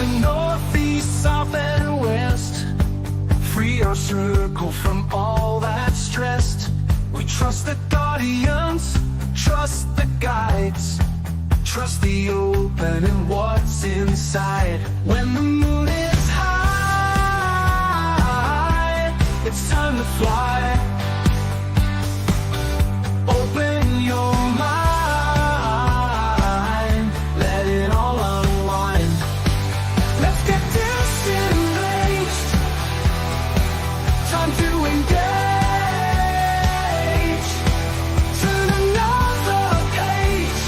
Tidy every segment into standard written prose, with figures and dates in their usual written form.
the north, east, south, and west. Free our circle from all that stressed. We trust the guardians, trust the guides, trust the open and what's inside. When the moon is high, it's time to fly. Open your mind, let it all unwind. Let's get disengaged, time to engage. Turn another page,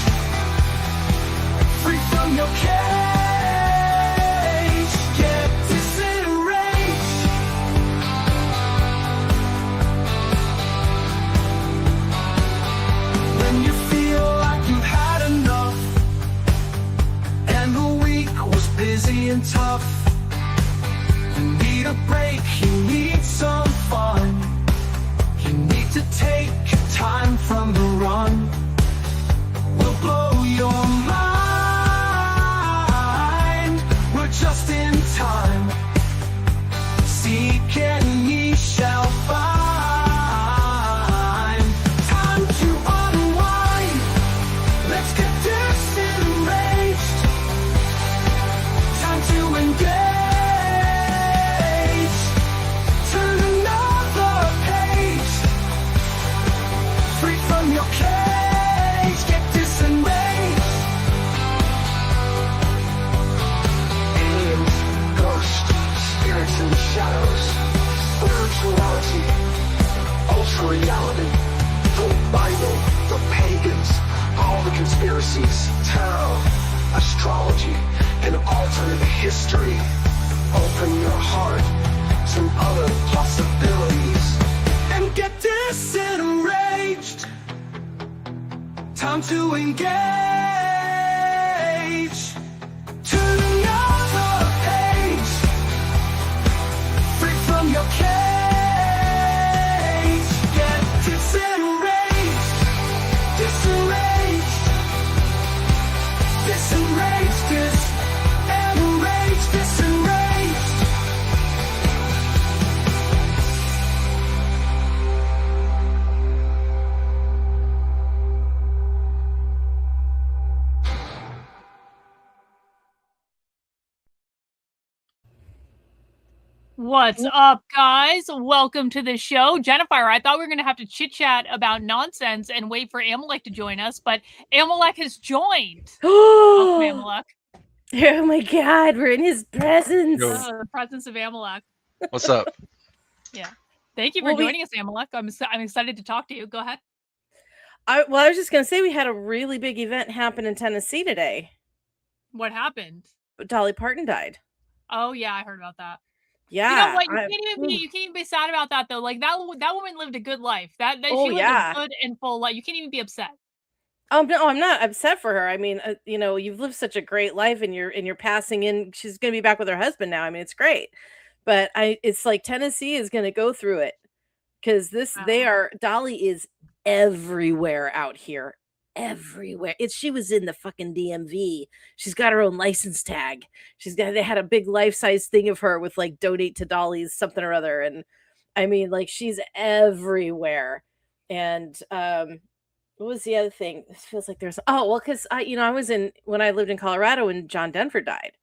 free from your cage. Get disenraged. When you feel like you've had enough and the week was busy and tough, you need a break, you need some fun. You need to take time from the run. We'll blow your mind. We're just in time. Seek and ye shall find. Time to unwind. Let's get disenraged. Time to engage. Turn another page, free from your cage. Get disenraged. Aliens, ghosts, spirits in the shadows, spirituality, ultra reality, the Bible, the pagans, all the conspiracies, tarot, astrology, and alternate history. Open your heart to other possibilities and get disenraged. Time to engage. Turn another page, free from your cage. Get disenraged, disenraged, disenraged, disenraged, disenraged. What's up, guys? Welcome to the show. Jennifer, I thought we were going to have to chit-chat about nonsense and wait for Amalek to join us, but Amalek has joined. Welcome, Amalek. Oh my God, we're in his presence. Yo. The presence of Amalek. What's up? Yeah. Thank you for joining us, Amalek. I'm excited to talk to you. Go ahead. I was just going to say we had a really big event happen in Tennessee today. What happened? Dolly Parton died. Oh, yeah, I heard about that. Yeah. You know what? You can't even be sad about that, though. Like, that woman lived a good life. That Oh, she lived yeah. a good and full life. You can't even be upset. No, I'm not upset for her. I mean, you know, you've lived such a great life, and you're passing in. She's going to be back with her husband now. I mean, it's great, but it's like Tennessee is going to go through it because Dolly is everywhere out here, everywhere. She was in the fucking DMV. She's got her own license tag. They had a big life-size thing of her with like donate to Dolly's something or other, and I mean, like, she's everywhere. And what was the other thing? This feels like there's because I was when I lived in Colorado when John Denver died,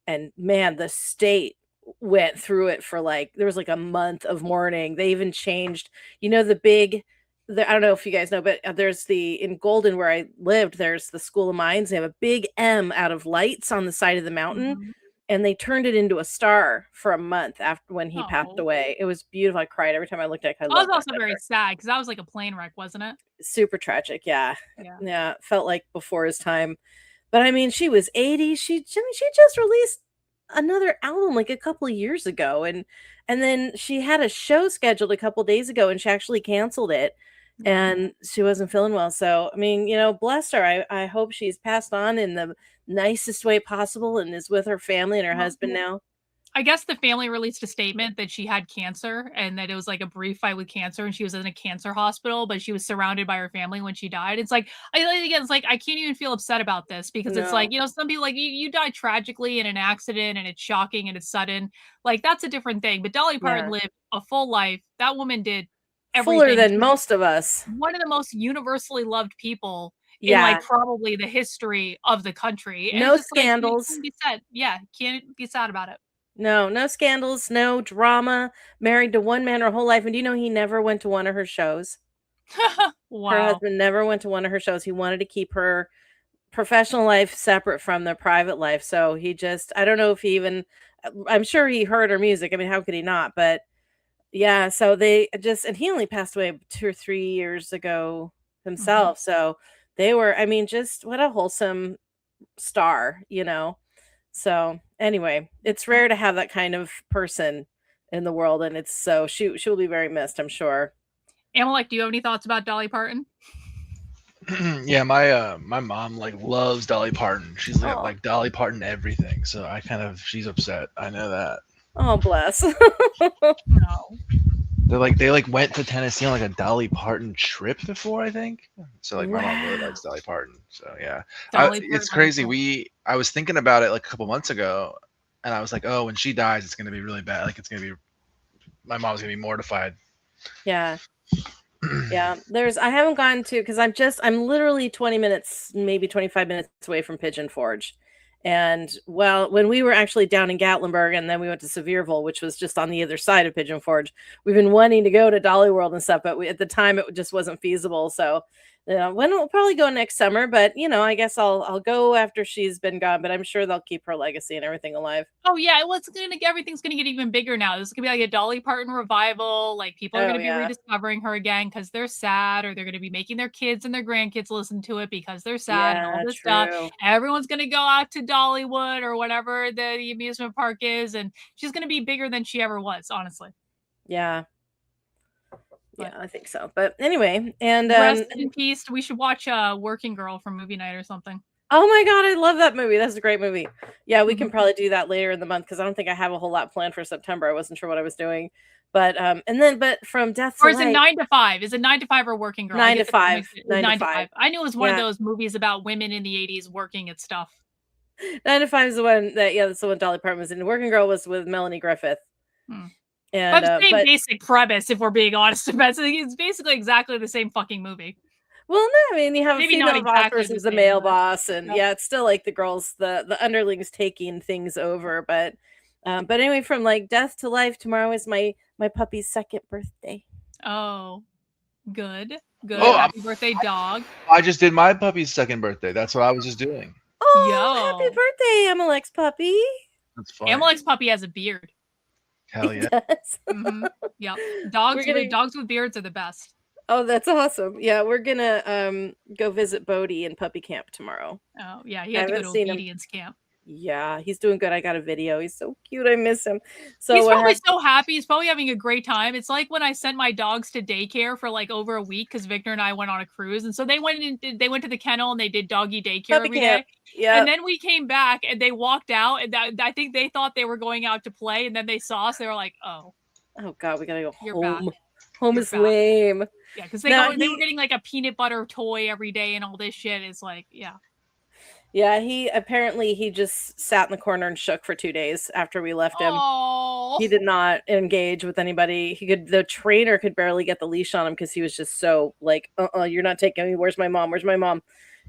and man, the state went through it for there was like a month of mourning. They even changed, I don't know if you guys know, but there's in Golden where I lived, there's the School of Mines. They have a big M out of lights on the side of the mountain. Mm-hmm. And they turned it into a star for a month after when he passed away. It was beautiful. I cried every time I looked at it. I was also very sad because that was like a plane wreck, wasn't it? Super tragic. Yeah. Felt like before his time. But I mean, she was 80. She just released another album like a couple of years ago, and then she had a show scheduled a couple of days ago, and she actually canceled it. And she wasn't feeling well. So, I mean, bless her. I hope she's passed on in the nicest way possible and is with her family and her husband now. I guess the family released a statement that she had cancer and that it was like a brief fight with cancer and she was in a cancer hospital, but she was surrounded by her family when she died. It's like, again, it's like, I can't even feel upset about this because it's like, No. some people like you die tragically in an accident and it's shocking and it's sudden. Like that's a different thing. But Dolly Parton Yeah. lived a full life. That woman did Fuller everything. than most of us. One of the most universally loved people in like Yeah. probably the history of the country. And No it's just like, it scandals. can't be said. Yeah, can't be sad about it. No scandals, no drama, married to one man her whole life, and do you know he never went to one of her shows? Her Wow. husband never went to one of her shows. He wanted to keep her professional life separate from their private life, so he just I don't know if he even I'm sure he heard her music, I mean, how could he not? But, yeah, so they just and he only passed away 2 or 3 years ago himself, so they were I mean, just what a wholesome star, you know? So, anyway, it's rare to have that kind of person in the world, and it's so she'll be very missed, I'm sure. Amalek, do you have any thoughts about Dolly Parton? Yeah, my mom like loves Dolly Parton. She's Aw. like Dolly Parton everything. So she's upset. I know that. Oh, bless. No. They went to Tennessee on like a Dolly Parton trip before, I think. So like my mom really likes Dolly Parton. So yeah, Dolly it's Parton. crazy. I was thinking about it like a couple months ago, and I was like, oh, when she dies, it's gonna be really bad. Like my mom's gonna be mortified. Yeah. Yeah, I haven't gone to because I'm literally 20 minutes, maybe 25 minutes away from Pigeon Forge. And well, when we were actually down in Gatlinburg and then we went to Sevierville, which was just on the other side of Pigeon Forge, we've been wanting to go to Dolly World and stuff, but at the time it just wasn't feasible. So when we'll probably go next summer, but I guess I'll go after she's been gone, but I'm sure they'll keep her legacy and everything alive. Oh yeah, well, everything's gonna get even bigger now. This is gonna be like a Dolly Parton revival. Like people are gonna be rediscovering her again because they're sad, or they're gonna be making their kids and their grandkids listen to it because they're sad and all this stuff. Everyone's gonna go out to Dollywood or whatever the amusement park is, and she's gonna be bigger than she ever was, honestly. Yeah. Yeah, I think so. But anyway, and rest in peace. We should watch Working Girl from movie night or something. Oh my god, I love that movie. That's a great movie. Yeah, we can probably do that later in the month because I don't think I have a whole lot planned for September. I wasn't sure what I was doing. But but from Death to Or is Life, it 9 to 5? Is it 9 to 5 or Working Girl? 9 to 5. 9 to 5. I knew it was one of those movies about women in the 80s working at stuff. 9 to 5 is the one that's the one Dolly Parton was in. Working Girl was with Melanie Griffith. And but the same basic premise, if we're being honest about it. It's basically exactly the same fucking movie. Well, no, I mean, you have Maybe a female boss exactly versus a male boss, and it's still like the girls, the underlings taking things over. But anyway, from like Death to Life, tomorrow is my puppy's 2nd birthday. Oh, good. Oh, happy birthday, dog. I just did my puppy's 2nd birthday. That's what I was just doing. Oh, happy birthday, Amalek's puppy. That's fun. Amalek's puppy has a beard. Hell yeah. Yep. Dogs with beards are the best. Oh, that's awesome. Yeah, we're gonna go visit Bodie in puppy camp tomorrow. Oh yeah, he had to go to obedience camp. Yeah, he's doing good. I got a video. He's so cute. I miss him. So he's probably so happy. He's probably having a great time. It's like when I sent my dogs to daycare for like over a week because Victor and I went on a cruise, and so they went to the kennel and they did doggy daycare every day. Yeah, and then we came back and they walked out, and I think they thought they were going out to play, and then they saw us. They were like, "Oh God, we gotta go You're home. back. Home is lame." Yeah, because they were getting like a peanut butter toy every day and all this shit. It's like, yeah. Yeah, he just sat in the corner and shook for 2 days after we left him. Oh. He did not engage with anybody. The trainer could barely get the leash on him because he was just so like, you're not taking me. Where's my mom? Where's my mom?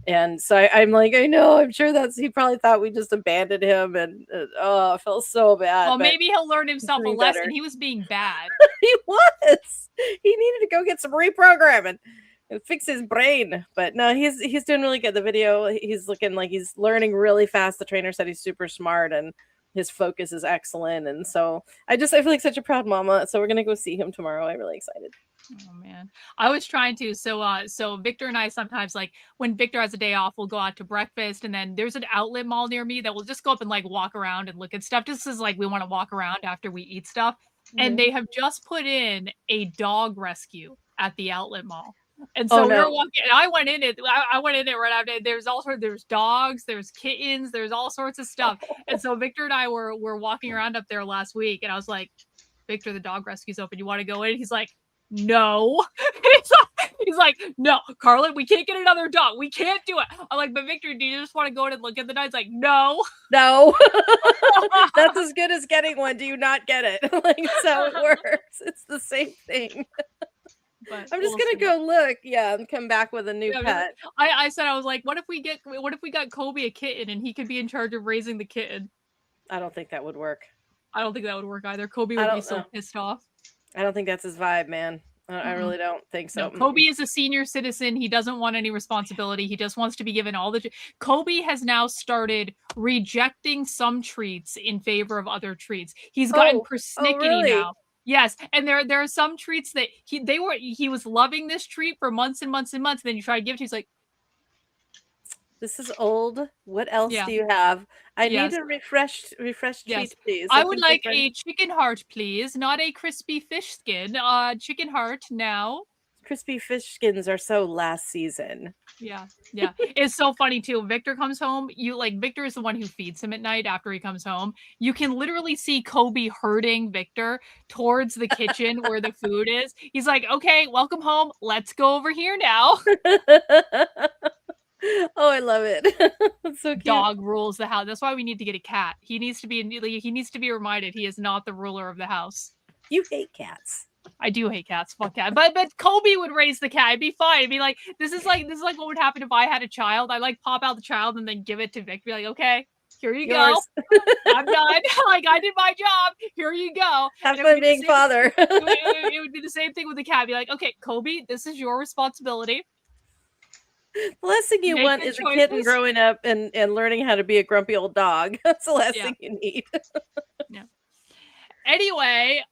And so I'm like, I know, I'm sure he probably thought we just abandoned him, and I felt so bad. Well, maybe he'll learn himself a lesson. Better. He was being bad. He was. He needed to go get some reprogramming and fix his brain. But no, he's doing really good. The video, he's looking like he's learning really fast. The trainer said he's super smart and his focus is excellent. And so I feel like such a proud mama. So we're gonna go see him tomorrow. I'm really excited. Oh man, I was trying to. So Victor and I sometimes, like when Victor has a day off, we'll go out to breakfast, and then there's an outlet mall near me that we'll just go up and like walk around and look at stuff. Just as like we want to walk around after we eat stuff. And they have just put in a dog rescue at the outlet mall. And so we were walking, and I went in it right after. There's dogs, there's kittens, there's all sorts of stuff. And so Victor and I were walking around up there last week, and I was like, Victor, the dog rescue's open. You want to go in? He's like, no. He's like, no, Karlyn, we can't get another dog. We can't do it. I'm like, but Victor, do you just want to go in and look at the dog? He's like, no. That's as good as getting one. Do you not get it? Like, so it works. It's the same thing. But I'm just gonna go look, and come back with a new pet. I said, I was like, what if we got Kobe a kitten and he could be in charge of raising the kitten? I don't think that would work. I don't think that would work either. Kobe would be so pissed off. I don't think that's his vibe, man. I really don't think so. No, Kobe is a senior citizen. He doesn't want any responsibility. He just wants to be given all the... Kobe has now started rejecting some treats in favor of other treats. He's gotten persnickety now. Yes, and there are some treats that he was loving this treat for months and months and months. And then you try to give it to him, he's like, this is old. What else do you have? I need a refreshed treat, please. I would like a chicken heart, please. Not a crispy fish skin. Chicken heart now. Crispy fish skins are so last season. Yeah. It's so funny too. Victor comes home. Victor is the one who feeds him at night after he comes home. You can literally see Kobe herding Victor towards the kitchen where the food is. He's like, okay, welcome home. Let's go over here now. Oh, I love it. That's so cute. Dog rules the house. That's why we need to get a cat. He needs to be reminded he is not the ruler of the house. You hate cats. I do hate cats. Fuck cats. But Kobe would raise the cat. It'd be fine. It'd be like this is like what would happen if I had a child. I pop out the child and then give it to Vic. Be like, okay, here you go. I'm done. I did my job. Here you go. Have fun being father. It would be the same thing with the cat. Be like, okay, Kobe, this is your responsibility. The last thing you want is a kitten growing up and learning how to be a grumpy old dog. That's the last thing you need. Yeah. Anyway,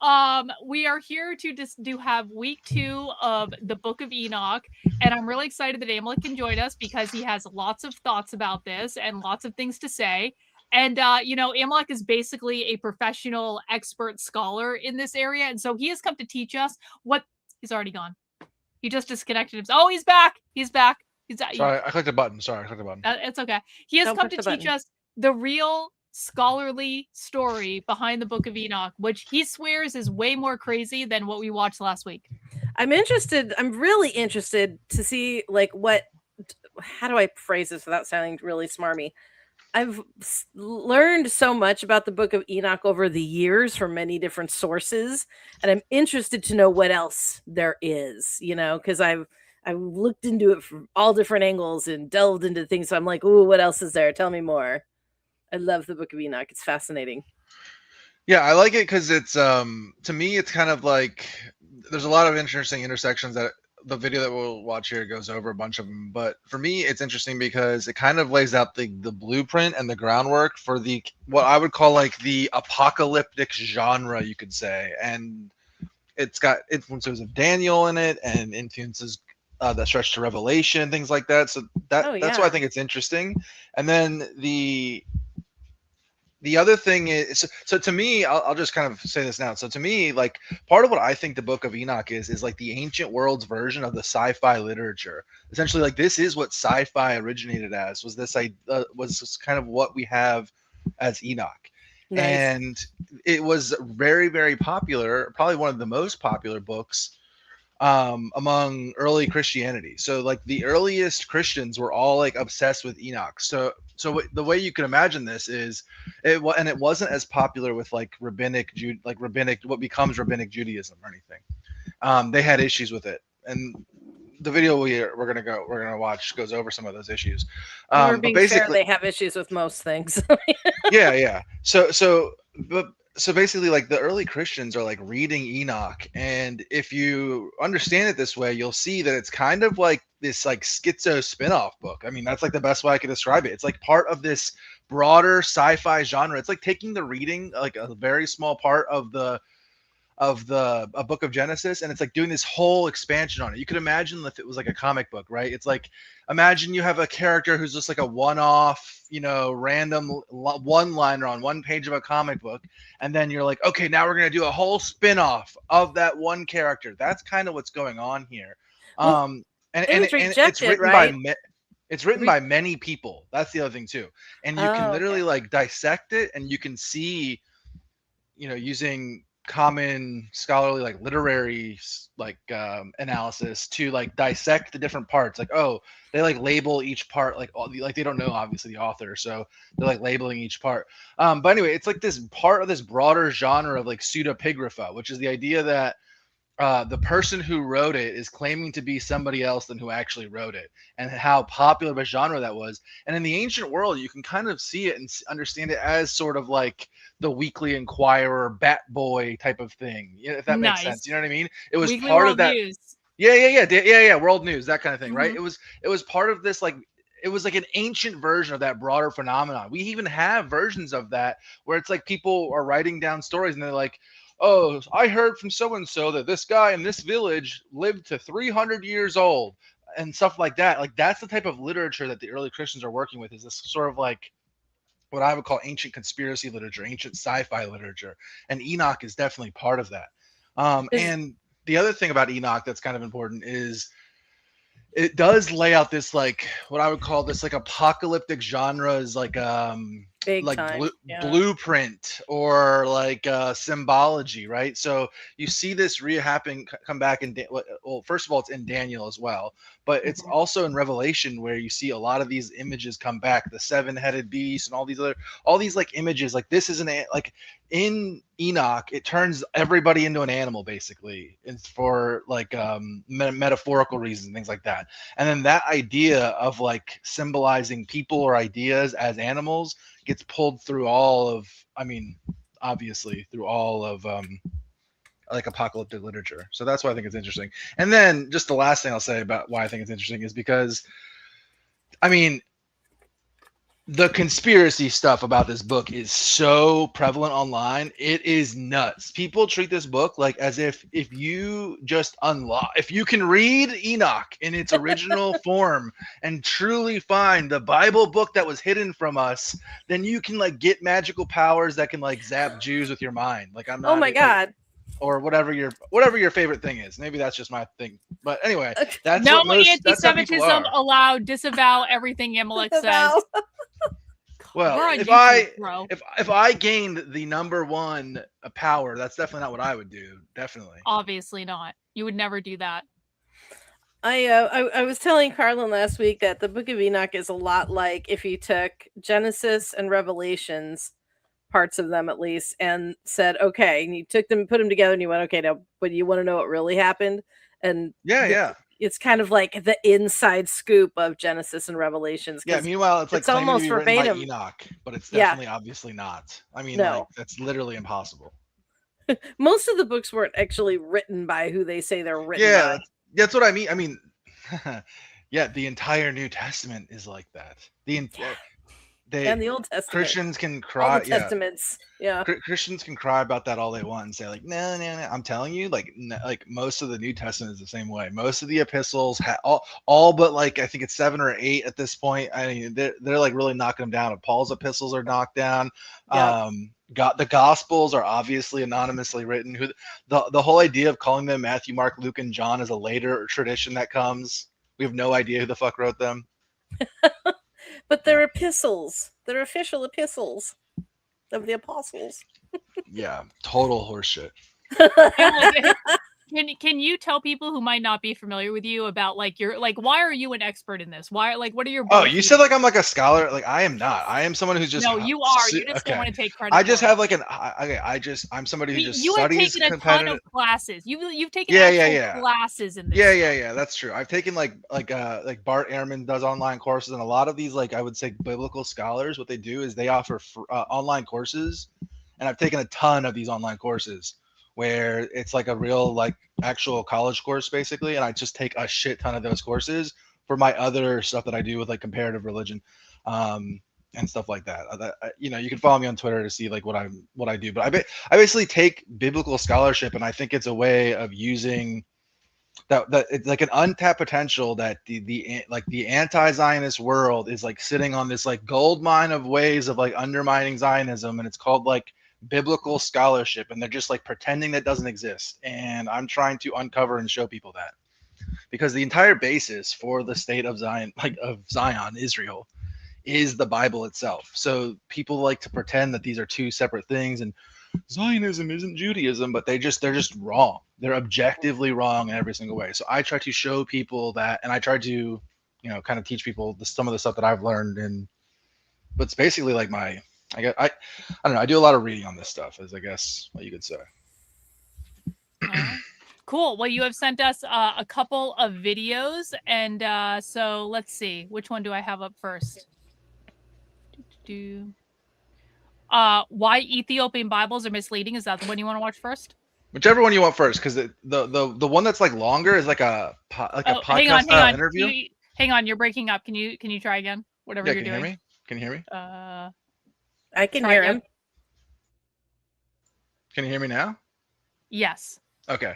we are here to have week 2 of the Book of Enoch, and I'm really excited that Amalek can join us because he has lots of thoughts about this and lots of things to say. And Amalek is basically a professional expert scholar in this area, and so he has come to teach us what. He's already gone. He just disconnected himself. Oh, he's back. Sorry, I clicked a button. It's okay. He has come to teach us the real scholarly story behind the Book of Enoch, which he swears is way more crazy than what we watched last week. I'm really interested to see how do I phrase this without sounding really smarmy? I've learned so much about the Book of Enoch over the years from many different sources, and I'm interested to know what else there is, because I've looked into it from all different angles and delved into things. So I'm like, ooh, what else is there? Tell me more. I love the Book of Enoch. It's fascinating. Yeah, I like it because it's to me it's kind of like there's a lot of interesting intersections that the video that we'll watch here goes over a bunch of them. But for me, it's interesting because it kind of lays out the blueprint and the groundwork for what I would call the apocalyptic genre, you could say. And it's got influences of Daniel in it and influences that stretch to Revelation, things like that. So that's why I think it's interesting. And then the other thing is, so to me, I'll just kind of say this now. So to me, part of what I think the Book of Enoch is the ancient world's version of the sci-fi literature. Essentially, this is what sci-fi originated as. Was kind of what we have as Enoch. Nice. And it was very, very popular, probably one of the most popular books among early Christianity. So the earliest Christians were all obsessed with Enoch. So the way you can imagine this is it wasn't as popular with rabbinic what becomes rabbinic Judaism or anything. They had issues with it, and the video we're gonna watch goes over some of those issues. But basically, they have issues with most things. yeah. So basically, the early Christians are reading Enoch, and if you understand it this way, you'll see that it's kind of this schizo spin-off book. I mean, that's the best way I could describe it. It's part of this broader sci-fi genre. It's taking the reading a very small part of a book of Genesis, and it's doing this whole expansion on it. You could imagine if it was a comic book, right? It's imagine you have a character who's just a one-off, random one-liner on one page of a comic book, and then you're okay, now we're gonna do a whole spin-off of that one character. That's kind of what's going on here. and It was it's rejected, written right? it's written by many people. That's the other thing too. And you can Oh, literally okay. like dissect it, and you can see, using common scholarly like literary like analysis to like dissect the different parts. Like, oh, they like label each part like they don't know obviously the author, so they're like labeling each part. But anyway, it's like this part of this broader genre of like pseudepigrapha, which is the idea that the person who wrote it is claiming to be somebody else than who actually wrote it, and how popular of a genre that was. And in the ancient world, you can kind of see it and understand it as sort of like the Weekly Inquirer, Bat Boy type of thing, if that makes sense. Nice. You know what I mean? It was Weekly part of World that. News. Yeah. World news, that kind of thing, right? Mhm. It was part of this like. It was like an ancient version of that broader phenomenon. We even have versions of that where it's like people are writing down stories and they're like, oh, I heard from so and so that this guy in this village lived to 300 years old and stuff like that. Like, that's the type of literature that the early Christians are working with, is this sort of like what I would call ancient conspiracy literature, ancient sci-fi literature. And Enoch is definitely part of that. Is And the other thing about Enoch that's kind of important is it does lay out this like what I would call this like apocalyptic genres, big time. Yeah. blueprint or like symbology, right? So you see this happening come back in well, first of all, it's in Daniel as well, but it's Mhm. also in Revelation, where you see a lot of these images come back, the seven-headed beast and all these like images. Like, this is like in Enoch, it turns everybody into an animal basically. It's for like metaphorical reasons, things like that. And then that idea of like symbolizing people or ideas as animals gets pulled through all of, obviously through all of like apocalyptic literature. So that's why I think it's interesting. And then just the last thing I'll say about why I think it's interesting is because, the conspiracy stuff about this book is so prevalent online. It is nuts. People treat this book like as if you just if you can read Enoch in its original form and truly find the Bible book that was hidden from us, then you can like get magical powers that can like zap Jews with your mind. Like, I'm not. Oh my God. Or whatever your favorite thing is. Maybe that's just my thing. But anyway, that's No what most. That's how people anti-Semitism are. allowed. Disavow everything Amalek says. Disavow. Well, We're on if YouTube, bro. if I gained the number one power, that's definitely not what I would do. Definitely. Obviously not. You would never do that. I was telling Karlyn last week that the Book of Enoch is a lot like if you took Genesis and Revelations, parts of them at least, and said, okay, and you took them, put them together, and you went, okay, now, but you want to know what really happened? And Yeah. It's kind of like the inside scoop of Genesis and Revelations. Yeah. Meanwhile, it's like it's almost to be written verbatim by Enoch, but it's definitely obviously not. No. Like, that's literally impossible. Most of the books weren't actually written by who they say they're written by. That's what I mean. Yeah, the entire New Testament is like that. And the Old Testament. Christians can cry. All the Testaments. Yeah. Christians can cry about that all they want and say like, no. I'm telling you, like most of the New Testament is the same way. Most of the epistles, all but like I think it's 7 or 8 at this point. They're like really knocking them down. Paul's epistles are knocked down. Yep. The Gospels are obviously anonymously written. The whole idea of calling them Matthew, Mark, Luke, and John is a later tradition that comes. We have no idea who the fuck wrote them. But they're epistles. They're official epistles of the apostles. Yeah, total horseshit. Can you tell people who might not be familiar with you about like your why are you an expert in this? Why what are your Oh, you said like I'm like a scholar. Like, I am not. I am someone who's just No, you are. You just don't want to take credit. I just have like I'm somebody who just studies taken a ton of classes. You've taken classes in this. Yeah. That's true. I've taken like Bart Ehrman does online courses, and a lot of these like I would say biblical scholars, what they do is they offer online courses, and I've taken a ton of these online courses where it's like a real like actual college course basically, and I just take a shit ton of those courses for my other stuff that I do with like comparative religion and stuff like that. You can follow me on Twitter to see like what I do, but I basically take biblical scholarship, and I think it's a way of using that it's like an untapped potential that the anti-Zionist world is like sitting on this like gold mine of ways of like undermining Zionism, and it's called like biblical scholarship, and they're just like pretending that doesn't exist, and I'm trying to uncover and show people that. because the entire basis for the state of Zion, Israel, is the Bible itself. So people like to pretend that these are two separate things, and Zionism isn't Judaism, but they're just wrong. They're objectively wrong in every single way. So I try to show people that, and I try to, kind of teach people some of the stuff that I've learned. And but it's basically like I don't know. I do a lot of reading on this stuff, as I guess what you could say. Cool. Well, you have sent us a couple of videos, and so let's see. Which one do I have up first? Why Ethiopian Bibles are misleading. Is that the one you want to watch first? Whichever one you want first, because the one that's like longer is like a podcast hang on. interview. Hang on, you're breaking up. Can you try again? Whatever you're doing. Hear me? Can you hear me? I can hear him. Can you hear me now? Yes. Okay.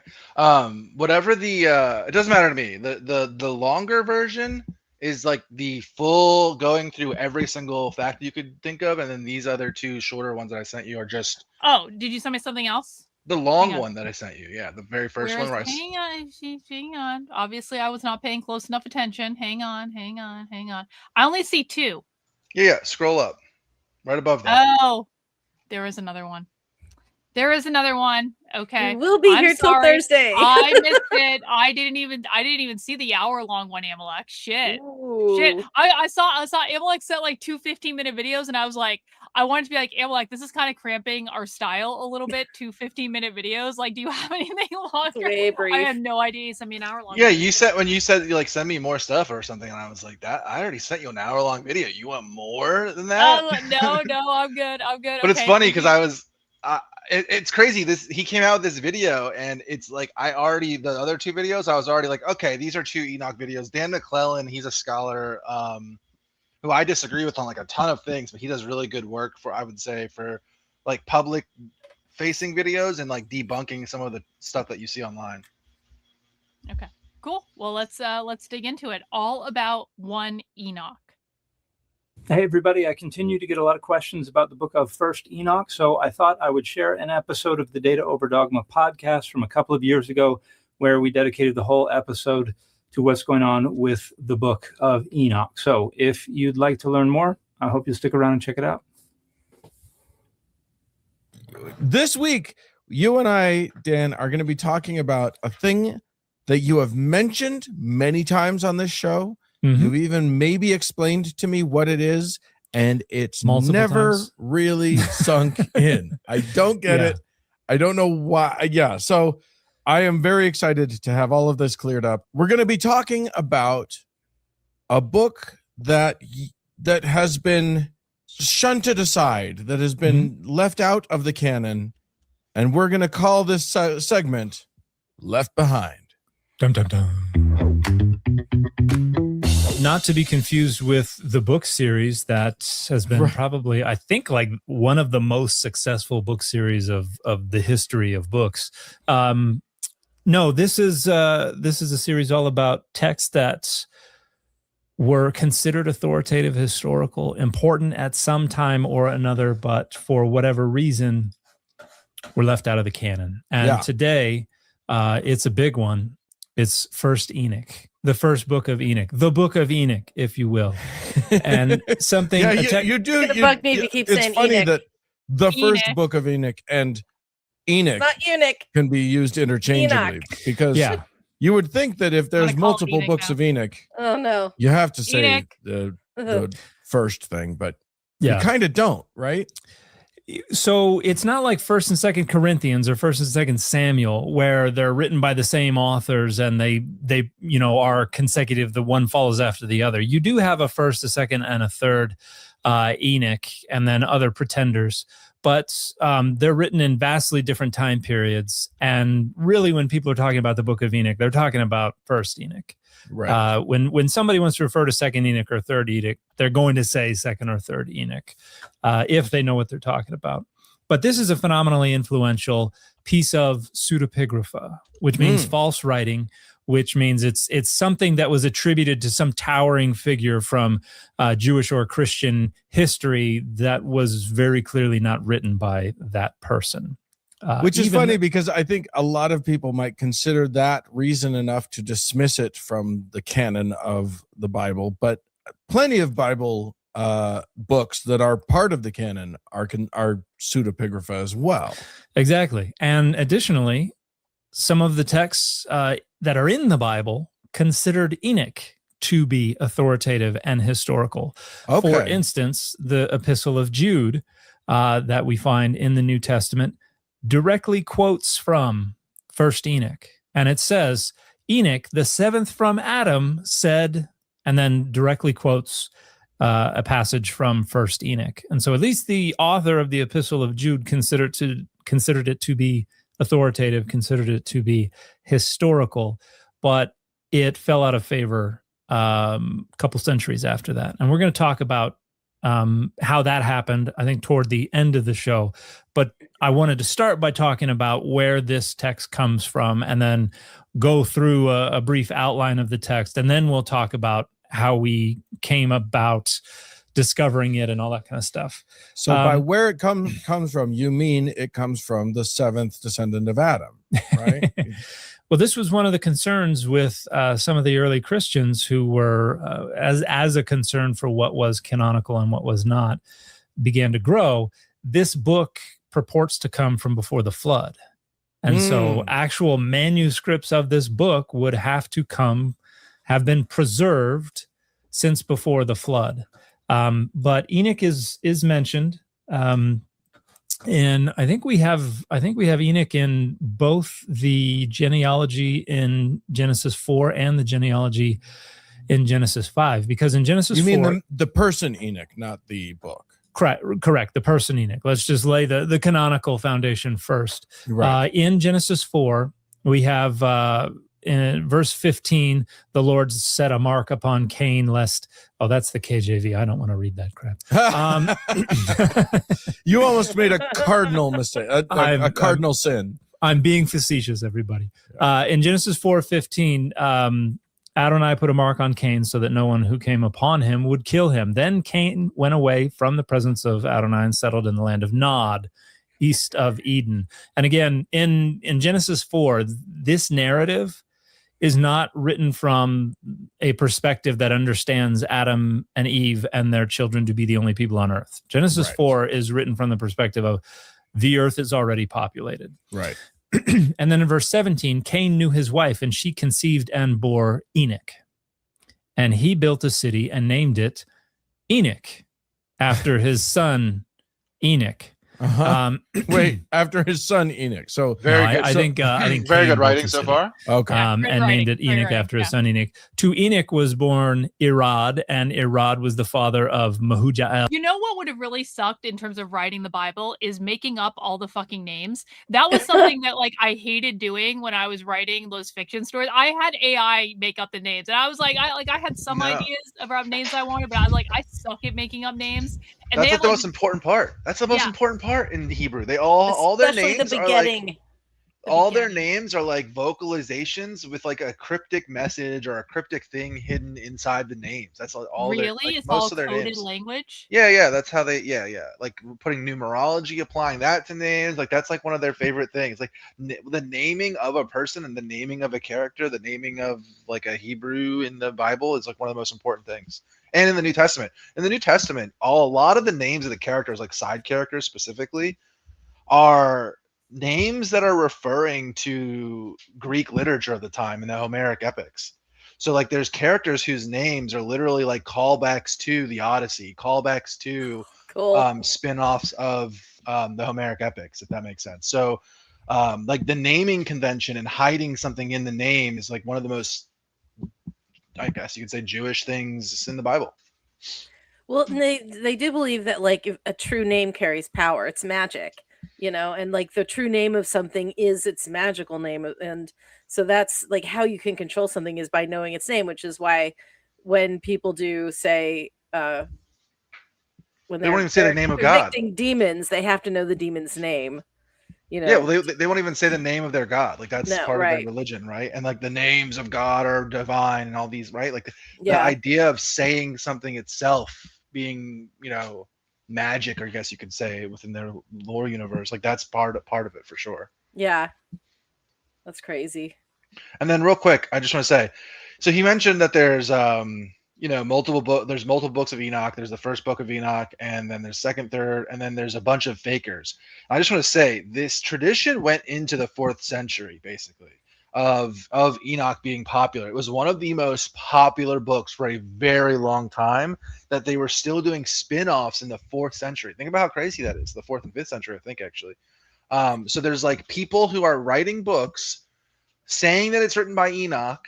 Whatever it doesn't matter to me. The longer version is like the full going through every single fact you could think of, and then these other two shorter ones that I sent you are just. Oh, did you send me something else? The long one that I sent you, yeah, the very first one. Hang on. Obviously, I was not paying close enough attention. Hang on. I only see two. Yeah. Scroll up, right above that. Oh, there is another one. Okay. We'll be here till Thursday. I missed it. I didn't even see the hour-long one, Amalek. Shit. I saw Amalek set like 2 15-minute videos, and I was like, I wanted to be like, Amalek, this is kind of cramping our style a little bit. 2 15-minute videos. Like, do you have anything longer? Way brief. I had no idea. You sent me an hour-long. Yeah, when you said you like send me more stuff or something, and I was like, that I already sent you an hour-long video. You want more than that? No, I'm good. But it's funny because it's crazy. He came out with this video, and it's like the other two videos, I was already like, okay, these are two Enoch videos. Dan McClellan, he's a scholar who I disagree with on like a ton of things, but he does really good work for like public facing videos and like debunking some of the stuff that you see online. Okay, cool. Well, let's dig into it. All about one Enoch. Hey, everybody. I continue to get a lot of questions about the book of First Enoch, so I thought I would share an episode of the Data Over Dogma podcast from a couple of years ago where we dedicated the whole episode to what's going on with the book of Enoch. So if you'd like to learn more, I hope you'll stick around and check it out. This week, you and I, Dan, are going to be talking about a thing that you have mentioned many times on this show. Mm-hmm. You've even maybe explained to me what it is, and it's never really sunk in. I don't get it. I don't know why. Yeah, so I am very excited to have all of this cleared up. We're going to be talking about a book that has been shunted aside, that has been left out of the canon, and we're going to call this segment Left Behind. Dum, dum, dum. Not to be confused with the book series that has been probably, I think, like one of the most successful book series of the history of books. No, this is a series all about texts that were considered authoritative, historical, important at some time or another, but for whatever reason were left out of the canon. And today, it's a big one. It's First Enoch, the first book of Enoch, the book of Enoch, if you will. And something you do. Bug me if you keep saying funny Enoch. That the first book of Enoch and Enoch can be used interchangeably because you would think that if there's multiple books of Enoch, you have to say the first thing, but you kind of don't, right? So it's not like First and Second Corinthians or First and Second Samuel, where they're written by the same authors and they are consecutive. The one follows after the other. You do have a first, a second, and a third Enoch, and then other pretenders, but they're written in vastly different time periods. And really, when people are talking about the Book of Enoch, they're talking about First Enoch. Right. When somebody wants to refer to Second Enoch or Third Enoch, they're going to say Second or Third Enoch, if they know what they're talking about. But this is a phenomenally influential piece of pseudepigrapha, which means false writing, which means it's something that was attributed to some towering figure from Jewish or Christian history that was very clearly not written by that person. Which is even- funny because I think a lot of people might consider that reason enough to dismiss it from the canon of the Bible, but plenty of Bible books that are part of the canon are pseudepigrapha as well. Exactly. And additionally, some of the texts that are in the Bible considered Enoch to be authoritative and historical. Okay. For instance, the Epistle of Jude that we find in the New Testament directly quotes from First Enoch. And it says, Enoch, the seventh from Adam, said, and then directly quotes a passage from First Enoch. And so at least the author of the Epistle of Jude considered it to be authoritative, considered it to be historical, but it fell out of favor a couple centuries after that. And we're going to talk about how that happened, I think, toward the end of the show. But I wanted to start by talking about where this text comes from and then go through a brief outline of the text. And then we'll talk about how we came about discovering it and all that kind of stuff. So by where it comes from, you mean it comes from the seventh descendant of Adam, right? Well, this was one of the concerns with some of the early Christians who were, as a concern for what was canonical and what was not, began to grow. This book purports to come from before the flood. And so actual manuscripts of this book would have been preserved since before the flood. But Enoch is mentioned. And I think we have Enoch in both the genealogy in Genesis 4 and the genealogy in Genesis 5, because in Genesis 4, you mean the person Enoch, not the book. Correct. The person Enoch. Let's just lay the canonical foundation first. Right. In Genesis 4, we have in verse 15, the Lord set a mark upon Cain, lest, that's the KJV. I don't want to read that crap. You almost made a cardinal mistake, a cardinal sin. I'm being facetious, everybody. In Genesis 4:15, Adonai put a mark on Cain so that no one who came upon him would kill him. Then Cain went away from the presence of Adonai and settled in the land of Nod, east of Eden. And again, in Genesis 4, this narrative is not written from a perspective that understands Adam and Eve and their children to be the only people on earth. Genesis 4 is written from the perspective of the earth is already populated. Right. And then in verse 17, Cain knew his wife, and she conceived and bore Enoch. And he built a city and named it Enoch, after his son Enoch. Wait, after his son Enoch. So very good. I think very good writing so far. Okay. And named it Enoch after his son Enoch. To Enoch was born Irad, and Irad was the father of Mehujael. You know what would have really sucked in terms of writing the Bible is making up all the fucking names. That was something that I hated doing when I was writing those fiction stories. I had AI make up the names, and I was I had some ideas about names I wanted, but I suck at making up names. And that's the most important part. That's the most important part in Hebrew. They all their names are their names are like vocalizations with a cryptic message or a cryptic thing hidden inside the names. That's all. Really, it's most all of their coded names. Language. Yeah. That's how they. Yeah. Like putting numerology, applying that to names. That's one of their favorite things. Like the naming of a person and the naming of a character, the naming of a Hebrew in the Bible is one of the most important things. And in the New Testament, a lot of the names of the characters, like side characters specifically, are names that are referring to Greek literature of the time in the Homeric epics. So there's characters whose names are literally callbacks to the Odyssey, callbacks to spin-offs of the Homeric epics, if that makes sense. So the naming convention and hiding something in the name is one of the most, I guess you could say, Jewish things in the Bible. Well, they do believe that if a true name carries power, it's magic, and the true name of something is its magical name. And so that's how you can control something is by knowing its name, which is why when people do say, when they won't even say the name of God. Demons, they have to know the demon's name. Yeah, well, they won't even say the name of their God. That's part of their religion, right? And the names of God are divine and all these, right? The idea of saying something itself being, magic, or I guess you could say, within their lore universe. Like that's part of it for sure. Yeah, that's crazy. And then real quick, I just want to say, so he mentioned that there's multiple books of Enoch. There's the first book of Enoch, and then there's second, third, and then there's a bunch of fakers. I just want to say this tradition went into the 4th century, basically, of Enoch being popular. It was one of the most popular books for a very long time, that they were still doing spin-offs in the 4th century. Think about how crazy that is, the 4th and 5th century, I think, actually. So there's like people who are writing books saying that it's written by Enoch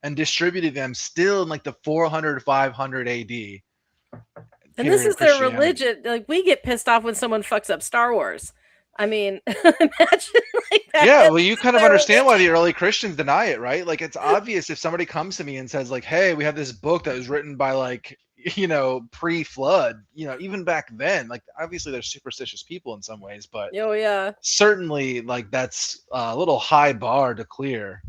and distributed them still in like the 400, 500 AD. And this is their religion. Like, we get pissed off when someone fucks up Star Wars. I mean, imagine like that. Yeah, well, you kind of understand why the early Christians deny it, right? Like, it's obvious if somebody comes to me and says like, hey, we have this book that was written by like, pre-flood, even back then, like obviously they're superstitious people in some ways, but oh yeah, certainly like that's a little high bar to clear.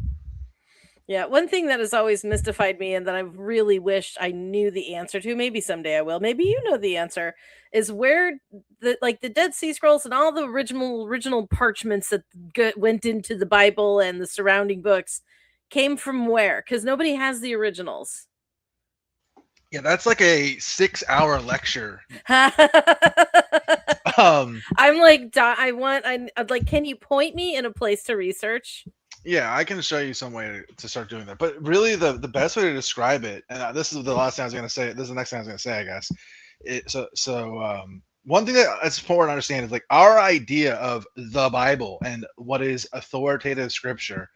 Yeah, one thing that has always mystified me and that I've really wished I knew the answer to, maybe someday I will, maybe you know the answer, is where the Dead Sea Scrolls and all the original parchments that went into the Bible and the surrounding books came from where? Because nobody has the originals. Yeah, that's like a 6-hour lecture. I'm like, I'd like, can you point me in a place to research? Yeah, I can show you some way to start doing that. But really, the best way to describe it, and this is the last thing I was going to say. This is the next thing I was going to say, I guess. One thing that's important to understand is like our idea of the Bible and what is authoritative scripture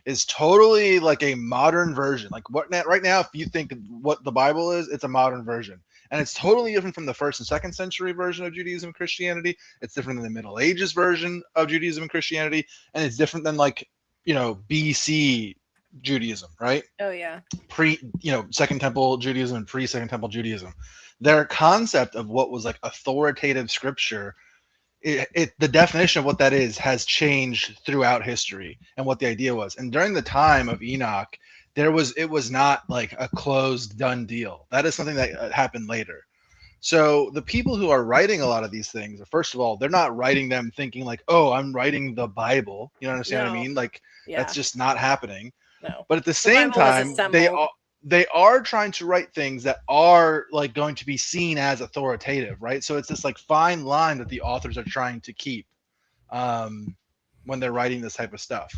is totally like a modern version. Like right now, if you think what the Bible is, it's a modern version. And it's totally different from the 1st and 2nd century version of Judaism and Christianity. It's different than the Middle Ages version of Judaism and Christianity. And it's different than like, BC Judaism, right? Oh, yeah. Second Temple Judaism and pre-Second Temple Judaism. Their concept of what was like authoritative scripture, the definition of what that is has changed throughout history and what the idea was. And during the time of Enoch, it was not like a closed, done deal. That is something that happened later. So the people who are writing a lot of these things, first of all, they're not writing them thinking like, oh, I'm writing the Bible. You understand what I mean? Like, that's just not happening. No. But at the same time, they are trying to write things that are like going to be seen as authoritative, right? So it's this like fine line that the authors are trying to keep when they're writing this type of stuff.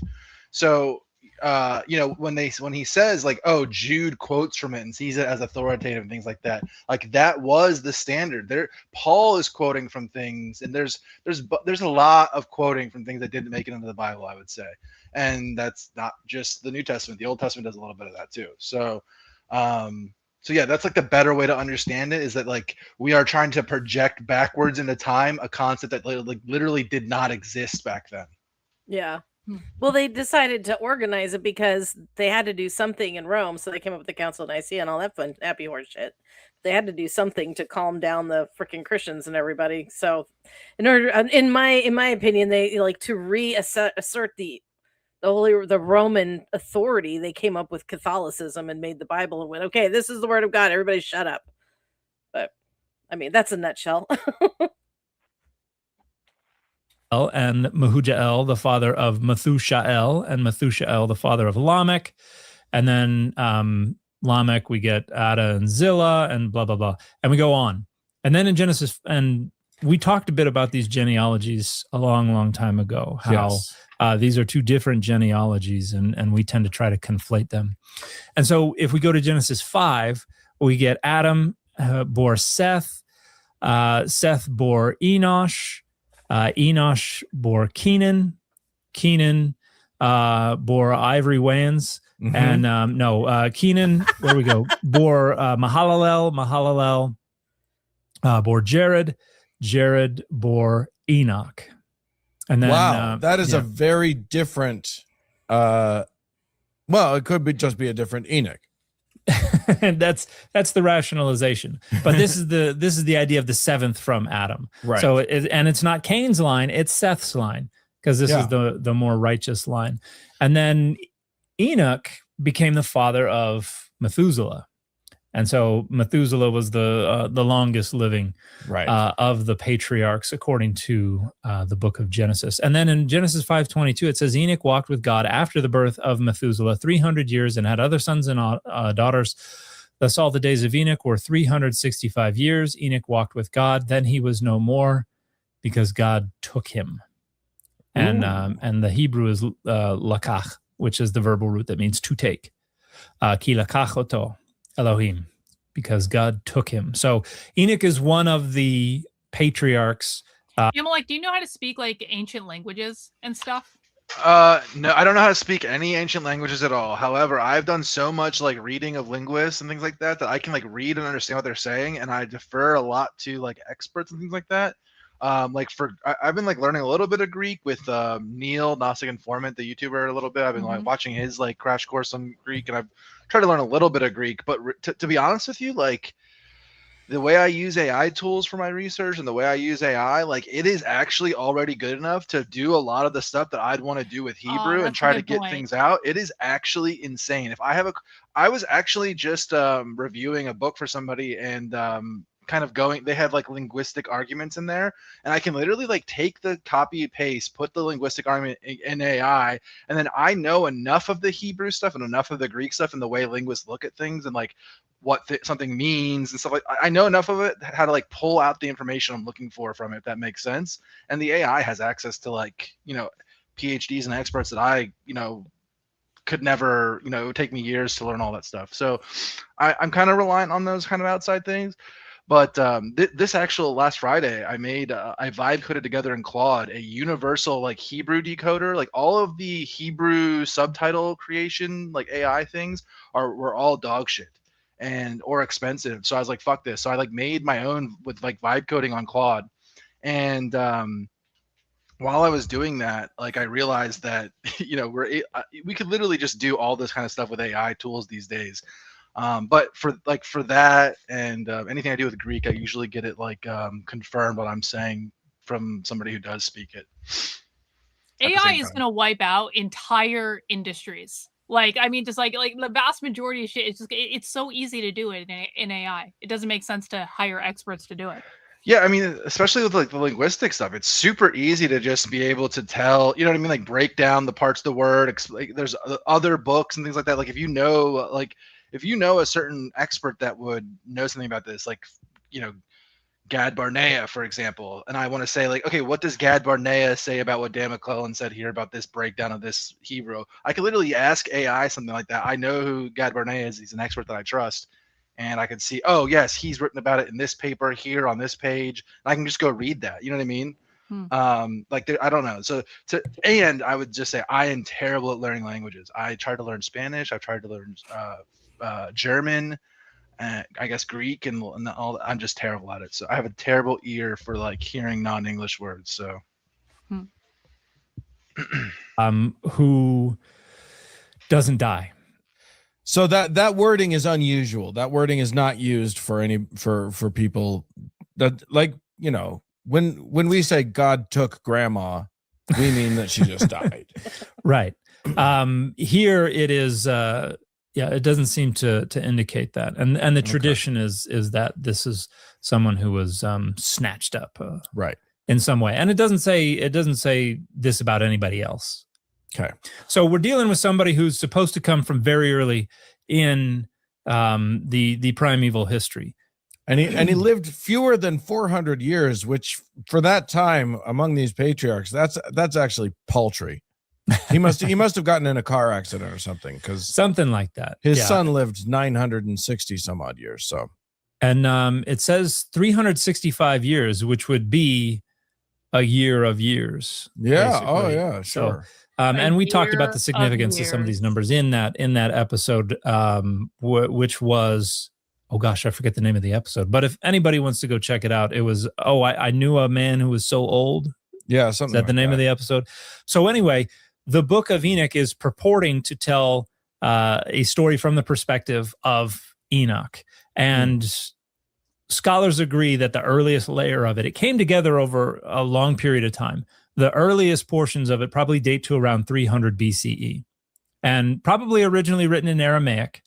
So when he says like, oh, Jude quotes from it and sees it as authoritative and things like that was the standard. There, Paul is quoting from things, and there's a lot of quoting from things that didn't make it into the Bible, I would say. And that's not just the New Testament. The Old Testament does a little bit of that too. So yeah, that's like the better way to understand it, is that like we are trying to project backwards into time a concept that like literally did not exist back then. Yeah. Well, they decided to organize it because they had to do something in Rome, so they came up with the Council of Nicaea and all that fun, happy horse shit. They had to do something to calm down the freaking Christians and everybody. So, in my opinion, they like to assert the Roman authority. They came up with Catholicism and made the Bible and went, okay, this is the word of God. Everybody, shut up. But I mean, that's a nutshell. And Mehujael, the father of Methushael, and Methushael, the father of Lamech. And then Lamech, we get Ada and Zillah and blah, blah, blah. And we go on. And then in Genesis, and we talked a bit about these genealogies a long, long time ago, how these are two different genealogies, and we tend to try to conflate them. And so if we go to Genesis 5, we get Adam bore Seth, Seth bore Enosh, Enosh bore Kenan, Kenan bore Ivory Wayans, and Kenan, where we go, bore Mahalalel, Mahalalel bore Jared, Jared bore Enoch. And then, wow, that is a very different, well, it could just be a different Enoch. And that's the rationalization, but this is the idea of the seventh from Adam, right? So and it's not Cain's line, it's Seth's line, because this is the more righteous line. And then Enoch became the father of Methuselah, And so Methuselah was the longest living Right. of the patriarchs, according to the book of Genesis. And then in Genesis 5:22, it says, Enoch walked with God after the birth of Methuselah 300 years and had other sons and daughters. Thus all the days of Enoch were 365 years. Enoch walked with God. Then he was no more because God took him. And the Hebrew is lakach, which is the verbal root that means to take. Ki lakachoto Elohim, because God took him. So Enoch is one of the patriarchs. Amalek, do you know how to speak like ancient languages and stuff? No, I don't know how to speak any ancient languages at all. However, I've done so much like reading of linguists and things like that I can like read and understand what they're saying, and I defer a lot to like experts and things like that. I've been like learning a little bit of Greek with Neil Gnostic Informant, the YouTuber, a little bit. I've been like watching his like crash course on Greek, and I've tried to learn a little bit of Greek. But to be honest with you, like the way I use AI tools for my research and the way I use AI, like it is actually already good enough to do a lot of the stuff that I'd want to do with Hebrew and try to get things out. It is actually insane. I was actually just reviewing a book for somebody, and they had like linguistic arguments in there, and I can literally like take the copy paste, put the linguistic argument in AI, and then I know enough of the Hebrew stuff and enough of the Greek stuff and the way linguists look at things and like what something means and stuff like. I know enough of it how to like pull out the information I'm looking for from it, if that makes sense. And the AI has access to like, PhDs and experts that I, could never, it would take me years to learn all that stuff. So I'm kind of reliant on those kind of outside things. But this actual last Friday, I vibe coded together in Claude a universal like Hebrew decoder. Like all of the Hebrew subtitle creation, like AI things were all dog shit or expensive. So I was like, fuck this. So I like made my own with like vibe coding on Claude. And while I was doing that, like I realized that, we could literally just do all this kind of stuff with AI tools these days. But for that and anything I do with Greek, I usually get it like confirmed what I'm saying from somebody who does speak it. AI is going to wipe out entire industries. Like, I mean, just like the vast majority of shit, it's so easy to do it in AI. It doesn't make sense to hire experts to do it. Yeah, I mean, especially with like the linguistic stuff, it's super easy to just be able to tell, you know what I mean? Like break down the parts of the word. Like, there's other books and things like that. Like if you know a certain expert that would know something about this, like, Gad Barnea, for example, and I want to say like, okay, what does Gad Barnea say about what Dan McClellan said here about this breakdown of this Hebrew? I could literally ask AI something like that. I know who Gad Barnea is. He's an expert that I trust. And I can see, oh, yes, he's written about it in this paper here on this page. And I can just go read that. You know what I mean? I don't know. And I would just say I am terrible at learning languages. I tried to learn Spanish. I've tried to learn German, I guess Greek, and all. I'm just terrible at it. So I have a terrible ear for like hearing non-English words. So, who doesn't die? So that wording is unusual. That wording is not used for people that like, when we say God took grandma, we mean that she just died. Right. Here it is. It doesn't seem to indicate that. And the tradition is that this is someone who was snatched up, right, in some way. And it doesn't say this about anybody else. Okay. So we're dealing with somebody who's supposed to come from very early in the primeval history. And he lived fewer than 400 years, which for that time among these patriarchs, that's actually paltry. He must have gotten in a car accident or something, because something like that. His son lived 960 some odd years. So, and it says 365 years, which would be a year of years. Yeah. Basically. Oh yeah. Sure. So, and we talked about the significance of some of these numbers in that episode, which was, oh gosh, I forget the name of the episode. But if anybody wants to go check it out, it was, I knew a man who was so old. Yeah, something. Is that the name of the episode? So anyway, the Book of Enoch is purporting to tell a story from the perspective of Enoch, and scholars agree that the earliest layer of it came together over a long period of time. The earliest portions of it probably date to around 300 BCE, and probably originally written in Aramaic.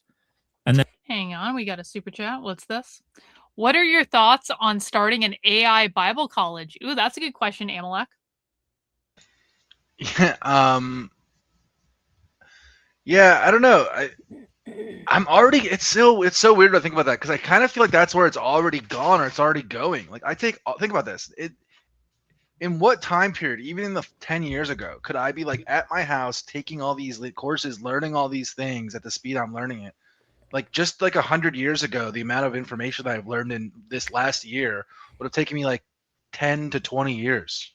And then, hang Hang on, we got a super chat. What's this? What are your thoughts on starting an AI Bible college? Ooh, that's a good question, Amalek. Yeah, I don't know. I'm already. It's so weird to think about that because I kind of feel like that's where it's already gone or it's already going. Like think about this. In what time period, even in the 10 years ago, could I be like at my house taking all these courses, learning all these things at the speed I'm learning it? Like just like 100 years ago, the amount of information that I've learned in this last year would have taken me like 10 to 20 years.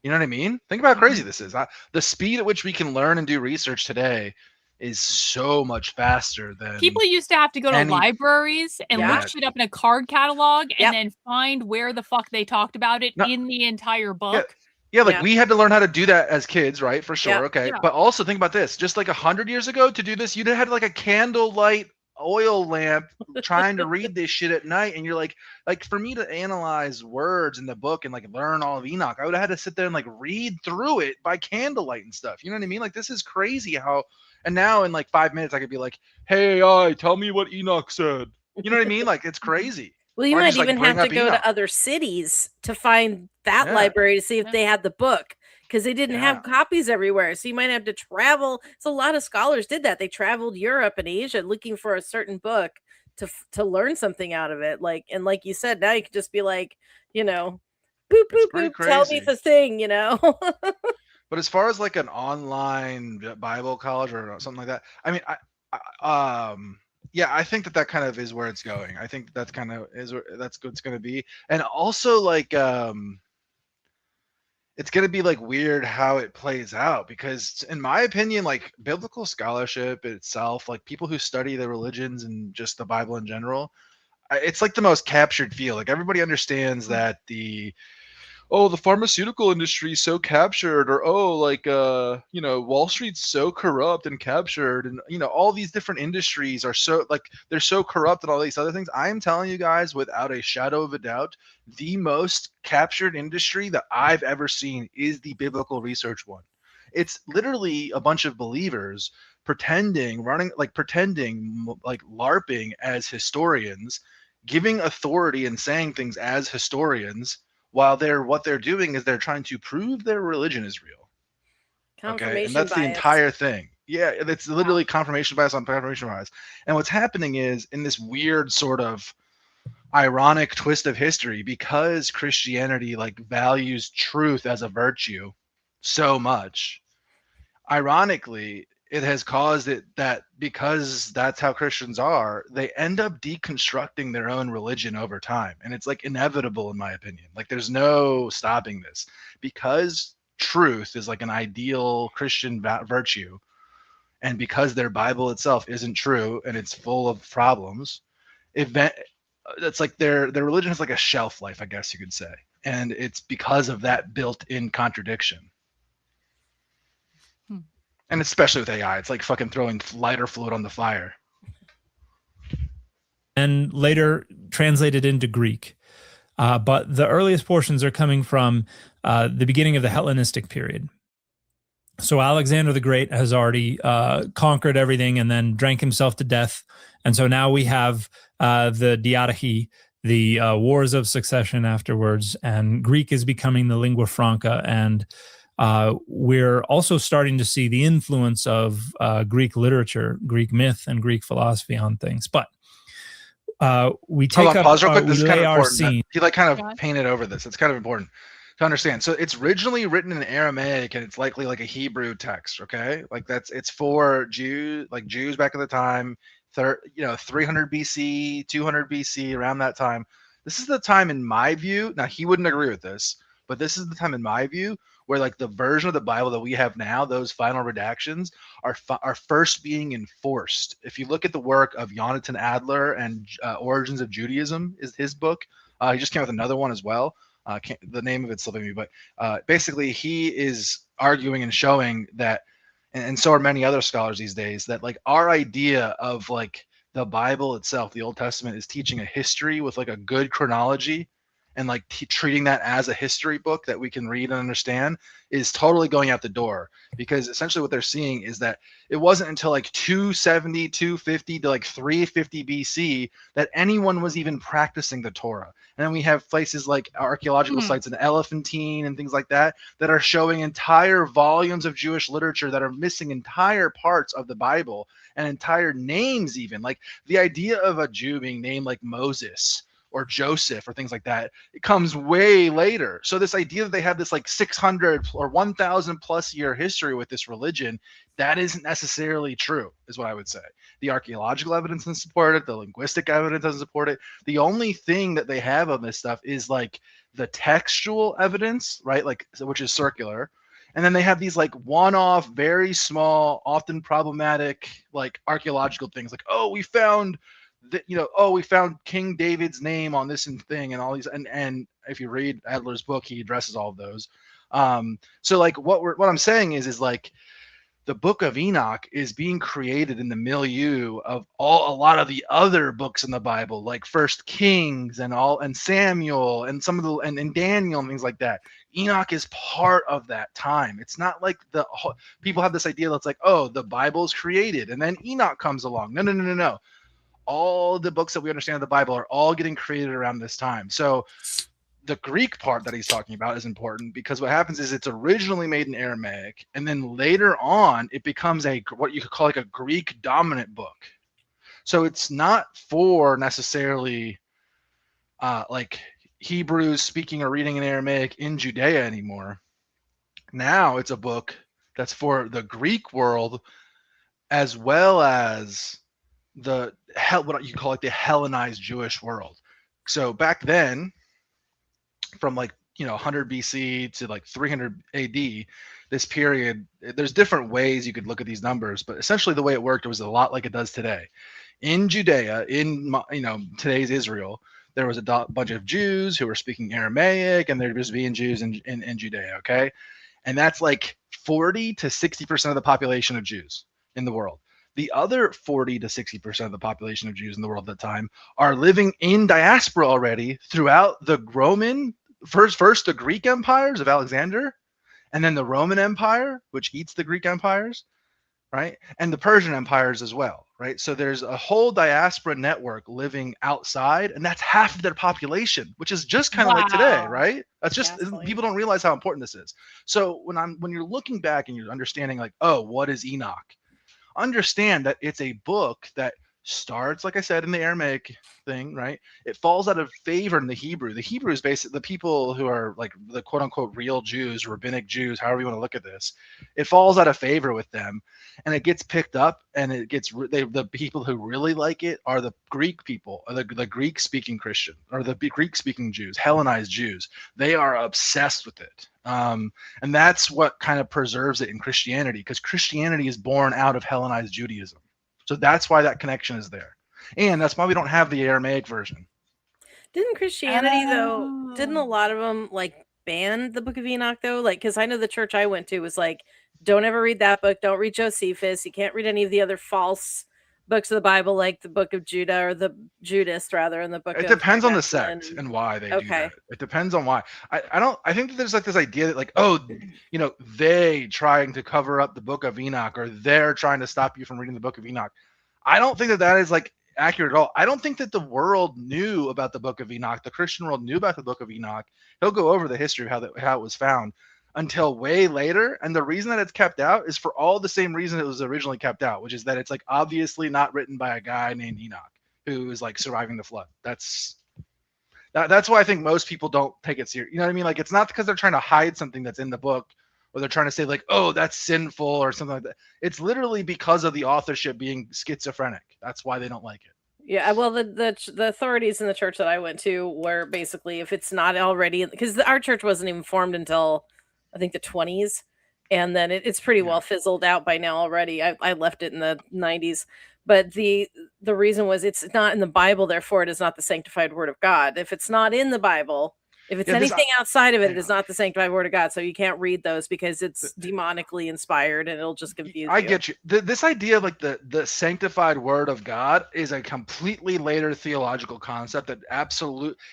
You know what I mean? Think about how crazy this is. The speed at which we can learn and do research today is so much faster than people used to have to go to libraries and look shit up in a card catalog and then find where the fuck they talked about it in the entire book. Yeah, like we had to learn how to do that as kids, right? For sure. Yeah. Okay. Yeah. But also think about this. Just like 100 years ago to do this, you'd have had like a candlelight oil lamp trying to read this shit at night. And you're like for me to analyze words in the book and like learn all of Enoch, I would have had to sit there and like read through it by candlelight and stuff. You know what I mean? Like this is crazy how. And now in like 5 minutes, I could be like, "Hey, AI, tell me what Enoch said." You know what I mean? Like it's crazy. Well, you Or might just, like, even bring have to up go Enoch. to other cities to find that Yeah. library to see if they had the book because they didn't have Yeah. copies everywhere. So you might have to travel. So a lot of scholars did that. They traveled Europe and Asia looking for a certain book to learn something out of it. Like you said, now you can just be like, boop boop It's pretty boop, tell me crazy. the thing, But as far as like an online Bible college or something like that, I mean, I think that kind of is where it's going. I think that's kind of that's what it's going to be. And also like, it's going to be like weird how it plays out because in my opinion, like biblical scholarship itself, like people who study the religions and just the Bible in general, it's like the most captured field. Like everybody understands that the pharmaceutical industry is so captured, or Wall Street's so corrupt and captured, and all these different industries are so like they're so corrupt and all these other things. I am telling you guys without a shadow of a doubt, the most captured industry that I've ever seen is the biblical research one. It's literally a bunch of believers pretending LARPing as historians, giving authority and saying things as historians, while what they're doing is they're trying to prove their religion is real. Okay, and that's the entire thing. Yeah, it's literally confirmation bias on confirmation bias. And what's happening is in this weird sort of ironic twist of history, because Christianity like values truth as a virtue so much, ironically, it has caused it that because that's how Christians are, they end up deconstructing their own religion over time. And it's like inevitable, in my opinion. Like there's no stopping this because truth is like an ideal Christian virtue. And because their Bible itself isn't true and it's full of problems, it's like their religion has like a shelf life, I guess you could say. And it's because of that built-in contradiction. And especially with AI, it's like fucking throwing lighter fluid on the fire. And later translated into Greek. But the earliest portions are coming from the beginning of the Hellenistic period. So Alexander the Great has already conquered everything and then drank himself to death. And so now we have the diadochi, the wars of succession afterwards, and Greek is becoming the lingua franca. And we're also starting to see the influence of Greek literature, Greek myth, and Greek philosophy on things. But we take up, pause real quick. This is kind of our important. scene. He like kind of painted over this. It's kind of important to understand. So it's originally written in Aramaic, and it's likely like a Hebrew text. Okay, like it's for Jews back at the time, 300 BC, 200 BC, around that time. This is the time, in my view. Now he wouldn't agree with this, but this is the time, in my view, where like the version of the Bible that we have now, those final redactions are first being enforced. If you look at the work of Jonathan Adler and Origins of Judaism is his book. He just came with another one as well. The name of it's slipping me, but basically he is arguing and showing that, and so are many other scholars these days, that like our idea of like the Bible itself, the Old Testament, is teaching a history with like a good chronology, and like treating that as a history book that we can read and understand is totally going out the door, because essentially what they're seeing is that it wasn't until like 270, 250 to like 350 BC that anyone was even practicing the Torah. And then we have places like archaeological sites in Elephantine and things like that that are showing entire volumes of Jewish literature that are missing entire parts of the Bible and entire names. Even like the idea of a Jew being named like Moses or Joseph or things like that, it comes way later. So this idea that they have this like 600 or 1,000 plus year history with this religion, that isn't necessarily true, is what I would say. The archaeological evidence doesn't support it. The linguistic evidence doesn't support it. The only thing that they have on this stuff is like the textual evidence, right? Like, which is circular. And then they have these like one-off, very small, often problematic, like archaeological things, like, oh, we found that, you know, oh, we found King David's name on this and thing, and all these, and if you read Adler's book, he addresses all of those. So like what I'm saying is like the Book of Enoch is being created in the milieu of a lot of the other books in the Bible, like First Kings and Samuel and some of the and Daniel and things like that. Enoch is part of that time. It's not like people have this idea that's like, oh, the Bible's created and then Enoch comes along. No. All the books that we understand of the Bible are all getting created around this time. So the Greek part that he's talking about is important, because what happens is it's originally made in Aramaic, and then later on it becomes what you could call like a Greek dominant book. So it's not for necessarily like Hebrews speaking or reading in Aramaic in Judea anymore. Now it's a book that's for the Greek world, as well as what you call like the Hellenized Jewish world. So back then, from like 100 BC to like 300 AD, this period, there's different ways you could look at these numbers, but essentially the way it worked, it was a lot like it does today. In Judea, in today's Israel, there was a bunch of Jews who were speaking Aramaic, and they're just being Jews in Judea, okay? And that's like 40 to 60% of the population of Jews in the world. The other 40 to 60% of the population of Jews in the world at that time are living in diaspora already throughout the Roman, first the Greek empires of Alexander, and then the Roman Empire, which eats the Greek empires, right? And the Persian empires as well, right? So there's a whole diaspora network living outside, and that's half of their population, which is just kind of like today, right? That's just, people don't realize how important this is. So when you're looking back and you're understanding like, oh, what is Enoch? Understand that it's a book that starts, like I said, in the Aramaic thing, right? It falls out of favor in the Hebrew. The Hebrew is basically the people who are like the quote unquote real Jews, rabbinic Jews, however you want to look at this. It falls out of favor with them, and it gets picked up, and it gets the people who really like it are the Greek people, or the Greek speaking Christian, or the Greek speaking Jews, Hellenized Jews. They are obsessed with it. And that's what kind of preserves it in Christianity, because Christianity is born out of Hellenized Judaism. So that's why that connection is there. And that's why we don't have the Aramaic version. Didn't Christianity, though, didn't a lot of them like ban the Book of Enoch, though? Like, because I know the church I went to was like, don't ever read that book. Don't read Josephus. You can't read any of the other false books of the Bible, like the Book of Judah, or the Judas, rather, and the Book of... It depends on the sect and why they do that. It depends on why. I think that there's like this idea that like, oh, they trying to cover up the Book of Enoch, or they're trying to stop you from reading the Book of Enoch. I don't think that is like accurate at all. I don't think that the world knew about the Book of Enoch. The Christian world knew about the Book of Enoch. He'll go over the history of how it was found until way later. And the reason that it's kept out is for all the same reason it was originally kept out, which is that it's like obviously not written by a guy named Enoch who is like surviving the flood. That's why I think most people don't take it serious. You know what I mean? Like, it's not because they're trying to hide something that's in the book, or they're trying to say like, oh, that's sinful or something like that. It's literally because of the authorship being schizophrenic. That's why they don't like it. Yeah, well, the authorities in the church that I went to were basically, if it's not already, because our church wasn't even formed until I think the 1920s, and then it's pretty well fizzled out by now already. I left it in the 1990s, but the reason was it's not in the Bible, therefore it is not the sanctified word of God. If it's not in the Bible, If it's Yeah, anything outside of it, I it is know. not the sanctified word of God. So you can't read those because it's demonically inspired and it'll just confuse I you. get you. This idea of like the sanctified word of God is a completely later theological concept that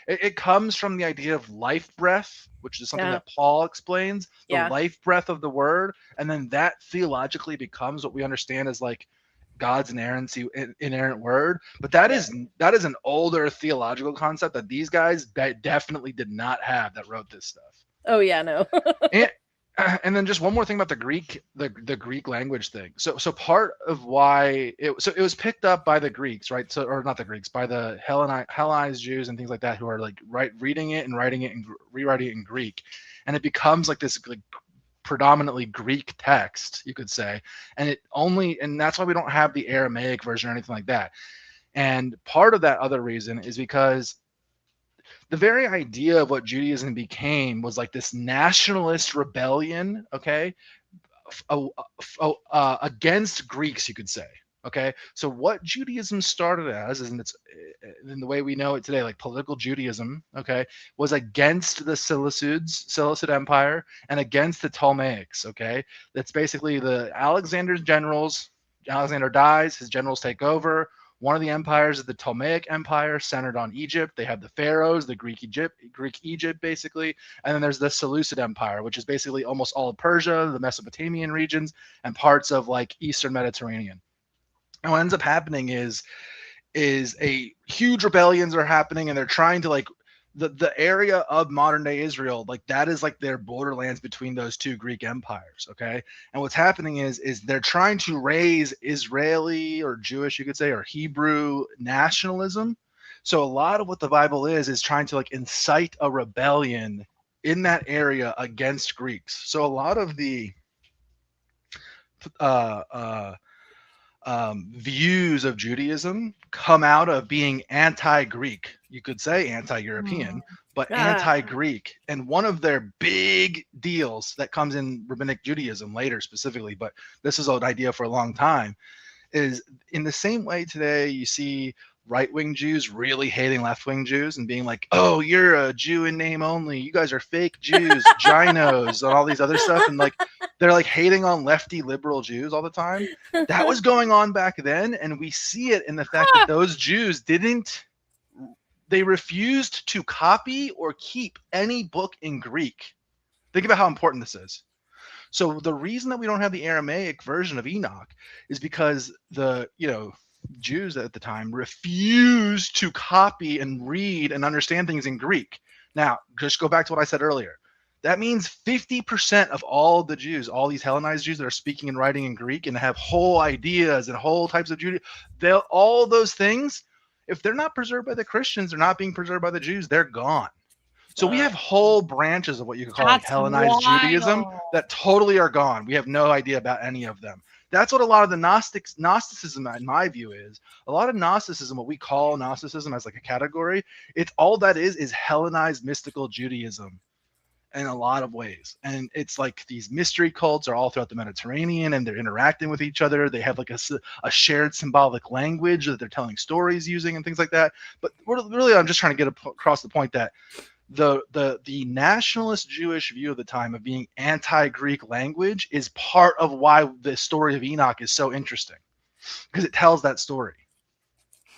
it comes from the idea of life breath, which is something Yeah. that Paul explains, the Yeah. life breath of the word, and then that theologically becomes what we understand as like God's inerrant word. But that is an older theological concept that these guys definitely did not have that wrote this stuff. Oh yeah, no. And then just one more thing about the Greek language thing. So part of why it was picked up by the Greeks, right? So, or not the Greeks, by the Hellenized Jews and things like that, who are like reading it and writing it and rewriting it in Greek, and it becomes like this like predominantly Greek text, you could say, and that's why we don't have the Aramaic version or anything like that. And part of that other reason is because the very idea of what Judaism became was like this nationalist rebellion, okay, against Greeks, you could say. Okay, so what Judaism started as, and it's in the way we know it today, like political Judaism, okay, was against the Seleucid Empire and against the Ptolemaics. Okay, that's basically the Alexander's generals. Alexander dies, his generals take over. One of the empires is the Ptolemaic Empire, centered on Egypt. They have the pharaohs, the Greek Egypt, basically, and then there's the Seleucid Empire, which is basically almost all of Persia, the Mesopotamian regions, and parts of like Eastern Mediterranean. And what ends up happening is a huge rebellions are happening, and they're trying to like the area of modern day Israel, like that is like their borderlands between those two Greek empires. Okay. And what's happening is they're trying to raise Israeli or Jewish, you could say, or Hebrew nationalism. So a lot of what the Bible is trying to like incite a rebellion in that area against Greeks. So a lot of the views of Judaism come out of being anti-Greek, you could say anti-European, but anti-Greek. And one of their big deals that comes in rabbinic Judaism later specifically, but this is an idea for a long time, is in the same way today you see right-wing Jews really hating left-wing Jews and being like, oh, you're a Jew in name only, you guys are fake Jews, ginos, and all these other stuff, and like they're like hating on lefty liberal Jews all the time. That was going on back then, and we see it in the fact that those Jews they refused to copy or keep any book in Greek. Think about how important this is. So the reason that we don't have the Aramaic version of Enoch is because the Jews at the time refused to copy and read and understand things in Greek. Now, just go back to what I said earlier. That means 50% of all the Jews, all these Hellenized Jews that are speaking and writing in Greek and have whole ideas and whole types of Judaism, all those things, if they're not preserved by the Christians, they're not being preserved by the Jews, they're gone. So we have whole branches of what you could call like Hellenized Judaism that totally are gone. We have no idea about any of them. That's what a lot of the Gnosticism, in my view, is. A lot of Gnosticism, what we call Gnosticism as like a category, it's all that is Hellenized mystical Judaism in a lot of ways. And it's like these mystery cults are all throughout the Mediterranean, and they're interacting with each other. They have like a shared symbolic language that they're telling stories using and things like that. But really, I'm just trying to get across the point that the nationalist Jewish view of the time of being anti-Greek language is part of why the story of Enoch is so interesting, because it tells that story.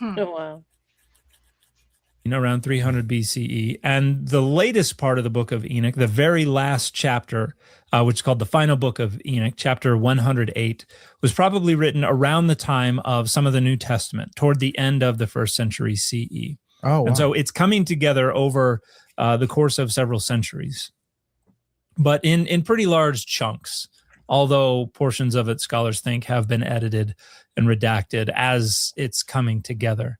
Oh, wow. Around 300 BCE. And the latest part of the book of Enoch, the very last chapter, which is called the final book of Enoch, chapter 108, was probably written around the time of some of the New Testament, toward the end of the 1st century CE. Oh, wow. And so it's coming together over the course of several centuries, but in pretty large chunks, although portions of it, scholars think, have been edited and redacted as it's coming together.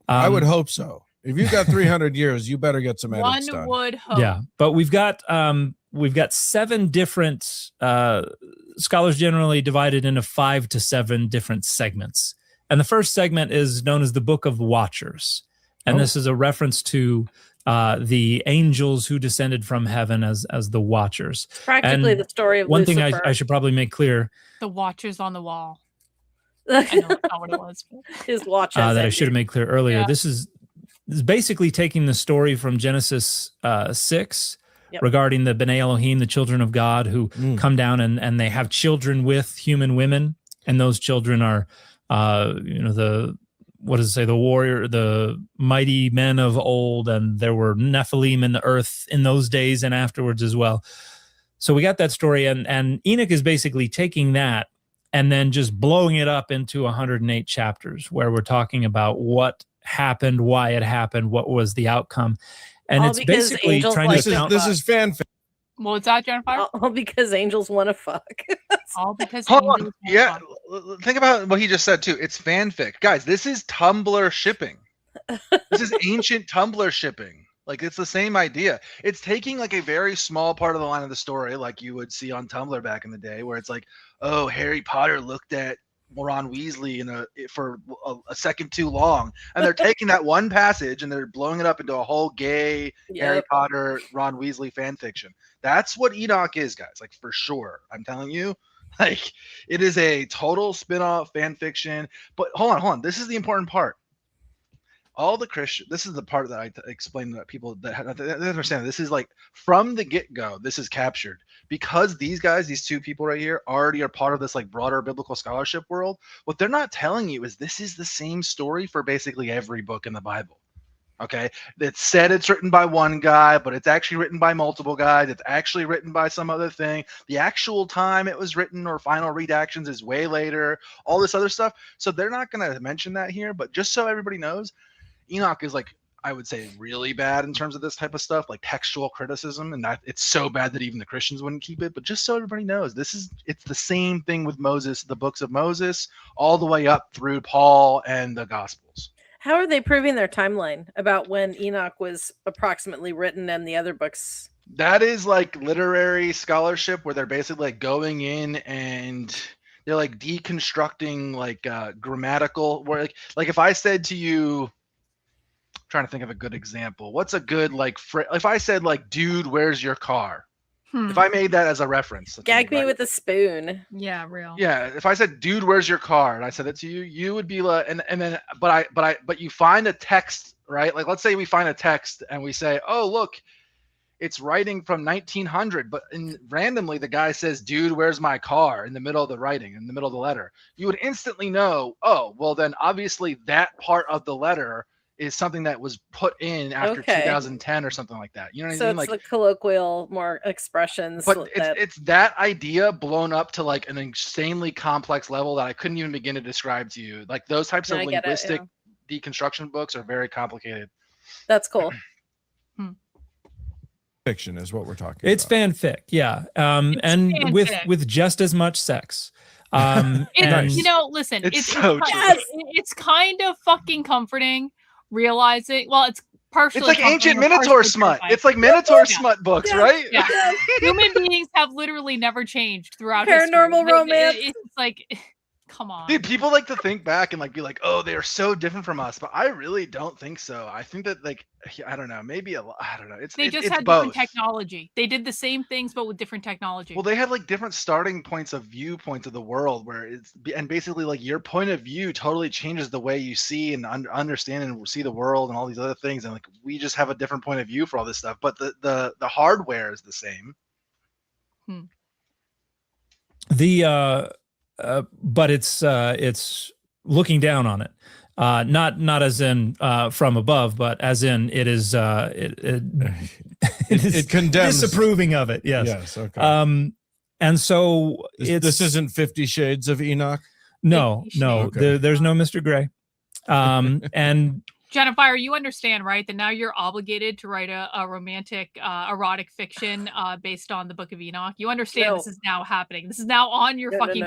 I would hope so. If you've got 300 years, you better get some edits done. One would hope. Yeah, but we've got 7 different scholars generally divided into 5 to 7 different segments. And the first segment is known as the Book of Watchers. And this is a reference to the angels who descended from heaven as the Watchers. It's practically the story of one Lucifer. thing I should probably make clear. The Watchers on the wall. I know that's not what it was. His watch. That I should have made clear earlier. Yeah. This is basically taking the story from Genesis 6 regarding the B'nai Elohim, the children of God, who come down and they have children with human women, and those children are, the warrior, the mighty men of old, and there were Nephilim in the earth in those days and afterwards as well. So we got that story, and Enoch is basically taking that and then just blowing it up into 108 chapters, where we're talking about what happened, why it happened, what was the outcome. And it's basically trying to account. This is fanfic. What's that, Jennifer? All because angels want to fuck. All because Hold on. Think about what he just said too. It's fanfic, guys. This is Tumblr shipping. This is ancient Tumblr shipping. Like, it's the same idea. It's taking like a very small part of the line of the story, like you would see on Tumblr back in the day, where it's like, oh, Harry Potter looked at Ron Weasley for a second too long, and they're taking that one passage and they're blowing it up into a whole gay Harry Potter Ron Weasley fan fiction. That's what Enoch is, guys. Like, for sure, I'm telling you. Like, it is a total spin-off fan fiction. But hold on, this is the important part. All the Christian, this is the part that I explain to people that understand. This is like, from the get-go, this is captured, because these guys, these two people right here, already are part of this like broader biblical scholarship world. What they're not telling you is this is the same story for basically every book in the Bible. Okay, it's said it's written by one guy, but it's actually written by multiple guys. It's actually written by some other thing. The actual time it was written or final redactions is way later. All this other stuff. So they're not going to mention that here, but just so everybody knows, Enoch is, like, I would say, really bad in terms of this type of stuff, like textual criticism, and that it's so bad that even the Christians wouldn't keep it. But just so everybody knows, it's the same thing with Moses, the books of Moses, all the way up through Paul and the Gospels. How are they proving their timeline about when Enoch was approximately written and the other books? That is like literary scholarship, where they're basically like going in and they're like deconstructing like grammatical, where like if I said to you, trying to think of a good example. What's a good like if I said like, dude, where's your car? If I made that as a reference. Gag me with a spoon. Yeah, real. Yeah, if I said, dude, where's your car? And I said it to you, you would be like, and then but you find a text, right? Like, let's say we find a text and we say, oh, look, it's writing from 1900, but randomly the guy says, dude, where's my car? In the middle of the writing, in the middle of the letter. You would instantly know, oh, well, then obviously that part of the letter is something that was put in after 2010 or something like that. You know what I mean? So it's like colloquial, more expressions. But it's that idea blown up to like an insanely complex level that I couldn't even begin to describe to you. Like, those types of linguistic deconstruction books are very complicated. That's cool. Fiction is what we're talking it's about. It's fanfic, yeah. And fanfic. with just as much sex. Listen, it's kind of fucking comforting realizing, well, it's partially, it's like ancient Minotaur smut. It's like Minotaur smut books, right? Yeah. Human beings have literally never changed throughout paranormal history. romance. It's like, come on. Dude, people like to think back and like be like, oh, they are so different from us, but I really don't think so. I think that, like, I don't know, maybe I don't know. They just had both. different technology. They did the same things, but with different technology. Well, they had like different starting points of viewpoints of the world, where and basically like your point of view totally changes the way you see and understand and see the world and all these other things. And like, we just have a different point of view for all this stuff, but the hardware is the same. But it's looking down on it, not as in from above, but as in it is it condemns, disapproving of it. Yes. Okay. And so this isn't 50 Shades of Enoch. No. Okay. There's no Mr. Gray. And Jennifer, you understand, right, that now you're obligated to write a romantic, erotic fiction based on the Book of Enoch. You understand this is now happening. This is now on your book list.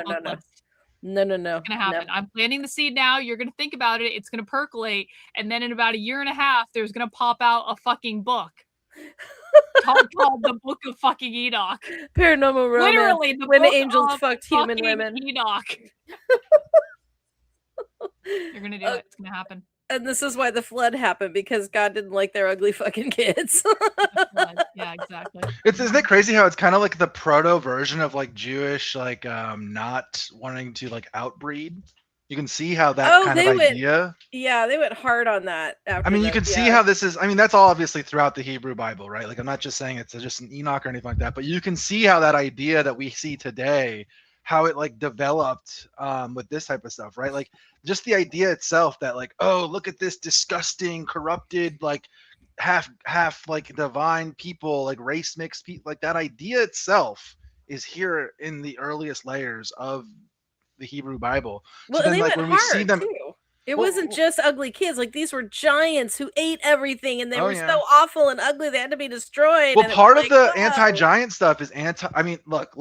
No. It's going to happen. I'm planting the seed now. You're going to think about it. It's going to percolate. And then in about a year and a half, there's going to pop out a fucking book called the Book of fucking Enoch. Paranormal romance. Literally, the when book angels of fucked human women. Enoch. You're going to do it. It's going to happen. And this is why the flood happened, because God didn't like their ugly fucking kids. Yeah, exactly. Isn't it crazy how it's kind of like the proto version of like Jewish, like not wanting to like outbreed? You can see how that kind of idea. Yeah, they went hard on that. After I mean, you that, can see how this is. I mean, that's all obviously throughout the Hebrew Bible, right? Like, I'm not just saying it's just an Enoch or anything like that, but you can see how that idea that we see today, how it like developed with this type of stuff, right? Like, just the idea itself that like, oh, look at this disgusting, corrupted, like half like divine people, like race mixed people, like that idea itself is here in the earliest layers of the Hebrew Bible. Well, so then, they like went when we hard see them, too. It wasn't just ugly kids. Like, these were giants who ate everything, and they were yeah. so awful and ugly they had to be destroyed. Well, and part of like, the anti-giant stuff is I mean, look.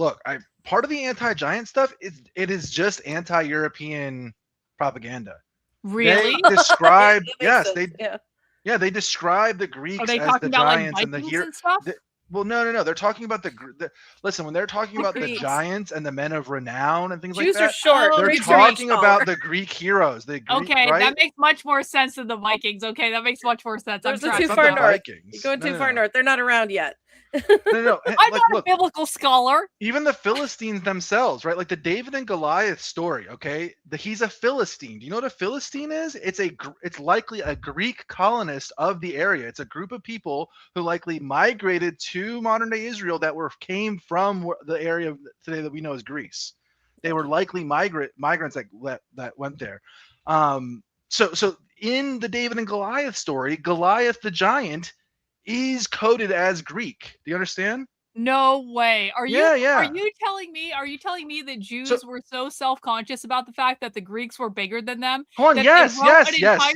Part of the anti-giant stuff is just anti-European propaganda. Really? They describe yeah. they describe the Greeks Are they as talking the about giants like and the Vikings heroes. and stuff? Well, no. They're talking about listen, when they're talking about the giants and the men of renown and things Jews like that. are short. They're talking about the Greek heroes. The Greek, okay, right? that makes much more sense than the Vikings. Okay, that makes much more sense. Those I'm are trying. too far north. Vikings. You're going too far north. They're not around yet. No. I'm not a biblical scholar. Even the Philistines themselves, right? Like the David and Goliath story. Okay, he's a Philistine. Do you know what a Philistine is? It's likely a Greek colonist of the area. It's a group of people who likely migrated to modern day Israel that came from the area today that we know as Greece. They were likely migrants that went there. So in the David and Goliath story, Goliath the giant is coded as Greek. Do you understand? No way. Are you telling me that Jews were so self-conscious about the fact that the Greeks were bigger than them? Hold on, yes, because they giants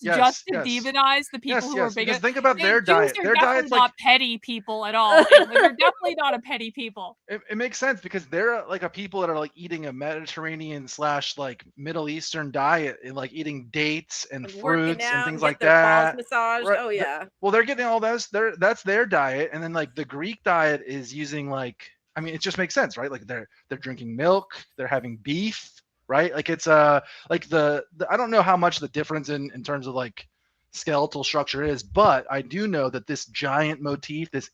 just to demonize the people who are bigger. Because think about their diet. Their diet's not petty people at all. They're definitely not a petty people. It makes sense because they're like a people that are like eating a Mediterranean / like Middle Eastern diet and like eating dates and fruits and things like that. Massaged. Right. Oh yeah. Well, they're getting all those. That's their diet, and then like the Greek diet is using like, I mean, it just makes sense, right? Like they're drinking milk, they're having beef, right? Like it's like the I don't know how much the difference in terms of like skeletal structure is, but I do know that this giant motif, this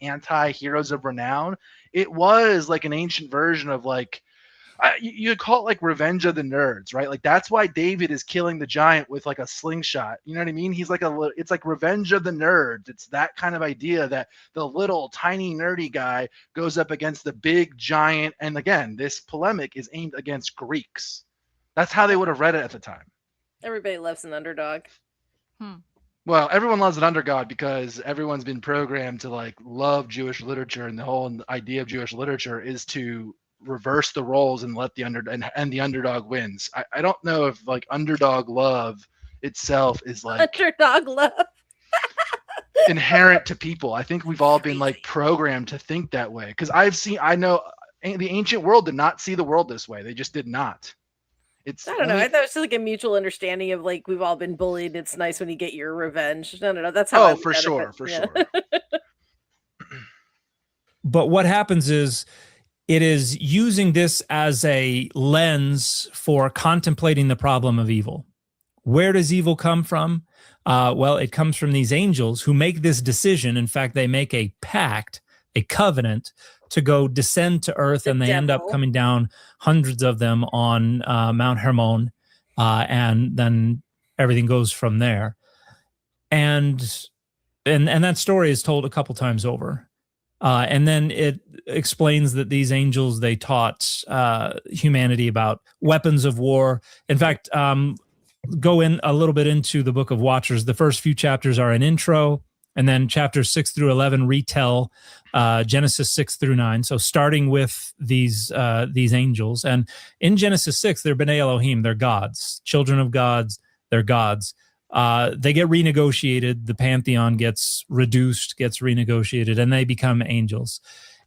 anti-heroes of renown, it was like an ancient version of like you'd call it like Revenge of the Nerds, right? Like that's why David is killing the giant with like a slingshot. You know what I mean? He's like it's like Revenge of the Nerds. It's that kind of idea that the little tiny nerdy guy goes up against the big giant. And again, this polemic is aimed against Greeks. That's how they would have read it at the time. Everybody loves an underdog. Well, everyone loves an underdog because everyone's been programmed to like love Jewish literature, and the whole idea of Jewish literature is to reverse the roles and let the underdog wins. I don't know if like underdog love itself is like underdog love inherent to people. I think we've all been like programmed to think that way because I know the ancient world did not see the world this way. They just did not. I don't know. I thought it was like a mutual understanding of like we've all been bullied. It's nice when you get your revenge. No. That's how. For sure. But what happens is it is using this as a lens for contemplating the problem of evil. Where does evil come from? Well, it comes from these angels who make this decision. In fact, they make a pact, a covenant to go descend to earth, and they end up coming down, hundreds of them on Mount Hermon, and then everything goes from there. And that story is told a couple times over. And then it explains that these angels, they taught humanity about weapons of war. In fact, go in a little bit into the Book of Watchers. The first few chapters are an intro, and then chapters 6 through 11 retell Genesis 6 through 9. So starting with these angels. And in Genesis 6, they're B'nai Elohim. They're gods, children of gods. They're gods. They get renegotiated. The pantheon gets reduced, gets renegotiated, and they become angels.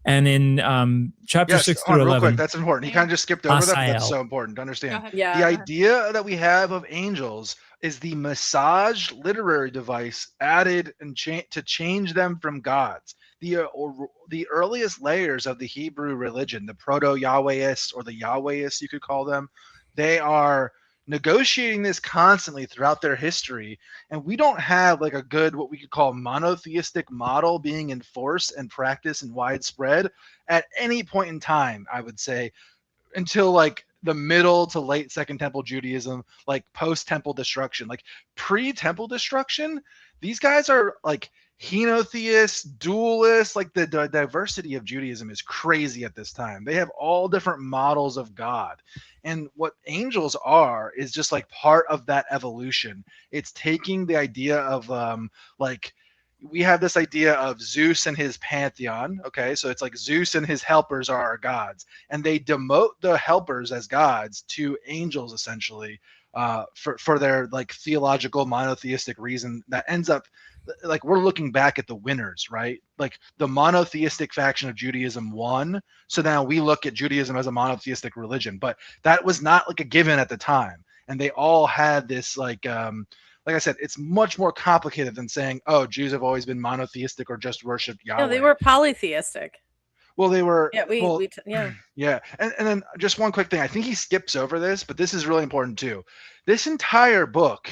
And in chapter 6 through 11, real quick, that's important. He kind of just skipped over that. But that's so important to understand. Yeah. The idea that we have of angels is the massaged literary device added and to change them from gods. The earliest layers of the Hebrew religion, the proto-Yahwehists or the Yahwehists, you could call them, they are negotiating this constantly throughout their history, and we don't have like a good what we could call monotheistic model being enforced and practiced and widespread at any point in time, I would say, until like the middle to late Second Temple Judaism, like post-temple destruction, like pre-temple destruction. These guys are like henotheists, dualists. Like the diversity of Judaism is crazy at this time. They have all different models of God. And what angels are is just like part of that evolution. It's taking the idea of like, we have this idea of Zeus and his pantheon. Okay, so it's like Zeus and his helpers are our gods, and they demote the helpers as gods to angels essentially, for their like theological monotheistic reason that ends up like we're looking back at the winners, right? Like the monotheistic faction of Judaism won, so now we look at Judaism as a monotheistic religion, but that was not like a given at the time, and they all had this like I said, it's much more complicated than saying, oh, Jews have always been monotheistic or just worshipped Yahweh. No, they were polytheistic. Well, they were. Yeah, yeah. Yeah. And then just one quick thing. I think he skips over this, but this is really important too. This entire book,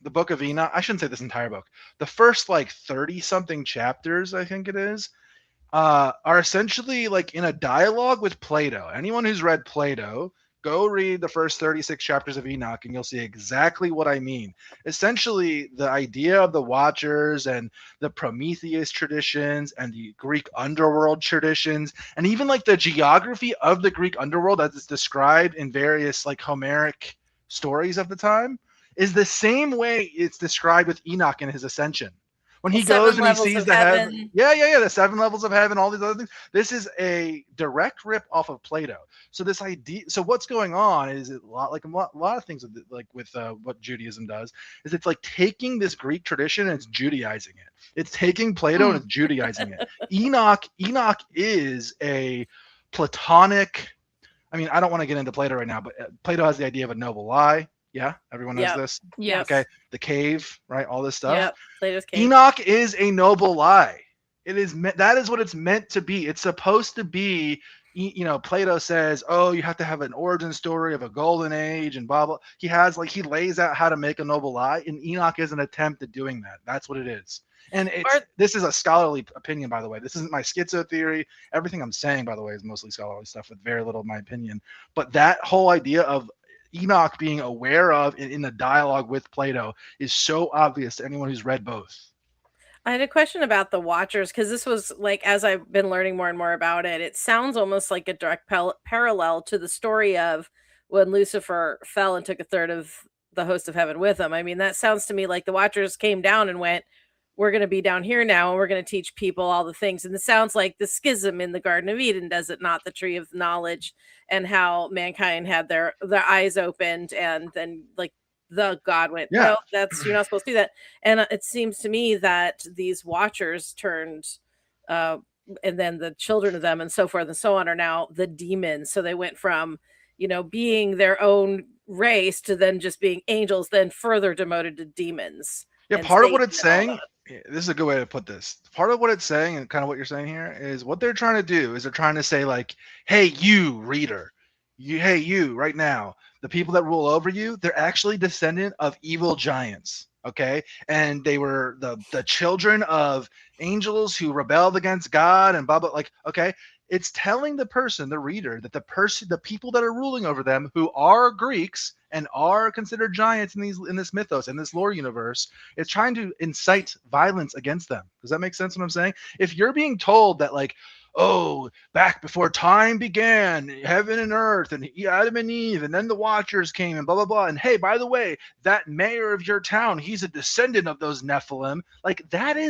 the Book of Enoch, I shouldn't say this entire book. The first like 30 something chapters, I think it is, are essentially like in a dialogue with Plato. Anyone who's read Plato, go read the first 36 chapters of Enoch and you'll see exactly what I mean. Essentially, the idea of the Watchers and the Prometheus traditions and the Greek underworld traditions, and even like the geography of the Greek underworld as it's described in various like Homeric stories of the time, is the same way it's described with Enoch in his ascension. When he goes and he sees the heaven. Yeah, the 7 levels of heaven, all these other things. This is a direct rip off of Plato. So this idea, so what's going on is a lot of things with, like with what Judaism does is it's like taking this Greek tradition and it's Judaizing it. It's taking Plato and it's Judaizing it. Enoch is a Platonic. I mean, I don't want to get into Plato right now, but Plato has the idea of a noble lie. Yeah, everyone knows this. Yeah. Okay, the cave, right? All this stuff. Yeah, Plato's cave. Enoch is a noble lie. It is that is what it's meant to be. It's supposed to be. You know, Plato says, "Oh, you have to have an origin story of a golden age and blah blah." He lays out how to make a noble lie, and Enoch is an attempt at doing that. That's what it is. And this is a scholarly opinion, by the way. This isn't my schizo theory. Everything I'm saying, by the way, is mostly scholarly stuff with very little of my opinion. But that whole idea of Enoch being aware of in the dialogue with Plato is so obvious to anyone who's read both. I had a question about the Watchers, because this was like, as I've been learning more and more about it, it sounds almost like a direct parallel to the story of when Lucifer fell and took a third of the host of heaven with him. I mean, that sounds to me like the Watchers came down and went, we're going to be down here now and we're going to teach people all the things. And it sounds like the schism in the Garden of Eden, does it not? The tree of knowledge, and how mankind had their eyes opened, and then like the God went, no, that's, you're not supposed to do that. And it seems to me that these Watchers turned, and then the children of them and so forth and so on are now the demons. So they went from, you know, being their own race to then just being angels, then further demoted to demons. Yeah, part of what it's saying, this is a good way to put this. Part of what it's saying, and kind of what you're saying here, is what they're trying to do is they're trying to say like, hey, you reader, you right now, the people that rule over you, they're actually descendant of evil giants. Okay. And they were the children of angels who rebelled against God and blah, blah, like, okay. It's telling the person, the reader, that the people that are ruling over them, who are Greeks and are considered giants in this mythos, in this lore universe, it's trying to incite violence against them. Does that make sense what I'm saying? If you're being told that like, oh, back before time began, heaven and earth, and Adam and Eve, and then the Watchers came, and blah, blah, blah. And hey, by the way, that mayor of your town, he's a descendant of those Nephilim. Like that's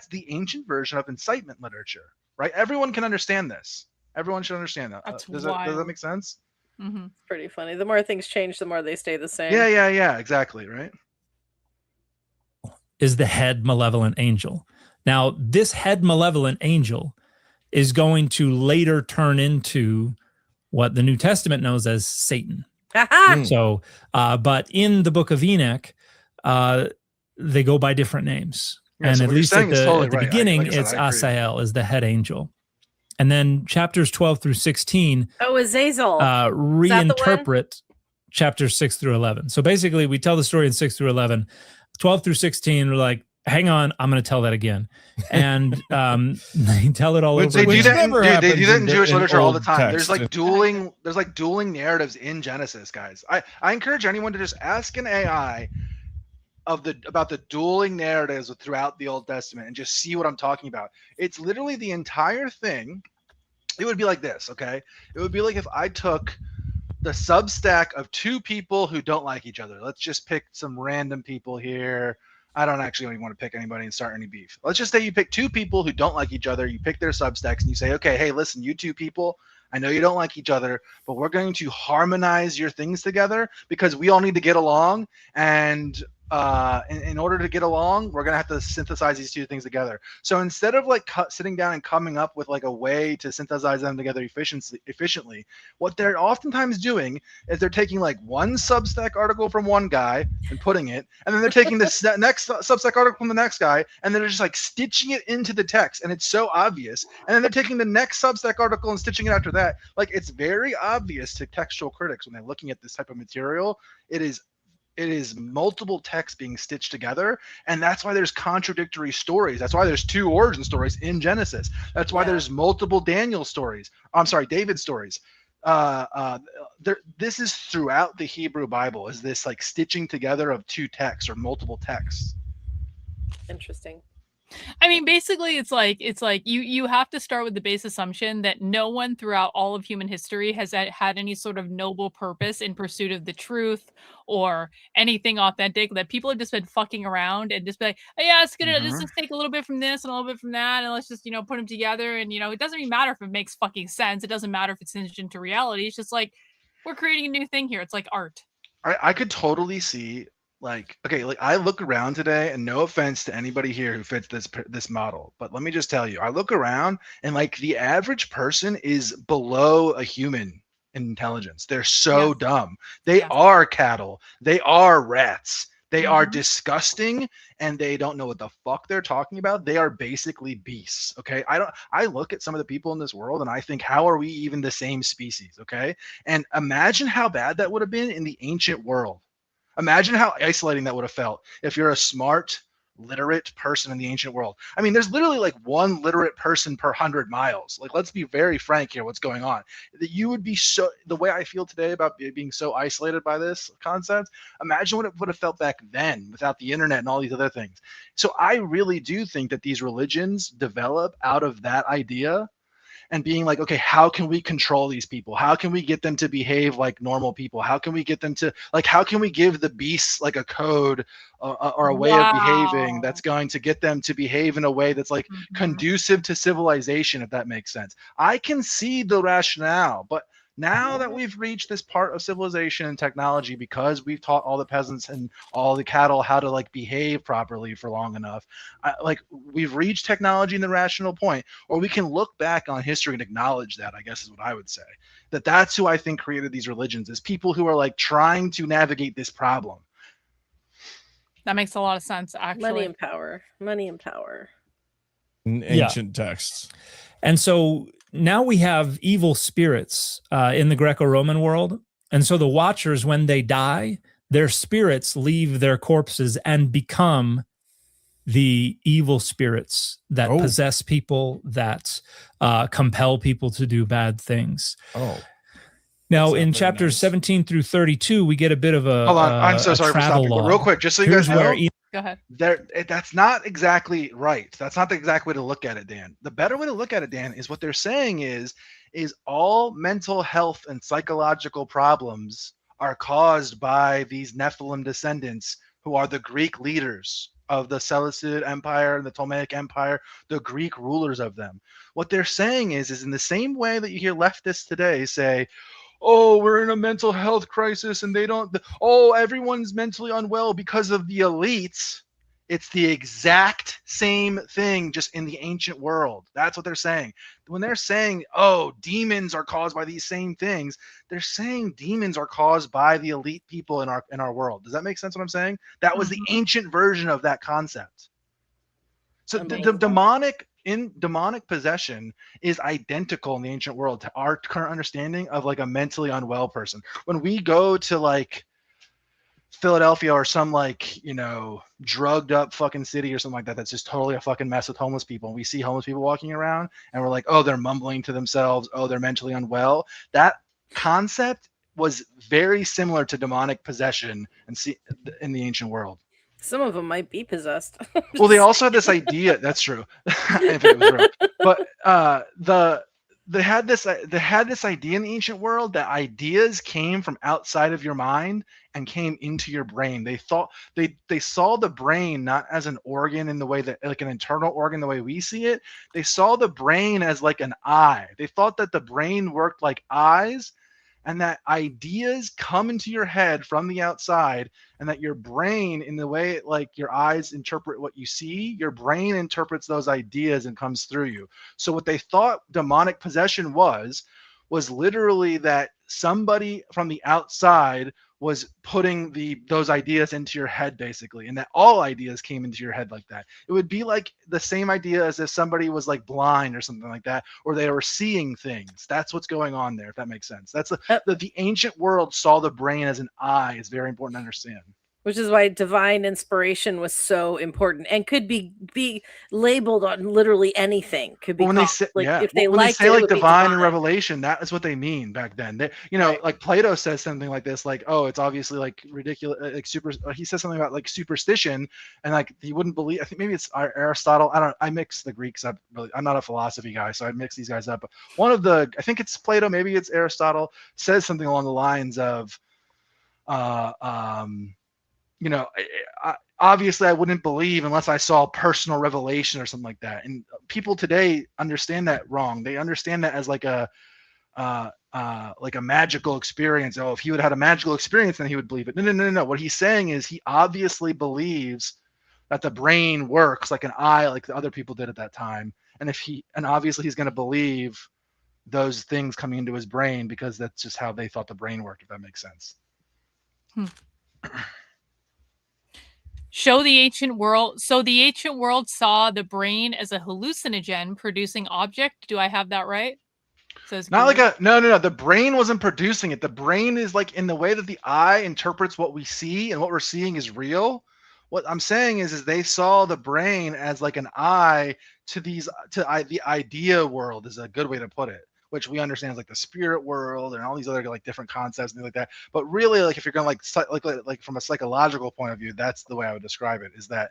the ancient version of incitement literature, right? Everyone can understand this. Everyone should understand that. Does that make sense? Mm-hmm. It's pretty funny. The more things change, the more they stay the same. Yeah, exactly, right? Is the head malevolent angel. Now, this head malevolent angel is going to later turn into what the New Testament knows as Satan. So, but in the Book of Enoch, they go by different names. Yeah, and so at least at the beginning, like I said, it's Asael is the head angel. And then chapters 12 through 16 Azazel. Reinterpret chapters 6 through 11. So basically, we tell the story in 6 through 11. 12 through 16 are like, hang on, I'm going to tell that again. And they tell it all over. They do that. They do that in Jewish literature all the old time. text. There's like dueling narratives in Genesis, guys. I encourage anyone to just ask an AI about the dueling narratives throughout the Old Testament and just see what I'm talking about. It's literally the entire thing. It would be like this, okay? It would be like if I took the Substack of two people who don't like each other. Let's just pick some random people here. I don't actually even want to pick anybody and start any beef. Let's just say you pick two people who don't like each other. You pick their Substacks and you say, okay, hey, listen, you two people, I know you don't like each other, but we're going to harmonize your things together because we all need to get along. And in order to get along, we're gonna have to synthesize these two things together. So instead of like sitting down and coming up with like a way to synthesize them together efficiently, what they're oftentimes doing is they're taking like one Substack article from one guy and putting it, and then they're taking the next Substack article from the next guy, and they're just like stitching it into the text, and it's so obvious. And then they're taking the next Substack article and stitching it after that. Like, it's very obvious to textual critics when they're looking at this type of material. It is multiple texts being stitched together, and that's why there's contradictory stories. That's why there's two origin stories in Genesis. That's why there's multiple David stories. This is throughout the Hebrew Bible, is this like stitching together of two texts or multiple texts. Interesting. I mean, basically, it's like you have to start with the base assumption that no one throughout all of human history has had any sort of noble purpose in pursuit of the truth or anything authentic. That people have just been fucking around and just be like, oh, yeah, it's gonna let's just take a little bit from this and a little bit from that, and let's just put them together. And it doesn't even matter if it makes fucking sense. It doesn't matter if it's hinged into reality. It's just like we're creating a new thing here. It's like art. I could totally see. Like, okay, like I look around today, and no offense to anybody here who fits this model, but let me just tell you, I look around and like the average person is below a human in intelligence. They're so dumb. They are cattle. They are rats. They are disgusting, and they don't know what the fuck they're talking about. They are basically beasts. Okay, I look at some of the people in this world and I think, how are we even the same species? Okay, and imagine how bad that would have been in the ancient world. Imagine how isolating that would have felt if you're a smart, literate person in the ancient world. I mean, there's literally like one literate person per 100 miles. Like, let's be very frank here. What's going on? That you would be so, the way I feel today about being so isolated by this concept, imagine what it would have felt back then without the internet and all these other things. So I really do think that these religions develop out of that idea. And being like, okay, how can we control these people? How can we get them to behave like normal people? How can we get them to, like, how can we give the beasts like a code or a way of behaving that's going to get them to behave in a way that's like conducive to civilization, if that makes sense? I can see the rationale, but now that we've reached this part of civilization and technology, because we've taught all the peasants and all the cattle how to like behave properly for long enough, like we've reached technology in the rational point, or we can look back on history and acknowledge that, I guess is what I would say. That's who I think created these religions, is people who are like trying to navigate this problem. That makes a lot of sense, actually. Money and power. Money and power. In ancient texts. And so now we have evil spirits in the Greco-Roman world. And so the Watchers, when they die, their spirits leave their corpses and become the evil spirits that possess people, that compel people to do bad things. Now, in chapters 17 through 32, we get a bit of a hold on. I'm so sorry for stopping. But real quick, just so you guys know, go ahead. That's not exactly right. That's not the exact way to look at it, Dan. The better way to look at it, Dan, is what they're saying is all mental health and psychological problems are caused by these Nephilim descendants who are the Greek leaders of the Seleucid Empire and the Ptolemaic Empire, the Greek rulers of them. What they're saying is in the same way that you hear leftists today say, oh, we're in a mental health crisis and everyone's mentally unwell because of the elites. It's the exact same thing, just in the ancient world. That's what they're saying. When they're saying, oh, demons are caused by these same things, they're saying demons are caused by the elite people in our world. Does that make sense what I'm saying? That was the ancient version of that concept. So the demonic possession is identical in the ancient world to our current understanding of like a mentally unwell person. When we go to like Philadelphia or some like, you know, drugged up fucking city or something like that that's just totally a fucking mess with homeless people, and we see homeless people walking around and we're like, oh, they're mumbling to themselves, oh, they're mentally unwell. That concept was very similar to demonic possession and see in the ancient world. Some of them might be possessed. Well, they also had this idea. That's true. If it was real. But they had this idea in the ancient world that ideas came from outside of your mind and came into your brain. They thought they saw the brain not as an organ in the way that, like an internal organ the way we see it. They saw the brain as like an eye. They thought that the brain worked like eyes, and that ideas come into your head from the outside, and that your brain, in the way like your eyes interpret what you see, your brain interprets those ideas and comes through you. So what they thought demonic possession was literally that somebody from the outside was putting those ideas into your head, basically, and that all ideas came into your head like that. It would be like the same idea as if somebody was like blind or something like that, or they were seeing things. That's what's going on there, if that makes sense. That's the ancient world saw the brain as an eye. Is very important to understand. Which is why divine inspiration was so important and could be labeled on literally anything. Could be when called, they say, like, yeah. if they when they liked say it, it like would be divine and revelation, that is what they mean back then. They, you know, Right. like Plato says something like this, like, oh, it's obviously like ridiculous, like super. He says something about like superstition, and like he wouldn't believe. I think maybe it's Aristotle. I don't. I mix the Greeks up. Really, I'm not a philosophy guy, so I mix these guys up. But one of the, I think it's Plato, maybe it's Aristotle, says something along the lines of, you know, obviously I wouldn't believe unless I saw personal revelation or something like that. And people today understand that wrong. They understand that as like a magical experience. Oh, if he would have had a magical experience, then he would believe it. No. What he's saying is he obviously believes that the brain works like an eye, like the other people did at that time. And obviously he's going to believe those things coming into his brain because that's just how they thought the brain worked, if that makes sense. Show the ancient world. So the ancient world saw the brain as a hallucinogen producing object. Do I have that right? Says Not Google. like a no. The brain wasn't producing it. The brain is like in the way that the eye interprets what we see, and what we're seeing is real. What I'm saying is they saw the brain as like an eye to the idea world is a good way to put it, which we understand as like the spirit world and all these other like different concepts and things like that. But really, like if you're going like from a psychological point of view, that's the way I would describe it. Is that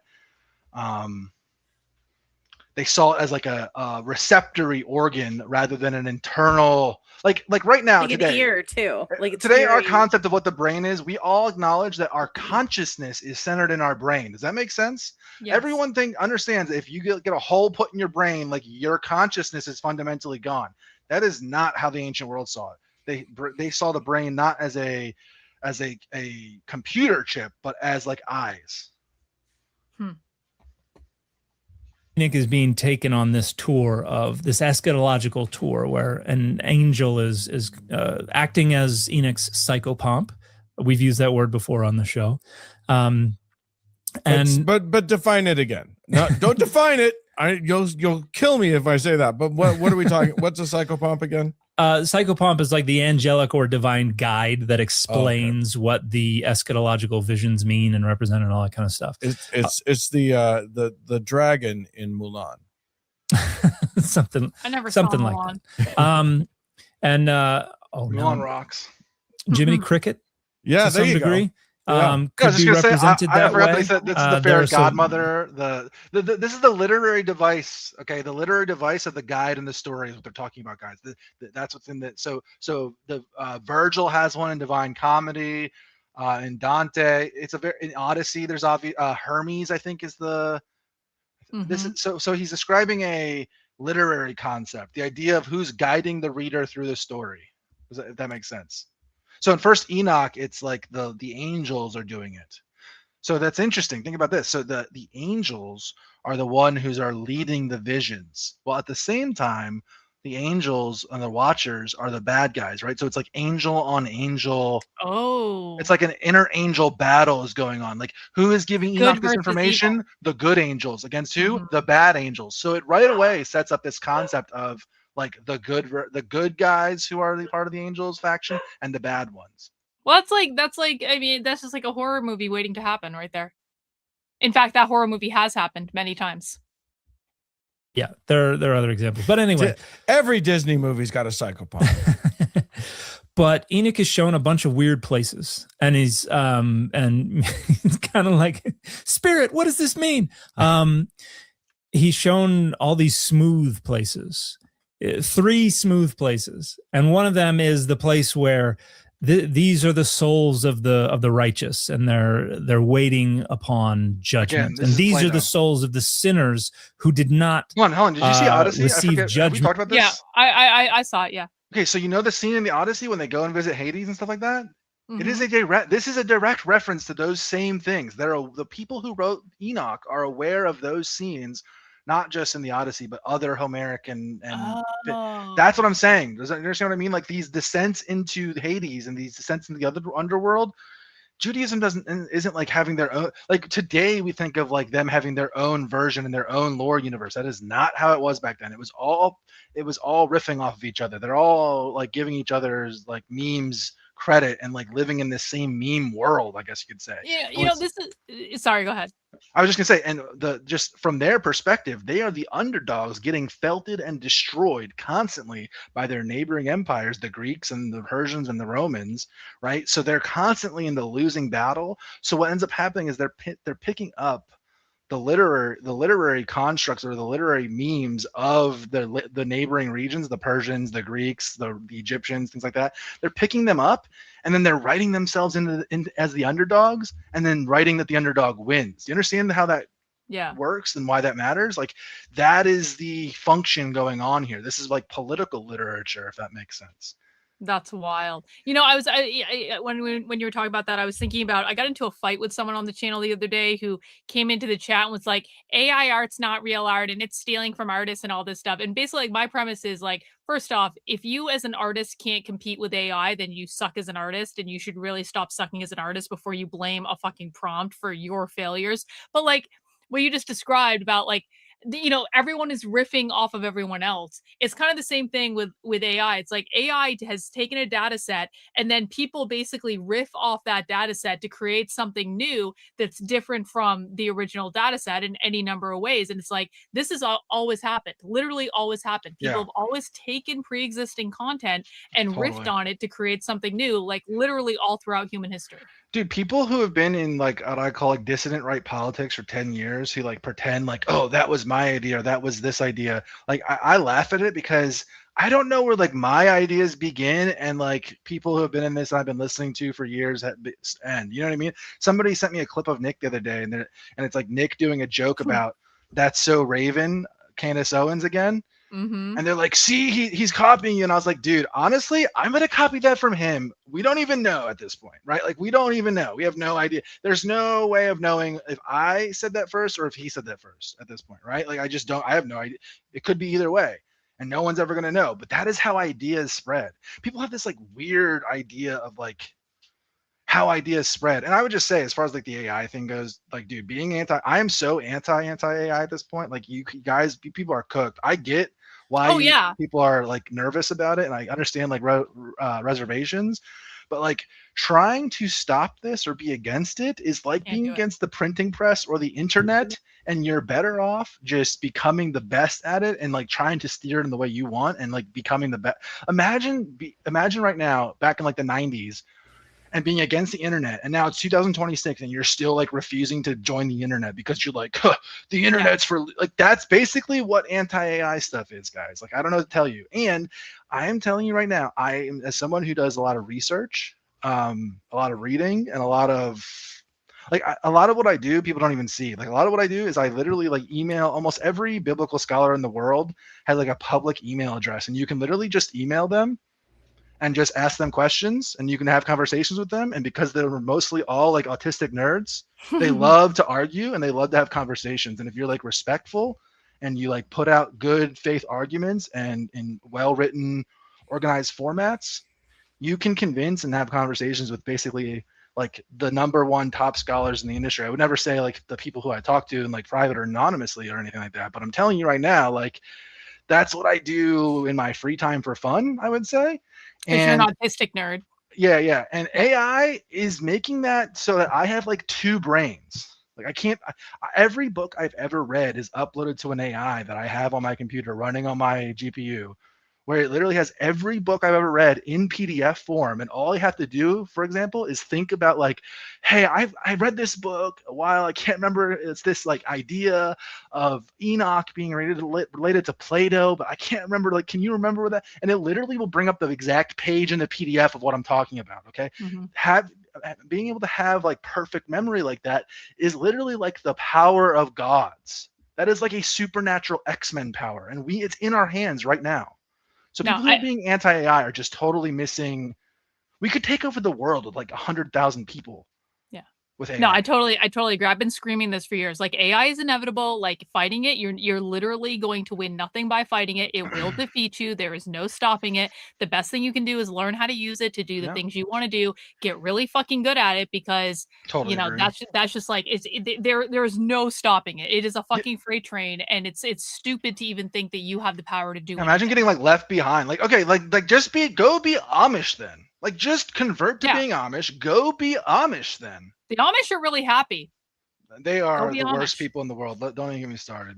they saw it as like a receptory organ rather than an internal, like right now, like today, an ear too. Like it's today, our hearing. concept of what the brain is, we all acknowledge that our consciousness is centered in our brain. Does that make sense? Yes. Everyone understands if you get a hole put in your brain, like your consciousness is fundamentally gone. That is not how the ancient world saw it. They saw the brain not as a computer chip, but as like eyes. Nick is being taken on this tour of this eschatological tour where an angel is acting as Enoch's psychopomp. We've used that word before on the show. But define it again. No, don't define it. You'll kill me if I say that. But what are we talking? What's a psychopomp again? Psychopomp is like the angelic or divine guide that explains what the eschatological visions mean and represent and all that kind of stuff. It's the dragon in Mulan. something I never something saw like Mulan. that. Mulan rocks. Jiminy Cricket. Yeah, to there some you degree. go. Yeah. I was Could just be gonna say, represented I that forgot way. they said this is the fairy There's some- godmother. This is the literary device. Okay, the literary device of the guide and the story is what they're talking about, guys. That's what's in the so the Virgil has one in Divine Comedy, in Dante. It's in Odyssey. There's Hermes, I think, is the. This is so he's describing a literary concept, the idea of who's guiding the reader through the story. If that makes sense. So in First Enoch, it's like the angels are doing it. So that's interesting. Think about this. So the angels are the one who's are leading the visions. Well, at the same time, the angels and the watchers are the bad guys, right? So it's like angel on angel. Oh. It's like an inner angel battle is going on. Like who is giving Good Enoch this versus information? evil. The good angels against who? Mhm. The bad angels. So it right away sets up this concept of like the good guys who are the part of the angels faction and the bad ones. Well, that's like I mean, that's just like a horror movie waiting to happen right there. In fact, that horror movie has happened many times. Yeah, there are other examples. But anyway, every Disney movie's got a psychopath. But Enoch has shown a bunch of weird places, and he's kind of like, Spirit, what does this mean? He's shown all these smooth places, 3 smooth places, and one of them is the place where these are the souls of the righteous, and they're waiting upon judgment. Again, and these Plato. are the souls of the sinners who did not. Come on, Helen, did you see Odyssey? Receive Have we judgment. talked about this? Yeah, I saw it. Yeah. Okay, so you know the scene in the Odyssey when they go and visit Hades and stuff like that? Mhm. It is a direct. This is a direct reference to those same things. The people who wrote Enoch are aware of those scenes, not just in the Odyssey, but other Homeric and that's what I'm saying. Does that understand what I mean? Like these descents into Hades and these descents into the other underworld. Judaism isn't like having their own. Like today, we think of like them having their own version and their own lore universe. That is not how it was back then. It was all riffing off of each other. They're all like giving each other's like memes credit and like living in this same meme world, I guess you could say. Yeah, you know, this is sorry, go ahead. I was just gonna say, and just from their perspective, they are the underdogs getting felted and destroyed constantly by their neighboring empires, the Greeks and the Persians and the Romans, right? So they're constantly in the losing battle. So what ends up happening is they're picking up the literary constructs or the literary memes of the neighboring regions, the Persians, the Greeks, the Egyptians, things like that. They're picking them up, and then they're writing themselves in as the underdogs, and then writing that the underdog wins. You understand how that works and why that matters? Like that is the function going on here. This is like political literature, if that makes sense. That's wild. You know, when you were talking about that, I was thinking about, I got into a fight with someone on the channel the other day who came into the chat and was like, AI art's not real art and it's stealing from artists and all this stuff. And basically, like, my premise is like, first off, if you as an artist can't compete with AI, then you suck as an artist, and you should really stop sucking as an artist before you blame a fucking prompt for your failures. But like what you just described about like, you know, everyone is riffing off of everyone else. It's kind of the same thing with AI. It's like AI has taken a data set, and then people basically riff off that data set to create something new that's different from the original data set in any number of ways. And it's like, this has always happened, literally always happened. People have always taken pre-existing content and riffed on it to create something new, like literally all throughout human history. Dude, people who have been in like what I call like dissident right politics for 10 years, who like pretend like, oh, that was my idea or that was this idea. Like I laugh at it because I don't know where like my ideas begin and like people who have been in this I've been listening to for years end. You know what I mean? Somebody sent me a clip of Nick the other day, and it's like Nick doing a joke about That's So Raven, Candace Owens again. Mm-hmm. And they're like, see, he's copying you. And I was like, dude, honestly, I'm going to copy that from him. We don't even know at this point, right? Like, we don't even know. We have no idea. There's no way of knowing if I said that first or if he said that first at this point, right? Like, I have no idea. It could be either way. And no one's ever going to know. But that is how ideas spread. People have this like weird idea of like how ideas spread. And I would just say, as far as like the AI thing goes, like, dude, I am so anti-AI at this point. Like, you guys, people are cooked. I get why people are like nervous about it, and I understand like reservations, but like trying to stop this or be against it is like being against the printing press or the internet, and you're better off just becoming the best at it and like trying to steer it in the way you want and like becoming the best. Imagine right now back in like the 90s and being against the internet, and now it's 2026 and you're still like refusing to join the internet because you're like, the internet's for like, that's basically what anti-AI stuff is, guys. Like, I don't know what to tell you. And I am telling you right now, I am, as someone who does a lot of research, a lot of reading, and a lot of what I do, people don't even see. Like, a lot of what I do is I literally like email almost every biblical scholar in the world has like a public email address, and you can literally just email them and just ask them questions, and you can have conversations with them. And because they're mostly all like autistic nerds, they love to argue and they love to have conversations. And if you're like respectful and you like put out good faith arguments and in well-written, organized formats, you can convince and have conversations with basically like the #1 top scholars in the industry. I would never say like the people who I talk to in like private or anonymously or anything like that, but I'm telling you right now, like, that's what I do in my free time for fun, I would say. If you're an autistic nerd. Yeah. And AI is making that so that I have like two brains. Like every book I've ever read is uploaded to an AI that I have on my computer running on my GPU, where it literally has every book I've ever read in PDF form. And all I have to do, for example, is think about like, hey, I read this book a while. I can't remember. It's this like idea of Enoch being related to Plato, but I can't remember. Like, can you remember that? And it literally will bring up the exact page in the PDF of what I'm talking about. Okay. Being able to have like perfect memory like that is literally like the power of gods. That is like a supernatural X-Men power. And it's in our hands right now. So people who are being anti-AI are just totally missing. We could take over the world with like 100,000 people. Yeah. With AI. No, I totally agree. I've been screaming this for years. Like, AI is inevitable. Like, fighting it, you're literally going to win nothing by fighting it. It will defeat you. There is no stopping it. The best thing you can do is learn how to use it to do the things you want to do. Get really fucking good at it, because totally agree. that's just like there is no stopping it. It is a fucking freight train, and it's stupid to even think that you have the power to do it. Imagine getting like left behind. Like, okay, like just go be Amish then. Like, just convert to being Amish. Go be Amish then. The Amish are really happy. They are the worst people in the world. Don't even get me started.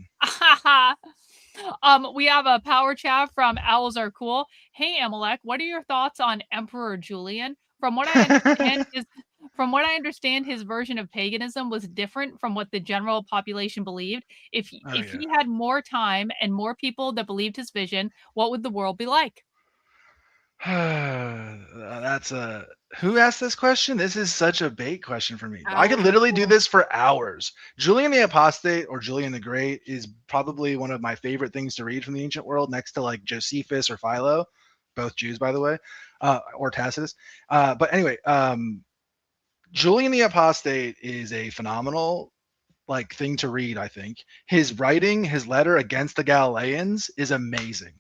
We have a power chat from Owls Are Cool. Hey, Amalek, what are your thoughts on Emperor Julian? From what I understand, his version of paganism was different from what the general population believed. If he had more time and more people that believed his vision, what would the world be like? Who asked this question? This is such a bait question for me. I could literally do this for hours. Julian the Apostate or Julian the Great is probably one of my favorite things to read from the ancient world, next to like Josephus or Philo, both Jews, by the way, or Tacitus. But anyway, Julian the Apostate is a phenomenal like thing to read. I think his writing, his letter against the Galileans, is amazing.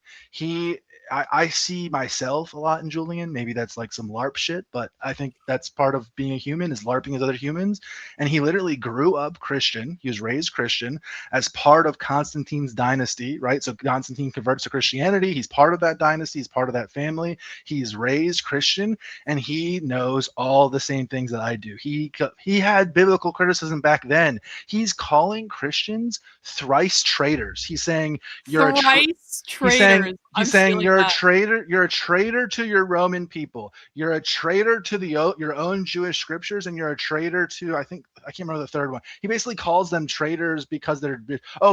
I see myself a lot in Julian. Maybe that's like some LARP shit, but I think that's part of being a human, is LARPing with other humans. And he literally grew up Christian. He was raised Christian as part of Constantine's dynasty, right? So Constantine converts to Christianity. He's part of that dynasty. He's part of that family. He's raised Christian, and he knows all the same things that I do. He had biblical criticism back then. He's calling Christians thrice traitors. He's saying you're thrice traitors. He's saying you're a traitor. You're a traitor to your Roman people. You're a traitor to your own Jewish scriptures, and you're a traitor to, I can't remember the third one. He basically calls them traitors because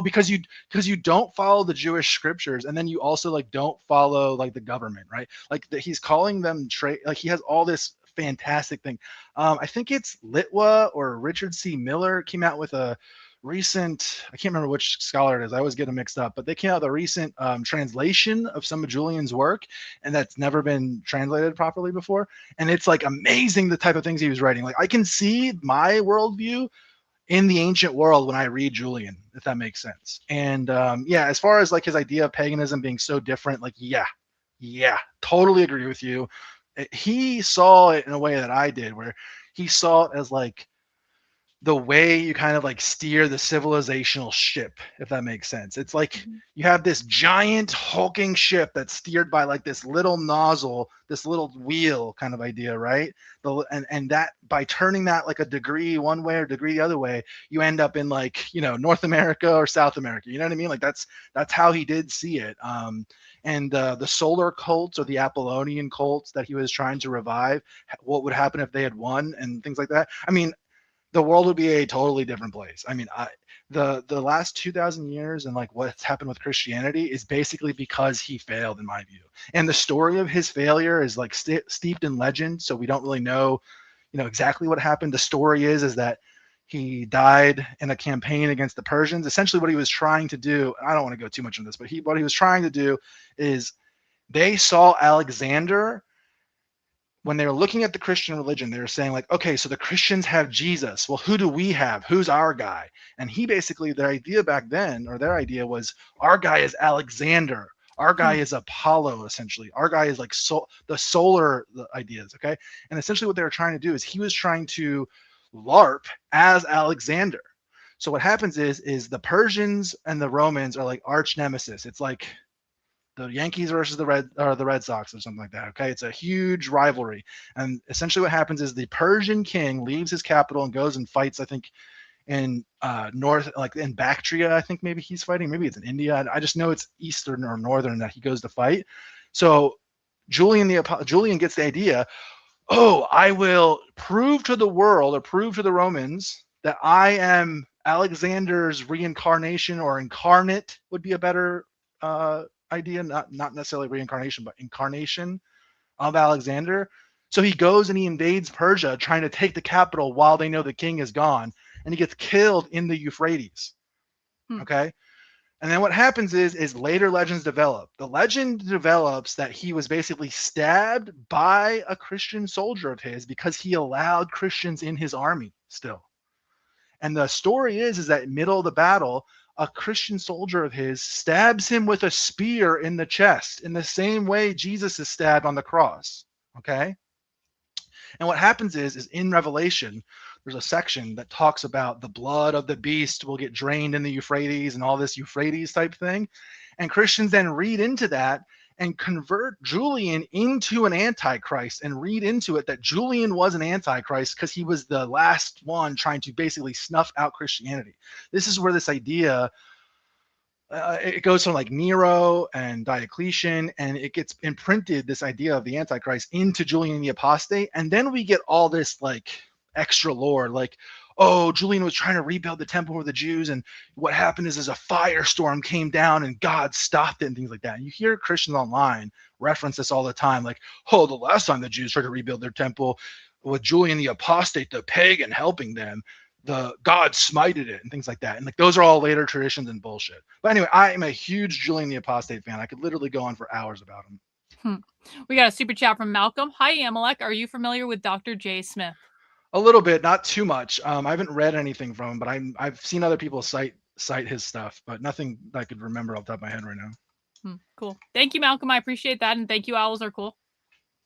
because you don't follow the Jewish scriptures, and then you also like don't follow like the government, right? Like he's calling them like he has all this fantastic thing. I think it's Litwa or Richard C. Miller came out with a recent, I can't remember which scholar it is, I always get them mixed up, but they came out with a recent translation of some of Julian's work, and that's never been translated properly before. And it's like amazing the type of things he was writing. Like I can see my worldview in the ancient world when I read Julian, if that makes sense. And as far as like his idea of paganism being so different, like yeah, totally agree with you. He saw it in a way that I did, where he saw it as like the way you kind of like steer the civilizational ship, if that makes sense. It's like you have this giant hulking ship that's steered by like this little nozzle, this little wheel kind of idea, right? And that by turning that like a degree one way or degree the other way, you end up in like, North America or South America. You know what I mean? Like that's how he did see it. And the solar cults or the Apollonian cults that he was trying to revive, what would happen if they had won and things like that. I mean, the world would be a totally different place. I mean, the last 2,000 years and like what's happened with Christianity is basically because he failed, in my view. And the story of his failure is like steeped in legend, so we don't really know, exactly what happened. The story is that he died in a campaign against the Persians. Essentially, what he was trying to do, I don't want to go too much into this, but what he was trying to do is they saw Alexander. When they were looking at the Christian religion, they were saying like, okay, so the Christians have Jesus. Well, who do we have? Who's our guy? And he basically, their idea back then, or their idea was, our guy is Alexander. Our guy is Apollo, essentially. Our guy is like the solar ideas, okay? And essentially what they were trying to do is he was trying to LARP as Alexander. So what happens is the Persians and the Romans are like arch nemesis. It's like the Yankees versus the Red Sox or something like that. Okay, it's a huge rivalry, and essentially what happens is the Persian king leaves his capital and goes and fights. I think in north, like in Bactria, I think maybe he's fighting. Maybe it's in India. I just know it's eastern or northern that he goes to fight. So Julian gets the idea. Oh, I will prove to the world or prove to the Romans that I am Alexander's reincarnation, or incarnate would be a better idea. Not necessarily reincarnation, but incarnation of Alexander. So he goes and he invades Persia, trying to take the capital while they know the king is gone, and he gets killed in the Euphrates. Okay. And then what happens is later legends develop. The legend develops that he was basically stabbed by a Christian soldier of his because he allowed Christians in his army still. And the story is that in the middle of the battle, a Christian soldier of his stabs him with a spear in the chest in the same way Jesus is stabbed on the cross. Okay. And what happens is in Revelation, there's a section that talks about the blood of the beast will get drained in the Euphrates and all this Euphrates type thing. And Christians then read into that and convert Julian into an antichrist and read into it that Julian was an antichrist because he was the last one trying to basically snuff out Christianity. This is where this idea, it goes from like Nero and Diocletian, and it gets imprinted, this idea of the antichrist, into Julian the Apostate. And then we get all this like extra lore, like, oh, Julian was trying to rebuild the temple for the Jews, and what happened is a firestorm came down and God stopped it and things like that. And you hear Christians online reference this all the time, like, oh, the last time the Jews tried to rebuild their temple with Julian the Apostate, the pagan, helping them, the God smited it and things like that. And like those are all later traditions and bullshit. But anyway, I am a huge Julian the Apostate fan. I could literally go on for hours about him. We got a super chat from Malcolm. Hi, Amalek. Are you familiar with Dr. J. Smith? A little bit, not too much. I haven't read anything from him, but I've seen other people cite his stuff, but nothing that I could remember off the top of my head right now. Cool. Thank you, Malcolm. I appreciate that, and thank you. Owls are cool.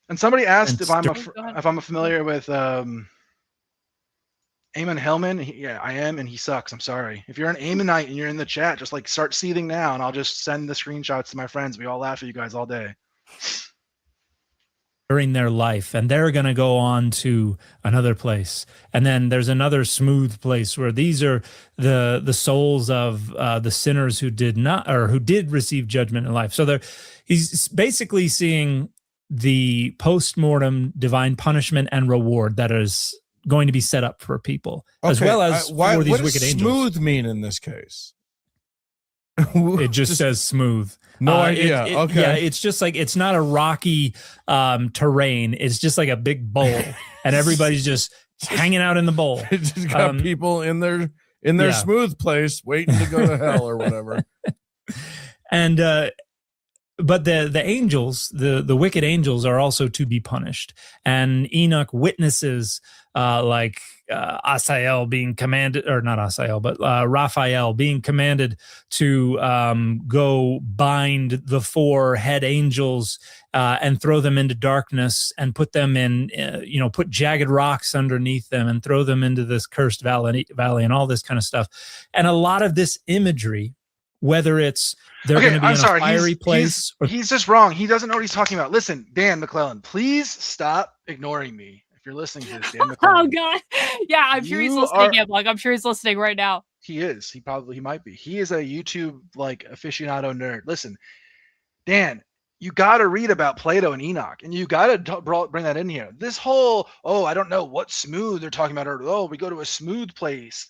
And somebody asked if I'm familiar with Eamon Hellman. Yeah, I am, and he sucks. I'm sorry. If you're an Eamonite and you're in the chat, just like start seething now, and I'll just send the screenshots to my friends. We all laugh at you guys all day. During their life, and they're going to go on to another place, and then there's another smooth place where these are the souls of the sinners who did not, or who did receive judgment in life. So he's basically seeing the post-mortem divine punishment and reward that is going to be set up for people, as well as for these wicked angels. What does smooth mean in this case? It just says smooth. No idea. Okay. Yeah, it's just like, it's not a rocky terrain. It's just like a big bowl, and everybody's just hanging out in the bowl. It's just got people in their smooth place waiting to go to hell or whatever. And but the angels, the wicked angels, are also to be punished. And Enoch witnesses Asael being commanded, or not Asael, but Raphael being commanded to go bind the 4 head angels and throw them into darkness and put them in, put jagged rocks underneath them and throw them into this cursed valley and all this kind of stuff. And a lot of this imagery, whether it's they're going to be in a fiery place. He's just wrong. He doesn't know what he's talking about. Listen, Dan McClellan, please stop ignoring me. If you're listening to this, Dan McClellan. Oh God. Yeah, I'm sure he's listening. I'm sure he's listening right now. He is. He might be. He is a YouTube aficionado nerd. Listen, Dan, you got to read about Plato and Enoch, and you got to bring that in here. This whole, I don't know what smooth they're talking about, or we go to a smooth place.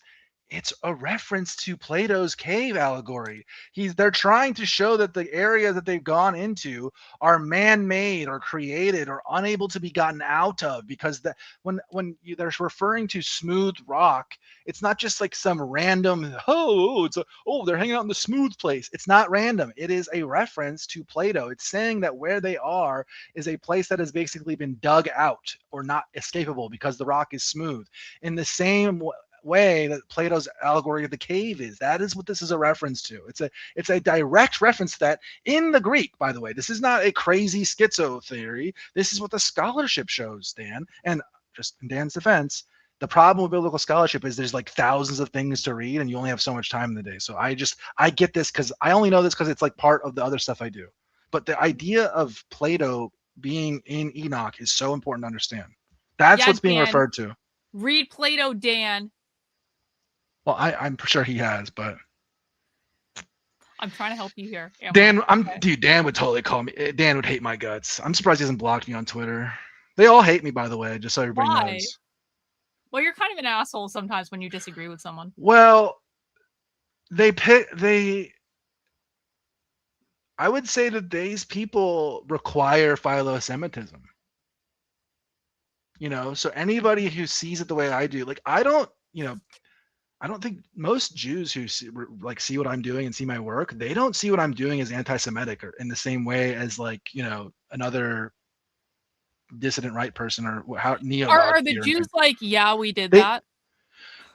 It's a reference to Plato's cave allegory. They're trying to show that the areas that they've gone into are man-made or created or unable to be gotten out of, because when they're referring to smooth rock, it's not just like some random, they're hanging out in the smooth place. It's not random. It is a reference to Plato. It's saying that where they are is a place that has basically been dug out or not escapable because the rock is smooth. In the same way that Plato's allegory of the cave is. That is what this is a reference to. It's a direct reference to that in the Greek, by the way. This is not a crazy schizo theory. This is what the scholarship shows, Dan. And just in Dan's defense, the problem with biblical scholarship is there's like thousands of things to read and you only have so much time in the day. So I get this because I only know this because it's like part of the other stuff I do. but the idea of Plato being in Enoch is so important to understand. That's what's being Dan, referred to. Read Plato, Dan. Well, I'm sure he has, but I'm trying to help you here. Dan, dude, Dan would totally call me. Dan would hate my guts. I'm surprised he hasn't blocked me on Twitter. They all hate me, by the way, just so everybody knows. Well, you're kind of an asshole sometimes when you disagree with someone. Well, I would say that these people require philo-Semitism. You know, so anybody who sees it the way I do, like I don't think most Jews who see what I'm doing and see my work, they don't see what I'm doing as anti-Semitic or in the same way as like, you know, another dissident right person or how neo. Are the Jews like, yeah, we did that?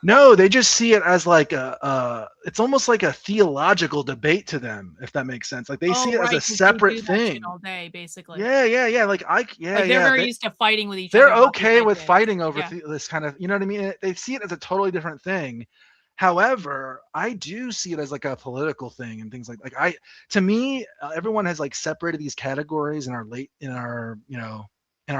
No, they just see it as like it's almost like a theological debate to them, if that makes sense. Like they see it as a separate thing all day, basically. Yeah. Like they're very used to fighting with each other. They're okay with fighting over this kind of, you know what I mean? They see it as a totally different thing. However, I do see it as like a political thing and things like to me, everyone has like separated these categories in our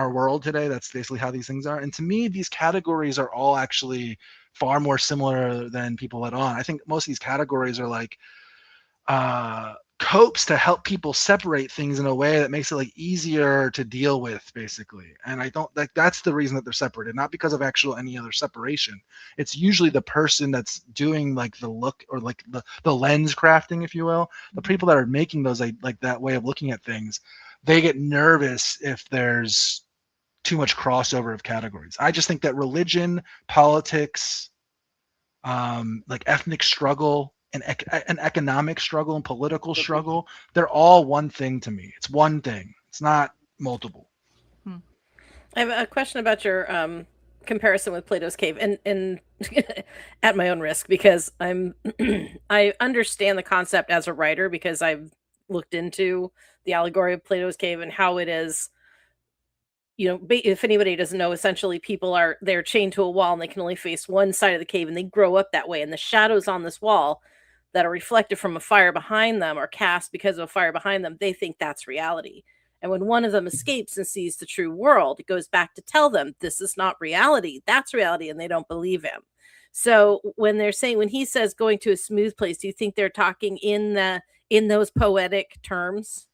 world today. That's basically how these things are. And to me, these categories are all actually far more similar than people let on. I think most of these categories are like copes to help people separate things in a way that makes it like easier to deal with, basically. And I don't like that's the reason that they're separated, not because of actual any other separation. It's usually the person that's doing like the look or like the lens crafting, if you will. The people that are making those like that way of looking at things, they get nervous if there's too much crossover of categories. I just think that religion, politics, like ethnic struggle and an economic struggle and political struggle, they're all one thing to me. It's one thing. It's not multiple. I have a question about your comparison with Plato's Cave, and at my own risk, because I understand the concept as a writer because I've looked into the allegory of Plato's Cave and how it is. You know, if anybody doesn't know, essentially they're chained to a wall and they can only face one side of the cave, and they grow up that way. And the shadows on this wall that are reflected from a fire behind them or cast because of a fire behind them, they think that's reality. And when one of them escapes and sees the true world, it goes back to tell them this is not reality. That's reality. And they don't believe him. So when he says going to a smooth place, do you think they're talking in those poetic terms?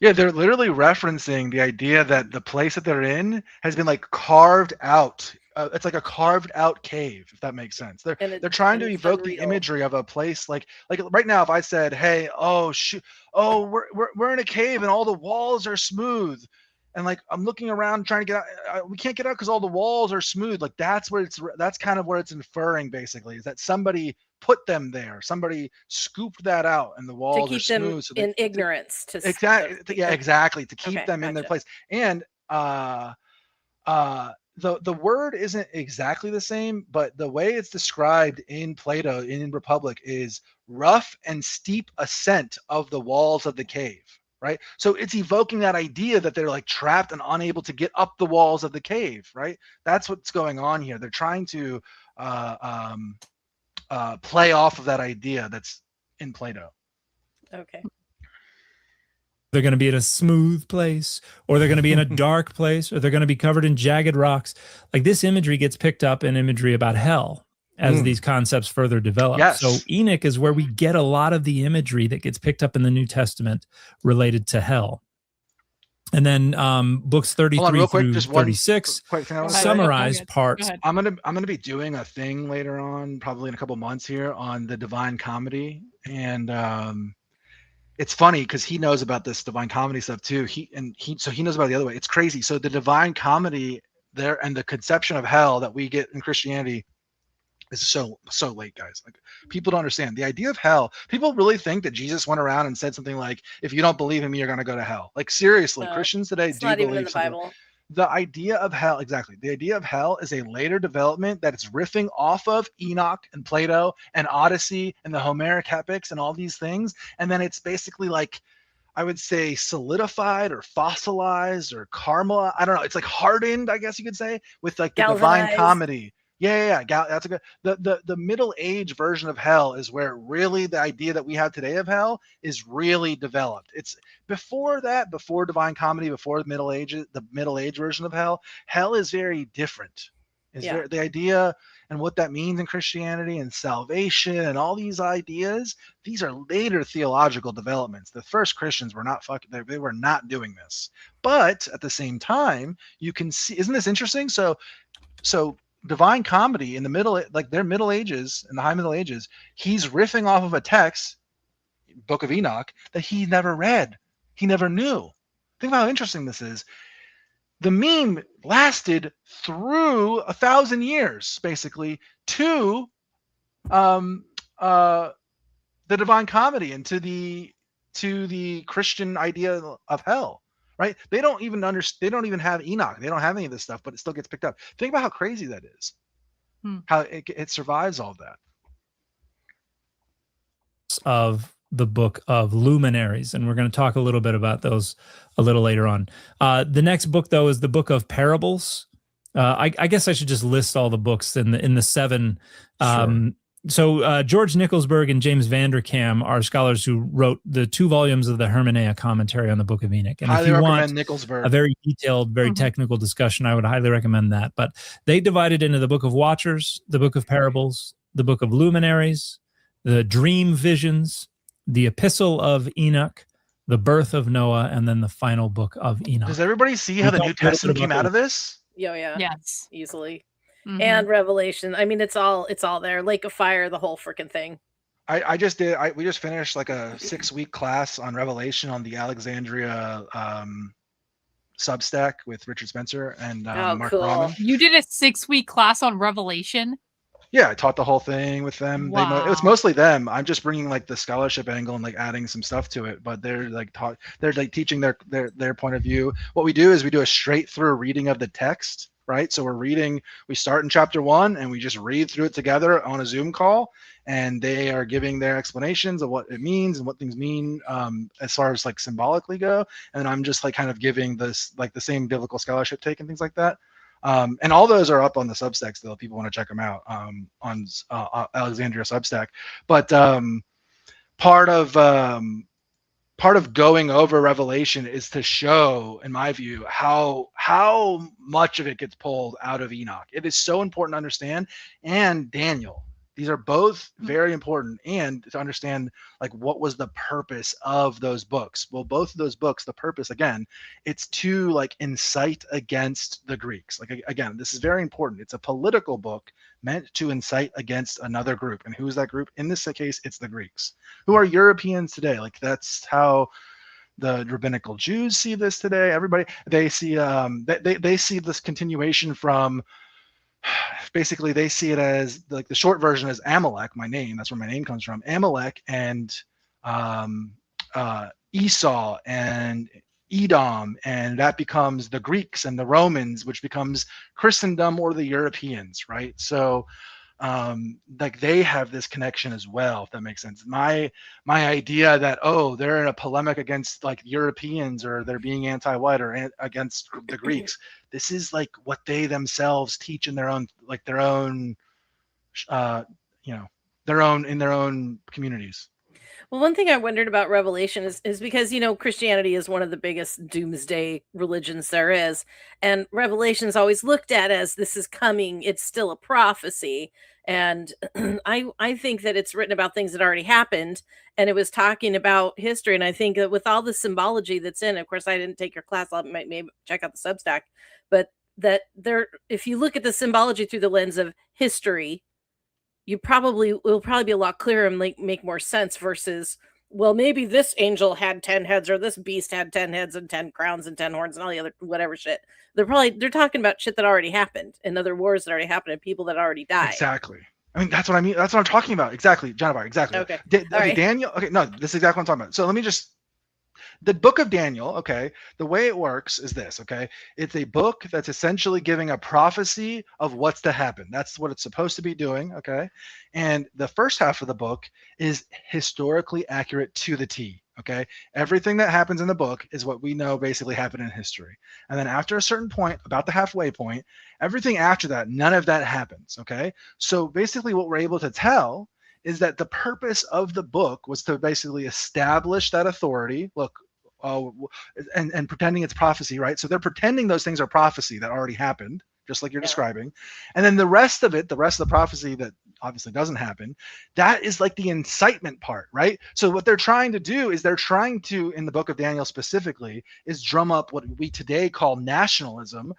Yeah, they're literally referencing the idea that the place that they're in has been like carved out. It's like a carved out cave, if that makes sense. They're trying to evoke the imagery of a place like right now. If I said, "Hey, we're in a cave and all the walls are smooth," and like I'm looking around trying to get out, we can't get out because all the walls are smooth. Like that's kind of where it's inferring, basically, is that somebody put them there. Somebody scooped that out, and the walls are smooth. Them in ignorance. Exactly. To keep them in their place. And the word isn't exactly the same, but the way it's described in Plato in Republic is rough and steep ascent of the walls of the cave. Right. So it's evoking that idea that they're like trapped and unable to get up the walls of the cave. Right. That's what's going on here. They're trying to play off of that idea that's in Plato. Okay. They're going to be in a smooth place, or they're going to be in a dark place, or they're going to be covered in jagged rocks. Like this imagery gets picked up in imagery about hell as these concepts further develop. Yes. So Enoch is where we get a lot of the imagery that gets picked up in the New Testament related to hell. And then books 33 through 36 summarize parts. I'm gonna be doing a thing later on, probably in a couple months here, on the Divine Comedy, and it's funny because he knows about this Divine Comedy stuff too. He knows about it the other way. It's crazy. So the Divine Comedy there and the conception of hell that we get in Christianity is so late, guys. Like people don't understand the idea of hell. People really think that Jesus went around and said something like, "If you don't believe in me, you're going to go to hell." Like seriously, Christians today do not believe even in the Bible. The idea of hell, exactly. The idea of hell is a later development that is riffing off of Enoch and Plato and Odyssey and the Homeric epics and all these things. And then it's basically like, I would say solidified or fossilized or caramel. I don't know. It's like hardened, I guess you could say, with like the Galvanized. Divine Comedy. That's a good. The Middle Age version of hell is where really the idea that we have today of hell is really developed. It's before that, before Divine Comedy, before the Middle Ages, the Middle Age version of hell. Hell is very different. The idea and what that means in Christianity and salvation and all these ideas. These are later theological developments. The first Christians were not they were not doing this. But at the same time, you can see, isn't this interesting? So Divine Comedy in the middle, like their Middle Ages, in the High Middle Ages, he's riffing off of a text, Book of Enoch, that he never read. He never knew. Think about how interesting this is. The meme lasted through 1,000 years, basically, to the Divine Comedy and to the Christian idea of hell. Right? They don't even understand. They don't even have Enoch. They don't have any of this stuff, but it still gets picked up. Think about how crazy that is. How it survives all that. Of the book of Luminaries, and we're going to talk a little bit about those a little later on. The next book, though, is the book of Parables. I guess I should just list all the books in the 7. Sure. So George Nicholsburg and James Vanderkam are scholars who wrote the 2 volumes of the Hermeneia commentary on the Book of Enoch. And highly if you recommend want Nicholsburg. a very detailed, very technical discussion, I would highly recommend that. But they divided into the Book of Watchers, the Book of Parables, the Book of Luminaries, the Dream Visions, the Epistle of Enoch, the Birth of Noah, and then the final book of Enoch. Does everybody see how the New Testament came out of this? Yeah. Yes. Easily. And Revelation. I mean, it's all there. Lake of Fire, the whole freaking thing. We just finished like a 6-week class on Revelation on the Alexandria Substack with Richard Spencer and Mark Rahman. You did a 6-week class on Revelation? Yeah, I taught the whole thing with them. Wow. It was mostly them. I'm just bringing like the scholarship angle and like adding some stuff to it. But they're like teaching their point of view. What we do is we do a straight through reading of the text. Right. So we start in chapter 1 and we just read through it together on a Zoom call, and they are giving their explanations of what it means and what things mean as far as like symbolically go. And I'm just like kind of giving this like the same biblical scholarship take and things like that. And all those are up on the Substack still. People want to check them out on Alexandria Substack. But part of going over Revelation is to show, in my view, how much of it gets pulled out of Enoch. It is so important to understand, and Daniel. These are both very important, and to understand like what was the purpose of those books. Well, both of those books, the purpose, again, it's to like incite against the Greeks. Like, again, this is very important. It's a political book meant to incite against another group. And who is that group? In this case, it's the Greeks, who are Europeans today. Like, that's how the rabbinical Jews see this today. Everybody, they see they see this continuation from, basically they see it as like the short version is Amalek, my name. That's where my name comes from. Amalek and Esau and Edom, and that becomes the Greeks and the Romans, which becomes Christendom or the Europeans, right? So like they have this connection as well, if that makes sense. My idea that, oh, they're in a polemic against like Europeans, or they're being anti-white or against the Greeks. This is like what they themselves teach in their own in their own communities. Well, one thing I wondered about Revelation is because, Christianity is one of the biggest doomsday religions there is. And Revelation is always looked at as this is coming. It's still a prophecy. And I think that it's written about things that already happened. And it was talking about history. And I think that with all the symbology that's in, of course, I didn't take your class. I might maybe check out the Substack. But that if you look at the symbology through the lens of history, will probably be a lot clearer and make more sense versus, well, maybe this angel had 10 heads or this beast had 10 heads and 10 crowns and 10 horns and all the other whatever shit. They're talking about shit that already happened and other wars that already happened and people that already died. Exactly. I mean, that's what I mean. That's what I'm talking about. Exactly. John, exactly. Okay. Right. Daniel. Okay. No, this is exactly what I'm talking about. So let me just, the book of Daniel, okay, the way it works is this, okay? It's a book that's essentially giving a prophecy of what's to happen. That's what it's supposed to be doing, okay? And the first half of the book is historically accurate to the T. Okay, everything that happens in the book is what we know basically happened in history. And then after a certain point, about the halfway point, everything after that, none of that happens. Okay, so basically what we're able to tell is that the purpose of the book was to basically establish that authority. Look, and pretending it's prophecy, right? So they're pretending those things are prophecy that already happened, just like you're describing. And then the rest of the prophecy that obviously doesn't happen, that is like the incitement part, right? So what they're trying to do is they're trying to, in the book of Daniel specifically, is drum up what we today call nationalism.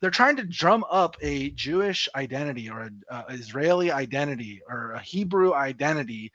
They're trying to drum up a Jewish identity or an Israeli identity or a Hebrew identity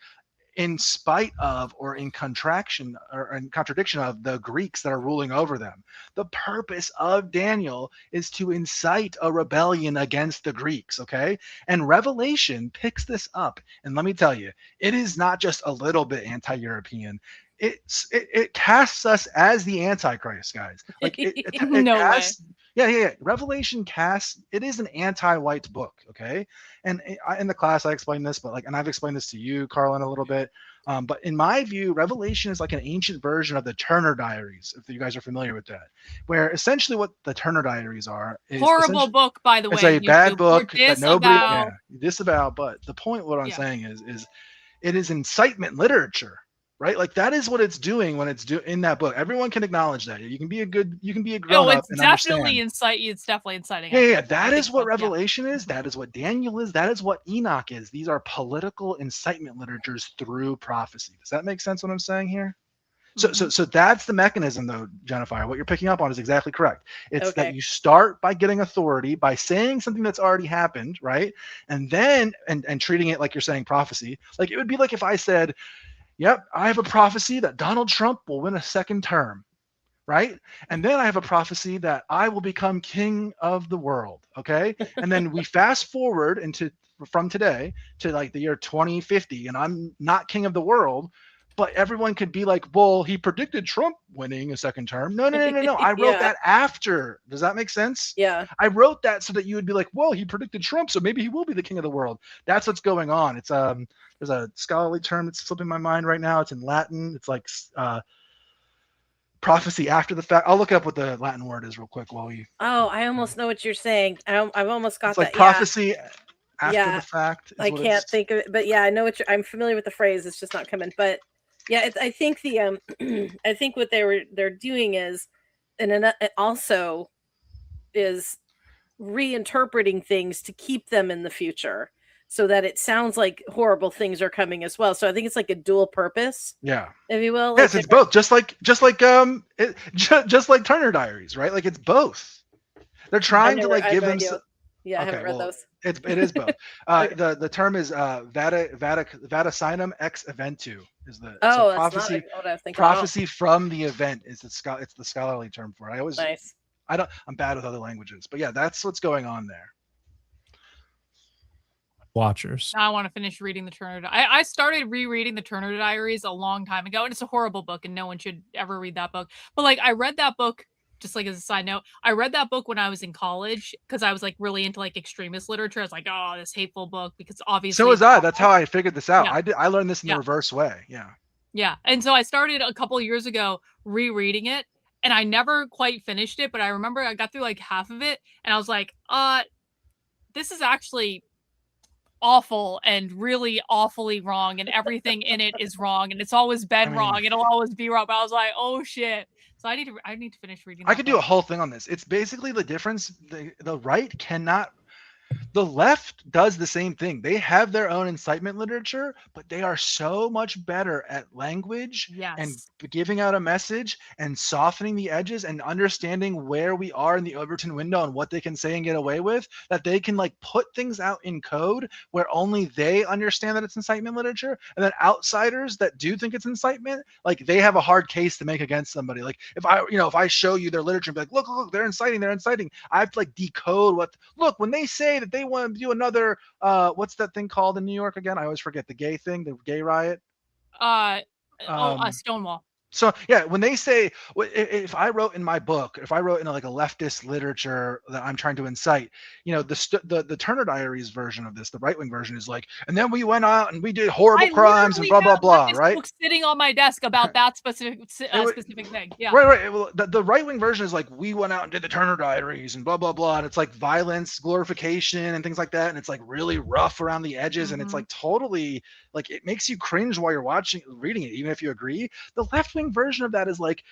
in spite of or in contraction or in contradiction of the Greeks that are ruling over them. The purpose of Daniel is to incite a rebellion against the Greeks, okay? And Revelation picks this up. And let me tell you, it is not just a little bit anti-European. It casts us as the Antichrist, guys. Like it No casts, yeah. Revelation casts. It is an anti-white book, okay. And in the class, I explained this, but and I've explained this to you, Karlyn, a little bit. But in my view, Revelation is like an ancient version of the Turner Diaries, if you guys are familiar with that. Where essentially what the Turner Diaries are is horrible book, by the way. It's a bad book that nobody disavow. But the point, what I'm saying is it is incitement literature. Right, like that is what it's doing when it's in that book. Everyone can acknowledge that. You can be a grown up and definitely understand. It's definitely inciting. Yeah. That is what Revelation is. That is what Daniel is. That is what Enoch is. These are political incitement literatures through prophecy. Does that make sense? What I'm saying here? So that's the mechanism, though, Jennifer. What you're picking up on is exactly correct. It's that you start by getting authority, by saying something that's already happened, right, and then and treating it like you're saying prophecy. Like it would be like if I said, yep, I have a prophecy that Donald Trump will win a second term, right? And then I have a prophecy that I will become king of the world, okay? And then we fast forward from today to like the year 2050, and I'm not king of the world, but everyone could be like, well, he predicted Trump winning a second term. No. I wrote that after. Does that make sense? Yeah. I wrote that so that you would be like, well, he predicted Trump, so maybe he will be the king of the world. That's what's going on. It's there's a scholarly term that's slipping my mind right now. It's in Latin. It's like prophecy after the fact. I'll look up what the Latin word is real quick while we. Oh, I almost know what you're saying. I've almost got it's like that. Prophecy after the fact. I can't think of it, but yeah, I know I'm familiar with the phrase. It's just not coming. But yeah, I think I think what they're doing is, and it also is reinterpreting things to keep them in the future, so that it sounds like horrible things are coming as well. So I think it's like a dual purpose. Yeah, if you will. Yes, it's both. Just like Turner Diaries, right? Like it's both. They're trying to give them. Yeah, I haven't read those. It is both. The term is vaticinum ex eventu is the prophecy. That's not what I was thinking prophecy from the event is it's the scholarly term for it. I always nice. I'm bad with other languages, but yeah, that's what's going on there. Watchers. I want to finish reading the Turner. I started rereading the Turner Diaries a long time ago, and it's a horrible book, and no one should ever read that book. But like, I read that book. Just like as a side note, I read that book when I was in college because I was like really into like extremist literature. I was like, oh, this hateful book, because obviously. So was I. That's how I figured this out. Yeah. I learned this in the reverse way. Yeah. Yeah. And so I started a couple of years ago rereading it, and I never quite finished it, but I remember I got through like half of it, and I was like, this is actually awful and really awfully wrong, and everything in it is wrong, and it's always been wrong, it'll always be wrong. But I was like, oh shit. So I need to finish reading. I could do a whole thing on this. It's basically the difference. The right cannot. The left does the same thing. They have their own incitement literature, but they are so much better at language and giving out a message and softening the edges and understanding where we are in the Overton window and what they can say and get away with, that they can like put things out in code where only they understand that it's incitement literature. And then outsiders that do think it's incitement, like they have a hard case to make against somebody. Like if I show you their literature and be like, look, they're inciting. I have to like decode when they say that they want to do another what's that thing called in New York again? I always forget the gay thing, the gay riot. Stonewall. So yeah, when they say, if I wrote in my book, if I wrote in like a leftist literature that I'm trying to incite, you know, the Turner Diaries version of this, the right wing version is like, and then we went out and we did horrible I crimes and literally blah blah have blah, this right? book sitting on my desk about that specific thing. Yeah. Right. Well, the right wing version is like, we went out and did the Turner Diaries and blah blah blah, and it's like violence glorification and things like that, and it's like really rough around the edges, and it's like totally like it makes you cringe while you're reading it, even if you agree. The left wing version of that is like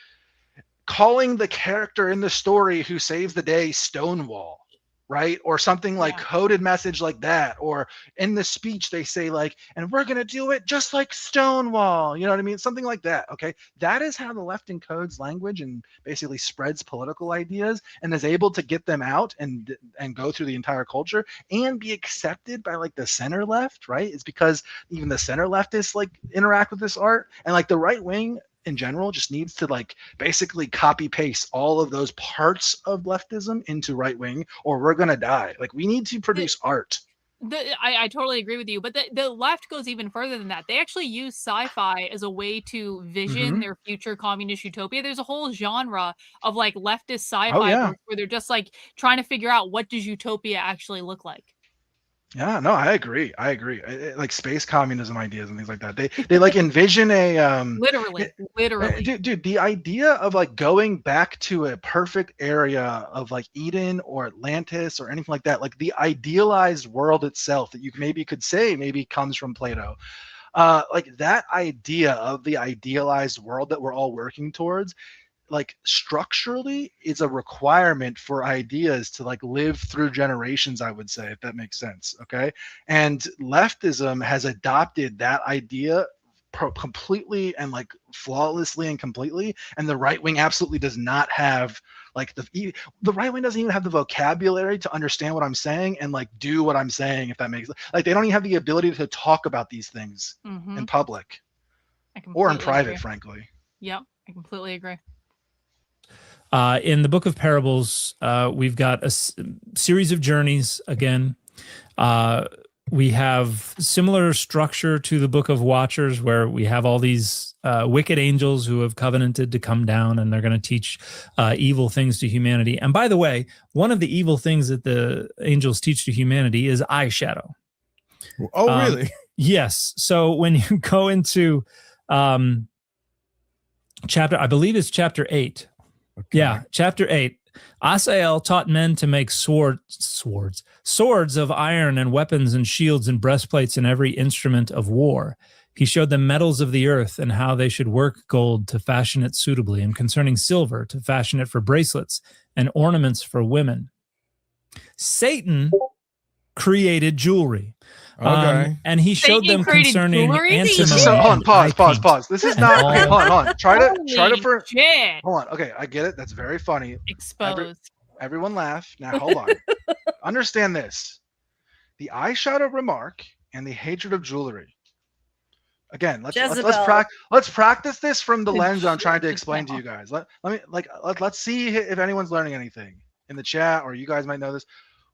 calling the character in the story who saves the day Stonewall, right? Or something like coded message like that. Or in the speech they say like, and we're gonna do it just like Stonewall, you know what I mean? Something like that. Okay, that is how the left encodes language and basically spreads political ideas and is able to get them out and go through the entire culture and be accepted by like the center left, right? It's because even the center leftists like interact with this art, and like the right wing in general just needs to like basically copy paste all of those parts of leftism into right wing, or we're gonna die. Like we need to produce art. I totally agree with you, but the left goes even further than that. They actually use sci-fi as a way to vision their future communist utopia. There's a whole genre of like leftist sci-fi books where they're just like trying to figure out what does utopia actually look like. Yeah, no, I agree. Like space communism ideas and things like that. They like envision a literally. Dude, the idea of like going back to a perfect area of like Eden or Atlantis or anything like that, like the idealized world itself that you maybe could say maybe comes from Plato. Like that idea of the idealized world that we're all working towards, like structurally is a requirement for ideas to like live through generations, I would say, if that makes sense. Okay. And leftism has adopted that idea completely and like flawlessly and completely, and the right wing absolutely does not have like the right wing doesn't even have the vocabulary to understand what I'm saying and like do what I'm saying, if that makes like they don't even have the ability to talk about these things in public or in private, frankly. Yep, I completely agree. In the Book of Parables, we've got a series of journeys again. We have similar structure to the Book of Watchers, where we have all these wicked angels who have covenanted to come down, and they're going to teach evil things to humanity. And by the way, one of the evil things that the angels teach to humanity is eyeshadow. Oh, really? Yes. So when you go into chapter, I believe it's chapter 8. Okay. Yeah, chapter 8. Asael taught men to make swords of iron and weapons and shields and breastplates and every instrument of war. He showed them metals of the earth and how they should work gold to fashion it suitably, and concerning silver to fashion it for bracelets and ornaments for women. Satan created jewelry. Okay. And he showed them concerning antimony. Hold on, pause. This is not. Okay, hold on. Try to shit. Hold on. Okay, I get it. That's very funny. Exposed. Everyone laugh. Now hold on. Understand this: the eyeshadow remark and the hatred of jewelry. Again, let's practice this from the lens I'm trying to explain to you guys. Let's see if anyone's learning anything in the chat, or you guys might know this.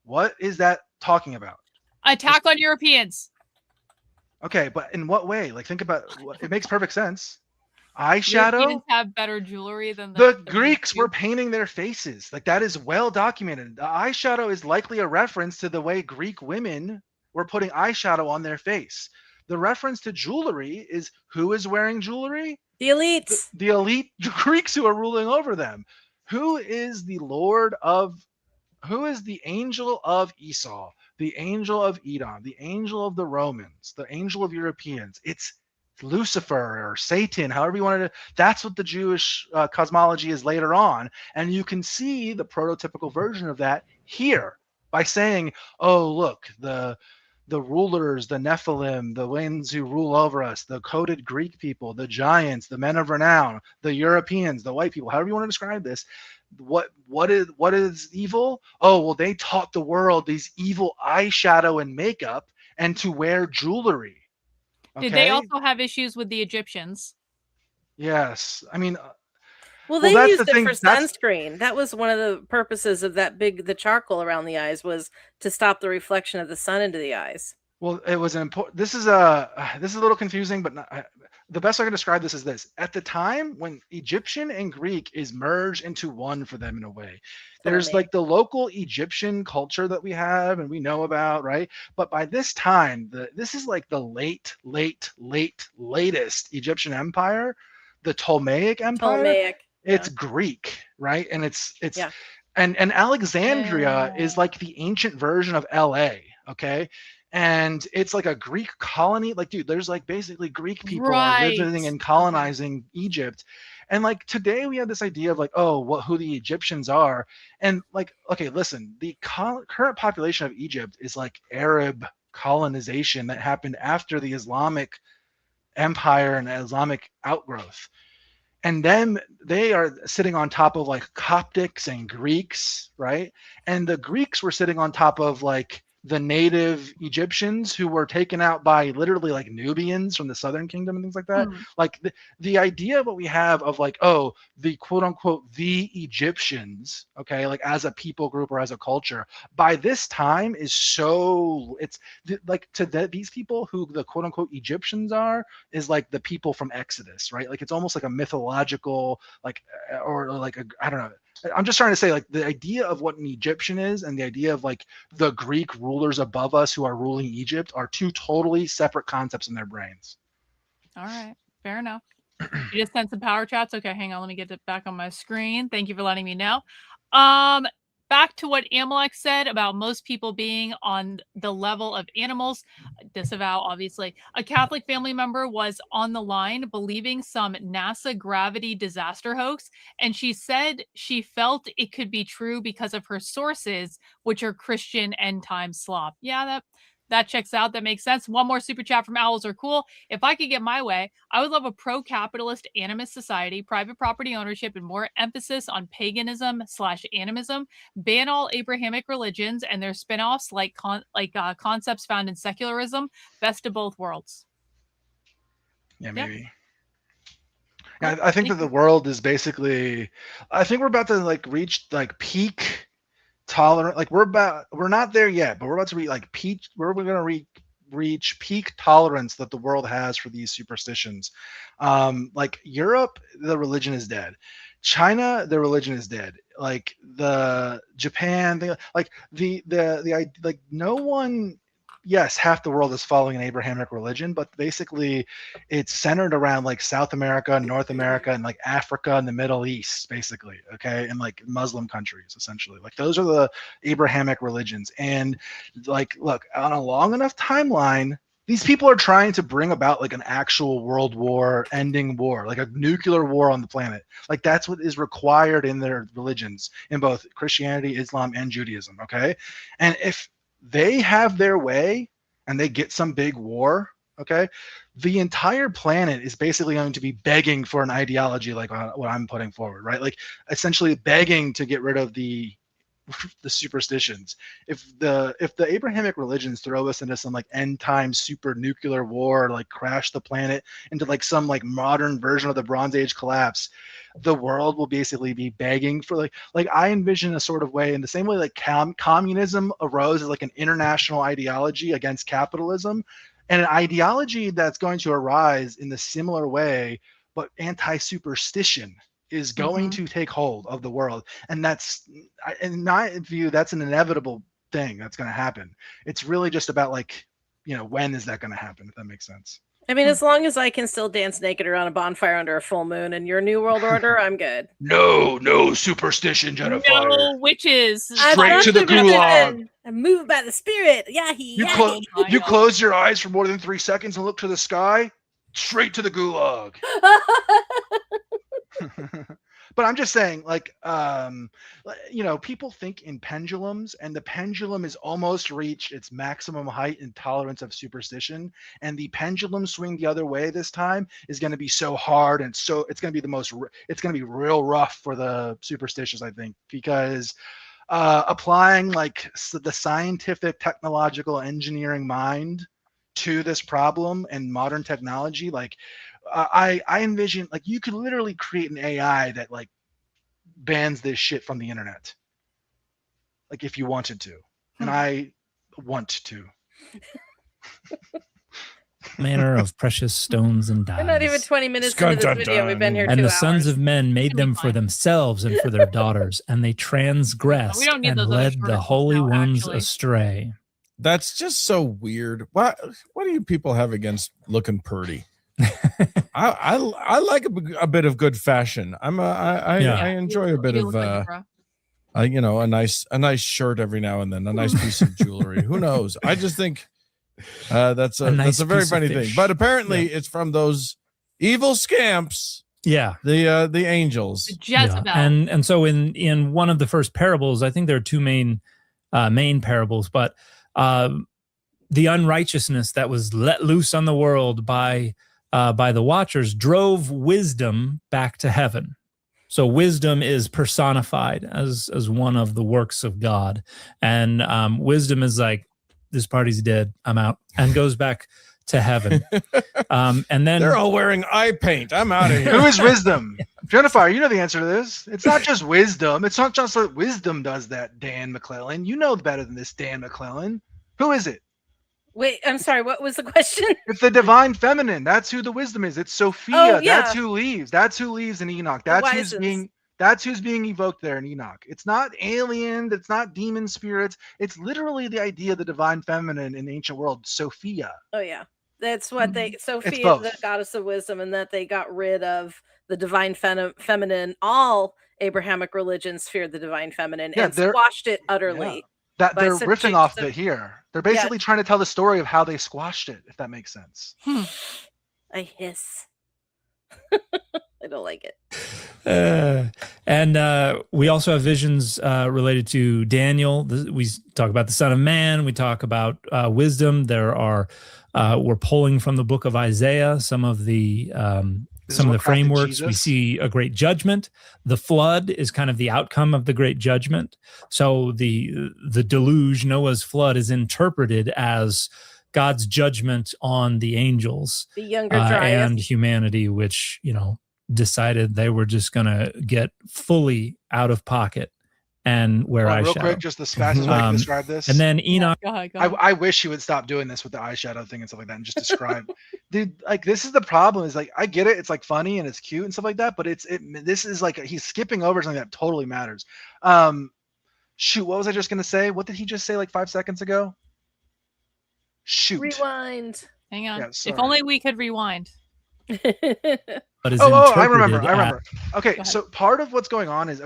What is that talking about? Attack on Europeans. Okay, but in what way? Like, think about it. Makes perfect sense. Eyeshadow. Europeans have better jewelry than the Greeks were painting their faces. Like, that is well documented. The eyeshadow is likely a reference to the way Greek women were putting eyeshadow on their face. The reference to jewelry is who is wearing jewelry? The elites. The elite Greeks who are ruling over them. Who is the angel of Esau? The angel of Edom, the angel of the Romans, the angel of Europeans. It's Lucifer or Satan, however you wanted to. That's what the Jewish cosmology is later on. And you can see the prototypical version of that here by saying, oh, look, the rulers, the Nephilim, the ones who rule over us, the coded Greek people, the giants, the men of renown, the Europeans, the white people, however you want to describe this. What is evil? Oh, well, they taught the world these evil eyeshadow and makeup and to wear jewelry. Okay? Did they also have issues with the Egyptians? Yes. I mean, well, they used it for sunscreen. That was one of the purposes of the charcoal around the eyes, was to stop the reflection of the sun into the eyes. Well, it was an important. This is a little confusing, but the best I can describe this is this: at the time when Egyptian and Greek is merged into one for them in a way, there's like the local Egyptian culture that we have and we know about, right? But by this time, this is like the latest Egyptian empire, the Ptolemaic Empire. Ptolemaic. It's Greek, right? And it's and Alexandria is like the ancient version of LA, okay? And it's like a Greek colony. Like, dude, there's like basically Greek people are living and colonizing Egypt. And like today we have this idea of like, oh, who the Egyptians are. And like, okay, listen, the current population of Egypt is like Arab colonization that happened after the Islamic empire and Islamic outgrowth. And then they are sitting on top of like Coptics and Greeks, right? And the Greeks were sitting on top of like the native Egyptians who were taken out by literally like Nubians from the Southern Kingdom and things like that. Like the idea of what we have of like, oh, the quote unquote, the Egyptians, okay, like as a people group or as a culture, by this time is so, it's like to these people who the quote unquote Egyptians are, is like the people from Exodus, right? Like it's almost like a mythological, like, or like, I don't know. I'm just trying to say like the idea of what an Egyptian is and the idea of like the Greek rulers above us who are ruling Egypt are two totally separate concepts in their brains. All right. Fair enough. You just sent some power chats. Okay, hang on. Let me get it back on my screen. Thank you for letting me know. Back to what Amalek said about most people being on the level of animals. Disavow, obviously. A Catholic family member was on the line believing some NASA gravity disaster hoax, and she said she felt it could be true because of her sources, which are Christian end time slop. Yeah, that checks out. That makes sense. One more super chat from Owls Are Cool. If I could get my way, I would love a pro-capitalist animist society, private property ownership, and more emphasis on paganism/animism. Ban all Abrahamic religions and their spin-offs like concepts found in secularism. Best of both worlds. Yeah, maybe. Yeah, I think that the world is basically, I think we're about to like reach like peak tolerant, like we're not there yet, but we're about to reach like peak, we're going to reach peak tolerance that the world has for these superstitions. Like Europe, the religion is dead. China, the religion is dead. Like the Japan, like the like no one. Yes, half the world is following an Abrahamic religion, but basically it's centered around like South America, North America, and like Africa and the Middle East, basically, okay, and like Muslim countries, essentially. Like those are the Abrahamic religions. And like, look, on a long enough timeline, these people are trying to bring about like an actual world war, ending war, like a nuclear war on the planet. Like that's what is required in their religions, in both Christianity, Islam, and Judaism, okay? And if they have their way and they get some big war, okay, the entire planet is basically going to be begging for an ideology like what I'm putting forward, right? Like essentially begging to get rid of the superstitions. If the Abrahamic religions throw us into some like end time super nuclear war, like crash the planet into like some like modern version of the Bronze Age collapse, the world will basically be begging for like I envision a sort of way in the same way like communism arose as like an international ideology against capitalism, and an ideology that's going to arise in the similar way, but anti-superstition is going to take hold of the world. And that's, in my view, that's an inevitable thing that's going to happen. It's really just about like, you know, when is that going to happen, if that makes sense. I mean, as long as I can still dance naked around a bonfire under a full moon in your New World Order, I'm good. No superstition, Jennifer. No witches. Straight to the gulag. I'm moved by the spirit. Yahi, You close your eyes for more than 3 seconds and look to the sky. Straight to the gulag. But I'm just saying, like, you know, people think in pendulums, and the pendulum has almost reached its maximum height and tolerance of superstition. And the pendulum swing the other way this time is going to be so hard, and so it's going to be it's going to be real rough for the superstitious, I think, because applying like the scientific, technological, engineering mind to this problem and modern technology, like I envision like you could literally create an AI that like bans this shit from the internet, like if you wanted to, and I want to. manner of precious stones and dyes. We're not even 20 minutes into this video. We've been here 2 And the hours. sons of men made It'll be them for fine. themselves and for their daughters, and they transgressed We don't need and those other led shorter the ones holy now, ones actually. astray. That's just so weird. What do you people have against looking pretty? I like a bit of good fashion. I enjoy a bit You of look like bro. a nice shirt every now and then, a nice piece of jewelry. Who knows? I just think that's a very funny thing. But apparently it's from those evil scamps. Yeah. The angels. Jezebel. Yeah. And so in one of the first parables, I think there are two main parables, but the unrighteousness that was let loose on the world by the watchers drove wisdom back to heaven. So wisdom is personified as one of the works of God, and wisdom is like, this party's dead, I'm out, and goes back to heaven. And then they're all wearing eye paint. I'm out of here. Who is wisdom? Jennifer, you know the answer to this. It's not just wisdom. It's not just that wisdom does that, Dan McClellan. You know better than this, Dan McClellan. Who is it? Wait, I'm sorry. What was the question? It's the divine feminine. That's who the wisdom is. It's Sophia. Oh, yeah. That's who leaves. That's who leaves in Enoch. That's who's being evoked there in Enoch. It's not alien. It's not demon spirits. It's literally the idea of the divine feminine in the ancient world, Sophia. Oh yeah, that's what they. Sophia is the goddess of wisdom, and that they got rid of the divine feminine. All Abrahamic religions feared the divine feminine and squashed it utterly. Yeah. That they're riffing off of it here. They're basically trying to tell the story of how they squashed it, if that makes sense. I hiss. I don't like it. And we also have visions related to Daniel. We talk about the Son of Man. We talk about wisdom. There are we're pulling from the book of Isaiah some of the frameworks. We see a great judgment. The flood is kind of the outcome of the great judgment. So the deluge, Noah's flood, is interpreted as God's judgment on the angels, the younger Dryas, and humanity, which decided they were just going to get fully out of pocket and wear eyeshadow. Real quick, just the fastest way to describe this. And then Enoch. Go ahead. I wish he would stop doing this with the eyeshadow thing and stuff like that and just describe. Dude, like, this is the problem, is like, I get it. It's like funny and it's cute and stuff like that, but this is like, he's skipping over something that totally matters. Shoot, what was I just going to say? What did he just say like 5 seconds ago? Shoot. Rewind. Hang on. Yeah, if only we could rewind. But I remember. Okay, Go so part of what's going on is,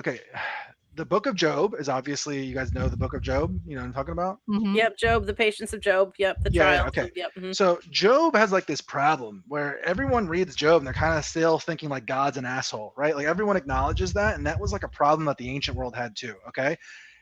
the book of Job is obviously, you guys know the book of Job, you know what I'm talking about? Mm-hmm. Yep, Job, the patience of Job. Yep, the trial. Okay. Yep. Mm-hmm. So Job has like this problem where everyone reads Job and they're kind of still thinking like God's an asshole, right? Like everyone acknowledges that, and that was like a problem that the ancient world had too, okay?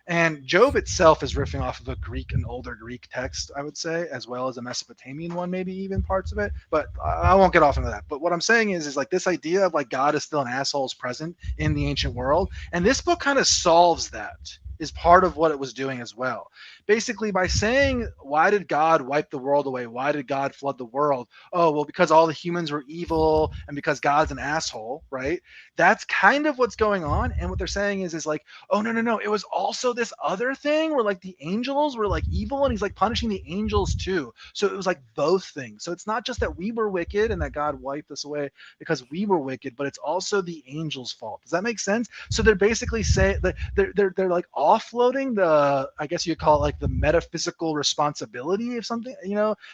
And Job itself is riffing off of an older Greek text, I would say, as well as a Mesopotamian one, maybe even parts of it. But I won't get off into that. But what I'm saying is like this idea of like God is still an asshole is present in the ancient world. And this book kind of solves that, is part of what it was doing as well. Basically, by saying, why did God wipe the world away? Why did God flood the world? Oh, well, because all the humans were evil and because God's an asshole, right? That's kind of what's going on. And what they're saying is like, oh, no. It was also this other thing where like the angels were like evil and he's like punishing the angels too. So it was like both things. So it's not just that we were wicked and that God wiped us away because we were wicked, but it's also the angels' fault. Does that make sense? So they're basically saying that they're like offloading the, I guess you call it like the metaphysical responsibility of something,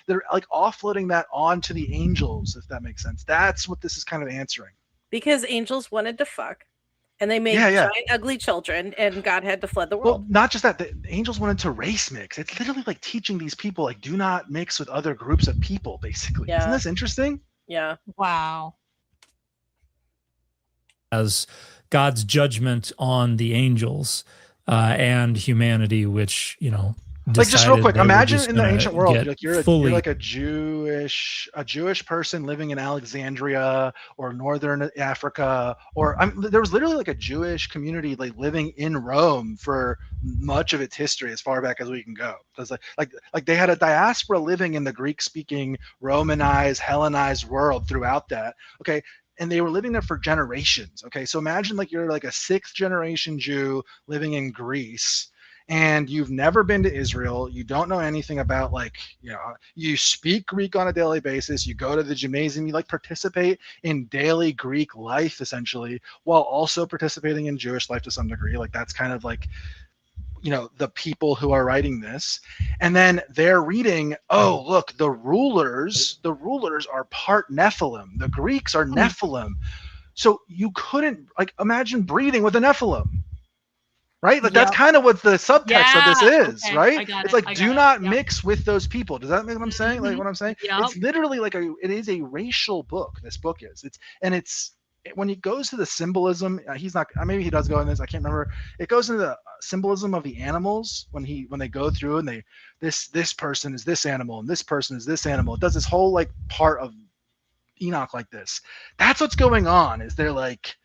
they're like offloading that onto the angels, if that makes sense. That's what this is kind of answering. Because angels wanted to fuck and they made giant ugly children and God had to flood the world. Well, not just that, the angels wanted to race mix. It's literally like teaching these people like do not mix with other groups of people, basically. Yeah. Isn't this interesting? Yeah. Wow. As God's judgment on the angels and humanity, which like just real quick, imagine in the ancient world, like you're like a Jewish person living in Alexandria or Northern Africa, or there was literally like a Jewish community like living in Rome for much of its history, as far back as we can go. Because like they had a diaspora living in the Greek-speaking, Romanized, Hellenized world throughout that. Okay. And they were living there for generations. Okay. So imagine like you're like a 6th generation Jew living in Greece. and you've never been to Israel, you don't know anything about, like, you know, you speak Greek on a daily basis, you go to the gymnasium, you like participate in daily Greek life essentially, while also participating in Jewish life to some degree. Like, that's kind of like, you know, the people who are writing this. And then they're reading, oh, look, the rulers are part Nephilim. The Greeks are Nephilim. So you couldn't, like, imagine breeding with a Nephilim. Right? Like, that's kind of what the subtext of this is, okay, right? It's like, do not Yep. mix with those people. Does that make what I'm saying? Like, what I'm saying? Yep. It's literally like it is a racial book. This book is. When he goes to the symbolism, he's not. Maybe he does go in this. I can't remember. It goes into the symbolism of the animals when they go through and this person is this animal and this person is this animal. It does this whole like part of Enoch like this. That's what's going on. Is they're like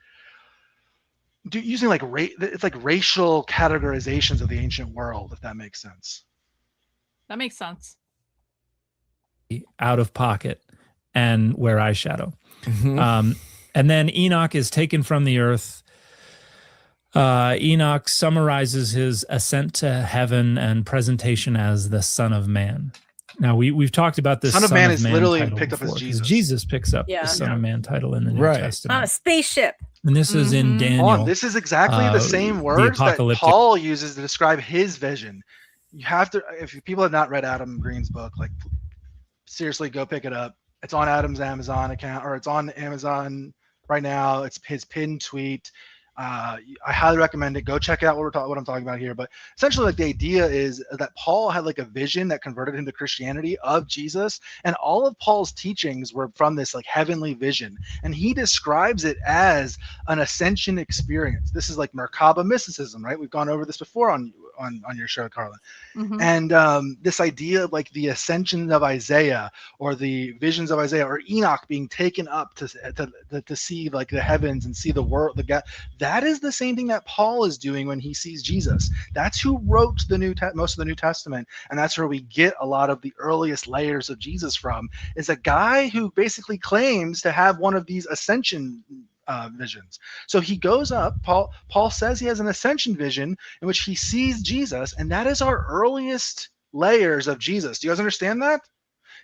using like it's like racial categorizations of the ancient world, if that makes sense. That makes sense. Out of pocket and wear eyeshadow. Mm-hmm. And then Enoch is taken from the earth. Enoch summarizes his ascent to heaven and presentation as the Son of Man. Now, we've talked about this. Son of Man is literally title picked up as before, 'cause Jesus. Jesus picks up Yeah. the Son of Man title in the New Right. Testament. On a spaceship. And this is in Daniel. This is exactly the same the words that apocalyptic- Paul uses to describe his vision. You have to, if people have not read Adam Green's book, like, seriously, go pick it up. It's on Adam's Amazon account, or it's on Amazon right now. It's his pinned tweet. I highly recommend it. Go check out what I'm talking about here. But essentially, like, the idea is that Paul had like a vision that converted him to Christianity of Jesus, and all of Paul's teachings were from this like heavenly vision, and he describes it as an ascension experience. This is like Merkaba mysticism, right? We've gone over this before on your show, Karlyn. And this idea of like the ascension of Isaiah, or the visions of Isaiah, or Enoch being taken up to see like the heavens and see the world, that is the same thing that Paul is doing when he sees Jesus. That's who wrote most of the New Testament, and that's where we get a lot of the earliest layers of Jesus from, is a guy who basically claims to have one of these ascension visions. So he goes up. Paul says he has an ascension vision in which he sees Jesus, and that is our earliest layers of Jesus. Do you guys understand that?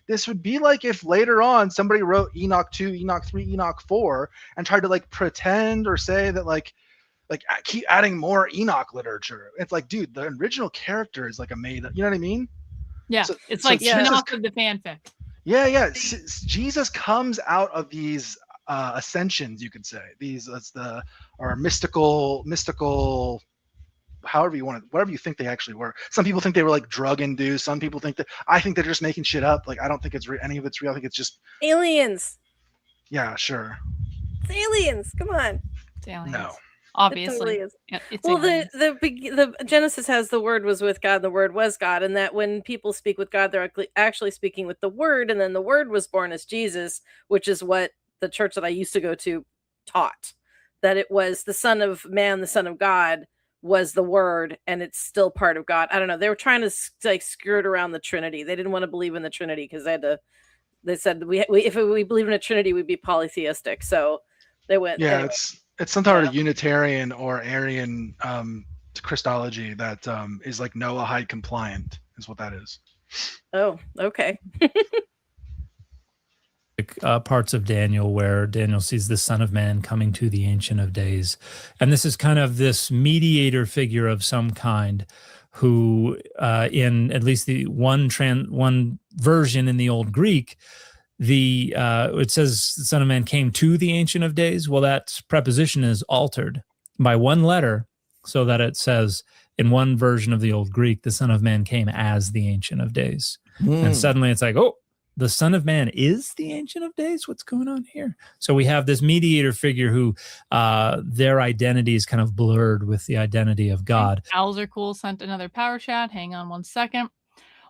This would be like if later on somebody wrote Enoch 2, Enoch 3, Enoch 4 and tried to like pretend or say that like keep adding more Enoch literature. It's like, dude, the original character is like a made up, you know what I mean? Yeah. So- it's so like Jesus- Enoch of the fanfic. Yeah. Jesus comes out of these ascensions, you could say. These are mystical, however you want it, whatever you think they actually were. Some people think they were like drug induced. Some people think I think they're just making shit up. Like, I don't think it's any of it's real. I think it's just Aliens. Yeah, sure. It's aliens. Come on. It's aliens. No. It Obviously. totally is. Yeah, it's Well, aliens. the Genesis has the word was with God, the word was God, and that when people speak with God, they're actually speaking with the word, and then the word was born as Jesus, which is what the church that I used to go to taught, that it was the Son of Man, the Son of God was the word, and it's still part of God. I don't know. They were trying to like skirt around the Trinity. They didn't want to believe in the Trinity because they said if we believe in a Trinity, we'd be polytheistic. So they went. Yeah, anyway. it's some sort of Unitarian or Arian Christology that is like Noahide compliant, is what that is. Oh, okay. Parts of Daniel where Daniel sees the Son of Man coming to the Ancient of Days. And this is kind of this mediator figure of some kind who, in at least the one version in the Old Greek, it says the Son of Man came to the Ancient of Days. Well, that preposition is altered by one letter so that it says in one version of the Old Greek, the Son of Man came as the Ancient of Days. And suddenly it's like, oh, the Son of Man is the Ancient of Days? What's going on here? So we have this mediator figure who their identity is kind of blurred with the identity of God. Owls are cool sent another power chat. Hang on one second.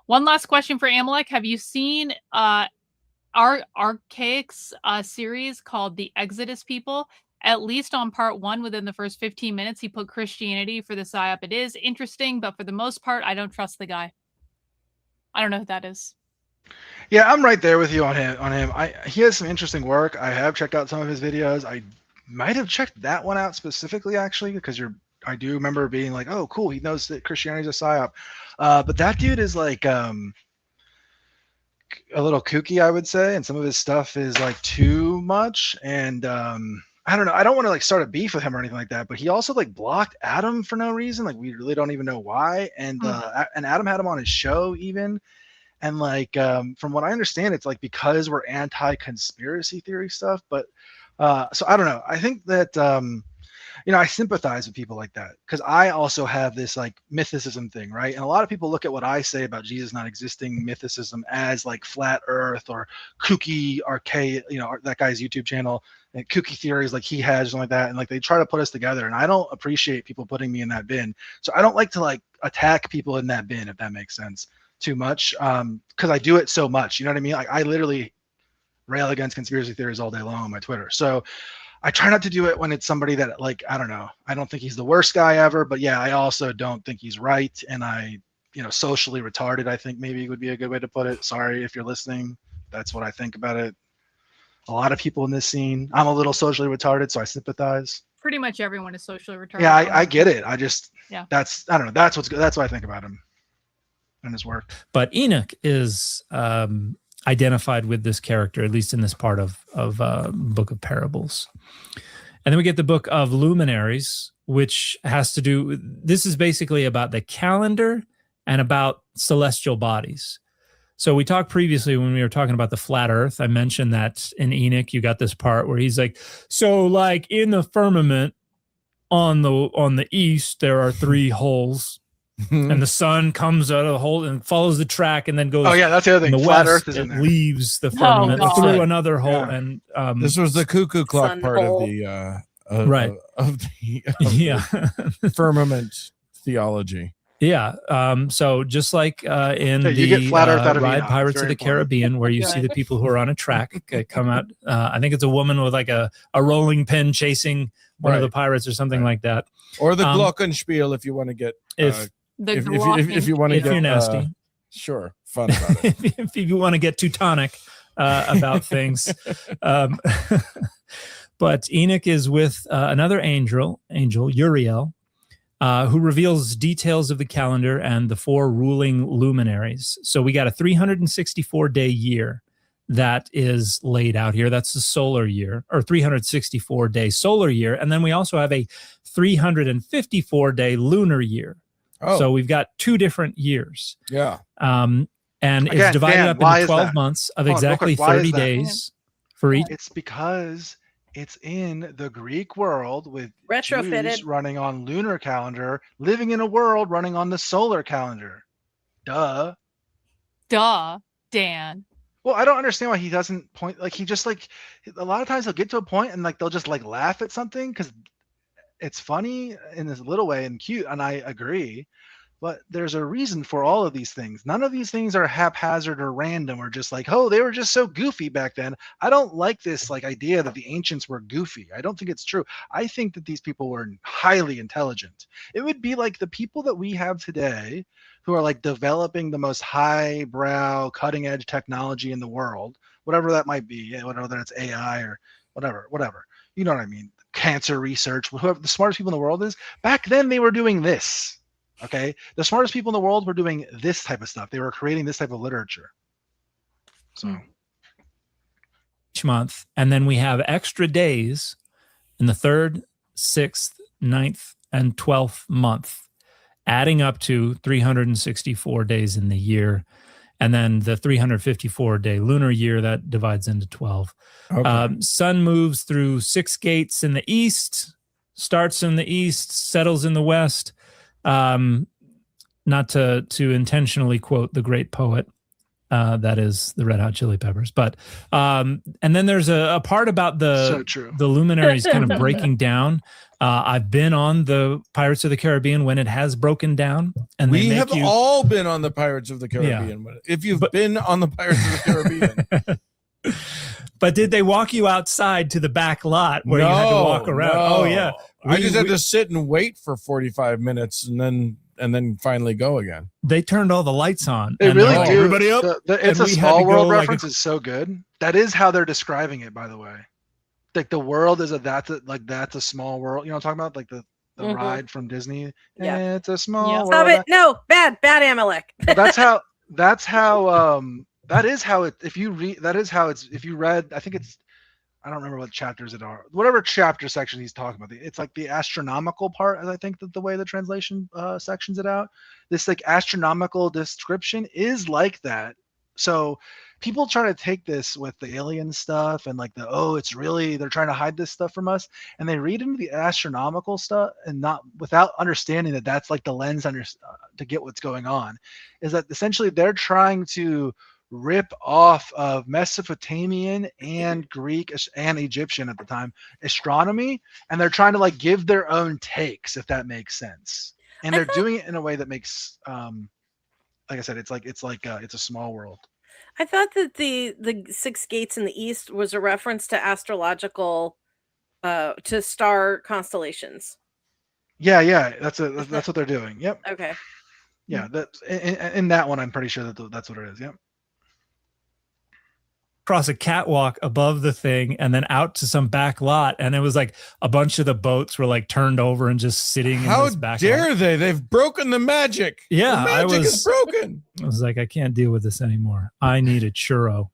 One last question for Amalek. Have you seen Archaic's series called The Exodus People? At least on part 1, within the first 15 minutes, he put Christianity for the psyop. It is interesting, but for the most part, I don't trust the guy. I don't know who that is. Yeah, I'm right there with you on him. He has some interesting work. I have checked out some of his videos. I might have checked that one out specifically, actually, because you're I do remember being like, oh, cool, he knows that Christianity is a psyop. But that dude is like a little kooky, I would say, and some of his stuff is like too much. And I don't know. I don't want to like start a beef with him or anything like that. But he also like blocked Adam for no reason. Like we really don't even know why. And Adam had him on his show even. And like from what I understand, it's like because we're anti-conspiracy theory stuff. But so I don't know. I think that I sympathize with people like that because I also have this like mythicism thing, right? And a lot of people look at what I say about Jesus not existing, mythicism, as like flat Earth or kooky archaic, that guy's YouTube channel and kooky theories like he has, something like that, and like they try to put us together. And I don't appreciate people putting me in that bin, so I don't like to like attack people in that bin, if that makes sense, too much, because I do it so much. You know what I mean? Like I literally rail against conspiracy theories all day long on my Twitter. So I try not to do it when it's somebody that like, I don't know. I don't think he's the worst guy ever, but yeah, I also don't think he's right. And socially retarded, I think maybe would be a good way to put it. Sorry if you're listening. That's what I think about it. A lot of people in this scene, I'm a little socially retarded, so I sympathize. Pretty much everyone is socially retarded. Yeah, I get it. I just, yeah, I don't know. That's what's good. That's what I think about him and his work. But Enoch is identified with this character, at least in this part of Book of Parables. And then we get the Book of Luminaries, which has to do, this is basically about the calendar and about celestial bodies. So we talked previously when we were talking about the flat earth, I mentioned that in Enoch, you got this part where he's like, so like in the firmament on the east, there are 3 holes. And the sun comes out of the hole and follows the track and then goes. Oh yeah, that's the other thing. The Flat west, Earth is in there. Leaves the firmament through another hole, and this was the cuckoo clock part hole. of the of the firmament theology. Yeah. So just like in you get flat Earth out of Ride Enoch. Pirates of the Caribbean, where you see the people who are on a track come out. I think it's a woman with like a rolling pin chasing one of the pirates or something like that. Or the glockenspiel if you want to get if you want to get you're nasty. Sure, fun about it. If you want to get Teutonic about things. But Enoch is with another angel Uriel, who reveals details of the calendar and the 4 ruling luminaries. So we got a 364-day year that is laid out here. That's the solar year, or 364-day solar year. And then we also have a 354-day lunar year. Oh. So we've got 2 different years. Yeah. And it's divided up into 12 months of exactly 30 days for each. It's because it's in the Greek world with retrofitted Jews running on lunar calendar, living in a world running on the solar calendar. Duh, Dan. Well, I don't understand why he doesn't point. Like he just like a lot of times he'll get to a point and like they'll just like laugh at something because it's funny in this little way and cute, and I agree. But there's a reason for all of these things. None of these things are haphazard or random or just like, oh, they were just so goofy back then. I don't like this like idea that the ancients were goofy. I don't think it's true. I think that these people were highly intelligent. It would be like the people that we have today who are like developing the most highbrow, cutting edge technology in the world, whatever that might be, whether it's AI or whatever. You know what I mean? Cancer research, whoever the smartest people in the world is. Back then they were doing this. Okay, the smartest people in the world were doing this type of stuff. They were creating this type of literature. So each month, and then we have extra days in the 3rd, 6th, 9th, and 12th month, adding up to 364 days in the year, and then the 354-day lunar year that divides into 12. Okay. Sun moves through 6 gates in the east, starts in the east, settles in the west. Not to intentionally quote the great poet, that is the Red Hot Chili Peppers, but and then there's a part about the luminaries kind of breaking down. I've been on the Pirates of the Caribbean when it has broken down, and we have all been on the Pirates of the Caribbean. Yeah. If you've been on the Pirates of the Caribbean. But did they walk you outside to the back lot where you had to walk around? No. Oh yeah, I just had to sit and wait for 45 minutes and then finally go again. They turned all the lights on. They really do. Everybody up. It's a small world reference. Is so good. That is how they're describing it, by the way. Like the world is that's a small world. You know what I'm talking about? Like Mhm. ride from Disney. Yeah. It's a small Yeah. Stop world. it. No, bad Amalek. But that's how that is how it if you read that is how it's if you read, I think it's, I don't remember what chapters it are, whatever chapter section he's talking about. It's like the astronomical part, I think, that the way the translation sections it out, this like astronomical description is like that. So people try to take this with the alien stuff and like it's really, they're trying to hide this stuff from us, and they read into the astronomical stuff and not without understanding that that's like the lens to get what's going on, is that essentially they're trying to rip off of Mesopotamian and Greek and Egyptian at the time astronomy, and they're trying to like give their own takes, if that makes sense. And they're doing it in a way that makes like I said, it's a small world. I thought that the 6 gates in the east was a reference to astrological to star constellations. Yeah, that's what they're doing. Yep. Okay. Yeah, that in that one I'm pretty sure that's what it is. Yep. Across a catwalk above the thing and then out to some back lot, and it was like a bunch of the boats were like turned over and just sitting in this back dare lot. they? They've broken the magic. Yeah, the magic is broken. I was like, I can't deal with this anymore. I need a churro.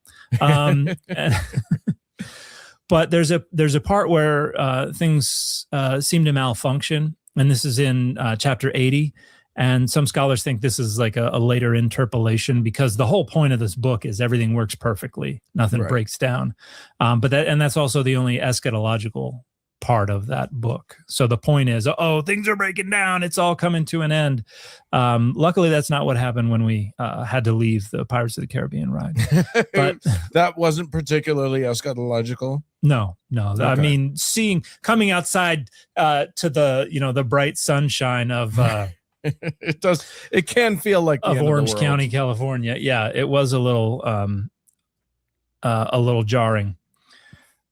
But there's a part where things seem to malfunction, and this is in chapter 80. And some scholars think this is like a later interpolation, because the whole point of this book is everything works perfectly, nothing breaks down. But that's also the only eschatological part of that book. So the point is, things are breaking down, it's all coming to an end. Luckily, that's not what happened when we had to leave the Pirates of the Caribbean ride. But that wasn't particularly eschatological. No. Okay. I mean, coming outside to the bright sunshine of it can feel like the of end Orange of the world. County, California. Yeah, it was a little jarring.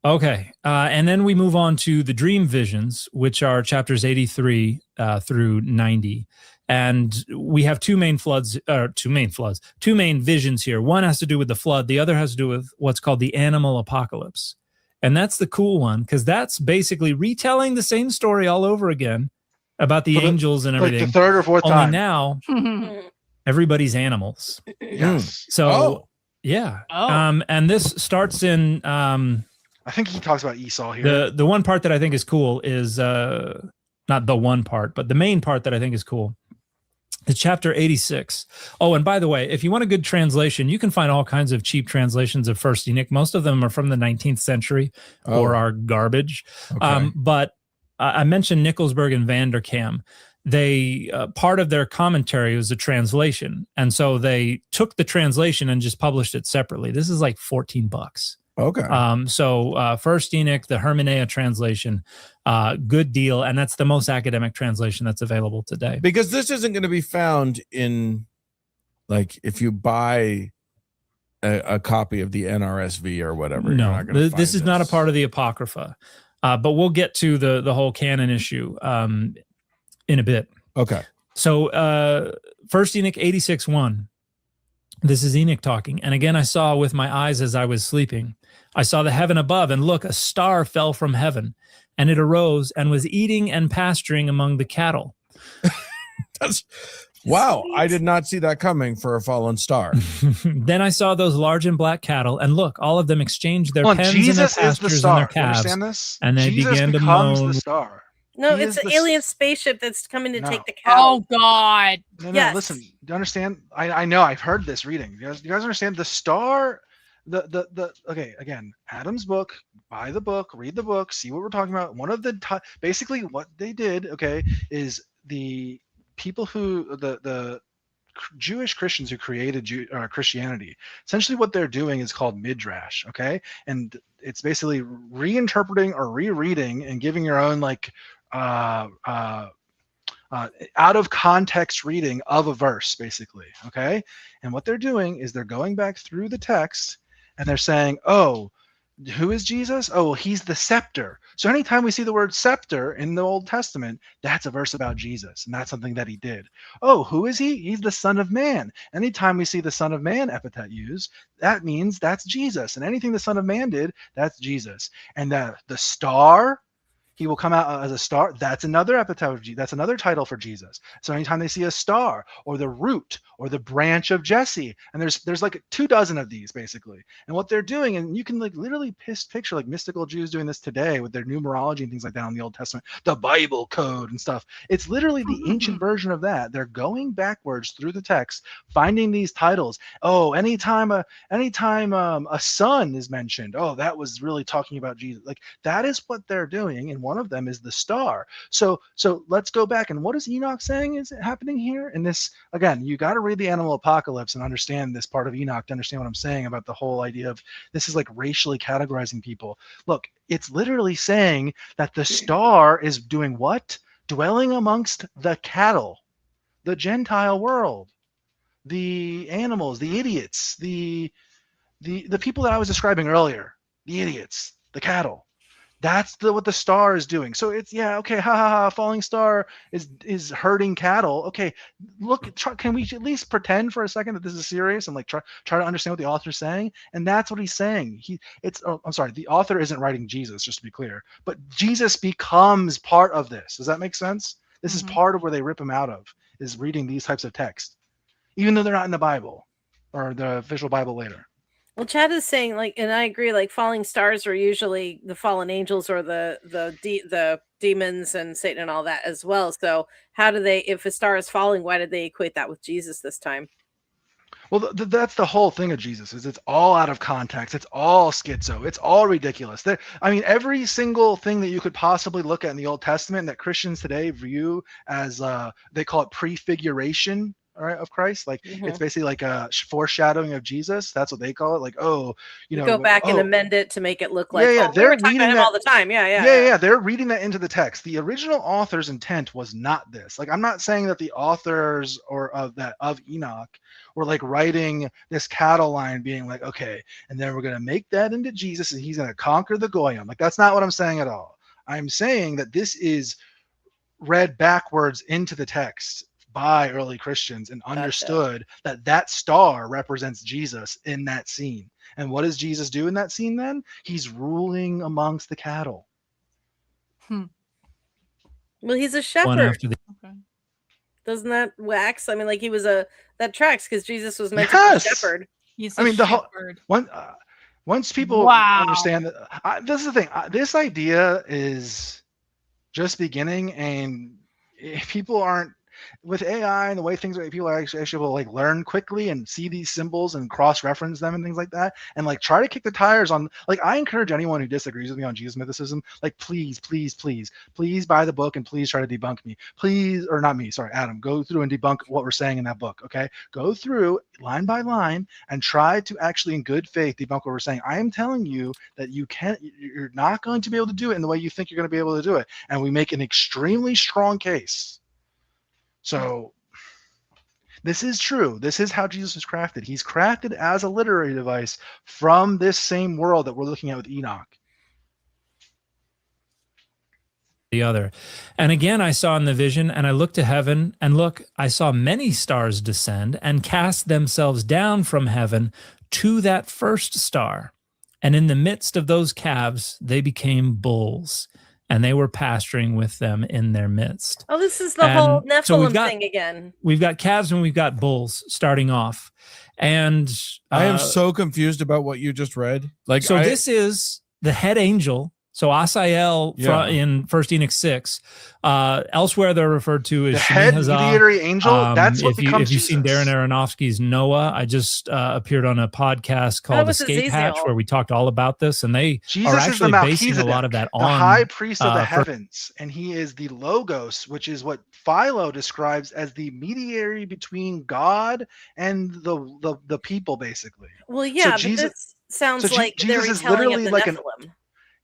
Okay, and then we move on to the dream visions, which are chapters 83 through 90. And we have two main visions here. One has to do with the flood. The other has to do with what's called the animal apocalypse. And that's the cool one, because that's basically retelling the same story all over again about the angels and everything. Like the third or fourth Only time. now, everybody's animals. Yes. So, yeah. And this starts in... I think he talks about Esau here. The one part that I think is cool is... not the one part, but the main part that I think is cool. It's chapter 86. Oh, and by the way, if you want a good translation, you can find all kinds of cheap translations of First Enoch. Most of them are from the 19th century or are garbage. Okay. But I mentioned Nickelsburg and Vanderkam. They part of their commentary was a translation, and so they took the translation and just published it separately. This is like $14. Okay. So First Enoch, the Hermenea translation, good deal, and that's the most academic translation that's available today. Because this isn't going to be found in, like, if you buy a copy of the NRSV or whatever. No, you're not gonna this is find not a part of the Apocrypha. But we'll get to the whole canon issue in a bit. Okay. So First Enoch 86:1. This is Enoch talking. And again, I saw with my eyes as I was sleeping. I saw the heaven above, and look, a star fell from heaven, and it arose and was eating and pasturing among the cattle. Wow, I did not see that coming for a fallen star. Then I saw those large and black cattle, and look, all of them exchanged their pens Jesus and their is the pastures star. and their You calves. understand this? And they Jesus began to becomes moan. the star. No, He it's is an the alien spaceship that's coming to No. take the cow. Oh God. No, Yes. listen. Do you understand? I know. I've heard this reading. You guys understand? The star. Okay. Again, Adam's book. Buy the book. Read the book. See what we're talking about. One of the basically what they did. Okay, is the people who the Jewish Christians who created Christianity. Essentially, what they're doing is called midrash. Okay, and it's basically reinterpreting or rereading and giving your own like out of context reading of a verse, basically. Okay, and what they're doing is they're going back through the text and they're saying, oh, who is Jesus? Oh, well, he's the scepter. So anytime we see the word scepter in the Old Testament, that's a verse about Jesus, and that's something that he did. Oh, who is he? He's the Son of Man. Anytime we see the Son of Man epithet used, that means that's Jesus. And anything the Son of Man did, that's Jesus. And the star He will come out as a star. That's another epithet of Jesus. That's another title for Jesus. So anytime they see a star or the root or the branch of Jesse, and there's like 24 of these basically. And what they're doing, and you can like literally picture like mystical Jews doing this today with their numerology and things like that in the Old Testament, the Bible code and stuff. It's literally the ancient version of that. They're going backwards through the text, finding these titles. Oh, anytime a sun is mentioned, oh, that was really talking about Jesus. Like that is what they're doing, and one of them is the star. So let's go back, and what is Enoch saying is happening here? And this, again, you got to read the Animal Apocalypse and understand this part of Enoch to understand what I'm saying about the whole idea of this is like racially categorizing people. Look, it's literally saying that the star is doing what? Dwelling amongst the cattle, the Gentile world, the animals, the idiots, the people that I was describing earlier, the idiots, the cattle. That's what the star is doing. So it's, yeah, okay, falling star is herding cattle. Okay, look, can we at least pretend for a second that this is serious and like try to understand what the author's saying? And that's what he's saying. I'm sorry, the author isn't writing Jesus, just to be clear, but Jesus becomes part of this. Does that make sense? This is part of where they rip him out of, is reading these types of text, even though they're not in the Bible or the official Bible later. Well, Chad is saying, like, and I agree, like falling stars are usually the fallen angels or the demons and Satan and all that as well. So how do they, if a star is falling, why did they equate that with Jesus this time? Well, that's the whole thing of Jesus, is it's all out of context. It's all schizo. It's all ridiculous. I mean, every single thing that you could possibly look at in the Old Testament that Christians today view as, they call it prefiguration, right, of Christ. Like it's basically like a foreshadowing of Jesus. That's what they call it. Like, oh, you know, go back and amend it to make it look like, they're reading that all the time. Yeah. They're reading that into the text. The original author's intent was not this. Like, I'm not saying that the authors of Enoch were like writing this cattle line being like, okay, and then we're going to make that into Jesus and he's going to conquer the Goyim. Like, that's not what I'm saying at all. I'm saying that this is read backwards into the text by early Christians and understood that star represents Jesus in that scene. And what does Jesus do in that scene then? He's ruling amongst the cattle. Well, he's a shepherd. Doesn't that wax? I mean, like, he was that tracks, because Jesus was meant to be a shepherd. He's a shepherd. Once people understand that, this is the thing. This idea is just beginning, and if people aren't, with AI and the way things are, people are actually will like learn quickly and see these symbols and cross-reference them and things like that, and like try to kick the tires on. Like, I encourage anyone who disagrees with me on Jesus mythicism, like, please buy the book and please try to debunk me. Please, or not me, sorry, Adam, go through and debunk what we're saying in that book. Okay, go through line by line and try to actually, in good faith, debunk what we're saying. I am telling you that you're not going to be able to do it in the way you think you're going to be able to do it, and we make an extremely strong case. So this is true. This is how Jesus is crafted. He's crafted as a literary device from this same world that we're looking at with Enoch. The other. And again, I saw in the vision, and I looked to heaven, and look, I saw many stars descend and cast themselves down from heaven to that first star. And in the midst of those calves, they became bulls, and they were pasturing with them in their midst. Oh, this is the whole Nephilim thing again. We've got calves and we've got bulls starting off. And I am so confused about what you just read. Like, so this is the head angel. So Asael in 1 Enoch 6. Elsewhere, they're referred to as the head mediatory angel. That's what becomes If you've seen Darren Aronofsky's Noah, I just appeared on a podcast called Escape Hatch, where we talked all about this, and they are actually basing a lot of that on the high priest of the heavens, and he is the Logos, which is what Philo describes as the mediator between God and the people, basically. Well, yeah, but this sounds like Jesus is literally like Nephilim.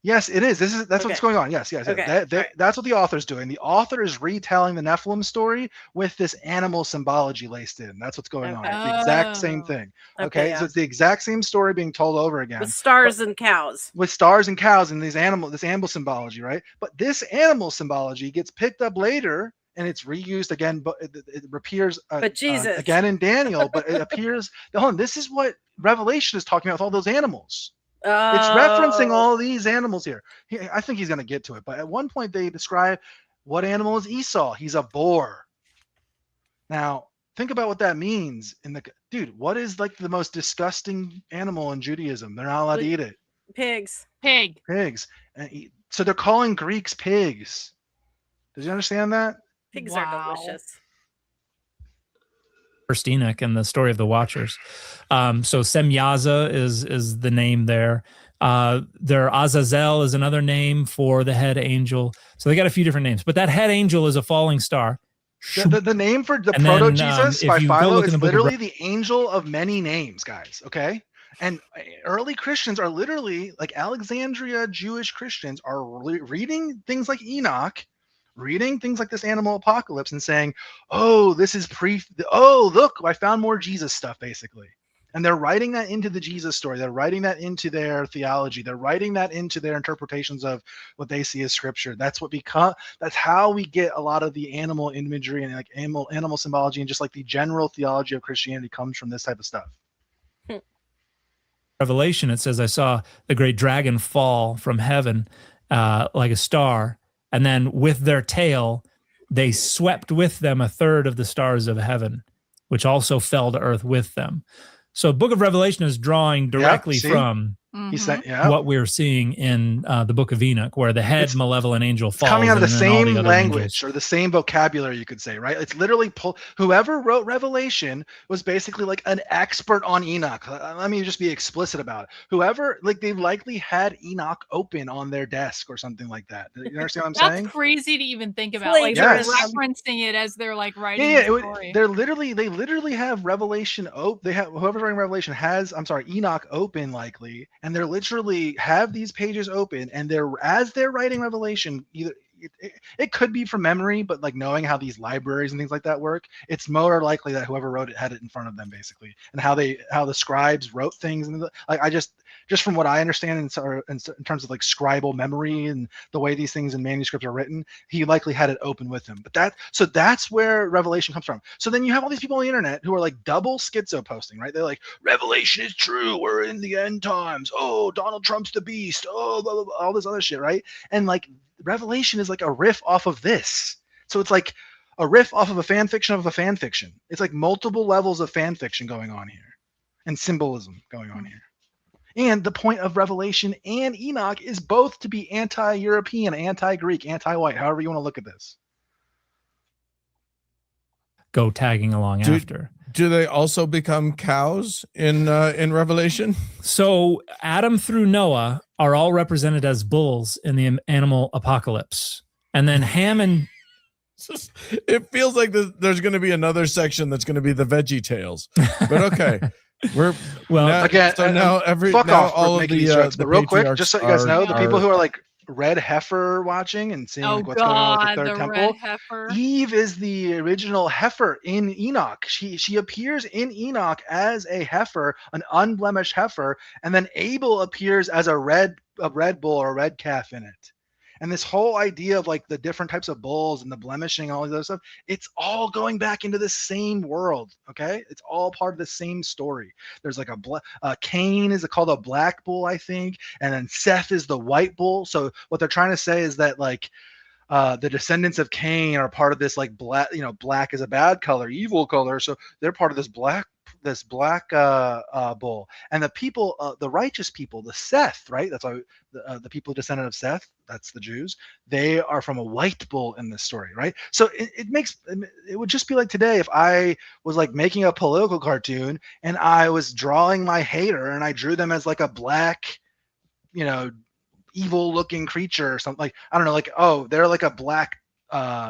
Yes, it is. That's what's going on. Yes. Okay. That's what the author's doing. The author is retelling the Nephilim story with this animal symbology laced in. That's what's going on. It's the exact same thing. Okay. So it's the exact same story being told over again. With stars and cows. With stars and cows and this animal symbology, right? But this animal symbology gets picked up later and it's reused again, but it appears again in Daniel, but it appears. Hold on, this is what Revelation is talking about with all those animals. It's referencing Oh. all these animals here. I think he's going to get to it, but at one point they describe what animal is Esau. He's a boar. Now, think about what that means dude, what is like the most disgusting animal in Judaism? They're not allowed to eat it. Pigs. Pig. Pigs. So they're calling Greeks pigs. Did you understand that? Pigs Wow. are delicious. First Enoch and the story of the Watchers. So Semyaza is the name there. There Azazel is another name for the head angel. So they got a few different names, but that head angel is a falling star. The name for the And then, proto-Jesus if by you go Philo look in is the book of literally the angel of many names, guys, okay? And early Christians are literally, like Alexandria Jewish Christians are reading things like Enoch, reading things like this animal apocalypse and saying, oh, this is look, I found more Jesus stuff, basically. And they're writing that into the Jesus story. They're writing that into their theology. They're writing that into their interpretations of what they see as scripture. That's how we get a lot of the animal imagery and like animal symbology, and just like the general theology of Christianity comes from this type of stuff. Revelation, it says, I saw the great dragon fall from heaven like a star, and then with their tail, they swept with them a third of the stars of heaven, which also fell to earth with them. So Book of Revelation is drawing directly from He said, what we're seeing in the Book of Enoch, where the head malevolent angel falls. Coming out of the and then all same other language angels. or the same vocabulary, you could say, right? It's literally whoever wrote Revelation was basically like an expert on Enoch. Let me just be explicit about it. Whoever, like, they likely had Enoch open on their desk or something like that. You understand what I'm saying? That's crazy to even think about. Like they're referencing it as they're like writing the story. They literally have Revelation whoever's writing Revelation has, Enoch open likely, and they're literally have these pages open, and as they're writing Revelation, either it could be from memory, but like knowing how these libraries and things like that work, it's more likely that whoever wrote it had it in front of them, basically, and how the scribes wrote things. And like I just from what I understand in terms of like scribal memory and the way these things in manuscripts are written, he likely had it open with him. But that's where Revelation comes from. So then you have all these people on the internet who are like double schizo posting, right? They're like, Revelation is true, we're in the end times, oh, Donald Trump's the beast, oh, blah, blah, blah, all this other shit, right? And like Revelation is like a riff off of this. So it's like a riff off of a fan fiction of a fan fiction. It's like multiple levels of fan fiction going on here and symbolism going on here. And the point of Revelation and Enoch is both to be anti-European, anti-Greek, anti-white, however you want to look at this. Go tagging along after. Do they also become cows in Revelation? So Adam through Noah are all represented as bulls in the animal apocalypse. And then Ham and... It feels like there's going to be another section that's going to be the Veggie Tales. But okay. Fuck off all of these jokes. But real quick, just so you guys know, the people who are like red heifer watching and seeing like what's going on with the third temple, Eve is the original heifer in Enoch. She appears in Enoch as a heifer, an unblemished heifer, and then Abel appears as a red bull or a red calf in it. And this whole idea of like the different types of bulls and the blemishing, all this other stuff, it's all going back into the same world. Okay, it's all part of the same story. There's like Cain is called a black bull, I think, and then Seth is the white bull. So what they're trying to say is that like the descendants of Cain are part of this like black, black is a bad color, evil color. So they're part of this black bull, and the people, the righteous people, the Seth, right? That's why the people descendant of Seth, that's the Jews. They are from a white bull in this story, right? So it would just be like today if I was like making a political cartoon and I was drawing my hater and I drew them as like a black, evil looking creature or something, like I don't know, like, oh, they're like a black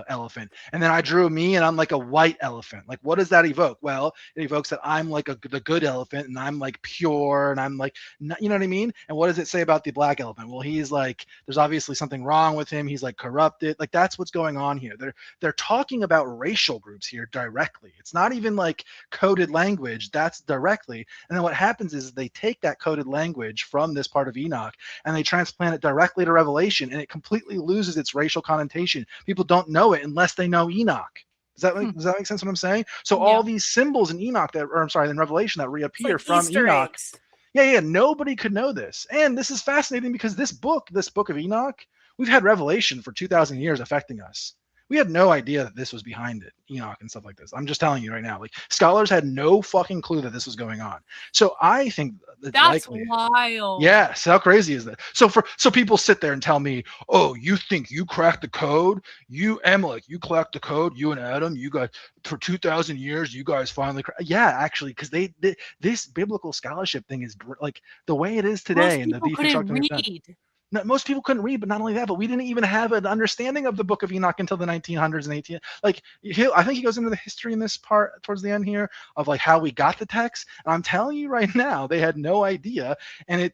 elephant, and then I drew me and I'm like a white elephant. Like, what does that evoke? Well, it evokes that I'm like the good elephant and I'm like pure and I'm like, you know what I mean? And what does it say about the black elephant? Well, he's like, there's obviously something wrong with him. He's like corrupted. Like, that's what's going on here. They're talking about racial groups here directly. It's not even like coded language. That's directly. And then what happens is they take that coded language from this part of Enoch and they transplant it directly to Revelation, and it completely loses its racial connotation. People don't know it unless they know Enoch. Does that make sense what I'm saying? So all these symbols in Enoch in Revelation that reappear from Enoch. Yeah, nobody could know this. And this is fascinating because this book of Enoch, we've had revelation for 2,000 years affecting us. We had no idea that this was behind it, Enoch and stuff like this. I'm just telling you right now, like scholars had no fucking clue that this was going on. So I think it's That's likely. wild. Yes, how crazy is that? So people sit there and tell me, "Oh, you think you cracked the code? You Amalek, you cracked the code. You and Adam, you guys for 2,000 years, you guys finally." Yeah, actually, because this biblical scholarship thing is like the way it is today, and the deconstructing. No, most people couldn't read, but not only that, but we didn't even have an understanding of the Book of Enoch until the 1900s and 18. Like, I think he goes into the history in this part towards the end here of like how we got the text. And I'm telling you right now, they had no idea. And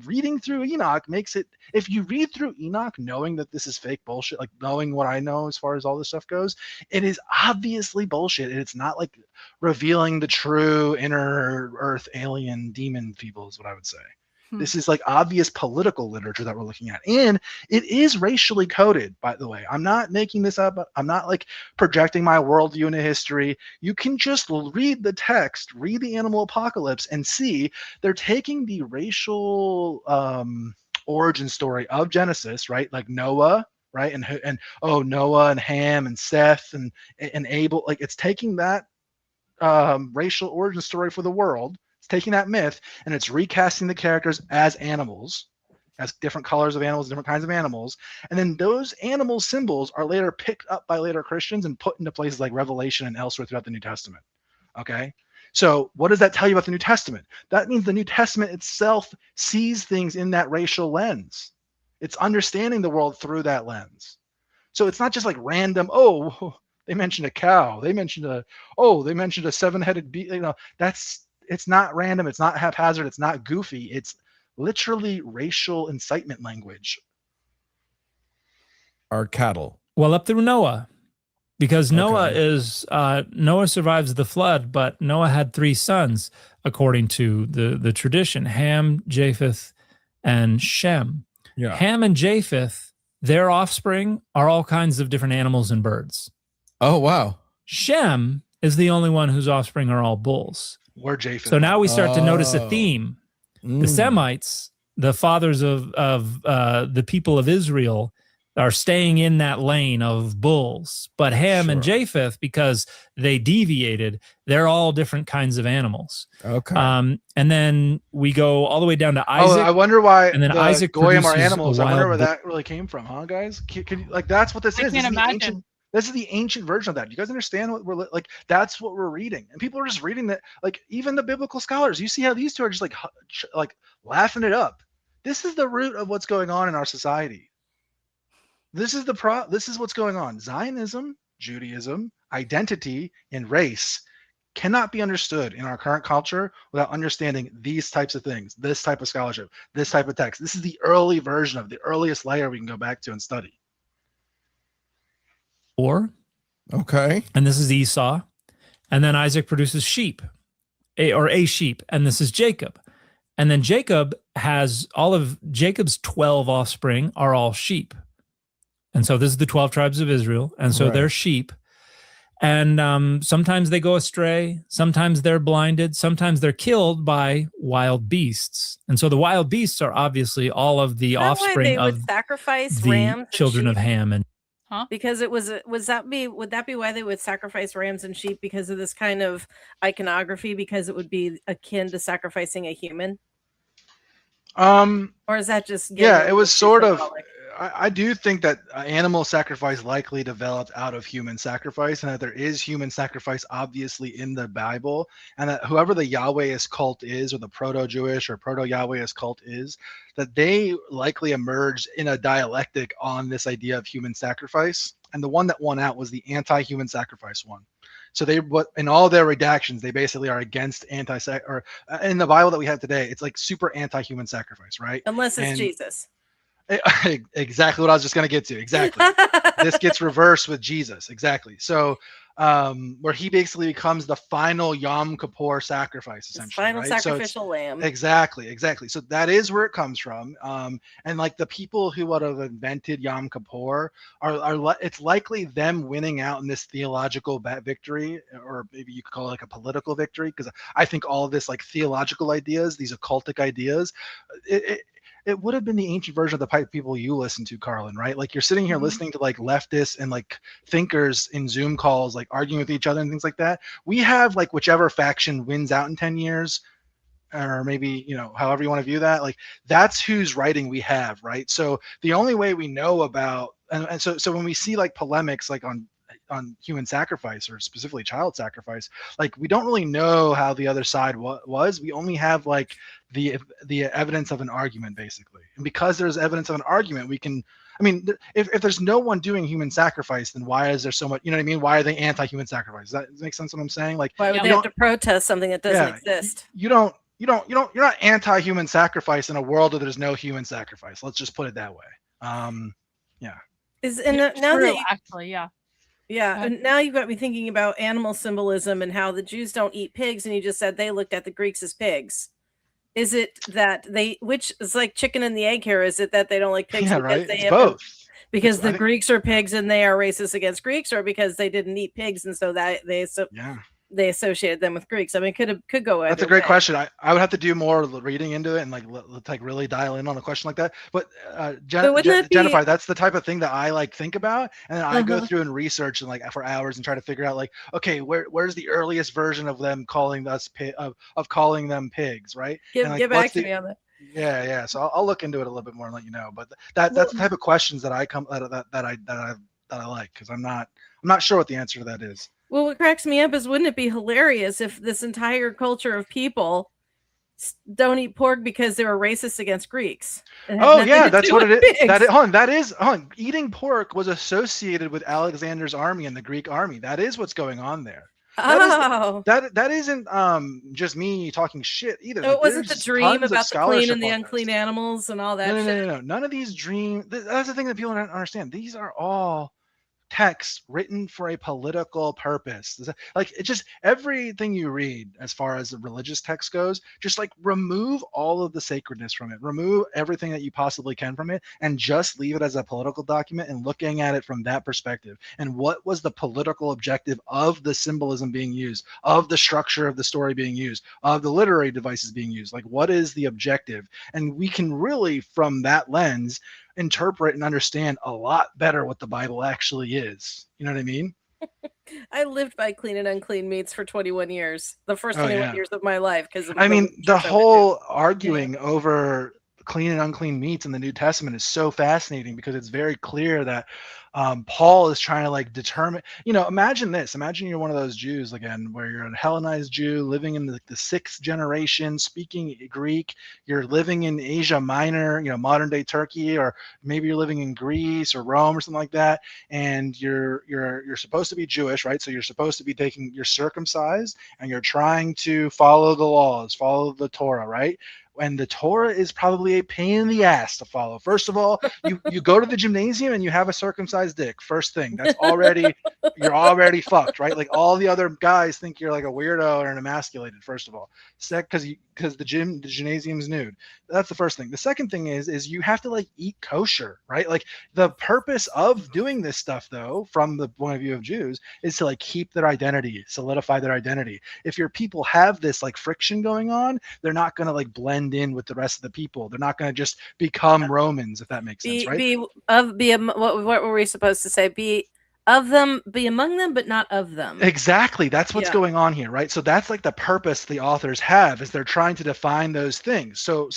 reading through Enoch makes it. If you read through Enoch, knowing that this is fake bullshit, like knowing what I know as far as all this stuff goes, it is obviously bullshit. It's not like revealing the true inner Earth alien demon people is what I would say. This is like obvious political literature that we're looking at. And it is racially coded, by the way. I'm not making this up. I'm not like projecting my worldview into history. You can just read the text, read the animal apocalypse, and see they're taking the racial origin story of Genesis, right? Like Noah, right? And Noah and Ham and Seth and Abel. Like it's taking that racial origin story for the world. Taking that myth and it's recasting the characters as animals, as different colors of animals, different kinds of animals, and then those animal symbols are later picked up by later Christians and put into places like Revelation and elsewhere throughout the New Testament. Okay, so what does that tell you about the New Testament? That means the New Testament itself sees things in that racial lens. It's understanding the world through that lens. So it's not just like random. Oh, they mentioned a cow. They mentioned a seven-headed beast. It's not random. It's not haphazard. It's not goofy. It's literally racial incitement language. Our cattle. Well, up through Noah, because Noah survives the flood, but Noah had 3 sons, according to the tradition: Ham, Japheth, and Shem. Yeah. Ham and Japheth, their offspring are all kinds of different animals and birds. Oh, wow. Shem is the only one whose offspring are all bulls. Or Japheth. So now we start to notice a theme. The Semites, the fathers of the people of Israel, are staying in that lane of bulls. But Ham and Japheth, because they deviated, they're all different kinds of animals. Okay. And then we go all the way down to Isaac. I wonder why. And then the Isaac Goyim are produces animals. a I wonder wild where that really came from, huh, guys? Like that's what this is. I can't imagine. This is the ancient version of that. You guys understand what we're like? That's what we're reading, and people are just reading that. Like even the biblical scholars, you see how these two are just like laughing it up. This is the root of what's going on in our society. This is what's going on. Zionism, Judaism, identity, and race cannot be understood in our current culture without understanding these types of things, this type of scholarship, this type of text. This is the early version of the earliest layer we can go back to and study. Okay. And this is Esau. And then Isaac produces sheep, a sheep. And this is Jacob. And then Jacob has all of Jacob's 12 offspring are all sheep. And so this is the 12 tribes of Israel. And so they're sheep. And sometimes they go astray. Sometimes they're blinded. Sometimes they're killed by wild beasts. And so the wild beasts are obviously all of the offspring of sacrifice the rams children of Ham. And because it would that be why they would sacrifice rams and sheep, because of this kind of iconography, because it would be akin to sacrificing a human? Or is that just it was sort of I do think that animal sacrifice likely developed out of human sacrifice, and that there is human sacrifice obviously in the Bible, and that whoever the Yahwehist cult is, or the proto-Jewish or proto-Yahwehist cult is, that they likely emerged in a dialectic on this idea of human sacrifice. And the one that won out was the anti-human sacrifice one. So in all their redactions, they basically are against in the Bible that we have today, it's like super anti-human sacrifice, right? Unless it's Jesus. Exactly what I was just going to get to. Exactly. This gets reversed with Jesus. Exactly. So where he basically becomes the final Yom Kippur sacrifice, His essentially, final right? So it's sacrificial lamb. exactly. So that is where it comes from. And like the people who would have invented Yom Kippur it's likely them winning out in this theological victory, or maybe you could call it like a political victory, because I think all of this like theological ideas, these occultic ideas, it would have been the ancient version of the pipe people you listen to, Karlyn, right? Like you're sitting here listening to like leftists and like thinkers in Zoom calls, like arguing with each other and things like that. We have like whichever faction wins out in 10 years, or maybe, you know, however you want to view that, like that's whose writing we have, right? So the only way we know about, and so when we see like polemics like on human sacrifice, or specifically child sacrifice, like we don't really know how the other side was. We only have like the evidence of an argument, basically. And because there's evidence of an argument, we can, I mean, if there's no one doing human sacrifice, then why is there so much, you know what I mean? Why are they anti-human sacrifice? Does that make sense what I'm saying? Like, Why would they have to protest something that doesn't exist? You're not anti-human sacrifice in a world where there's no human sacrifice. Let's just put it that way. Yeah, and now you've got me thinking about animal symbolism and how the Jews don't eat pigs, and you just said they looked at the Greeks as pigs. Is it that which is like chicken and the egg here? Is it that they don't like pigs? Yeah, right. It's both. Because the Greeks are pigs and they are racist against Greeks, or because they didn't eat pigs and so that they associated them with Greeks? I mean, could go. That's a great question. I would have to do more reading into it and like really dial in on a question like that. But Jennifer, that's the type of thing that I like think about, and then I go through and research and like for hours and try to figure out like, okay, where's the earliest version of them calling us of calling them pigs, right? Get back to me on that. Yeah. So I'll look into it a little bit more and let you know. But that's the type of questions that I like, because I'm not sure what the answer to that is. Well, what cracks me up is, wouldn't it be hilarious if this entire culture of people don't eat pork because they were racist against Greeks? Oh yeah, that's what it is. Eating pork was associated with Alexander's army and the Greek army. That is what's going on there. That isn't just me talking shit either. So it wasn't the dream about the clean and the unclean animals and all that shit. No. None of these dreams. That's the thing that people don't understand. These are all texts written for a political purpose. Like, it's just everything you read as far as the religious text goes, just like remove all of the sacredness from it, remove everything that you possibly can from it, and just leave it as a political document and looking at it from that perspective. And what was the political objective of the symbolism being used, of the structure of the story being used, of the literary devices being used? Like, what is the objective? And we can really, from that lens, interpret and understand a lot better what the Bible actually is. You know what I mean? I lived by clean and unclean meats for 21 years, the first 21 years of my life. Because I mean, the whole arguing over clean and unclean meats in the New Testament is so fascinating, because it's very clear that Paul is trying to like determine, imagine this. Imagine you're one of those Jews, again, where you're a Hellenized Jew living in the 6th generation, speaking Greek. You're living in Asia Minor, modern day Turkey, or maybe you're living in Greece or Rome or something like that. And you're supposed to be Jewish, right? So you're supposed to be you're circumcised, and you're trying to follow the laws, follow the Torah, right? And the Torah is probably a pain in the ass to follow. First of all, you go to the gymnasium and you have a circumcised dick. First thing, you're already fucked, right? Like, all the other guys think you're like a weirdo or an emasculated. First of all, because the gymnasium's nude. That's the first thing. The second thing is you have to like eat kosher, right? Like, the purpose of doing this stuff, though, from the point of view of Jews, is to like keep their identity, solidify their identity. If your people have this like friction going on, they're not going to like blend in with the rest of the people. They're not going to just become Romans, if that makes sense, right? What were we supposed to say? Be of them, be among them, but not of them. Exactly. That's what's going on here, right? So that's like the purpose the authors have, is they're trying to define those things. So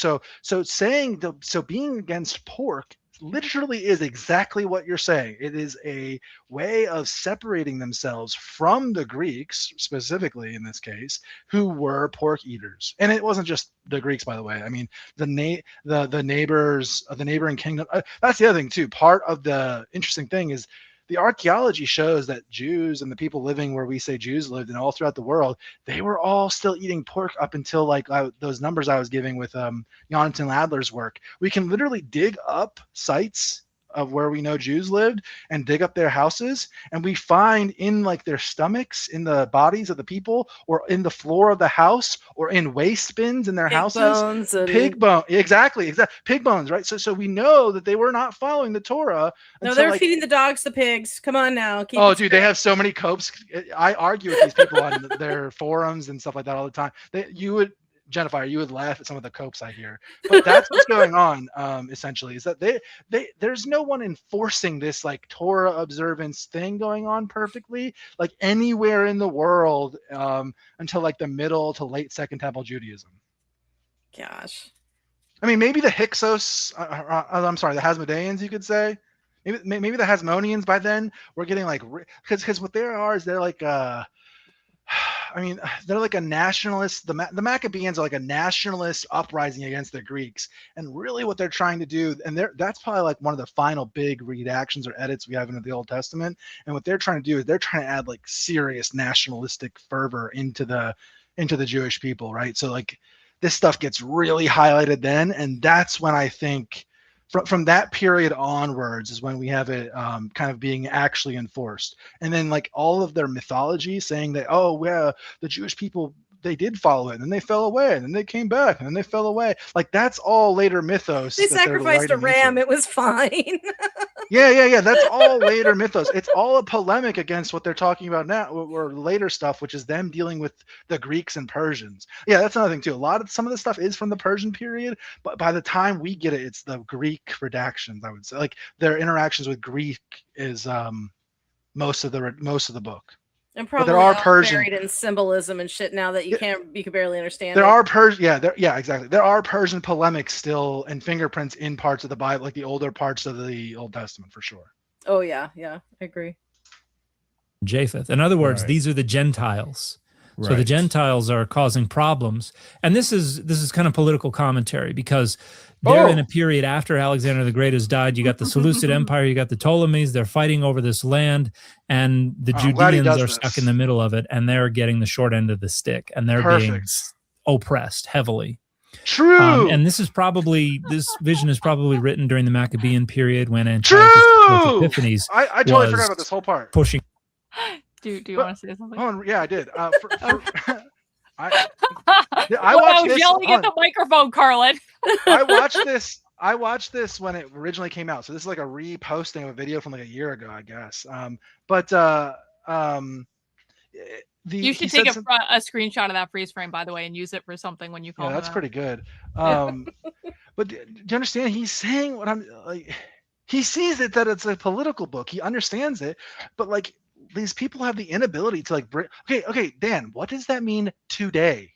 being against pork literally is exactly what you're saying. It is a way of separating themselves from the Greeks, specifically in this case, who were pork eaters. And it wasn't just the Greeks, by the way. I mean, the neighbors of the neighboring kingdom. That's the other thing too. Part of the interesting thing is the archaeology shows that Jews and the people living where we say Jews lived and all throughout the world, they were all still eating pork up until like those numbers I was giving with Jonathan Ladler's work. We can literally dig up sites of where we know Jews lived and dig up their houses, and we find in like their stomachs, in the bodies of the people, or in the floor of the house, or in waste bins in their houses, pig bone. Exactly. Pig bones, right? So we know that they were not following the Torah. No, they're like, feeding the dogs to pigs. Come on now. Oh, dude, they have so many copes. I argue with these people on their forums and stuff like that all the time. Jennifer, you would laugh at some of the copes I hear, but that's what's going on. Essentially, is that there's no one enforcing this like Torah observance thing going on perfectly, like anywhere in the world, until like the middle to late Second Temple Judaism. Gosh, I mean, maybe the Hyksos. I'm sorry, the Hasmoneans, you could say. Maybe the Hasmoneans by then were getting like, because what they are is they're like I mean, they're like a nationalist. The Maccabees are like a nationalist uprising against the Greeks, and really what they're trying to do, and that's probably like one of the final big redactions or edits we have into the Old Testament. And what they're trying to do is they're trying to add like serious nationalistic fervor into the Jewish people, right? So like this stuff gets really highlighted then, and that's when I think from that period onwards is when we have it kind of being actually enforced. And then like all of their mythology saying that, oh, yeah, the Jewish people, they did follow it, and then they fell away, and then they came back, and then they fell away. Like that's all later mythos. They sacrificed a ram. It was fine. Yeah. That's all later mythos. It's all a polemic against what they're talking about now, or later stuff, which is them dealing with the Greeks and Persians. Yeah, that's another thing too. Some of the stuff is from the Persian period, but by the time we get it, it's the Greek redactions. I would say, like their interactions with Greek is most of the book. And probably there are Persian buried in symbolism and shit now that you can barely understand. There are Persian, exactly. There are Persian polemics still and fingerprints in parts of the Bible, like the older parts of the Old Testament, for sure. Oh yeah, I agree. Japheth. In other words, these are the Gentiles. So the Gentiles are causing problems, and this is kind of political commentary because they're in a period after Alexander the Great has died. You got the Seleucid Empire, you got the Ptolemies. They're fighting over this land, and the Judeans are stuck in the middle of it, and they're getting the short end of the stick, and they're being oppressed heavily. True. And this vision is probably written during the Maccabean period when Antiochus Epiphanes. I totally forgot about this whole part. Pushing. Do you want to say something? Oh, yeah, I did. I was yelling at the microphone, Karlyn. I watched this when it originally came out. So this is like a reposting of a video from like a year ago, I guess. You should take a screenshot of that freeze frame, by the way, and use it for something when you call. Yeah, that's pretty good. But do you understand? He's saying what I'm like. He sees it that it's a political book. He understands it, but like. These people have the inability to like okay, Dan, what does that mean today?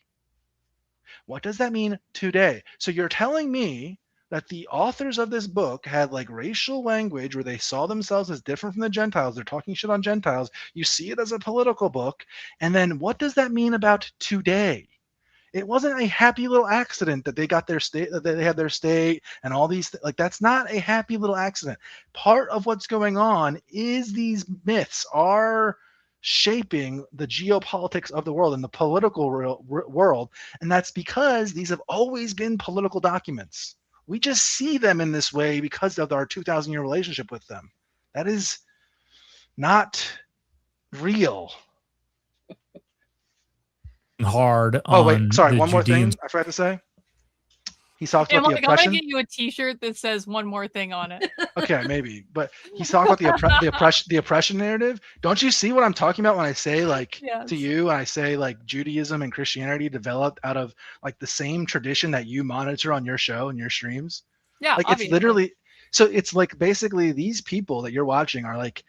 What does that mean today? So you're telling me that the authors of this book had like racial language where they saw themselves as different from the Gentiles. They're talking shit on Gentiles. You see it as a political book. And then what does that mean about today? It wasn't a happy little accident that they got their state, that they had their state and all these, like, that's not a happy little accident. Part of what's going on is these myths are shaping the geopolitics of the world and the political world. And that's because these have always been political documents. We just see them in this way because of our 2,000-year relationship with them. That is not real. Hard. Oh wait, sorry. One more thing I forgot to say. He talked about the oppression. I'm gonna get you a T-shirt that says one more thing on it. Okay, maybe. But he's talking about the oppression narrative. Don't you see what I'm talking about when I say to you, and I say like Judaism and Christianity developed out of like the same tradition that you monitor on your show and your streams? Yeah, like obviously. It's literally. So it's like basically these people that you're watching are like.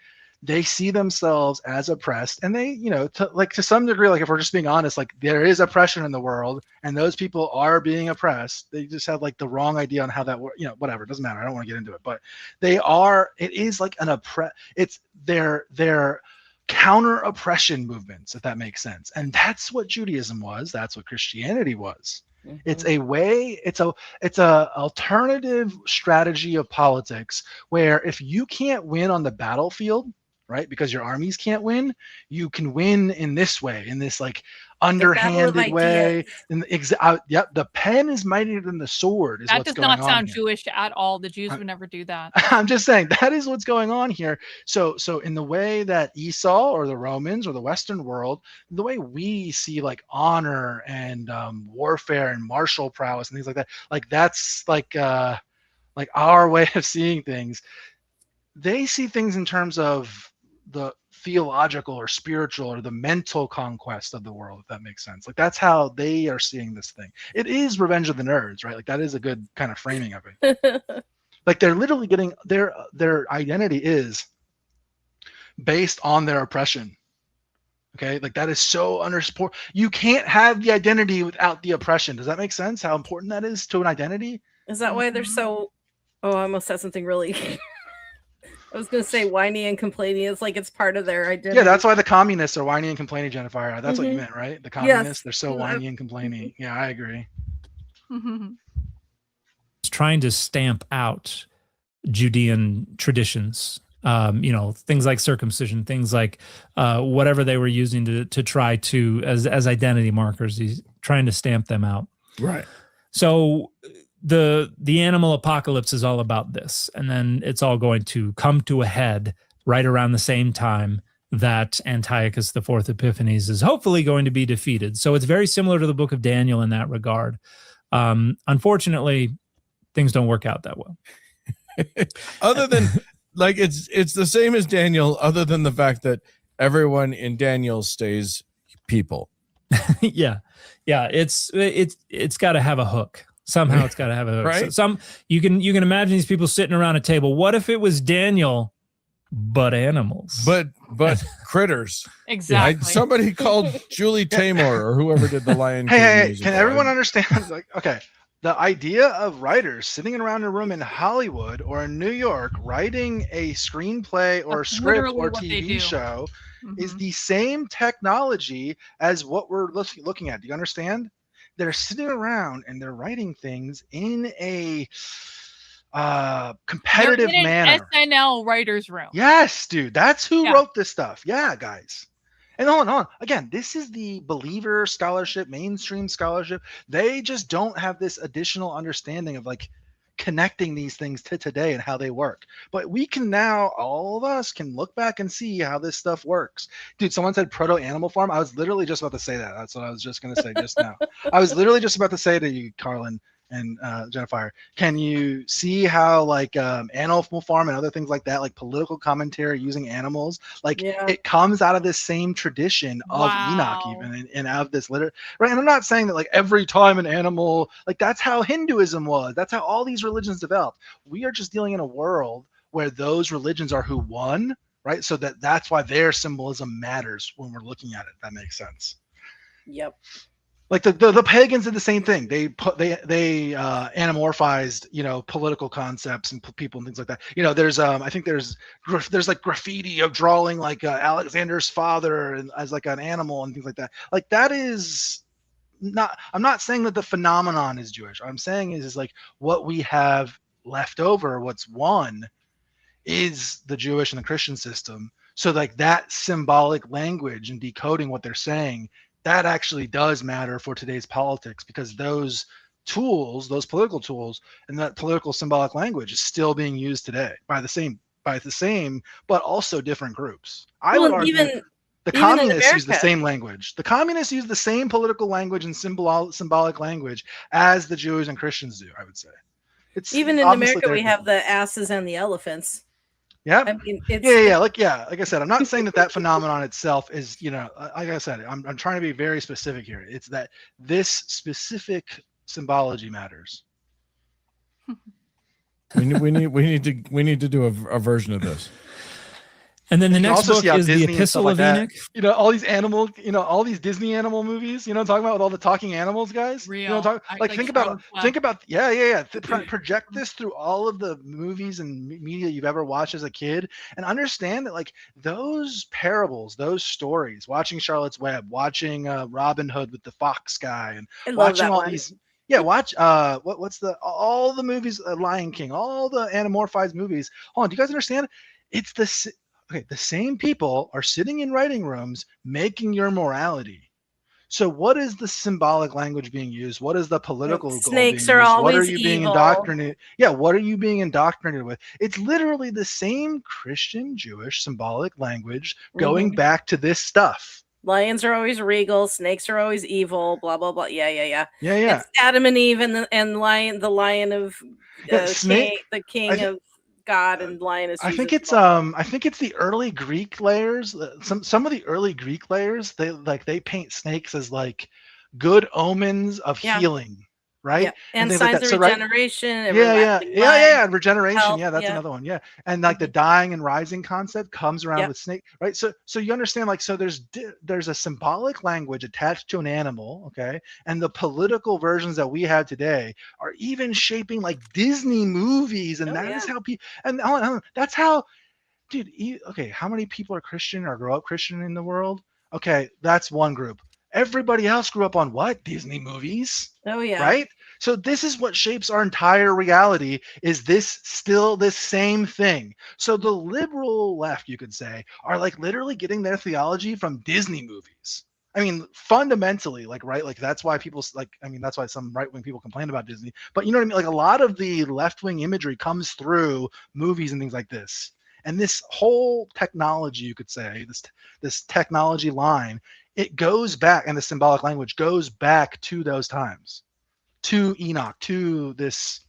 They see themselves as oppressed, and they, to some degree, like if we're just being honest, like there is oppression in the world, and those people are being oppressed. They just have like the wrong idea on how that works. Whatever, it doesn't matter. I don't want to get into it, but they are. It is like it's their counter oppression movements, if that makes sense. And that's what Judaism was. That's what Christianity was. Mm-hmm. It's a way. It's a alternative strategy of politics where if you can't win on the battlefield. Right, because your armies can't win, you can win in this way, in this like underhanded way. And yep, the pen is mightier than the sword. Is that what's does going not on sound here. Jewish at all. The Jews would never do that. I'm just saying that is what's going on here. So in the way that Esau or the Romans or the Western world, the way we see like honor and warfare and martial prowess and things like that, like that's like our way of seeing things. They see things in terms of the theological or spiritual or the mental conquest of the world, if that makes sense. Like that's how they are seeing this thing. It is Revenge of the Nerds, right? Like that is a good kind of framing of it. Like they're literally getting their identity is based on their oppression. Okay, like that is so underscore. You can't have the identity without the oppression. Does that make sense? How important that is to an identity? Is that why they're so? Oh, I almost said something really. I was going to say whiny and complaining. It's like it's part of their identity. Yeah, that's why the communists are whiny and complaining, Jennifer. That's what you meant, right? The communists, they're so whiny and complaining. Yeah, I agree. It's trying to stamp out Judean traditions, things like circumcision, things like whatever they were using to try to as identity markers. He's trying to stamp them out. Right. So the animal apocalypse is all about this, and then it's all going to come to a head right around the same time that Antiochus IV Epiphanes is hopefully going to be defeated. So it's very similar to the book of Daniel in that regard. Unfortunately, things don't work out that well. Other than like it's the same as Daniel, other than the fact that everyone in Daniel stays people. yeah. It's got to have a hook. Somehow it's got to have a hook. Right? So you can imagine these people sitting around a table. What if it was Daniel, but animals, but critters? Exactly. Somebody called Julie Taymor or whoever did the Lion King. Hey, can everyone understand? Like, okay, the idea of writers sitting around a room in Hollywood or in New York writing a screenplay or a script or TV show is the same technology as what we're looking at. Do you understand? They're sitting around and they're writing things in a competitive manner. SNL writer's room. Yes, dude. That's who wrote this stuff. Yeah, guys. And hold on. Again, this is the believer scholarship, mainstream scholarship. They just don't have this additional understanding of like connecting these things to today and how they work. But we can now, all of us can look back and see how this stuff works. Dude, someone said proto animal farm. I was literally just about to say that. That's what I was just going to say just now. I was literally just about to say to you, Karlyn and Jennifer, can you see how like Animal Farm and other things like that, like political commentary using animals, like it comes out of this same tradition of Enoch even and out of this literature, right? And I'm not saying that like every time an animal, like that's how Hinduism was. That's how all these religions developed. We are just dealing in a world where those religions are who won, right? So that's why their symbolism matters when we're looking at it. If that makes sense. Yep. Like the pagans did the same thing. They anamorphized, political concepts and people and things like that. There's I think there's like graffiti of drawing like Alexander's father and as like an animal and things like that. Like that is not. I'm not saying that the phenomenon is Jewish. What I'm saying is like what we have left over, what's won, is the Jewish and the Christian system. So like that symbolic language and decoding what they're saying, that actually does matter for today's politics, because those tools, those political tools, and that political symbolic language is still being used today by the same, but also different groups. I would argue the communists use the same language. The communists use the same political language and symbolic language as the Jews and Christians do, I would say. It's even in America, we have the asses and the elephants. Yeah. I mean, Like I said, I'm not saying that phenomenon itself is, like I said, I'm trying to be very specific here. It's that this specific symbology matters. We need to do a version of this. And then the next book is the Epistle of Enoch. All these animal, all these Disney animal movies, I'm talking about with all the talking animals, guys. Real. Think about, project this through all of the movies and media you've ever watched as a kid and understand that like those parables, those stories, watching Charlotte's Web, watching Robin Hood with the fox guy and watching all these. Yeah, watch all the movies, Lion King, all the anamorphized movies. Hold on, do you guys understand? It's the same people are sitting in writing rooms making your morality. So what is the symbolic language being used? What is the political goal Snakes being are used? always What are you being evil. indoctrinated? Yeah, what are you being indoctrinated with? It's literally the same Christian, Jewish symbolic language going back to this stuff. Lions are always regal, snakes are always evil, blah blah blah. Yeah. Yeah. It's Adam and Eve and the lion of snake. the king of God, and lion is Jesus. I think it's the early Greek layers. Some of the early Greek layers, they paint snakes as like good omens of healing, right? Yeah. And signs like of regeneration. Yeah, regeneration. Health, That's another one. Yeah, and like the dying and rising concept comes around with snake, right? So you understand, like, so there's a symbolic language attached to an animal, okay, and the political versions that we have today are even shaping like Disney movies, and is how people and that's how, dude. Okay, how many people are Christian or grow up Christian in the world? Okay, that's one group. Everybody else grew up on what? Disney movies. Oh yeah. Right? So this is what shapes our entire reality. Is this still this same thing? So the liberal left, you could say, are like literally getting their theology from Disney movies. I mean, fundamentally, like, right? Like that's why people that's why some right-wing people complain about Disney. But you know what I mean? Like a lot of the left-wing imagery comes through movies and things like this. And this whole technology, you could say, this technology line, it goes back, and the symbolic language goes back to those times, to Enoch, to this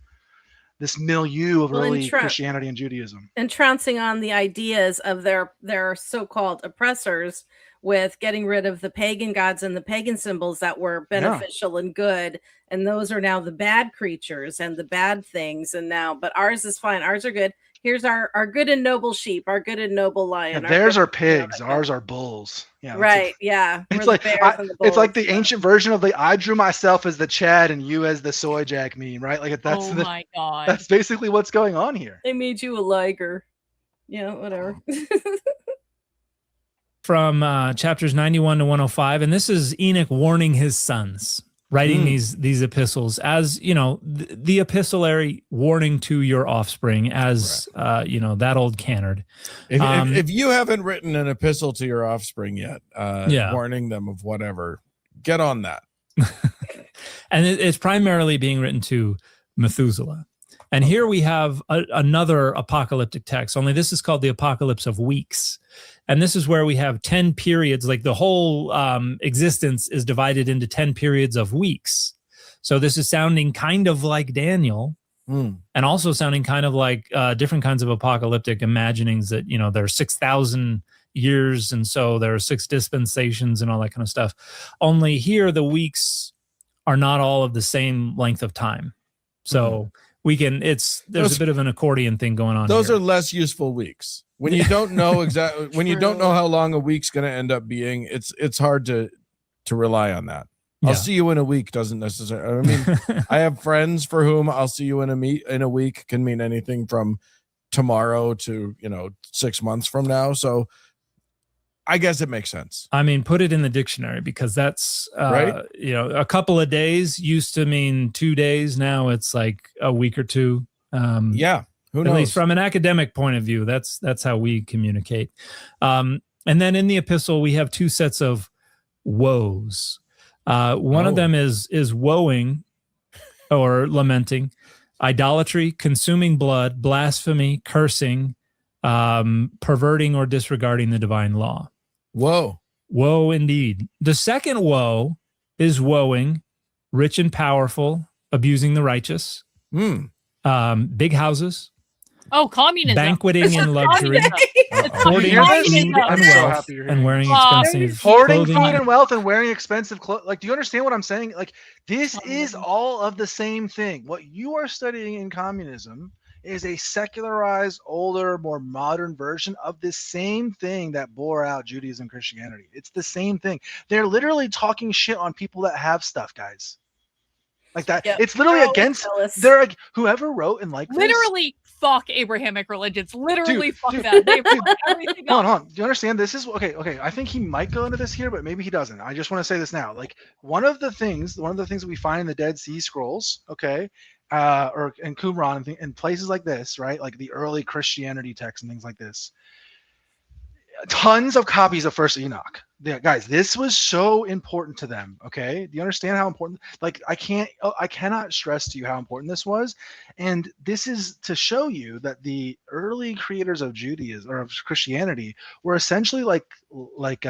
milieu of early Christianity and Judaism, and trouncing on the ideas of their so-called oppressors with getting rid of the pagan gods and the pagan symbols that were beneficial and good, and those are now the bad creatures and the bad things. And now, but ours is fine. Ours are good. Here's our good and noble sheep, our good and noble lion. Yeah, theirs are pigs, ours are bulls. Yeah, right. Yeah, it's like it's like the ancient version of the I drew myself as the Chad and you as the soy jack meme, right? Like that's my god, that's basically what's going on here. They made you a liger. Yeah, whatever. From chapters 91 to 105, and this is Enoch warning his sons, writing these epistles as, you know, the epistolary warning to your offspring, as that old canard. If you haven't written an epistle to your offspring yet, warning them of whatever, get on that. And it's primarily being written to Methuselah. And here we have another apocalyptic text, only this is called the Apocalypse of Weeks. And this is where we have 10 periods, like the whole existence is divided into 10 periods of weeks. So this is sounding kind of like Daniel, and also sounding kind of like different kinds of apocalyptic imaginings that, you know, there are 6,000 years, and so there are 6 dispensations and all that kind of stuff. Only here, the weeks are not all of the same length of time. So we can, there's a bit of an accordion thing going on. Those are less useful weeks. When you don't know exactly, when you don't know how long a week's going to end up being, it's hard to rely on that. I'll see you in a week doesn't necessarily, I mean, I have friends for whom I'll see you in a week can mean anything from tomorrow to, 6 months from now. So I guess it makes sense. I mean, put it in the dictionary, because that's right. A couple of days used to mean 2 days. Now it's like a week or two. Who knows? At least from an academic point of view, that's how we communicate. And then in the epistle, we have 2 sets of woes. One of them is woeing or lamenting, idolatry, consuming blood, blasphemy, cursing, perverting or disregarding the divine law. Whoa. Woe indeed. The second woe is woeing, rich and powerful, abusing the righteous, big houses. Oh, communism. Banqueting in luxury. Hoarding food and wealth and wearing expensive hoarding clothing. food and wealth and wearing expensive clothes. Like, do you understand what I'm saying? Like, this is all of the same thing. What you are studying in communism is a secularized, older, more modern version of this same thing that bore out Judaism and Christianity. It's the same thing. They're literally talking shit on people that have stuff, guys. Like that. Yep. It's literally against. They're like, whoever wrote and like literally this, fuck Abrahamic religions. Literally fuck that. They fuck everything hold on. Do you understand? This is okay. I think he might go into this here, but maybe he doesn't. I just want to say this now. Like one of the things that we find in the Dead Sea Scrolls, okay, or in Qumran and places like this, right? Like the early Christianity texts and things like this. tons of copies of First Enoch. Guys, this was so important to them. Okay, do you understand how important? Like, I cannot stress to you how important this was, and this is to show you that the early creators of Judaism or of Christianity were essentially like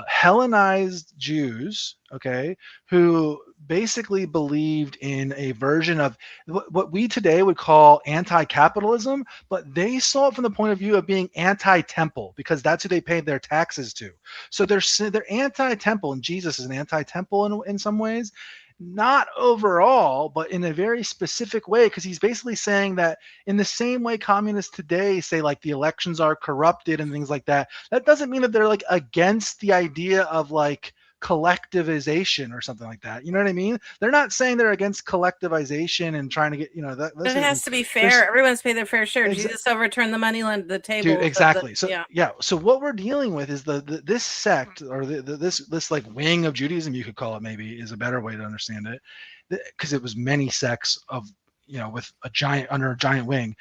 Hellenized Jews, okay, who basically believed in a version of what we today would call anti-capitalism, but they saw it from the point of view of being anti-temple because that's who they paid their taxes to. So they're anti-temple, and Jesus is an anti-temple in some ways. Not overall, but in a very specific way, because he's basically saying that in the same way communists today say like the elections are corrupted and things like that, that doesn't mean that they're like against the idea of like collectivization or something like that. You know what I mean? They're not saying they're against collectivization and trying to get, that. But it has to be fair. Everyone's paid their fair share. Jesus overturned the money lender, the table. Dude, exactly. So what we're dealing with is this sect or this like wing of Judaism, you could call it, maybe is a better way to understand it, because it was many sects of with a giant under a giant wing.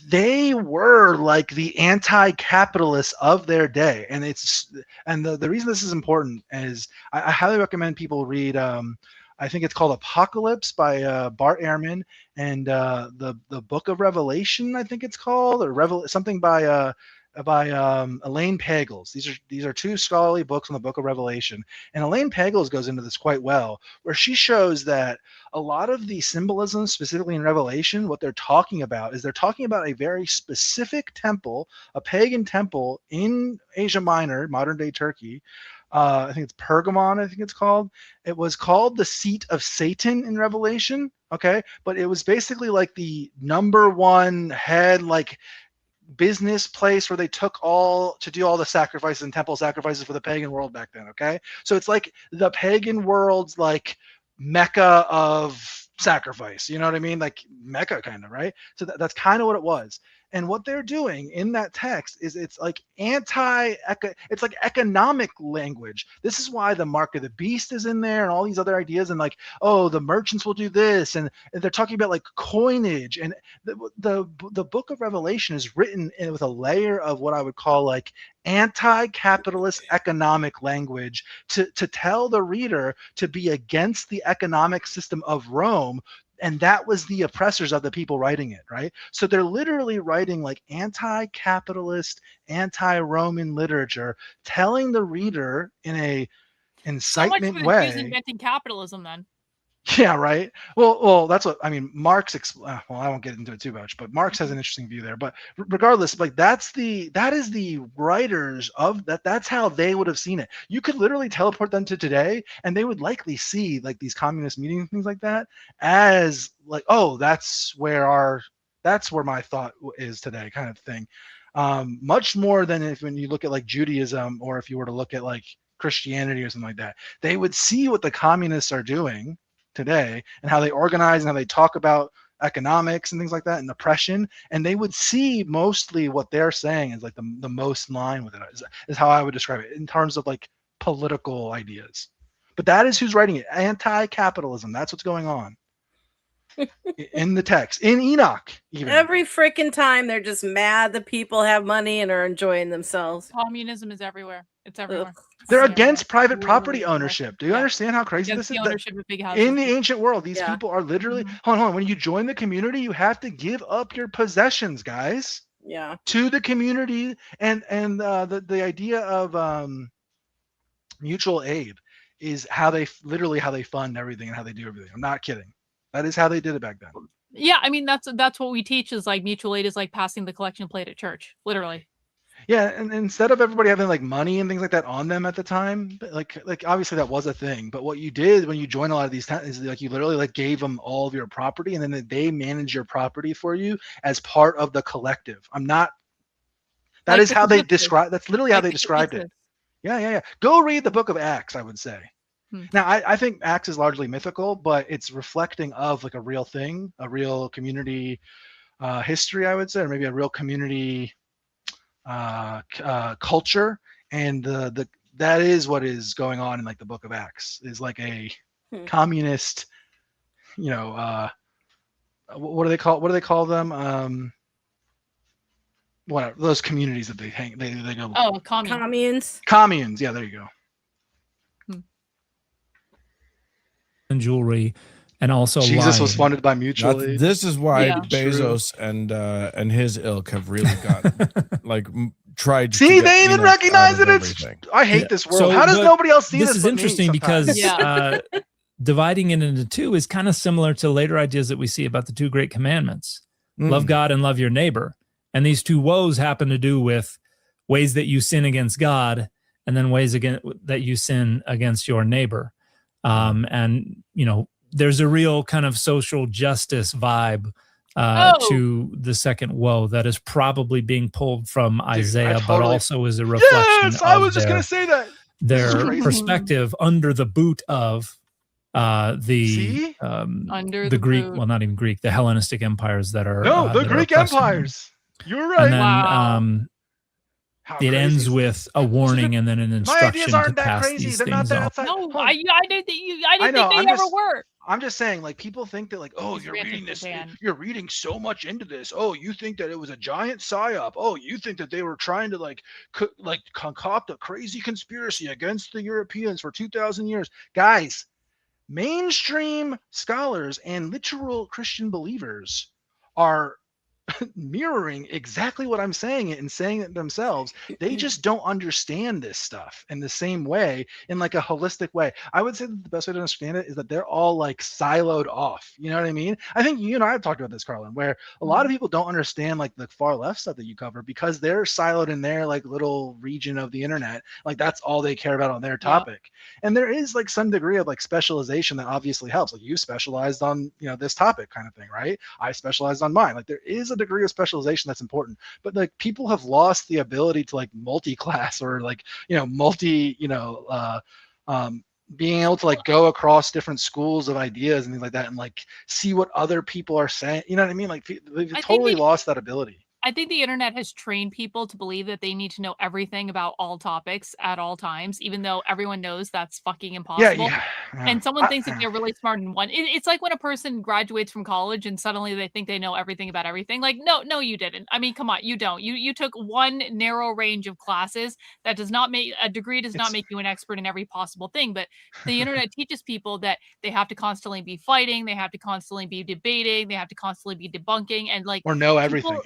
They were like the anti-capitalists of their day, and the reason this is important is I highly recommend people read. I think it's called Apocalypse by Bart Ehrman, and the Book of Revelation, I think it's called, or something by Elaine Pagels. These are two scholarly books on the Book of Revelation, and Elaine Pagels goes into this quite well, where she shows that a lot of the symbolism, specifically in Revelation, what they're talking about is a very specific temple, a pagan temple in Asia Minor, modern day Turkey. I think it's Pergamon, I think it's called. It was called the seat of Satan in Revelation, okay? But it was basically like the number one head, like business place where they took to do all the sacrifices and temple sacrifices for the pagan world back then, okay? So it's like the pagan world's like Mecca of sacrifice, you know what I mean? Like Mecca kind of, right? So that's kind of what it was. And what they're doing in that text is it's like it's like economic language. This is why the mark of the beast is in there and all these other ideas, and like, oh, the merchants will do this, and they're talking about like coinage, and the Book of Revelation is written with a layer of what I would call like anti-capitalist economic language to tell the reader to be against the economic system of Rome. And that was the oppressors of the people writing it, right? So they're literally writing like anti-capitalist, anti-Roman literature, telling the reader in a incitement so much way. Jews inventing capitalism, then. Yeah, right. Well, that's what I mean. Marx, well, I won't get into it too much, but Marx has an interesting view there. But regardless, like that is the writers of that. That's how they would have seen it. You could literally teleport them to today, and they would likely see like these communist meetings and things like that as like, oh, that's where my thought is today, kind of thing. Much more than when you look at like Judaism, or if you were to look at like Christianity or something like that, they would see what the communists are doing today and how they organize and how they talk about economics and things like that and oppression, and they would see mostly what they're saying is like the most in line with it is how I would describe it in terms of like political ideas. But that is who's writing it. Anti-capitalism, that's what's going on in the text, in Enoch even. Every freaking time they're just mad that people have money and are enjoying themselves. Communism is everywhere. It's everywhere. They're against private property ownership. Do you understand how crazy this is? Ownership of big houses. In the ancient world, these people are literally hold on. When you join the community, you have to give up your possessions, guys. Yeah. To the community, and the idea of mutual aid is how they fund everything and how they do everything. I'm not kidding. That is how they did it back then. Yeah, I mean that's what we teach is like mutual aid is like passing the collection plate at church, literally. Yeah, and instead of everybody having like money and things like that on them at the time, like obviously that was a thing. But what you did when you joined a lot of these towns is like you literally like gave them all of your property, and then they manage your property for you as part of the collective. That like is how they describe. That's literally how they described it. Yeah. Go read the Book of Acts, I would say. Now, I think Acts is largely mythical, but it's reflecting of like a real thing, a real community history, I would say, or maybe a real community culture, and that is what is going on in like the Book of Acts is like a communist, what do they call them? whatever those communities that they go. Oh, commune. Communes. Yeah, there you go. And jewelry, and also Jesus lying. was funded by mutual aid. This is why Yeah. Bezos and his ilk have really gotten like tried. See, to get they even peanuts recognize out that of it's. everything. I hate Yeah. this world. So, How does but nobody else see this? This is but me interesting because Yeah. dividing it into two is kind of similar to later ideas that we see about the two great commandments: love Mm. God and love your neighbor. And these two woes happen to do with ways that you sin against God, and then ways that you sin against your neighbor. And there's a real kind of social justice vibe to the second woe that is probably being pulled from Isaiah, but also is a reflection Yes, I of was just going to say that. their crazy. perspective under the boot of Under the Greek, boot. well, not even Greek, the Hellenistic empires that are No, the that are Greek oppressing them. empires. You're right. And then Wow. How it crazy ends is with a warning and then an My instruction ideas to aren't that pass crazy. these They're not things that off. outside. No, Hold on. I didn't I know, think they I'm ever just- were. I'm just saying, like, people think that, like, oh, He's you're ranting reading for this, Dan. you're reading so much into this. Oh, you think that it was a giant psyop. Oh, you think that they were trying to concoct a crazy conspiracy against the Europeans for 2,000 years. Guys, mainstream scholars and literal Christian believers are mirroring exactly what I'm saying and saying it themselves. They just don't understand this stuff in the same way, in like a holistic way. I would say that the best way to understand it is that they're all like siloed off. You know what I mean? I think you and I have talked about this, Karlyn, where a lot of people don't understand like the far left stuff that you cover because they're siloed in their like little region of the internet. Like that's all they care about on their topic. And there is like some degree of like specialization that obviously helps. Like you specialized on, this topic kind of thing, right? I specialized on mine. Like there is a degree of specialization that's important, but like people have lost the ability to like multi-class or like being able to like go across different schools of ideas and things like that and like see what other people are saying. You know what I mean? Like they've totally lost that ability. I think the internet has trained people to believe that they need to know everything about all topics at all times, even though everyone knows that's fucking impossible. Yeah. And someone thinks that they're really smart in one. It's like when a person graduates from college and suddenly they think they know everything about everything. Like, no, you didn't. I mean, come on, you don't. You took one narrow range of classes. That does not make a degree does not make you an expert in every possible thing. But the internet teaches people that they have to constantly be fighting, they have to constantly be debating, they have to constantly be debunking, and like or know everything.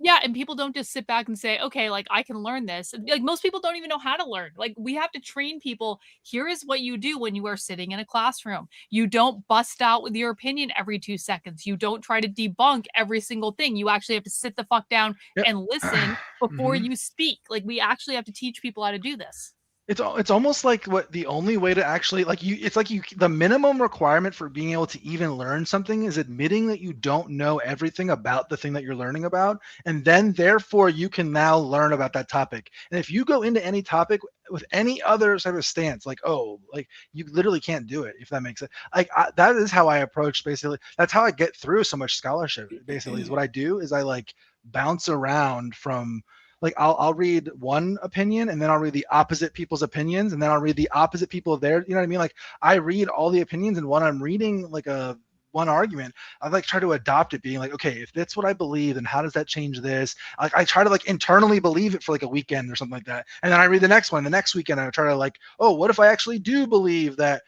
Yeah, and people don't just sit back and say, okay, like I can learn this. Like most people don't even know how to learn. Like we have to train people. Here is what you do when you are sitting in a classroom. You don't bust out with your opinion every 2 seconds. You don't try to debunk every single thing. You actually have to sit the fuck down and listen before you speak. Like we actually have to teach people how to do this. It's almost like what the only way to actually the minimum requirement for being able to even learn something is admitting that you don't know everything about the thing that you're learning about, and then therefore you can now learn about that topic. And if you go into any topic with any other sort of stance, you literally can't do it, if that makes sense. That is how I approach, basically. That's how I get through so much scholarship, basically, is what I do is I like bounce around from like I'll read one opinion and then I'll read the opposite people's opinions and then I'll read the opposite people of their, you know what I mean? Like I read all the opinions, and when I'm reading like one argument, I like try to adopt it, being like, okay, if that's what I believe, then how does that change this? Like I try to like internally believe it for like a weekend or something like that. And then I read the next one, the next weekend, and I try to like, oh, what if I actually do believe that,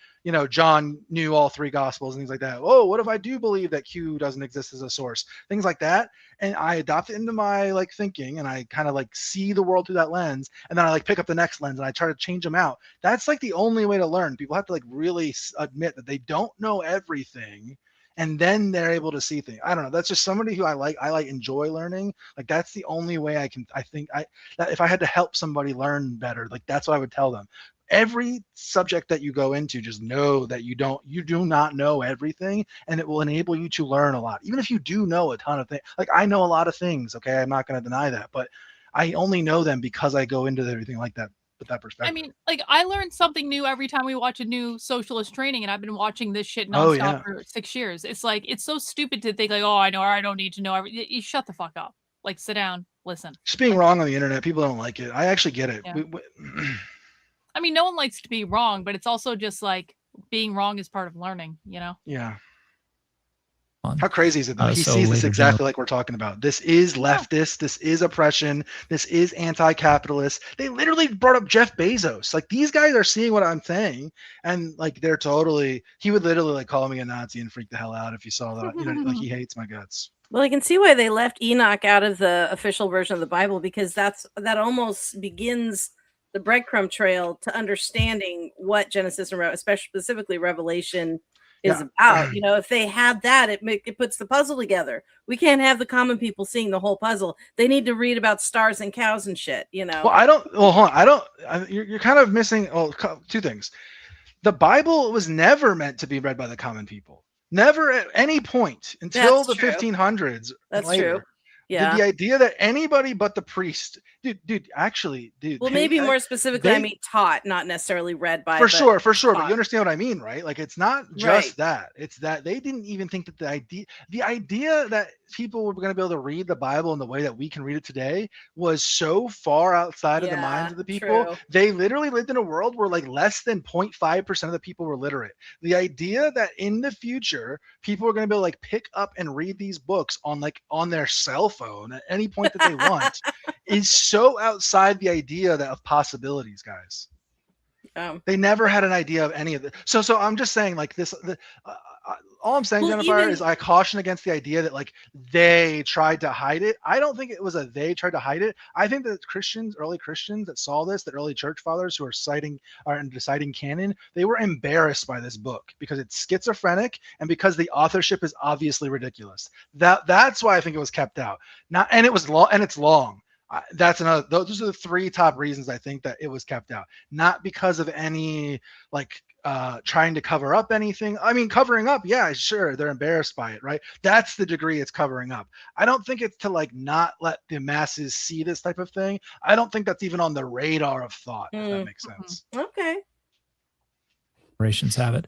John knew all 3 gospels and things like that? Oh, what if I do believe that Q doesn't exist as a source? Things like that. And I adopt it into my like thinking, and I kind of like see the world through that lens, and then I like pick up the next lens and I try to change them out. That's like the only way to learn. People have to like really admit that they don't know everything, and then they're able to see things. I don't know. That's just somebody who I enjoy learning. Like that's the only way I think that if I had to help somebody learn better, like that's what I would tell them. Every subject that you go into, just know that you do not know everything, and it will enable you to learn a lot. Even if you do know a ton of things, like I know a lot of things, okay, I'm not going to deny that, but I only know them because I go into everything like that with that perspective. I mean, like I learn something new every time we watch a new socialist training, and I've been watching this shit nonstop for 6 years. It's like, it's so stupid to think like, oh, I know, or I don't need to know everything. You shut the fuck up. Like sit down, listen. Just being wrong on the internet, people don't like it. I actually get it. Yeah. I mean, no one likes to be wrong, but it's also just like being wrong is part of learning, Yeah. How crazy is it though? He so sees this later exactly like we're talking about. This is leftist. This is oppression. This is anti-capitalist. They literally brought up Jeff Bezos. Like these guys are seeing what I'm saying, and like they're totally. He would literally like call me a Nazi and freak the hell out if he saw that. You know, like he hates my guts. Well, I can see why they left Enoch out of the official version of the Bible, because that almost begins the breadcrumb trail to understanding what Genesis and especially specifically Revelation is about. You know, if they had that, it puts the puzzle together. We can't have the common people seeing the whole puzzle. They need to read about stars and cows and shit. You know. Well, I don't. Well, hold on. You're kind of missing. Oh, two things. The Bible was never meant to be read by the common people. Never at any point until the 1500s. That's true. Yeah. The idea that anybody but the priest, dude. Well, maybe more specifically, I mean taught, not necessarily read by. For sure. But you understand what I mean, right? Like it's not just that. It's that they didn't even think that the idea that people were going to be able to read the Bible in the way that we can read it today was so far outside of the minds of the people. True. They literally lived in a world where like less than 0.5% of the people were literate. The idea that in the future people are going to be able to like pick up and read these books on their cell phone at any point that they want is so outside the idea of possibilities, guys. They never had an idea of any of it. So I'm just saying like this. All I'm saying, Jennifer, is I caution against the idea that like they tried to hide it. I don't think it was they tried to hide it. I think that early Christians that saw this, the early church fathers who are deciding canon, they were embarrassed by this book because it's schizophrenic and because the authorship is obviously ridiculous. That's why I think it was kept out. It's long. That's another. Those are the three top reasons I think that it was kept out. Not because of any like trying to cover up anything. I mean, covering up, yeah, sure, they're embarrassed by it, right? That's the degree it's covering up. I don't think it's to like not let the masses see this type of thing. I don't think that's even on the radar of thought, if that makes sense. Okay. Generations have it.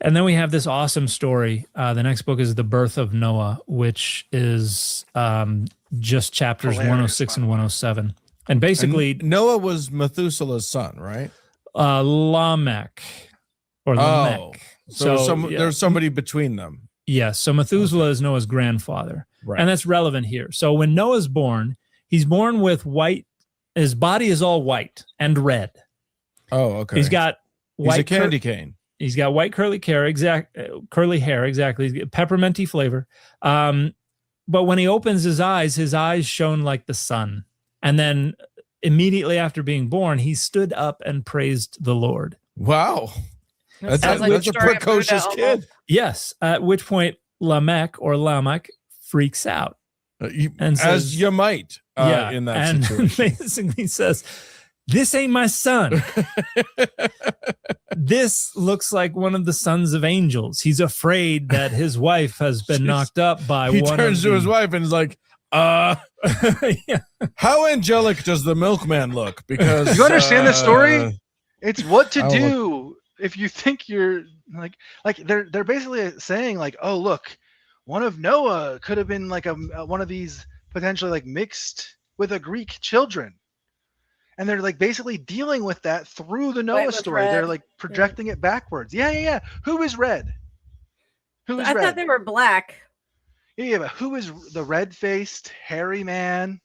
And then we have this awesome story. The next book is The Birth of Noah, which is just chapters 106 and 107. And basically, Noah was Methuselah's son, right? Lamech. Or Lamech. Oh, so there's somebody between them. Yes. So Methuselah is Noah's grandfather. Right. And that's relevant here. So when Noah's born, he's born with white. His body is all white and red. Oh, okay. He's got white. He's a candy cane. He's got white curly hair, curly hair, exactly. Pepperminty flavor. But when he opens his eyes shone like the sun. And then immediately after being born, he stood up and praised the Lord. Wow. That's a precocious kid. Yes. At which point Lamech freaks out. And says, as you might in that situation. Basically says, this ain't my son. This looks like one of the sons of angels. He's afraid that his wife has been knocked up by one. He turns to his wife and is like, how angelic does the milkman look? Because you understand this story? It's what to do if you think you're like they're basically saying like, oh look, one of Noah could have been like one of these potentially like mixed with a Greek children. And they're like basically dealing with that through the Noah story. Red. They're like projecting it backwards. Yeah. Who is red? I thought they were black. Yeah, but who is the red-faced, hairy man?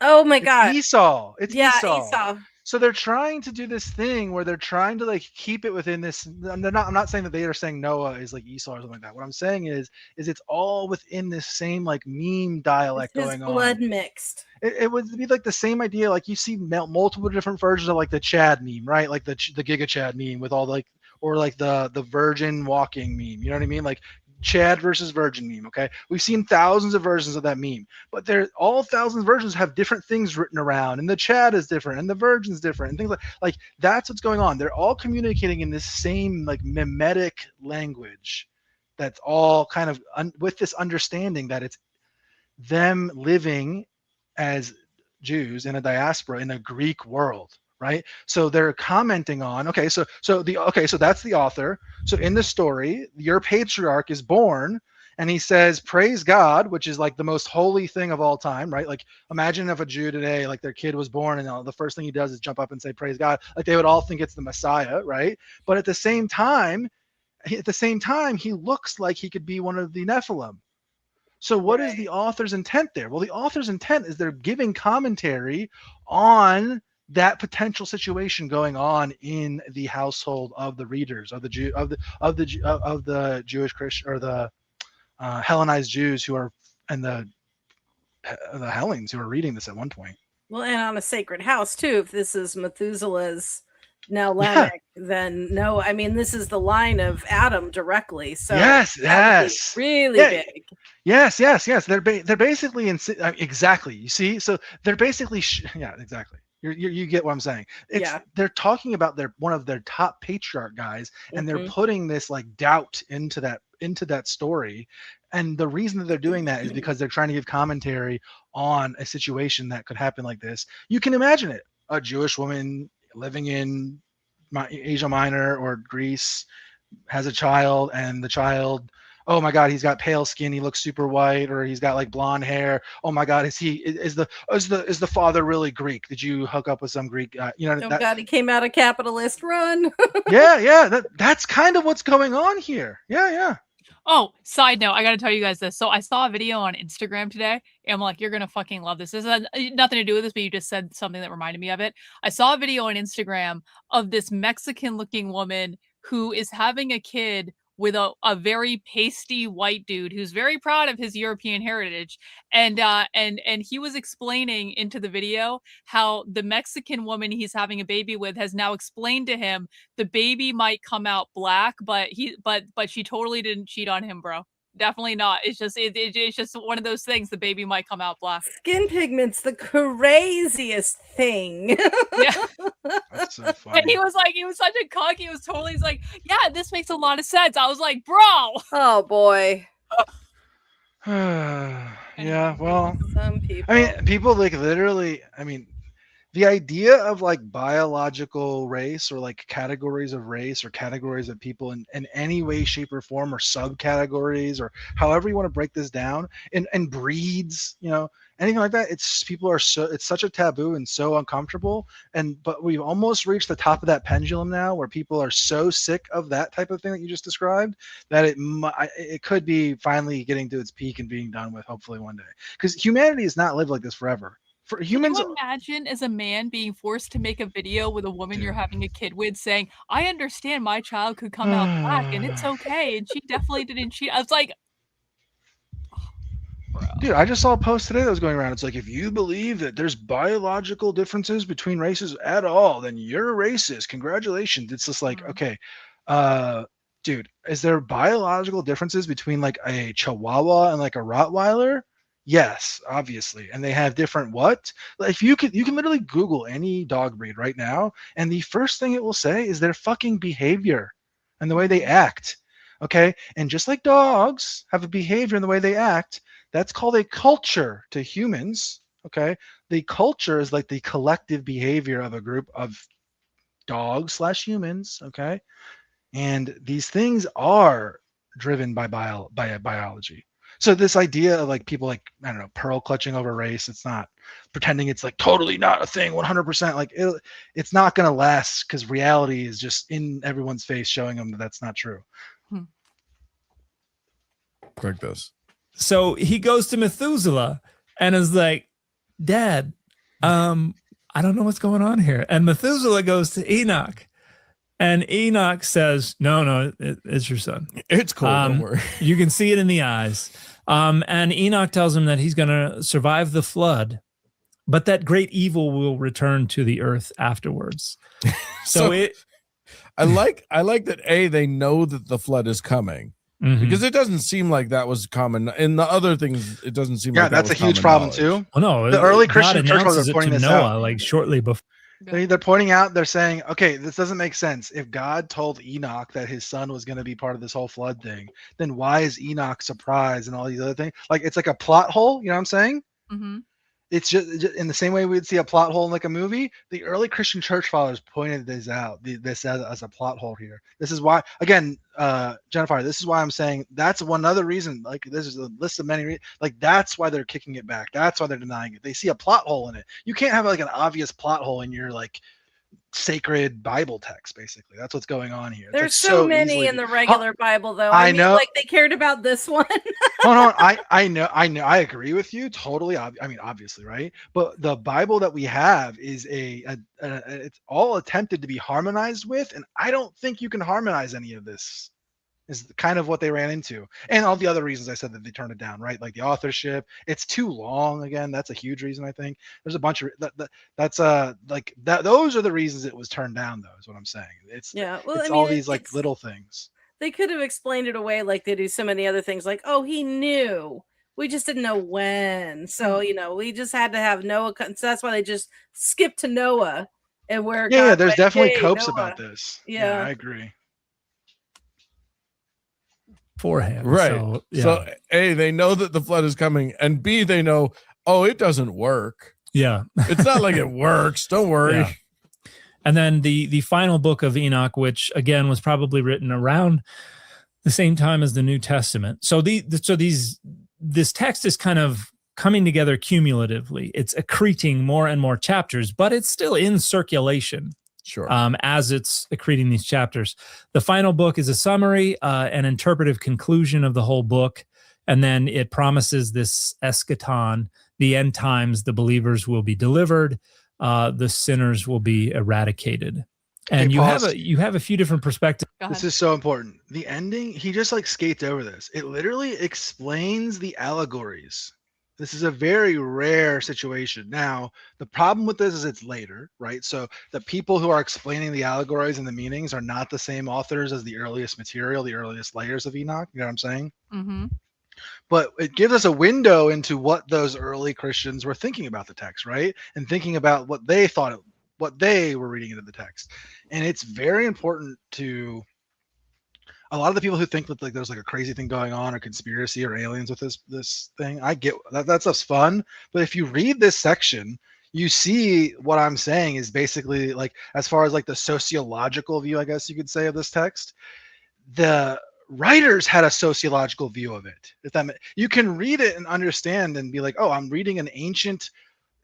Oh my God. Esau. It's Esau. So they're trying to do this thing where they're trying to like keep it within this. I'm not saying that they are saying Noah is like Esau or something like that. What I'm saying is it's all within this same like meme dialect going on. Blood mixed. It would be like the same idea. Like you see multiple different versions of like the Chad meme, right? Like the Giga Chad meme with all like, or like the virgin walking meme. You know what I mean? Like Chad versus virgin meme. Okay, we've seen thousands of versions of that meme, but all thousands of versions have different things written around, and the Chad is different and the virgin's different and things like that's what's going on. They're all communicating in this same like mimetic language that's all kind of with this understanding that it's them living as Jews in a diaspora in a Greek world. Right. So they're commenting on, so that's the author. So in the story, your patriarch is born and he says, praise God, which is like the most holy thing of all time. Right. Like imagine if a Jew today, like their kid was born and the first thing he does is jump up and say, praise God. Like they would all think it's the Messiah. Right. But at the same time, at the same time, he looks like he could be one of the Nephilim. So what is the author's intent there? Well, the author's intent is they're giving commentary on that potential situation going on in the household of the readers, of the Jewish Christian, or the Hellenized Jews who are, and the Hellenes who are reading this at one point. Well, and on a sacred house too. If this is Methuselah's now Lamech, then no, I mean this is the line of Adam directly. So yes, really big. Yes. They're basically exactly. You see, so they're basically exactly. You get what I'm saying. They're talking about one of their top patriarch guys, and they're putting this like doubt into that story. And the reason that they're doing that is because they're trying to give commentary on a situation that could happen like this. You can imagine it: a Jewish woman living in Asia Minor or Greece has a child, and the child, oh my God, he's got pale skin, he looks super white, or he's got like blonde hair. Oh my God, is the father really Greek? Did you hook up with some Greek? God, he came out a capitalist. Run. That's kind of what's going on here. Yeah. Oh, side note, I got to tell you guys this. So I saw a video on Instagram today, and I'm like, you're going to fucking love this. This has nothing to do with this, but you just said something that reminded me of it. I saw a video on Instagram of this Mexican-looking woman who is having a kid with a very pasty white dude who's very proud of his European heritage. And he was explaining into the video how the Mexican woman he's having a baby with has now explained to him the baby might come out black, but she totally didn't cheat on him, bro. Definitely not. It's just it's just one of those things. The baby might come out black. Skin pigment's the craziest thing. Yeah. That's so funny. And he was such a cuck. He was totally like, yeah, this makes a lot of sense. I was like, bro. Oh boy. Yeah, well, some people. I mean, people like literally, I mean, the idea of like biological race, or like categories of race, or categories of people in any way, shape, or form, or subcategories, or however you want to break this down, and breeds, anything like that, it's such a taboo and so uncomfortable. But we've almost reached the top of that pendulum now, where people are so sick of that type of thing that you just described, that it could be finally getting to its peak and being done with, hopefully one day, because humanity has not lived like this forever. For humans, can you imagine as a man being forced to make a video with a woman you're having a kid with saying, I understand my child could come out black and it's okay, and she definitely didn't cheat. I was like, dude, I just saw a post today that was going around. It's like, if you believe that there's biological differences between races at all, then you're a racist. Congratulations. It's just like, okay, dude, is there biological differences between like a Chihuahua and like a Rottweiler? Yes, obviously. And they have different what? If you can literally Google any dog breed right now, and the first thing it will say is their fucking behavior and the way they act. Okay? And just like dogs have a behavior in the way they act, that's called a culture to humans. Okay? The culture is like the collective behavior of a group of dogs/humans. Okay? And these things are driven by biology. So this idea of like people like, I don't know, pearl clutching over race, it's not pretending it's like totally not a thing, 100%. Like it's not going to last, because reality is just in everyone's face showing them that that's not true. Like this. So he goes to Methuselah and is like, Dad, I don't know what's going on here. And Methuselah goes to Enoch. And Enoch says, no, it's your son. It's cool. Don't worry. You can see it in the eyes. And Enoch tells him that he's going to survive the flood, but that great evil will return to the earth afterwards. I like that they know that the flood is coming, because it doesn't seem like that was common. In the other things, it doesn't seem like that's a huge problem too. Oh no, the early Christian church was pointing this out. Like shortly before. They're pointing out, they're saying, okay, this doesn't make sense. If God told Enoch that his son was going to be part of this whole flood thing, then why is Enoch surprised and all these other things? Like, it's like a plot hole. You know what I'm saying? Mm-hmm. It's just in the same way we'd see a plot hole in like a movie. The early Christian church fathers pointed this out, this as a plot hole here. This is why, again, Jennifer, this is why I'm saying that's one other reason. Like, this is a list of many like that's why they're kicking it back. That's why they're denying it. They see a plot hole in it. You can't have like an obvious plot hole in your like sacred Bible text. Basically, that's what's going on here. It's There's like so many easily in the regular Bible, though. I mean, know. like they cared about this one. Hold on, I know, I agree with you totally. I mean, obviously, right? But the Bible that we have is it's all attempted to be harmonized with, and I don't think you can harmonize any of this. Is kind of what they ran into, and all the other reasons I said that they turned it down, right? Like the authorship, it's too long. Again, that's a huge reason. I think there's a bunch of that's like that. Those are the reasons it was turned down, though. Is what I'm saying. It's Yeah, well, it's I mean, all these like little things. They could have explained it away like they do so many other things, like, oh, he knew. We just didn't know when. So, we just had to have Noah. So that's why they just skipped to Noah and where. Yeah, God there's went, definitely "Hey, copes Noah." about this. Yeah, I agree. Beforehand. Right. So A, they know that the flood is coming, and B, they know, oh, it doesn't work. Yeah. It's not like it works. Don't worry. Yeah. And then the final book of Enoch, which again was probably written around the same time as the New Testament. So this text is kind of coming together cumulatively. It's accreting more and more chapters, but it's still in circulation. Sure. As it's accreting these chapters. The final book is a summary, an interpretive conclusion of the whole book, and then it promises this eschaton, the end times, the believers will be delivered, the sinners will be eradicated. And you have a few different perspectives. This is so important. The ending, he just like skates over this. It literally explains the allegories. This is a very rare situation. Now, the problem with this is it's later, right? So the people who are explaining the allegories and the meanings are not the same authors as the earliest material, the earliest layers of Enoch. You know what I'm saying? Mm-hmm. But it gives us a window into what those early Christians were thinking about the text, right? And thinking about what they thought, what they were reading into the text. And it's very important to a lot of the people who think that like there's like a crazy thing going on or conspiracy or aliens with this thing. I get that stuff's fun, but if you read this section, you see what I'm saying is basically like as far as like the sociological view, I guess you could say, of this text, the writers had a sociological view of it. If that you can read it and understand and be like, oh, I'm reading an ancient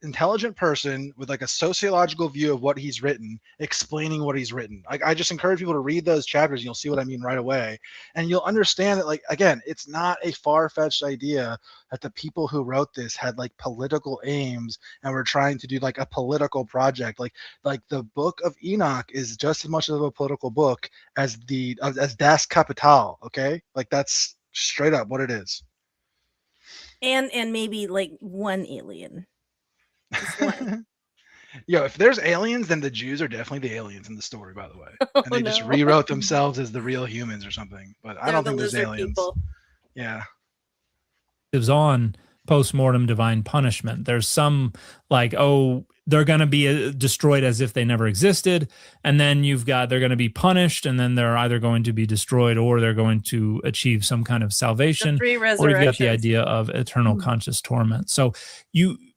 intelligent person with like a sociological view of what he's written, explaining what he's written. I just encourage people to read those chapters and you'll see what I mean right away. And you'll understand that, like, again, it's not a far-fetched idea that the people who wrote this had like political aims and were trying to do like a political project. Like the book of Enoch is just as much of a political book as as Das Kapital. Okay. Like that's straight up what it is. And maybe like one alien. Yo, if there's aliens, then the Jews are definitely the aliens in the story, by the way. And they just rewrote themselves as the real humans or something. But I don't think there's aliens. People. Yeah. It was on post-mortem divine punishment. There's some like, oh, they're going to be destroyed as if they never existed. And then you've got, they're going to be punished. And then they're either going to be destroyed or they're going to achieve some kind of salvation. Or you've got the idea of eternal conscious torment. So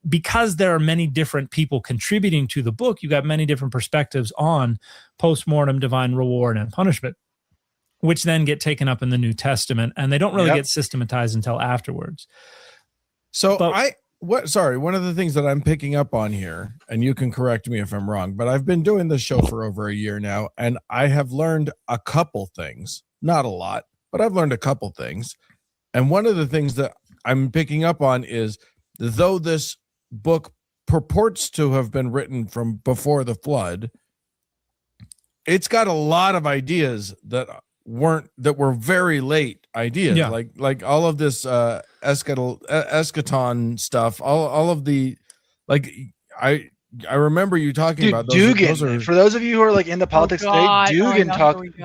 because there are many different people contributing to the book, you got many different perspectives on post-mortem divine reward and punishment, which then get taken up in the New Testament. And they don't really get systematized until afterwards. So one of the things that I'm picking up on here, and you can correct me if I'm wrong, but I've been doing this show for over a year now, and I have learned a couple things, not a lot, but I've learned a couple things. And one of the things that I'm picking up on is, though this book purports to have been written from before the flood, it's got a lot of ideas that were very late ideas, like all of this eschaton stuff, all of the, like, I remember you talking about those. Dugan. For those of you who are like into politics today,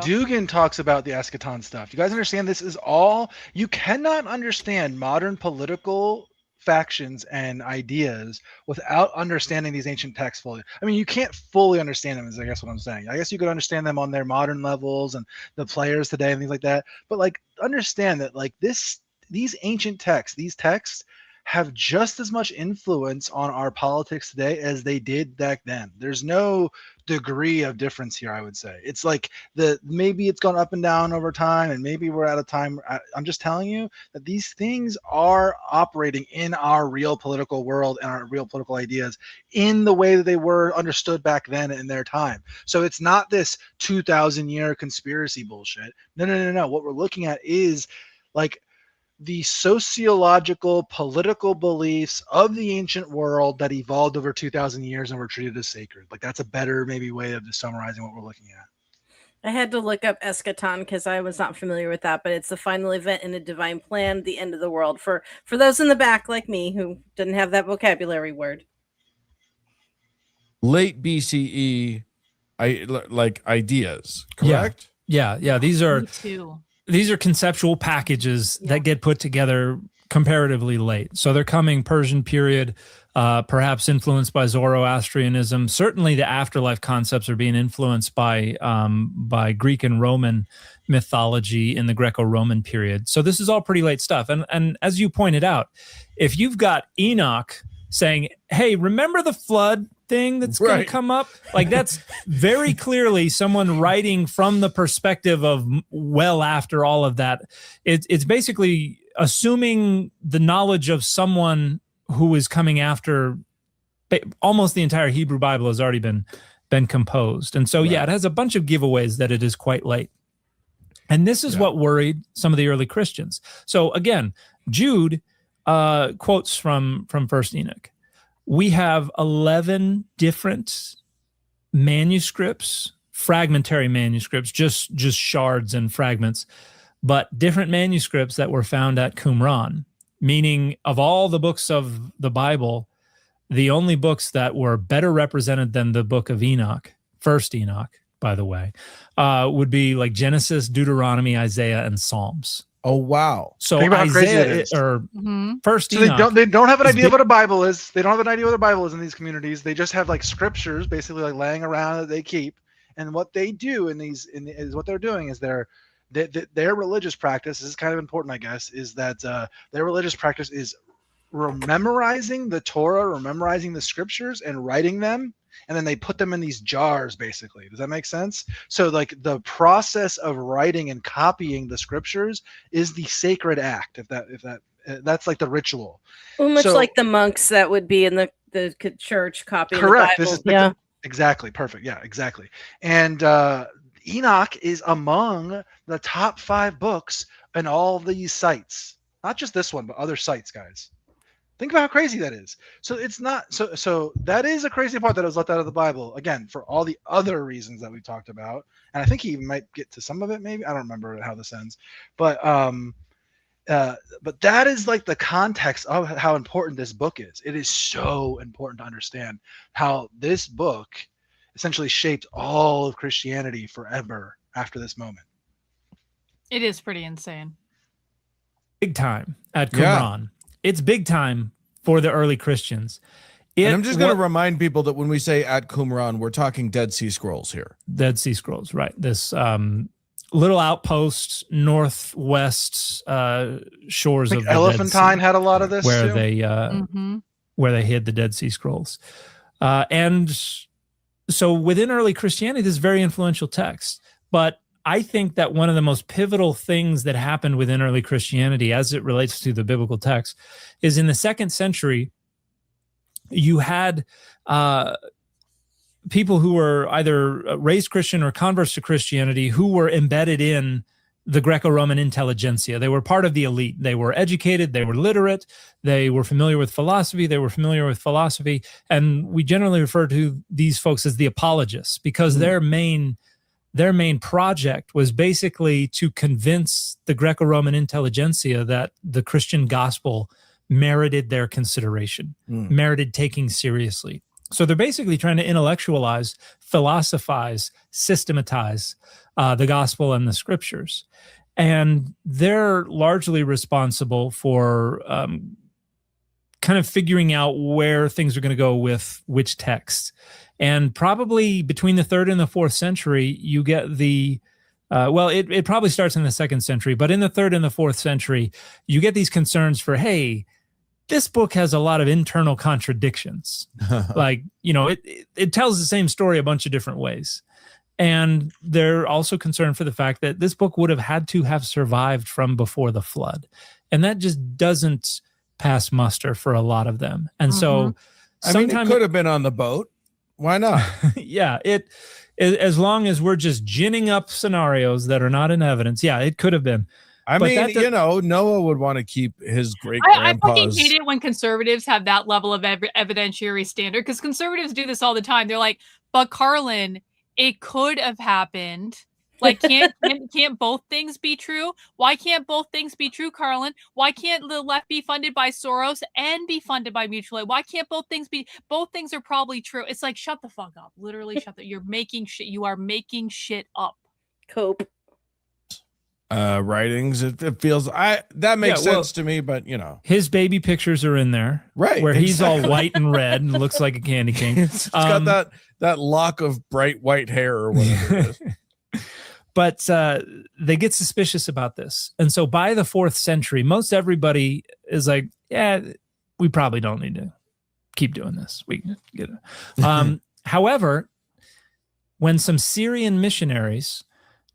Dugan talks about the eschaton stuff. You guys understand? This is all, you cannot understand modern political factions and ideas without understanding these ancient texts fully. I mean, you can't fully understand them, is I guess what I'm saying. I guess you could understand them on their modern levels and the players today and things like that. But like, understand that like these ancient texts, these texts have just as much influence on our politics today as they did back then. There's no degree of difference here, I would say. It's like maybe it's gone up and down over time, and maybe we're at a time. I'm just telling you that these things are operating in our real political world and our real political ideas in the way that they were understood back then in their time. So it's not this 2,000-year conspiracy bullshit. No. What we're looking at is like the sociological, political beliefs of the ancient world that evolved over 2,000 years and were treated as sacred. Like that's a better maybe way of just summarizing what we're looking at. I had to look up eschaton because I was not familiar with that, but it's the final event in a divine plan, the end of the world. For those in the back like me who didn't have that vocabulary word. Late BCE, like ideas, correct? Yeah. These are Me too. These are conceptual packages that get put together comparatively late. So they're coming Persian period, perhaps influenced by Zoroastrianism. Certainly the afterlife concepts are being influenced by Greek and Roman mythology in the Greco-Roman period. So this is all pretty late stuff. And as you pointed out, if you've got Enoch saying, hey, remember the flood thing that's going to come up? Like that's very clearly someone writing from the perspective of well after all of that. It's basically assuming the knowledge of someone who is coming after almost the entire Hebrew Bible has already been composed. And so, yeah, it has a bunch of giveaways that it is quite late. And this is what worried some of the early Christians. So again, Jude quotes from First Enoch. We have 11 different manuscripts, fragmentary manuscripts, just shards and fragments, but different manuscripts that were found at Qumran, meaning of all the books of the Bible, the only books that were better represented than the book of Enoch, First Enoch, by the way, would be like Genesis, Deuteronomy, Isaiah, and Psalms. Oh, wow. So think about how crazy it Isaiah is. or First So Enoch. they don't have an idea of what a Bible is. They don't have an idea what a Bible is in these communities. They just have like scriptures basically like laying around that they keep. And what they do is what they're doing is their religious practice, this is kind of important, I guess, is that their religious practice is memorizing the Torah, memorizing the scriptures and writing them. And then they put them in these jars, basically. Does that make sense? So like the process of writing and copying the scriptures is the sacred act. If that's like the ritual. Well, much like the monks that would be in the church copying correct. the Bible. This is exactly perfect. Yeah, exactly. And Enoch is among the top 5 books in all these sites. Not just this one, but other sites, guys. Think about how crazy that is. So it's not so that is a crazy part that was left out of the Bible, again, for all the other reasons that we talked about. And I think he might get to some of it, maybe. I don't remember how this ends. But that is like the context of how important this book is. It is so important to understand how this book essentially shaped all of Christianity forever after this moment. It is pretty insane. Big time at Qumran. It's big time for the early Christians. And I'm just going to remind people that when we say at Qumran, we're talking Dead Sea Scrolls here. Dead Sea Scrolls, right. This little outpost northwest shores of the Elephantine had a lot of this where too. Where they hid the Dead Sea Scrolls. And so within early Christianity, this is very influential text. But I think that one of the most pivotal things that happened within early Christianity as it relates to the biblical text is in the 2nd century, you had people who were either raised Christian or converts to Christianity who were embedded in the Greco-Roman intelligentsia. They were part of the elite. They were educated. They were literate. They were familiar with philosophy. And we generally refer to these folks as the apologists because their main project was basically to convince the Greco-Roman intelligentsia that the Christian gospel merited their consideration, merited taking seriously. So they're basically trying to intellectualize, philosophize, systematize the gospel and the scriptures. And they're largely responsible for kind of figuring out where things are going to go with which texts. And probably between the 3rd and the 4th century, you get the, it probably starts in the 2nd century, but in the 3rd and the 4th century, you get these concerns for, hey, this book has a lot of internal contradictions. Like, it tells the same story a bunch of different ways. And they're also concerned for the fact that this book would have had to have survived from before the flood. And that just doesn't pass muster for a lot of them. And so it could have been on the boat. Why not? Yeah, as long as we're just ginning up scenarios that are not in evidence, yeah, it could have been. Noah would want to keep his great I fucking grandpa's. hate it when conservatives have that level of evidentiary standard, because conservatives do this all the time. They're like, but Karlyn, it could have happened. Like, can't both things be true? Why can't both things be true, Karlyn? Why can't the left be funded by Soros and be funded by mutual aid? Why can't both things be? Both things are probably true. It's like, shut the fuck up. Literally, shut the. You're making shit. You are making shit up. Cope. Writings. It feels that makes sense to me, but his baby pictures are in there, right? Where he's all white and red and looks like a candy king. It's got that lock of bright white hair or whatever it is. But they get suspicious about this. And so by the 4th century, most everybody is like, yeah, we probably don't need to keep doing this. We can get it. However, when some Syrian missionaries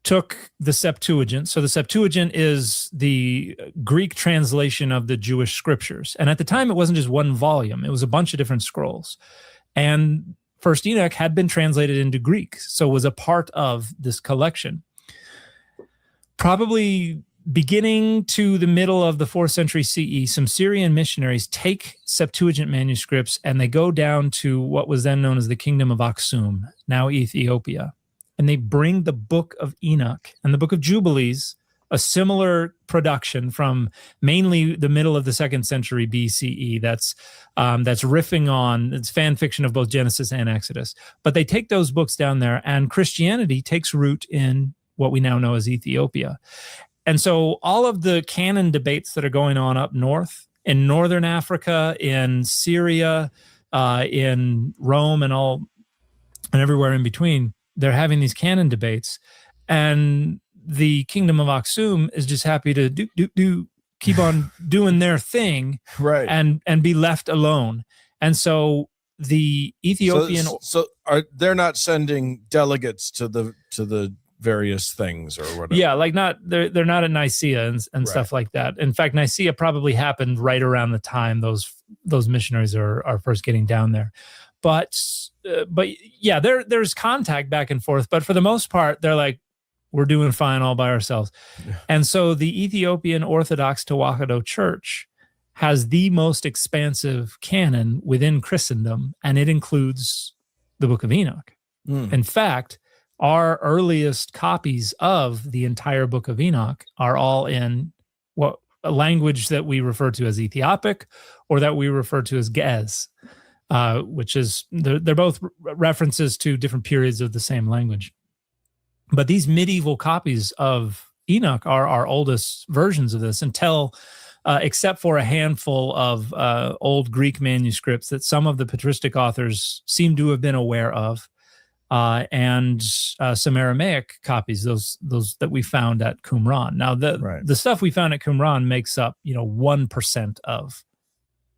took the Septuagint, so the Septuagint is the Greek translation of the Jewish scriptures. And at the time, it wasn't just one volume. It was a bunch of different scrolls. And First Enoch had been translated into Greek, so was a part of this collection. Probably beginning to the middle of the 4th century CE, some Syrian missionaries take Septuagint manuscripts and they go down to what was then known as the Kingdom of Aksum, now Ethiopia. And they bring the Book of Enoch and the Book of Jubilees, a similar production from mainly the middle of the 2nd century BCE. That's riffing on, it's fan fiction of both Genesis and Exodus. But they take those books down there, and Christianity takes root in what we now know as Ethiopia. And so all of the canon debates that are going on up north, in northern Africa, in Syria, in Rome, and everywhere in between, they're having these canon debates. And the Kingdom of Aksum is just happy to keep on doing their thing, right, and be left alone. And so the Ethiopian, they're not sending delegates to the various things or whatever. Yeah, like they're not at Nicaea and right. Stuff like that. In fact, Nicaea probably happened right around the time those missionaries are first getting down there. But yeah, there's contact back and forth. But for the most part, they're like, we're doing fine all by ourselves. Yeah. And so the Ethiopian Orthodox Tewahedo Church has the most expansive canon within Christendom, and it includes the Book of Enoch. In fact, our earliest copies of the entire Book of Enoch are all in a language that we refer to as Ethiopic, or that we refer to as Ge'ez, which is, they're both references to different periods of the same language. But these medieval copies of Enoch are our oldest versions of this, until, except for a handful of old Greek manuscripts that some of the patristic authors seem to have been aware of, and some Aramaic copies, those that we found at Qumran. Now, the stuff we found at Qumran makes up 1% of,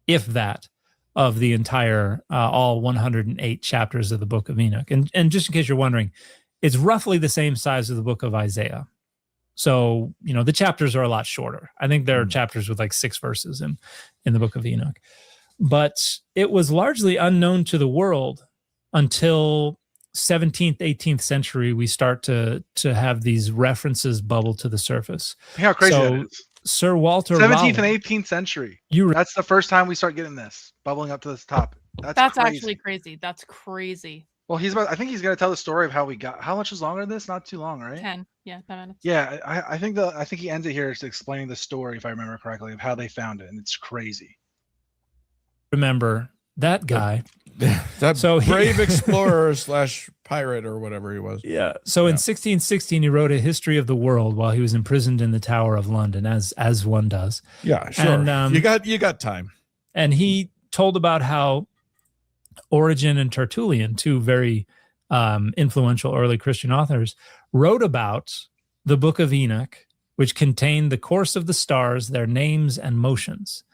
if that, of the entire all 108 chapters of the Book of Enoch. And just in case you're wondering, it's roughly the same size as the Book of Isaiah. So, the chapters are a lot shorter. I think there are chapters with like 6 verses in the Book of Enoch. But it was largely unknown to the world until 17th, 18th century. We start to have these references bubble to the surface. How crazy that is. Sir Walter 17th Raleigh, and 18th century. That's the first time we start getting this bubbling up to this top. That's crazy. Actually crazy. That's crazy. Well, I think he's going to tell the story of how we got. How much is longer than this? Not too long, right? 10 minutes. Yeah, I think he ends it here is explaining the story, if I remember correctly, of how they found it, and it's crazy. Remember that guy, brave explorer / pirate or whatever he was. Yeah. So in 1616, he wrote a history of the world while he was imprisoned in the Tower of London, as one does. Yeah, sure. And, you got time. And he told about how Origen and Tertullian, 2 very influential early Christian authors, wrote about the Book of Enoch, which contained the course of the stars, their names and motions.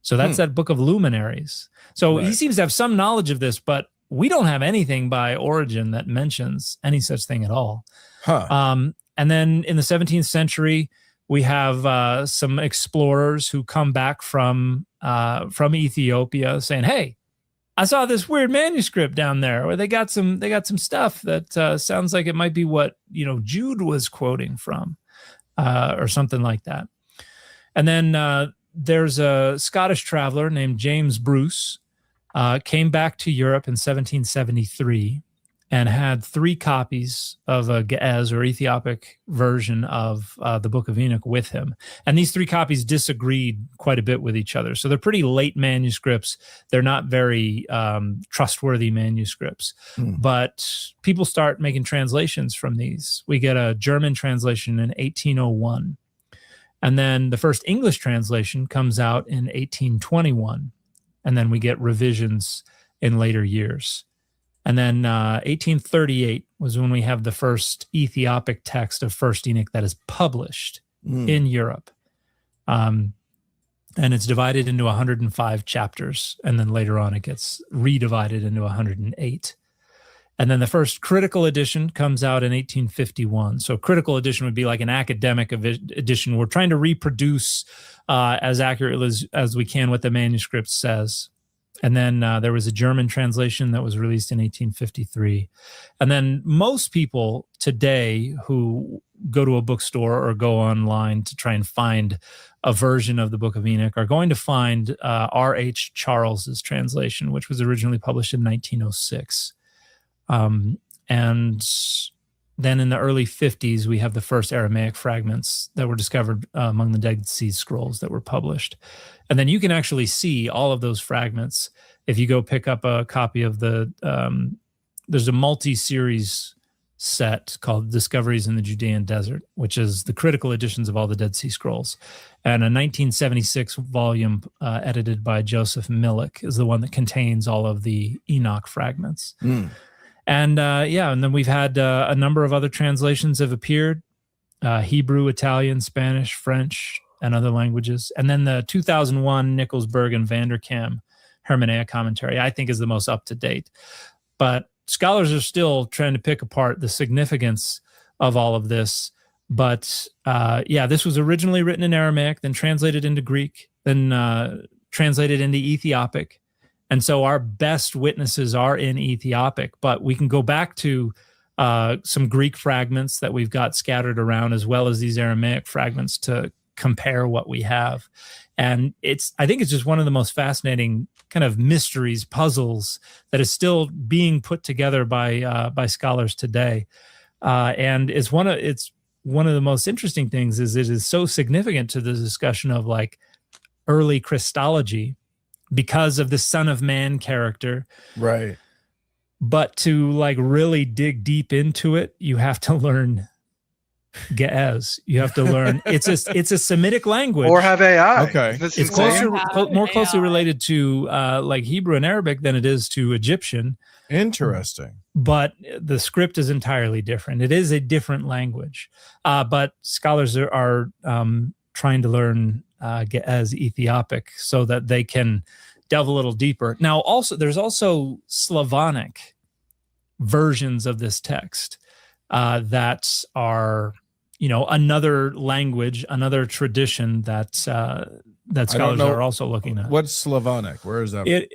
So that's that book of luminaries. So he Right. seems to have some knowledge of this, but we don't have anything by Origen that mentions any such thing at all. Huh. And then in the 17th century, we have some explorers who come back from Ethiopia saying, "Hey, I saw this weird manuscript down there, where they got some stuff that sounds like it might be what Jude was quoting from, or something like that." And then there's a Scottish traveler named James Bruce, came back to Europe in 1773 and had 3 copies of a Ge'ez or Ethiopic version of the Book of Enoch with him. And these 3 copies disagreed quite a bit with each other. So they're pretty late manuscripts. They're not very trustworthy manuscripts. But people start making translations from these. We get a German translation in 1801. And then the first English translation comes out in 1821. And then we get revisions in later years. And then 1838 was when we have the first Ethiopic text of First Enoch that is published in Europe. And it's divided into 105 chapters. And then later on, it gets redivided into 108. And then the first critical edition comes out in 1851. So critical edition would be like an academic edition. We're trying to reproduce as accurately as we can what the manuscript says. And then there was a German translation that was released in 1853. And then most people today who go to a bookstore or go online to try and find a version of the Book of Enoch are going to find R.H. Charles's translation, which was originally published in 1906. And then in the early 50s, we have the first Aramaic fragments that were discovered among the Dead Sea Scrolls that were published. And then you can actually see all of those fragments if you go pick up a copy of there's a multi-series set called Discoveries in the Judean Desert, which is the critical editions of all the Dead Sea Scrolls. And a 1976 volume edited by Joseph Millick is the one that contains all of the Enoch fragments. And and then we've had a number of other translations have appeared, Hebrew, Italian, Spanish, French, and other languages. And then the 2001 Nicholsberg and Vanderkam Hermeneia commentary, I think, is the most up-to-date. But scholars are still trying to pick apart the significance of all of this. But this was originally written in Aramaic, then translated into Greek, then translated into Ethiopic. And so our best witnesses are in Ethiopic, but we can go back to some Greek fragments that we've got scattered around, as well as these Aramaic fragments to compare what we have. And I think it's just one of the most fascinating kind of mysteries, puzzles that is still being put together by scholars today. And it's one of the most interesting things is it is so significant to the discussion of like early Christology, because of the Son of Man character. Right. But to like really dig deep into it, you have to learn Ge'ez. You have to learn it's a Semitic language. Or have AI. Okay. That's It's insane. more closely related to like Hebrew and Arabic than it is to Egyptian. Interesting. But the script is entirely different. It is a different language. But scholars are trying to learn Ge'ez Ethiopic so that they can delve a little deeper. Now, there's also Slavonic versions of this text that are, another language, another tradition that scholars are also looking at. What's Slavonic? Where is that? It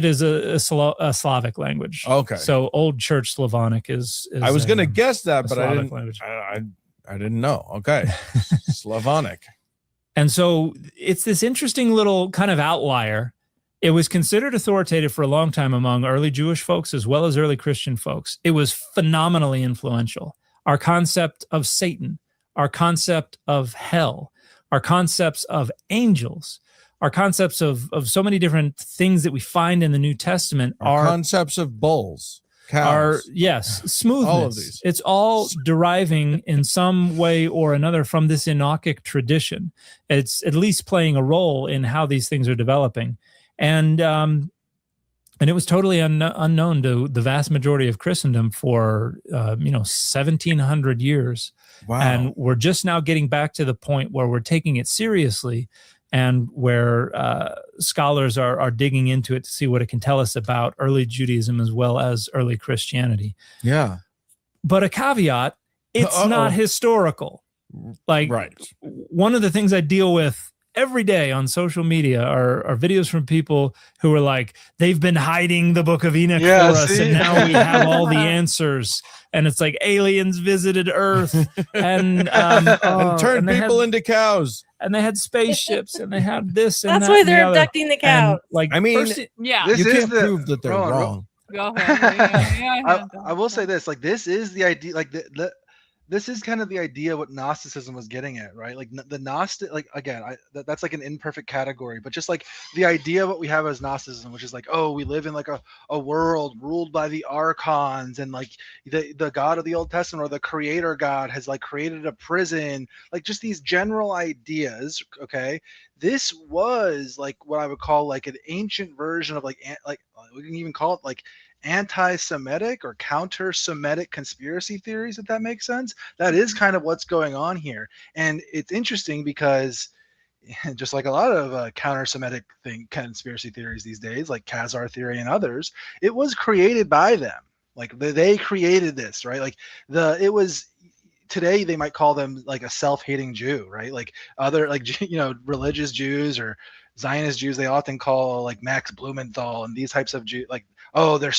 is a Slavic language. Okay. So Old Church Slavonic is I was going to guess that, but Slavic language. I didn't know. Okay. Slavonic. And so it's this interesting little kind of outlier. It was considered authoritative for a long time among early Jewish folks as well as early Christian folks. It was phenomenally influential. Our concept of Satan, our concept of hell, our concepts of angels, our concepts of so many different things that we find in the New Testament Our concepts of bulls, cows. Smoothness. All of these. It's all deriving in some way or another from this Enochic tradition. It's at least playing a role in how these things are developing. And it was totally unknown to the vast majority of Christendom for 1,700 years. Wow. And we're just now getting back to the point where we're taking it seriously and where scholars are digging into it to see what it can tell us about early Judaism as well as early Christianity. Yeah. But a caveat, it's not historical. Like, one of the things I deal with every day on social media are videos from people who are like, they've been hiding the Book of Enoch for us, and now we have all the answers. And it's like aliens visited Earth and turned people into cows. And they had spaceships, and they had this and that's that. why and the they're other. abducting the cows. And, like, I mean, yeah, you can't prove that they're wrong. Go ahead. I will say this, like, this is the idea, like this is kind of the idea what Gnosticism was getting at, right? Like the Gnostic, like, again, that's like an imperfect category, but just like the idea of what we have as Gnosticism, which is like, oh, we live in like a world ruled by the archons, and like the God of the Old Testament, or the creator God, has like created a prison, like just these general ideas. Okay, this was like what I would call like an ancient version of like we can even call it like anti-Semitic or counter-Semitic conspiracy theories, if that makes sense. That is kind of what's going on here. And it's interesting because just like a lot of counter-Semitic conspiracy theories these days, like Khazar theory and others, it was created by them. Like they created this, right? Like it was, today they might call them like a self-hating Jew, right? Like other, like, religious Jews or Zionist Jews, they often call like Max Blumenthal and these types of Jews, like, oh, they're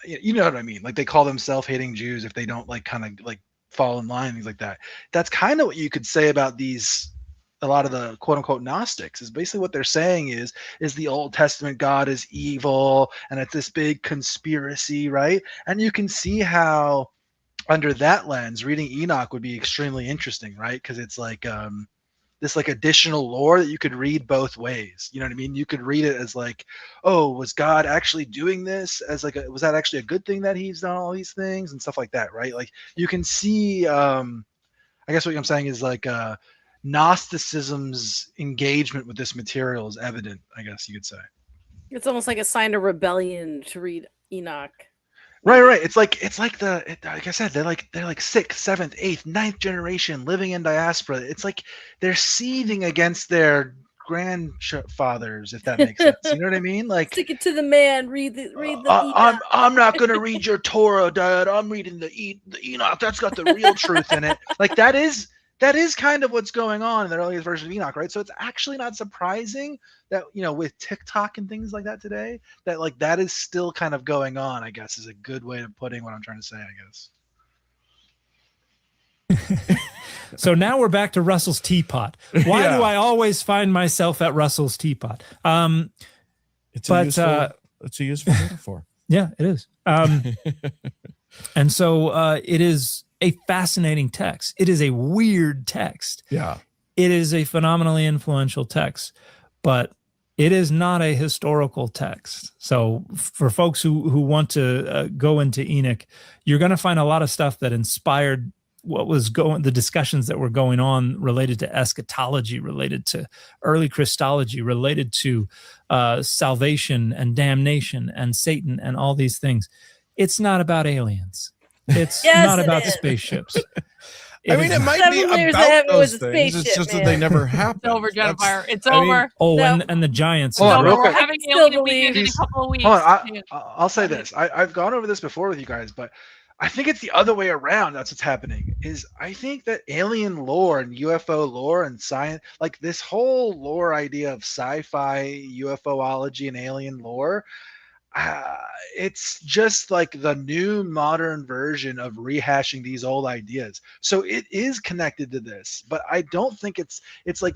you know what I mean? Like they call them self-hating Jews if they don't like kind of like fall in line, things like that. That's kind of what you could say about a lot of the quote unquote Gnostics. Is basically what they're saying is the Old Testament God is evil and it's this big conspiracy, right? And you can see how under that lens, reading Enoch would be extremely interesting, right? Because it's like this like additional lore that you could read both ways. You know what I mean? You could read it as like, oh, was God actually doing this as like was that actually a good thing that he's done all these things and stuff like that, right? Like you can see I guess what I'm saying is like Gnosticism's engagement with this material is evident, I guess you could say. It's almost like a sign of rebellion to read Enoch. Right. It's like like I said, they're like 6th, 7th, 8th, 9th generation living in diaspora. It's like they're seething against their grandfathers, if that makes sense. You know what I mean? Like, stick it to the man. Read the. I'm not gonna read your Torah, Dad. I'm reading the Enoch. That's got the real truth in it. Like that is kind of what's going on in the earliest version of Enoch, right? So it's actually not surprising that, with TikTok and things like that today, that like that is still kind of going on, I guess, is a good way of putting what I'm trying to say, I guess. So now we're back to Russell's teapot. Why do I always find myself at Russell's teapot? It's a useful metaphor. Yeah, it is. And so it is a fascinating text. It is a weird text. Yeah. It is a phenomenally influential text, but it is not a historical text. So for folks who want to go into Enoch, you're going to find a lot of stuff that inspired the discussions that were going on related to eschatology, related to early Christology, related to salvation and damnation and Satan and all these things. It's not about aliens. It's not about spaceships. I mean, it might be about those things. It's just that they never happened. It's over, Jennifer. It's over. And the Giants. We're having alien weekend in a couple of weeks. I'll say this. I've gone over this before with you guys, but I think it's the other way around. That's what's happening. Is I think that alien lore and UFO lore and science, like this whole lore idea of sci-fi UFOlogy and alien lore, it's just like the new modern version of rehashing these old ideas. So it is connected to this, but I don't think it's like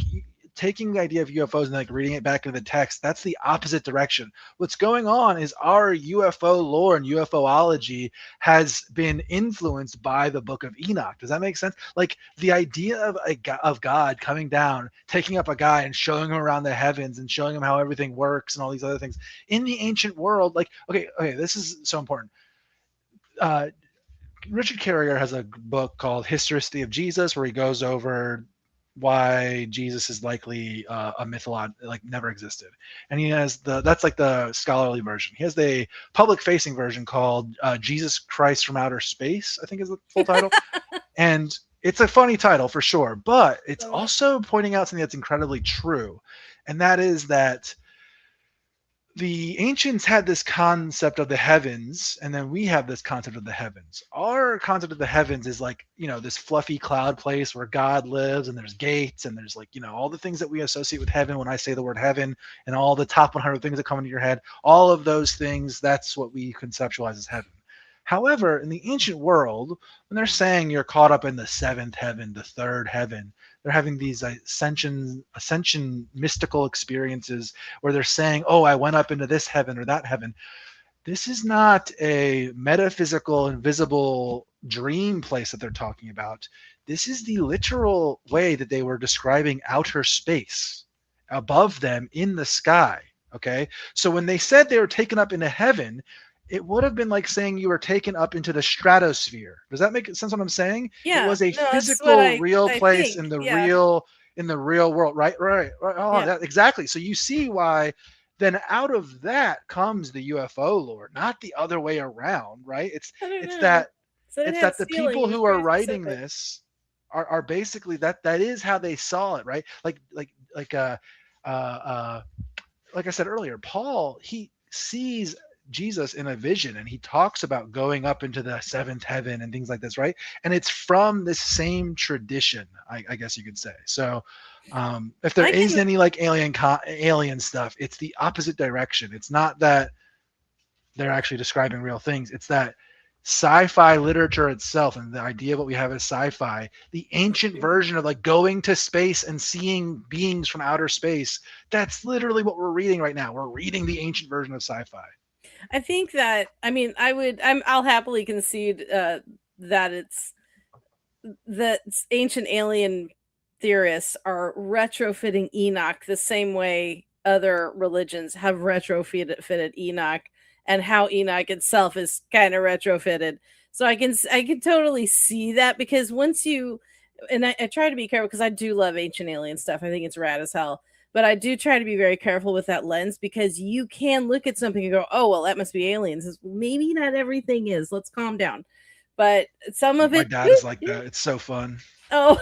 taking the idea of UFOs and like reading it back into the text. That's the opposite direction. What's going on is our UFO lore and UFOlogy has been influenced by the Book of Enoch. Does that make sense? Like the idea of God coming down, taking up a guy and showing him around the heavens and showing him how everything works and all these other things in the ancient world. Like, okay, this is so important. Richard Carrier has a book called Historicity of Jesus, where he goes over why Jesus is likely a mythology, like never existed. And he has that's like the scholarly version. He has the public facing version called Jesus Christ from Outer Space, I think is the full title. And it's a funny title for sure, but it's also pointing out something that's incredibly true. And that is that the ancients had this concept of the heavens, and then we have this concept of the heavens. Our concept of the heavens is like, this fluffy cloud place where God lives, and there's gates, and there's like, all the things that we associate with heaven when I say the word heaven, and all the top 100 things that come into your head, all of those things, that's what we conceptualize as heaven. However, in the ancient world, when they're saying you're caught up in the seventh heaven, the third heaven, they're having these ascension mystical experiences where they're saying, oh, I went up into this heaven or that heaven. This is not a metaphysical, invisible dream place that they're talking about. This is the literal way that they were describing outer space above them in the sky. Okay. So when they said they were taken up into heaven, it would have been like saying you were taken up into the stratosphere. Does that make sense what I'm saying? Yeah. It was a no, physical, real I place think, in the yeah. real world. Right. Oh, Yeah. exactly. So you see why then out of that comes the UFO lore, not the other way around, right? It's that the people who are writing this are basically that is how they saw it, right? Like I said earlier, Paul, he sees Jesus in a vision, and he talks about going up into the seventh heaven and things like this, right? And it's from this same tradition, I guess you could say. So if there is any like alien stuff, it's the opposite direction. It's not that they're actually describing real things. It's that sci-fi literature itself, and the idea of what we have as sci-fi, the ancient version of like going to space and seeing beings from outer space, that's literally what we're reading right now. We're reading the ancient version of sci-fi. I think that, I'll happily concede that ancient alien theorists are retrofitting Enoch the same way other religions have retrofitted Enoch, and how Enoch itself is kind of retrofitted. So I can totally see that, because once you, and I try to be careful because I do love ancient alien stuff. I think it's rad as hell. But I do try to be very careful with that lens, because you can look at something and go, oh, well, that must be aliens. Maybe not everything is. Let's calm down. But some of it. My dad is like that. It's so fun. Oh.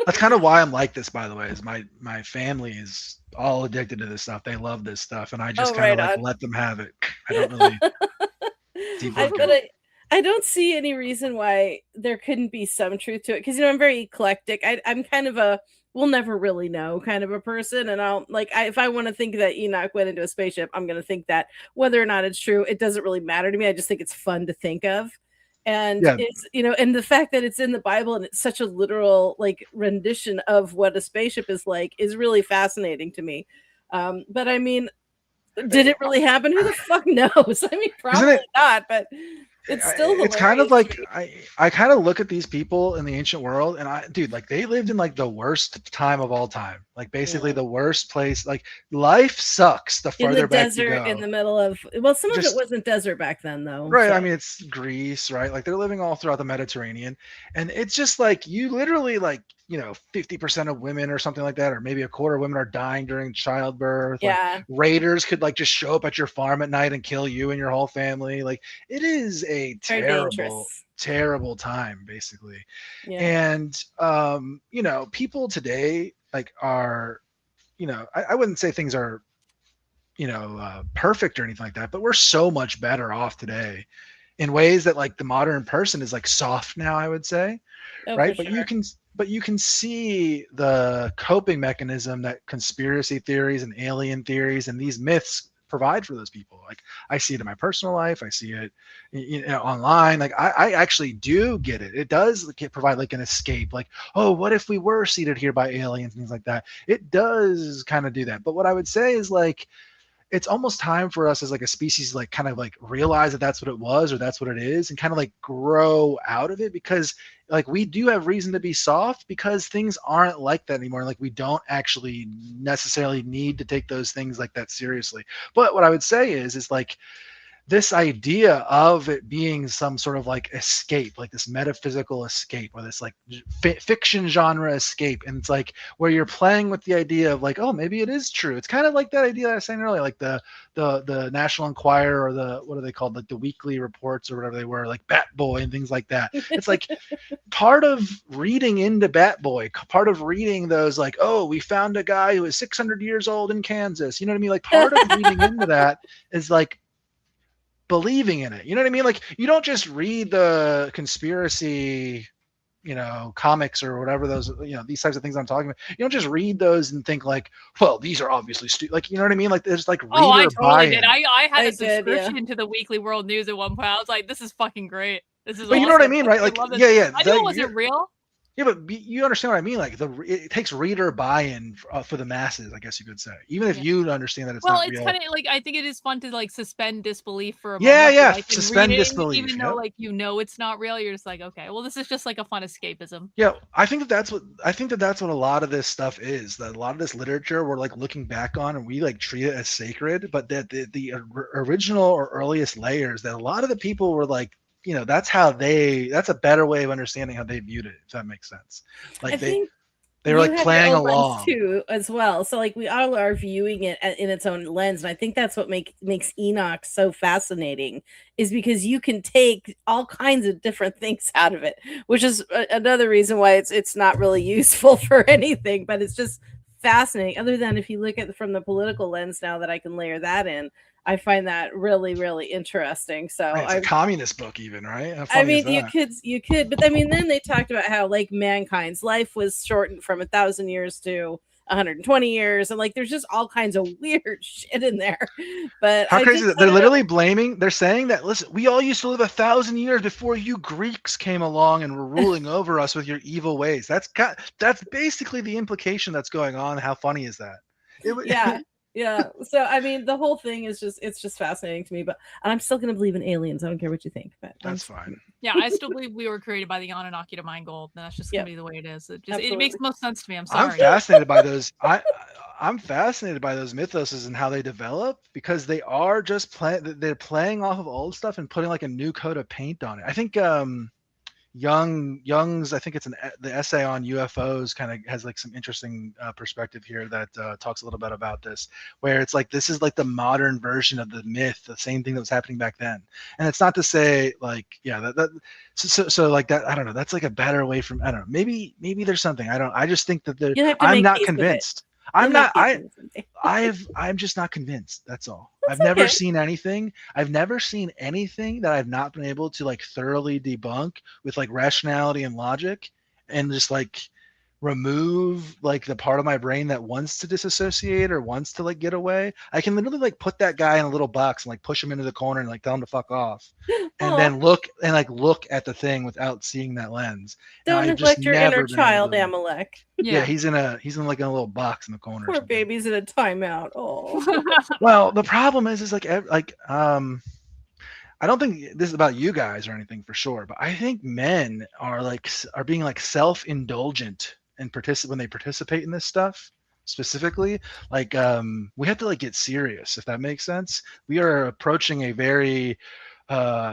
That's kind of why I'm like this, by the way, is my family is all addicted to this stuff. They love this stuff. And I just kind of let them have it. I don't really. I don't see any reason why there couldn't be some truth to it. Because, I'm very eclectic. I'm kind of a we'll never really know kind of a person. And if I want to think that Enoch went into a spaceship, I'm going to think that. Whether or not it's true, it doesn't really matter to me. I just think it's fun to think of. And it's, and the fact that it's in the Bible and it's such a literal like rendition of what a spaceship is like is really fascinating to me. But I mean, did it really happen? Who the fuck knows? I mean, probably not, but it's still it's kind of like I kind of look at these people in the ancient world, and they lived in like the worst time of all time, like basically the worst place. Like life sucks the farther back you go. In the desert, in the middle of some of it wasn't desert back then though, right? So. I mean, it's Greece, right? Like they're living all throughout the Mediterranean, and it's just like you literally 50% of women or something like that, or maybe a quarter of women are dying during childbirth. Yeah. Like, raiders could just show up at your farm at night and kill you and your whole family. Like it is a terrible time, basically. Yeah. And people today are, I wouldn't say things are, perfect or anything like that, but we're so much better off today in ways that the modern person is soft now, I would say. Right. But you can see the coping mechanism that conspiracy theories and alien theories and these myths provide for those people. I see it in my personal life. I see it online. I actually do get it. It does provide an escape. Oh, what if we were seated here by aliens and things like that? It does kind of do that. But what I would say is it's almost time for us as a species realize that that's what it was or that's what it is, and kind of grow out of it, because we do have reason to be soft, because things aren't like that anymore. We don't actually necessarily need to take those things like that seriously. But what I would say is this idea of it being some sort of like escape, like this metaphysical escape, or this like fiction genre escape, and it's like where you're playing with the idea of like, oh, maybe it is true. It's kind of like that idea I was saying earlier, like the National Enquirer, or the, what are they called, like the weekly reports or whatever they were, like Bat Boy and things like that. It's like part of reading into Bat Boy, part of reading those, like, oh, we found a guy who is 600 years old in Kansas. You know what I mean? Like part of reading into that is like believing in it. You know what I mean? Like you don't just read the conspiracy, you know, comics or whatever those, you know, these types of things I'm talking about. You don't just read those and think like, well, these are obviously stupid. Like, you know what I mean? Like there's like reader I totally buy-in. did. I had I a did, subscription to the Weekly World News at one point. I was like, this is fucking great. This is But you know what I mean, right? Like, yeah. I knew it wasn't real. Yeah, but you understand what I mean? Like it takes reader buy-in for the masses, I guess you could say. Even if you understand that it's not real. Well, it's kind of like, I think it is fun to like suspend disbelief for a moment. Yeah, like, suspend disbelief. Even though like you know it's not real, you're just like, okay, well, this is just like a fun escapism. Yeah, I think that's what a lot of this stuff is. That a lot of this literature we're like looking back on and we like treat it as sacred, but that the original or earliest layers, that a lot of the people were like, you know, that's a better way of understanding how they viewed it, if that makes sense. Like they were like playing along too as well. So like we all are viewing it in its own lens. And I think that's what makes Enoch so fascinating, is because you can take all kinds of different things out of it, which is another reason why it's not really useful for anything, but it's just fascinating. Other than if you look at it from the political lens now that I can layer that in, I find that really, really interesting. So it's a communist book, even, right? I mean, you could, but I mean, then they talked about how like mankind's life was shortened from 1,000 years to 120 years, and like there's just all kinds of weird shit in there. But how crazy is it? They're literally blaming. They're saying that, listen, we all used to live 1,000 years before you Greeks came along and were ruling over us with your evil ways. That's basically the implication that's going on. How funny is that? Yeah. So I mean, the whole thing is it's just fascinating to me. But I'm still gonna believe in aliens. I don't care what you think. But that's fine. Yeah, I still believe we were created by the Anunnaki to mine gold. And that's just gonna be the way it is. It makes most sense to me. I'm sorry. I'm fascinated by those. I'm fascinated by those mythoses and how they develop, because they are just they're playing off of old stuff and putting like a new coat of paint on it. I think Young's, I think it's the essay on UFOs kind of has like some interesting perspective here that talks a little bit about this, where it's like this is like the modern version of the myth, the same thing that was happening back then. And it's not to say like, yeah, so like that, I don't know, that's like a better way from, I don't know, maybe there's something, I just think that I'm not convinced. I'm just not convinced. That's all. I've never seen anything. I've never seen anything that I've not been able to like thoroughly debunk with like rationality and logic, and just like remove like the part of my brain that wants to disassociate or wants to like get away. I can literally like put that guy in a little box and like push him into the corner and like tell him to fuck off, and then look at the thing without seeing that lens. Don't neglect your inner child, Amalek. Yeah, he's in like in a little box in the corner. Poor baby's in a timeout. Oh. Well, the problem is like I don't think this is about you guys or anything for sure, but I think men are being like self-indulgent and when they participate in this stuff specifically. Like we have to like get serious, if that makes sense. We are approaching a very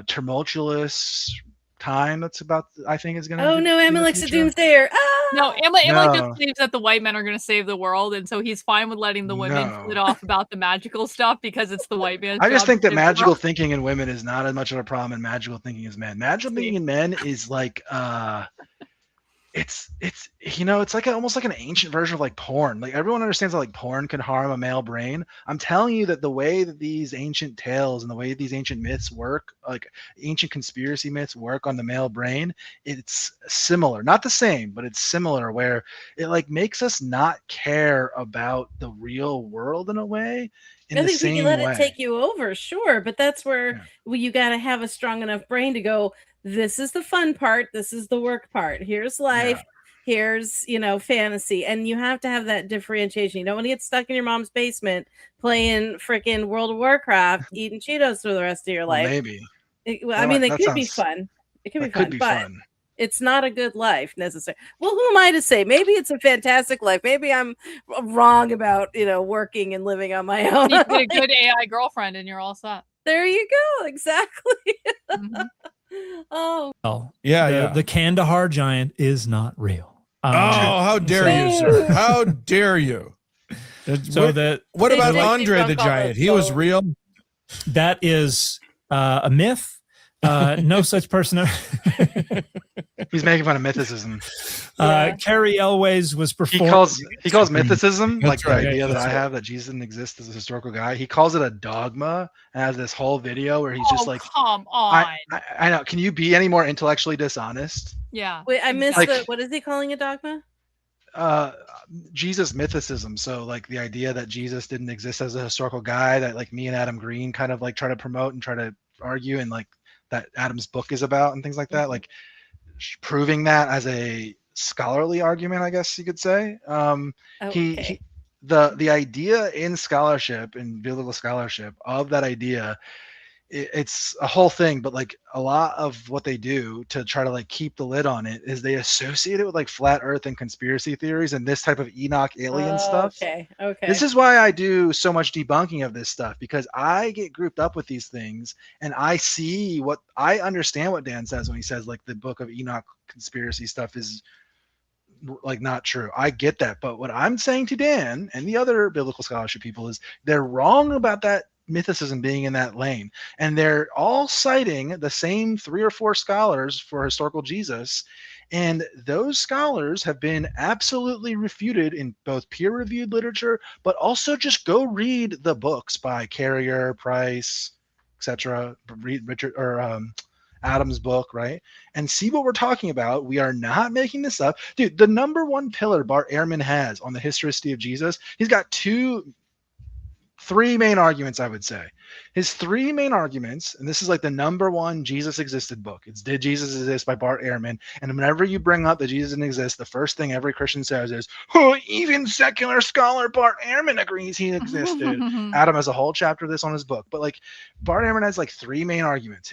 tumultuous time that's about, I think, is going to. Oh no, Amalek's a doomsayer. No, Amalek just believes that the white men are going to save the world, and so he's fine with letting the women split off about the magical stuff because it's the white man's I just think that magical thinking in women is not as much of a problem, and magical thinking in men. Magical thinking in men is like it's you know, it's like almost like an ancient version of like porn. Like everyone understands how like porn can harm a male brain. I'm telling you that the way that these ancient tales and the way these ancient myths work, like ancient conspiracy myths work on the male brain, it's similar, not the same, but it's similar, where it like makes us not care about the real world in a way. I think you let it take you over, sure, but that's where you got to have a strong enough brain to go, this is the fun part, this is the work part, here's life, here's, you know, fantasy. And you have to have that differentiation. You don't want to get stuck in your mom's basement playing freaking World of Warcraft, eating Cheetos for the rest of your life. Maybe. I mean, it could be fun. It could be fun. It's not a good life necessarily. Well, who am I to say? Maybe it's a fantastic life. Maybe I'm wrong about, you know, working and living on my own. You get a good AI girlfriend and you're all set. There you go. Exactly. Mhm. Oh, Well, Yeah, the Kandahar giant is not real. Oh, how dare you, sir? How dare you? So what They about did Andre debunk the all Giant? those He was bones. real. that is a myth. No such person. He's making fun of mythicism. Yeah. Carrie Elways was He performed. calls mythicism, That's like the right. idea that That's I right. have that Jesus didn't exist as a historical guy. He calls it a dogma, and has this whole video where he's just Oh, like, come on. I know. Can you be any more intellectually dishonest? Yeah. Wait, I missed exactly. what is he calling a dogma? Jesus mythicism. So like the idea that Jesus didn't exist as a historical guy, that like me and Adam Green kind of like try to promote and try to argue, and like that Adam's book is about, and things like that. Like proving that as a scholarly argument, I guess you could say. Okay. The idea in scholarship, in biblical scholarship, of that idea, it's a whole thing, but like a lot of what they do to try to like keep the lid on it is they associate it with like flat earth and conspiracy theories and this type of Enoch alien stuff. Okay. Okay. This is why I do so much debunking of this stuff, because I get grouped up with these things, and I understand what Dan says when he says like the book of Enoch conspiracy stuff is like not true. I get that. But what I'm saying to Dan and the other biblical scholarship people is they're wrong about that mythicism being in that lane. And they're all citing the same 3 or 4 scholars for historical Jesus. And those scholars have been absolutely refuted in both peer-reviewed literature, but also just go read the books by Carrier, Price, etc. Read Richard or Adam's book, right? And see what we're talking about. We are not making this up. Dude, the number one pillar Bart Ehrman has on the historicity of Jesus, he's got 3 main arguments, I would say. His 3 main arguments, and this is like the number one Jesus existed book. It's Did Jesus Exist by Bart Ehrman. And whenever you bring up that Jesus didn't exist, the first thing every Christian says is, oh, even secular scholar Bart Ehrman agrees he existed. Adam has a whole chapter of this on his book. But like Bart Ehrman has like 3 main arguments.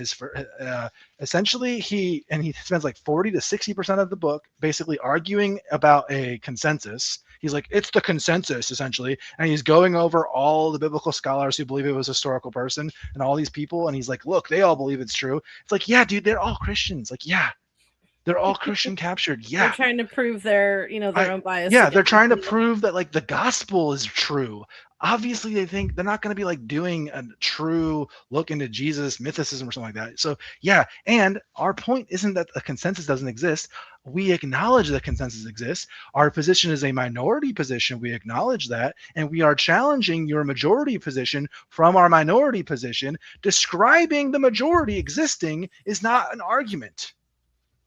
Essentially, he spends like 40 to 60% of the book basically arguing about a consensus. He's like, it's the consensus, essentially. And he's going over all the biblical scholars who believe it was a historical person and all these people. And he's like, look, they all believe it's true. It's like, yeah, dude, they're all Christians. Like, yeah, they're all Christian captured. Yeah. They're trying to prove their own bias. Yeah, they're trying to prove that like the gospel is true. Obviously, they think they're not going to be like doing a true look into Jesus mythicism or something like that. So yeah, and our point isn't that a consensus doesn't exist. We acknowledge that consensus exists. Our position is a minority position. We acknowledge that, and we are challenging your majority position from our minority position. Describing the majority existing is not an argument.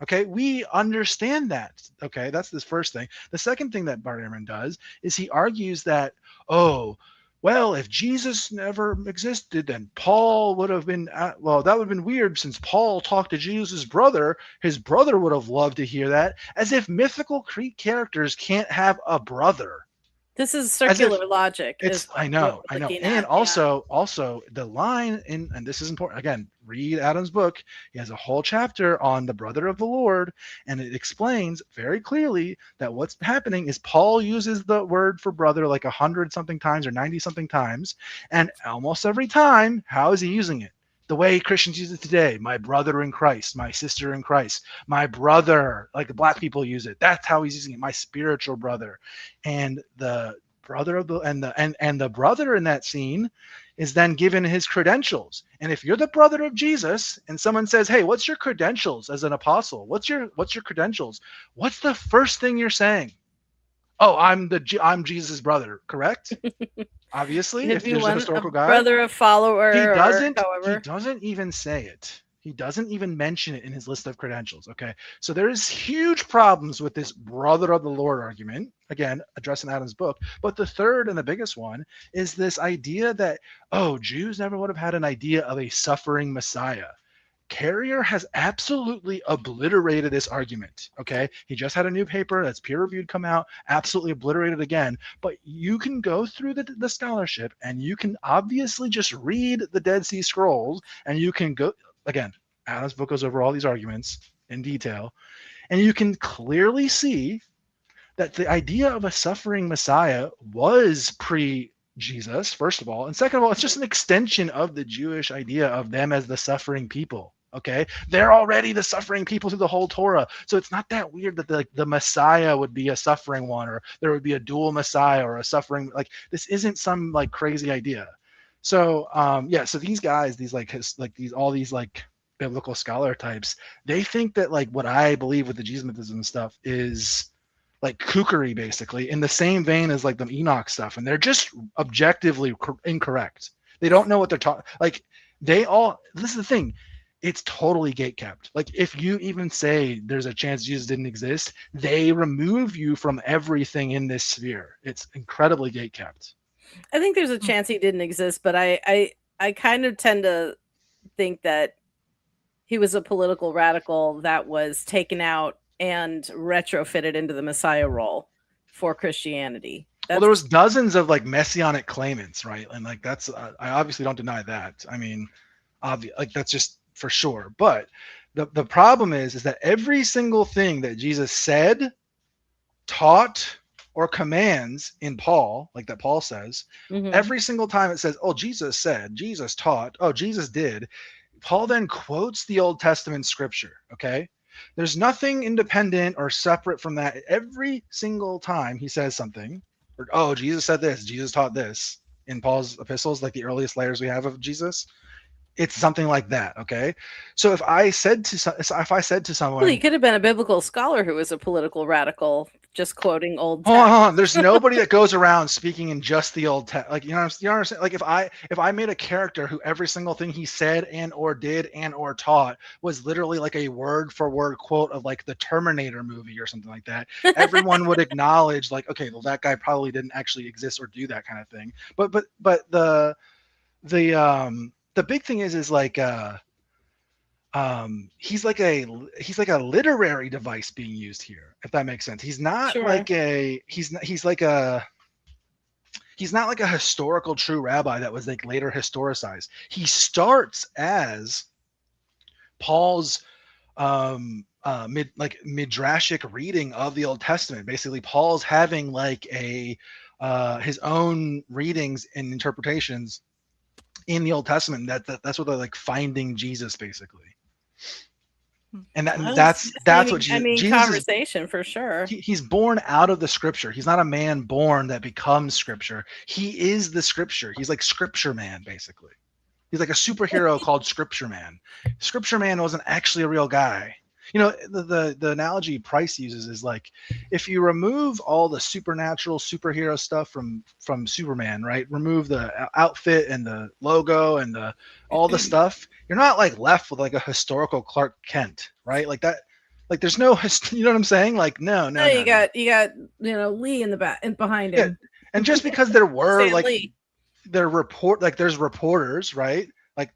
Okay, we understand that. Okay, that's the first thing. The second thing that Bart Ehrman does is he argues that, oh, well, if Jesus never existed, then Paul would have been, that would have been weird since Paul talked to Jesus' brother. His brother would have loved to hear that, as if mythical Greek characters can't have a brother. This is circular logic. I know. And also the line in, and this is important, again, read Adam's book. He has a whole chapter on the brother of the Lord, and it explains very clearly that what's happening is Paul uses the word for brother like 100-something times or 90-something times, and almost every time, how is he using it? The way Christians use it today, my brother in Christ, my sister in Christ, my brother, like the black people use it. That's how he's using it, my spiritual brother. And the brother of the brother in that scene is then given his credentials. And if you're the brother of Jesus and someone says, hey, what's your credentials as an apostle? What's your credentials? What's the first thing you're saying? Oh, I'm Jesus' brother, correct? Obviously, if there's a historical guy, brother, a follower, he doesn't even say it. He doesn't even mention it in his list of credentials. Okay, so there's huge problems with this brother of the Lord argument. Again, addressing Adam's book. But the third and the biggest one is this idea that, oh, Jews never would have had an idea of a suffering Messiah. Carrier has absolutely obliterated this argument. Okay, he just had a new paper that's peer-reviewed come out, absolutely obliterated again. But you can go through the scholarship, and you can obviously just read the Dead Sea Scrolls, and you can go again. Adam's book goes over all these arguments in detail, and you can clearly see that the idea of a suffering Messiah was Jesus, first of all, and second of all, it's just an extension of the Jewish idea of them as the suffering people. Okay, they're already the suffering people through the whole Torah, so it's not that weird that the Messiah would be a suffering one, or there would be a dual Messiah or a suffering. Like, this isn't some like crazy idea. So yeah, so these guys, these all these like biblical scholar types, they think that like what I believe with the Jesus stuff is like kookery, basically, in the same vein as like the Enoch stuff, and they're just objectively incorrect. They don't know what they're talking. Like, this is the thing, it's totally gatekept. Like, if you even say there's a chance Jesus didn't exist, they remove you from everything in this sphere. It's incredibly gatekept. I think there's a chance he didn't exist, but I kind of tend to think that he was a political radical that was taken out and retrofitted into the Messiah role for Christianity. Well, there was dozens of like messianic claimants, right? And like that's I obviously don't deny that. I mean, like that's just for sure. But the problem is that every single thing that Jesus said, taught, or commands in Paul, like that Paul says, every single time it says, "Oh, Jesus said," "Jesus taught," "Oh, Jesus did," Paul then quotes the Old Testament scripture. Okay. There's nothing independent or separate from that. Every single time he says something, or, "Oh, Jesus said this, Jesus taught this," in Paul's epistles, like the earliest letters we have of Jesus, it's something like that. Okay. So if I said to someone, well, he could have been a biblical scholar who was a political radical, just quoting old text. Hold on. There's nobody that goes around speaking in just the old text. Like, you understand? Like, if I made a character who every single thing he said and or did and or taught was literally like a word for word quote of like the Terminator movie or something like that, everyone would acknowledge like, okay, well, that guy probably didn't actually exist or do that kind of thing. But the big thing is like he's like a literary device being used here, if that makes sense. He's not Sure. like he's not like a historical true rabbi that was like later historicized. He starts as Paul's midrashic reading of the Old Testament. Basically, Paul's having like a his own readings and interpretations in the Old Testament. That's what they're like finding Jesus, basically. And that's what Jesus conversation for sure. He's born out of the scripture. He's not a man born that becomes scripture. He is the scripture. He's like Scripture Man, basically. He's like a superhero called Scripture Man. Scripture Man wasn't actually a real guy. You know, the analogy Price uses is like, if you remove all the supernatural superhero stuff from Superman, right? Remove the outfit and the logo and all the stuff, you're not like left with like a historical Clark Kent, right? Like that, like there's no, you know what I'm saying? Like no. You got Lee in the back and behind him. Yeah. And just because there were Stan like Lee. there's reporters, right? Like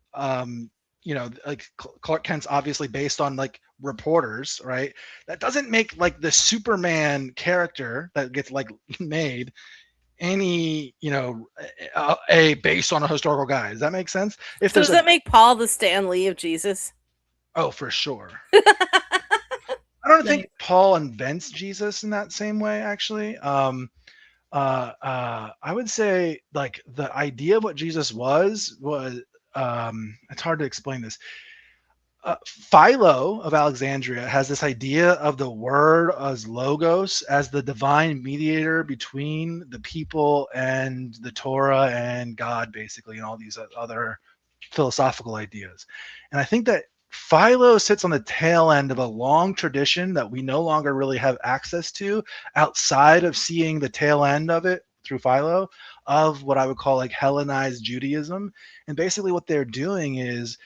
like Clark Kent's obviously based on like reporters, right? That doesn't make like the Superman character that gets like made any a based on a historical guy. Does that make sense? So does that make Paul the Stan Lee of Jesus? Oh, for sure. I don't think Paul invents Jesus in that same way, actually. I would say like the idea of what Jesus was it's hard to explain this. Philo of Alexandria has this idea of the word as logos, as the divine mediator between the people and the Torah and God, basically, and all these other philosophical ideas. And I think that Philo sits on the tail end of a long tradition that we no longer really have access to outside of seeing the tail end of it through Philo, of what I would call like Hellenized Judaism. And basically what they're doing is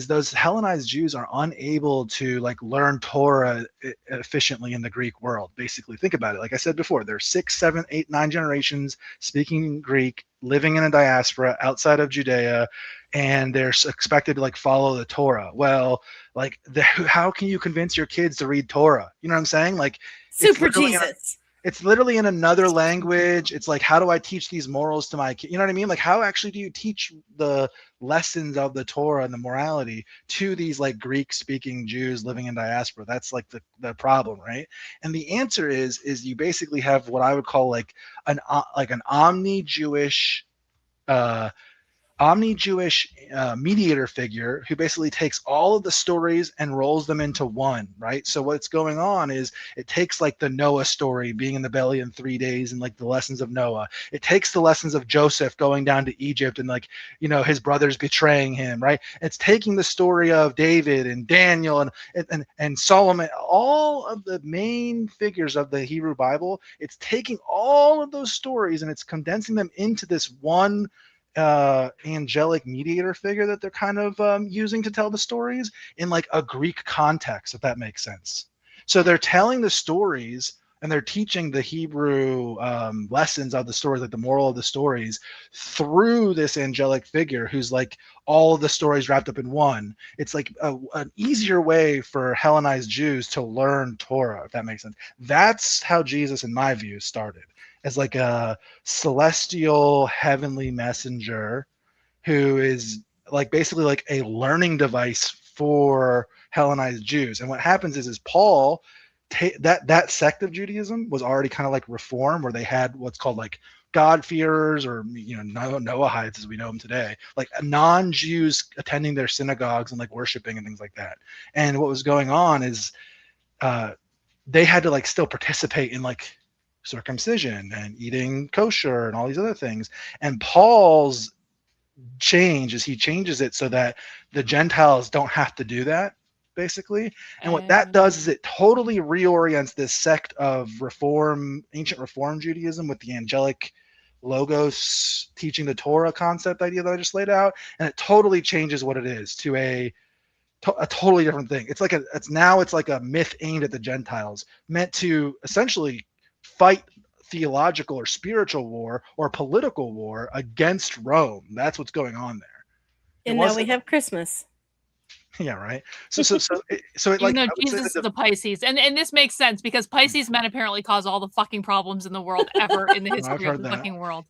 those Hellenized Jews are unable to like learn Torah efficiently in the Greek world. Basically, think about it. Like I said before, they're 6, 7, 8, 9 generations speaking Greek, living in a diaspora outside of Judea, and they're expected to like follow the Torah. Well, like how can you convince your kids to read Torah? You know what I'm saying? Like Super Jesus. It's literally in another language. It's like, how do I teach these morals to my kids? You know what I mean? Like, how actually do you teach the lessons of the Torah and the morality to these like Greek speaking Jews living in diaspora? That's like the problem, right? And the answer is you basically have what I would call like an omni-Jewish omni-Jewish mediator figure who basically takes all of the stories and rolls them into one, right? So what's going on is it takes like the Noah story, being in the belly in 3 days, and like the lessons of Noah. It takes the lessons of Joseph going down to Egypt and like, you know, his brothers betraying him, right? It's taking the story of David and Daniel and Solomon, all of the main figures of the Hebrew Bible. It's taking all of those stories and it's condensing them into this one angelic mediator figure that they're kind of using to tell the stories in like a Greek context, if that makes sense. So they're telling the stories and they're teaching the Hebrew lessons of the stories, like the moral of the stories, through this angelic figure who's like all of the stories wrapped up in one. It's like an easier way for Hellenized Jews to learn Torah, if that makes sense. That's how Jesus, in my view, started, as like a celestial heavenly messenger who is like basically like a learning device for Hellenized Jews. And what happens is Paul, that sect of Judaism was already kind of like reform, where they had what's called like God-fearers, or, you know, Noahites as we know them today, like non-Jews attending their synagogues and like worshiping and things like that. And what was going on is they had to like still participate in like circumcision and eating kosher and all these other things. And Paul's change is he changes it so that the Gentiles don't have to do that, basically. And what that does is it totally reorients this sect of reform, ancient reform Judaism, with the angelic logos teaching the Torah concept idea that I just laid out, and it totally changes what it is to a totally different thing. It's like it's like a myth aimed at the Gentiles, meant to essentially fight theological or spiritual war or political war against Rome. That's what's going on there. And now we have Christmas. Yeah, right. So it Even like, though Jesus is a Pisces, and this makes sense because Pisces men apparently cause all the fucking problems in the world ever in the history of the fucking world.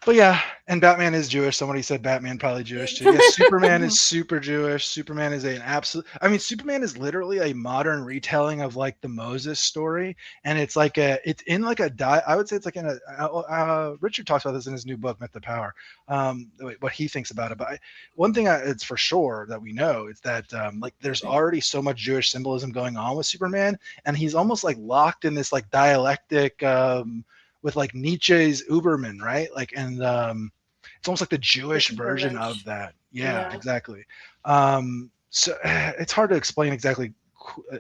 But yeah, and Batman is Jewish. Somebody said Batman probably Jewish too. Yeah, Superman is super Jewish. Superman is an absolute. I mean, Superman is literally a modern retelling of like the Moses story, and it's like it's in like I would say it's like in a. Richard talks about this in his new book, Myth of Power. What he thinks about it. But one thing it's for sure that we know is that like there's already so much Jewish symbolism going on with Superman, and he's almost like locked in this like dialectic. With like Nietzsche's Uberman, right? Like, and it's almost like the Jewish version of that. Yeah, exactly. So it's hard to explain exactly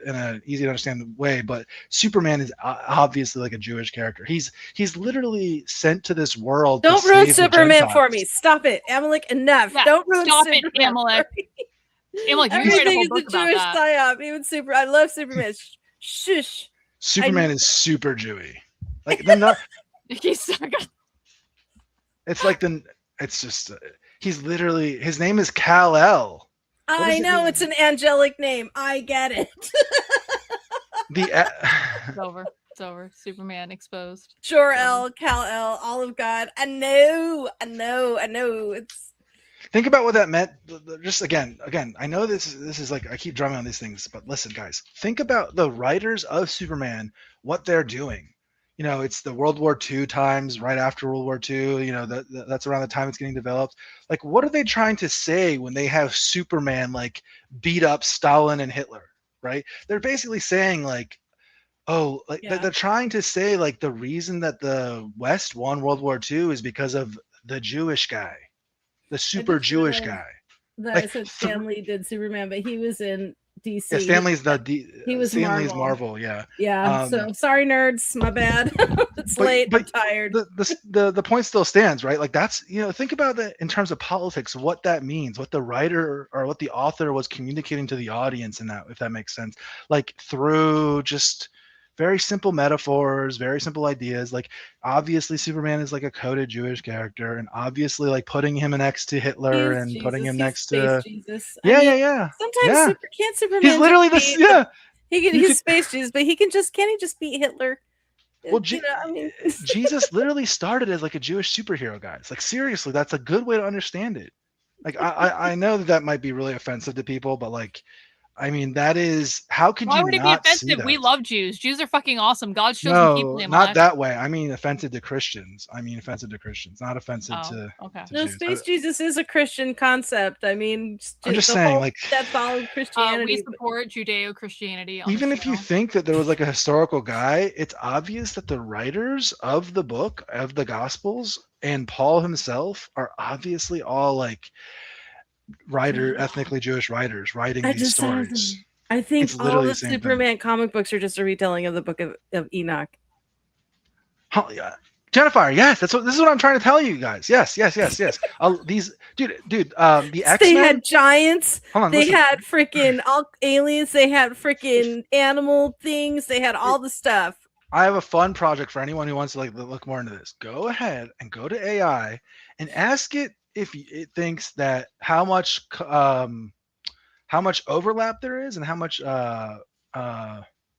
in an easy to understand way, but Superman is obviously like a Jewish character. He's literally sent to this world. Don't ruin Superman for me. Stop it, Amalek. Enough. Yeah, don't ruin stop Superman. It, Amalek. Amalek, you write a whole book about Jewish that. psyop. Even I love Superman. Shush. Superman is super Jewy. Like they're not. He's so good. It's like it's just he's literally, his name is Kal-El. I know, it's an angelic name. I get it. It's over. It's over. Superman exposed. Jor-El, Kal-El, all of God. I know. It's. Think about what that meant. Just again, I know this is like, I keep drumming on these things, but listen, guys, think about the writers of Superman, what they're doing. You know, it's the World War II times, right after World War II, you know, that's around the time it's getting developed. Like, what are they trying to say when they have Superman, like, beat up Stalin and Hitler, right? They're basically saying, like, they're trying to say, like, the reason that the West won World War II is because of the Jewish guy, the super Jewish guy. I said Stanley did Superman, but he was in DC. Yeah, Stanley's he was Stanley's Marvel. Yeah. Yeah. So sorry, nerds. My bad. It's late. I'm tired. The point still stands, right? Like that's, you know, think about that in terms of politics, what that means, what the writer or what the author was communicating to the audience in that, if that makes sense, like through just very simple metaphors, very simple ideas. Like obviously Superman is like a coded Jewish character, and obviously like putting him next to Hitler and Jesus. Putting him next to Jesus. Yeah. Sometimes Superman. He's literally this. Yeah. He's space Jesus, but can't he just beat Hitler? Well, Jesus literally started as like a Jewish superhero, guys. Like seriously, that's a good way to understand it. Like I know that might be really offensive to people, but like I mean, that is, how could Why you would it be not see offensive? that? We love Jews. Jews are fucking awesome. God's chosen people. No, Amalek. not that way. I mean, offensive to Christians. Not offensive to Okay. No, Jews. space Jesus is a Christian concept. I mean, I'm just the saying, whole like, that followed Christianity. We support Judeo-Christianity. even if you think that there was like a historical guy, it's obvious that the writers of the book of the Gospels and Paul himself are obviously all like ethnically Jewish writers writing these stories. I think It's all literally the the same thing. Superman comic books are just a retelling of the book of Enoch. Huh, yeah. Jennifer, yes, this is what I'm trying to tell you guys. Yes. These the They X-Men had giants. Hold on, They listen. had freaking all aliens. They had freaking animal things. They had all the stuff. I have a fun project for anyone who wants to like look more into this. Go ahead and go to AI and ask it if it thinks that how much overlap there is and how much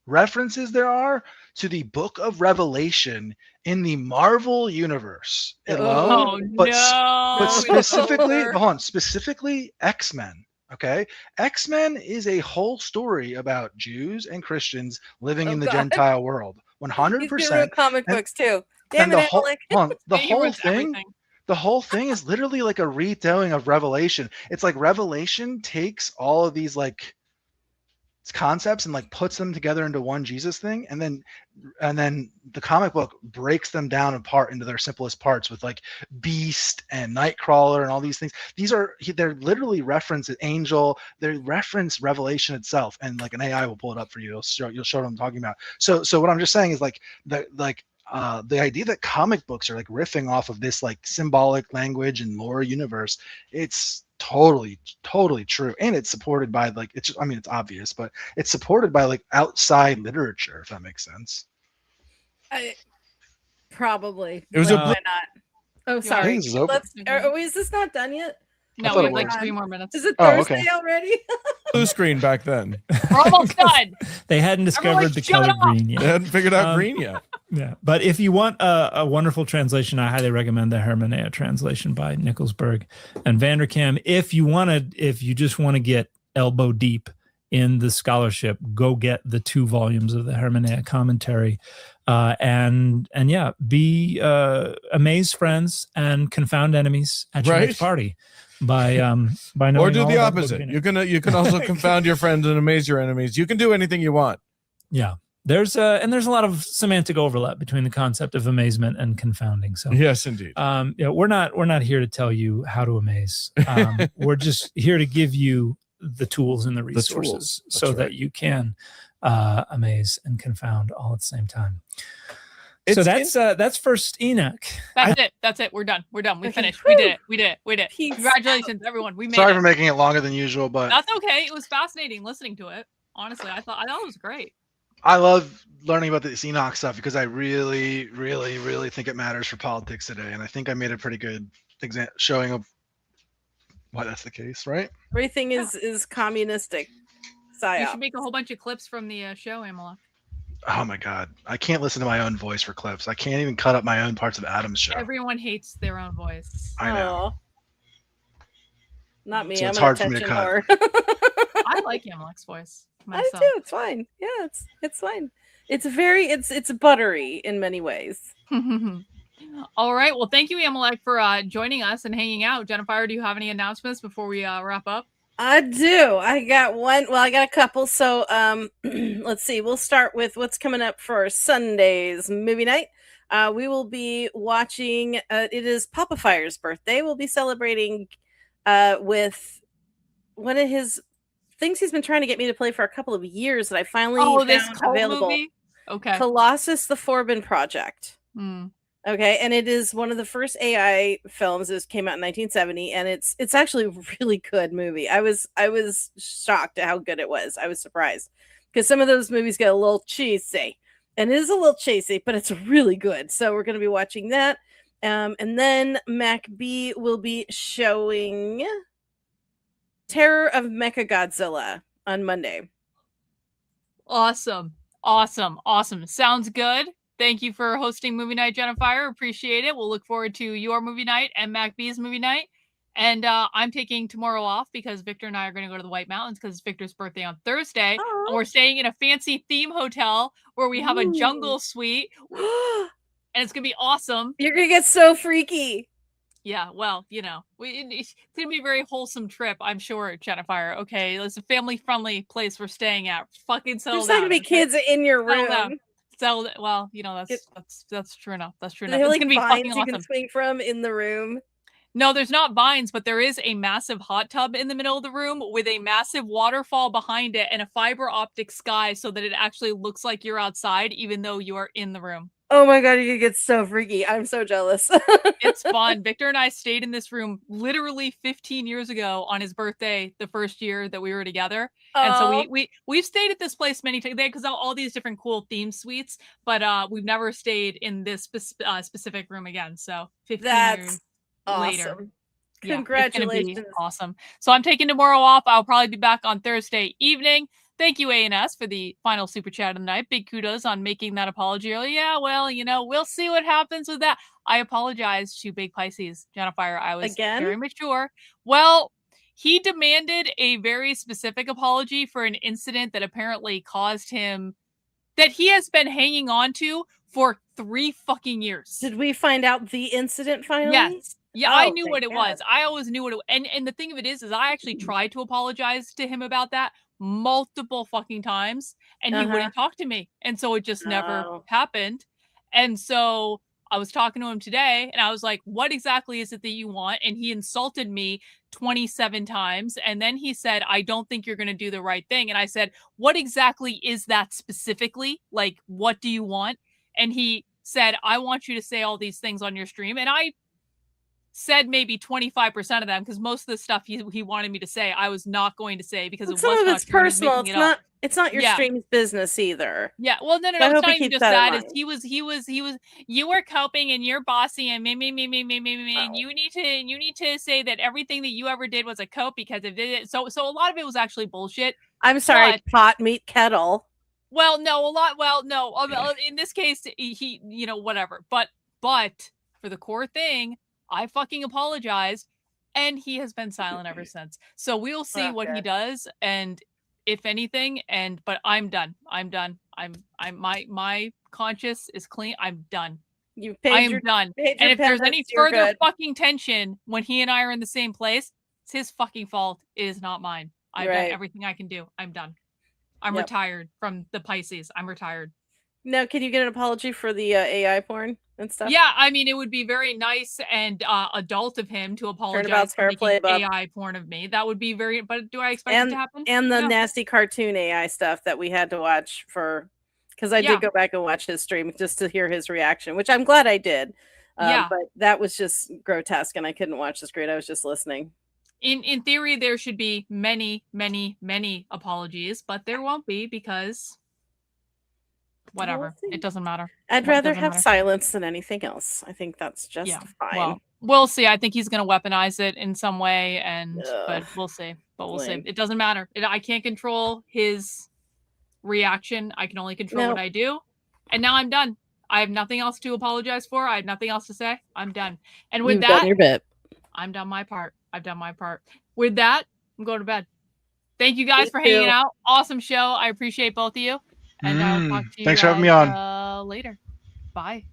references there are to the Book of Revelation in the Marvel universe alone. But specifically, hold on, specifically X-Men. Okay, X-Men is a whole story about Jews and Christians living in the Gentile world. 100%. Comic books too. Damn And it, the whole, Alec. hold on, the He whole ruins thing. everything. The whole thing is literally like a retelling of Revelation. It's like Revelation takes all of these like concepts and like puts them together into one Jesus thing, and then the comic book breaks them down apart into their simplest parts with like Beast and Nightcrawler and all these things. They're literally reference Angel. They reference Revelation itself, and like an AI will pull it up for you. You'll show what I'm talking about. So what I'm just saying is like the idea that comic books are like riffing off of this like symbolic language and lore universe, it's totally true, and it's supported by like it's obvious, but it's supported by like outside literature, if that makes sense. Probably. It was Like, a- why not? Oh, sorry. this is over. Is this not done yet? No, thought we it have like was. 3 more minutes. Is it Oh, Thursday okay. already? Blue screen back then. We're almost done. They hadn't discovered the shut color up. green They yet. hadn't figured out Um, green yet. Yeah, but if you want a wonderful translation, I highly recommend the Hermenea translation by Nickelsburg and Vanderkam. If you just want to get elbow deep in the scholarship, go get the 2 volumes of the Hermenea commentary, and yeah, be amaze friends and confound enemies at your next party by knowing Or do all the about the opposite. book. You can also confound your friends and amaze your enemies. You can do anything you want. Yeah. There's a lot of semantic overlap between the concept of amazement and confounding. So Yes, indeed. yeah, we're not here to tell you how to amaze. We're just here to give you the tools and the resources so right. that you can amaze and confound all at the same time. It's So that's first Enoch. That's it. We're done. We Okay. finished. Whew. We did it. Peace Congratulations, everyone. We made Sorry it. for making it longer than usual, but That's okay. It was fascinating listening to it. Honestly, I thought it was great. I love learning about this Enoch stuff because I really think it matters for politics today, and I think I made a pretty good showing of why that's the case, right? Everything is communistic. You Psyop. should make a whole bunch of clips from the show, Amalek. Oh my god, I can't listen to my own voice for clips. I can't even cut up my own parts of Adam's show. Everyone hates their own voice. I know. Aw. Not me. So I'm it's an hard for me to attention cut. whore. I like Amalek's voice I myself. do. It's fine. Yeah, it's fine. It's buttery in many ways. All right. Well, thank you, Amalek, for joining us and hanging out. Jennifer, do you have any announcements before we wrap up? I do. I got one. Well, I got a couple. So let's see. We'll start with what's coming up for Sunday's movie night. We will be watching. It is Papa Fire's birthday. We'll be celebrating with one of his things he's been trying to get me to play for a couple of years that I finally This found cult available. movie. Okay. Colossus: The Forbidden Project. Hmm. Okay, and it is one of the first AI films. This came out in 1970, and it's actually a really good movie. I was shocked at how good it was. I was surprised because some of those movies get a little cheesy, and it is a little cheesy, but it's really good. So we're going to be watching that, and then Mac B will be showing Terror of Mechagodzilla on Monday. Awesome. Sounds good. Thank you for hosting movie night, Jennifer. Appreciate it. We'll look forward to your movie night and Mac B's movie night. And I'm taking tomorrow off because Victor and I are going to go to the White Mountains because it's Victor's birthday on Thursday. Aw. And we're staying in a fancy theme hotel where we have a jungle suite. And it's going to be awesome. You're going to get so freaky. Yeah, well, you know, it's going to be a very wholesome trip, I'm sure, Jennifer. Okay, it's a family-friendly place we're staying at. Fucking settle There's down. not going to be kids in your room. Well, you know, that's true enough. That's true enough. It's Like going to be fucking awesome. You can swing from in the room. No, there's not vines, but there is a massive hot tub in the middle of the room with a massive waterfall behind it and a fiber optic sky so that it actually looks like you're outside even though you are in the room. Oh my God, you get so freaky. I'm so jealous. It's fun. Victor and I stayed in this room literally 15 years ago on his birthday, the first year that we were together. And so we've stayed at this place many times because all these different cool theme suites, but we've never stayed in this specific room again. So 15 years later. Awesome. Congratulations. Be awesome. So I'm taking tomorrow off. I'll probably be back on Thursday evening. Thank you, A&S, for the final super chat of the night. Big kudos on making that apology early. Yeah, well, you know, we'll see what happens with that. I apologize to Big Pisces, Jennifer. I was very mature. Well, he demanded a very specific apology for an incident that apparently caused him, that he has been hanging on to for 3 fucking years. Did we find out the incident finally? Yes. Yeah, I knew what it was. I always knew what it was. And the thing of it is I actually tried to apologize to him about that multiple fucking times, and he wouldn't talk to me. And so it just never happened. And so I was talking to him today, and I was like, what exactly is it that you want? And he insulted me 27 times. And then he said, I don't think you're going to do the right thing. And I said, what exactly is that specifically? Like, what do you want? And he said, I want you to say all these things on your stream. And I said maybe 25% of them because most of the stuff he wanted me to say I was not going to say because it was some of not it's personal. It's not your stream's business either. Yeah, well, no, it's not even just that. It's he was you were coping and you're bossy and me. And you need to say that everything that you ever did was a cope because it did it. So a lot of it was actually bullshit. I'm sorry, pot meet kettle. Well, no, in this case he you know, whatever. But for the core thing, I fucking apologized, and he has been silent ever since. So we'll see what he does, and if anything. But I'm done. I'm my conscience is clean. I'm done. I am done. And if there's any further fucking tension when he and I are in the same place, it's his fucking fault. It is not mine. I've done everything I can do. I'm done. I'm retired from the Pisces. I'm retired. Now, can you get an apology for the AI porn and stuff? Yeah, I mean, it would be very nice and adult of him to apologize for making AI porn of me. That would be very, but do I expect it to happen? And the nasty cartoon AI stuff that we had to watch because I did go back and watch his stream just to hear his reaction, which I'm glad I did. But that was just grotesque and I couldn't watch the screen. I was just listening. In theory, there should be many, many, many apologies, but there won't be because... whatever, it doesn't matter. I'd rather have silence than anything else. I think that's just fine. Well, we'll see. I think he's going to weaponize it in some way, but we'll see. But we'll see. It doesn't matter. I can't control his reaction. I can only control what I do. And now I'm done. I have nothing else to apologize for. I have nothing else to say. I'm done. And with that, done your bit. I'm done my part. I've done my part. With that, I'm going to bed. Thank you guys for hanging out. Awesome show. I appreciate both of you. And I'll talk to you thanks for having me on later. Bye.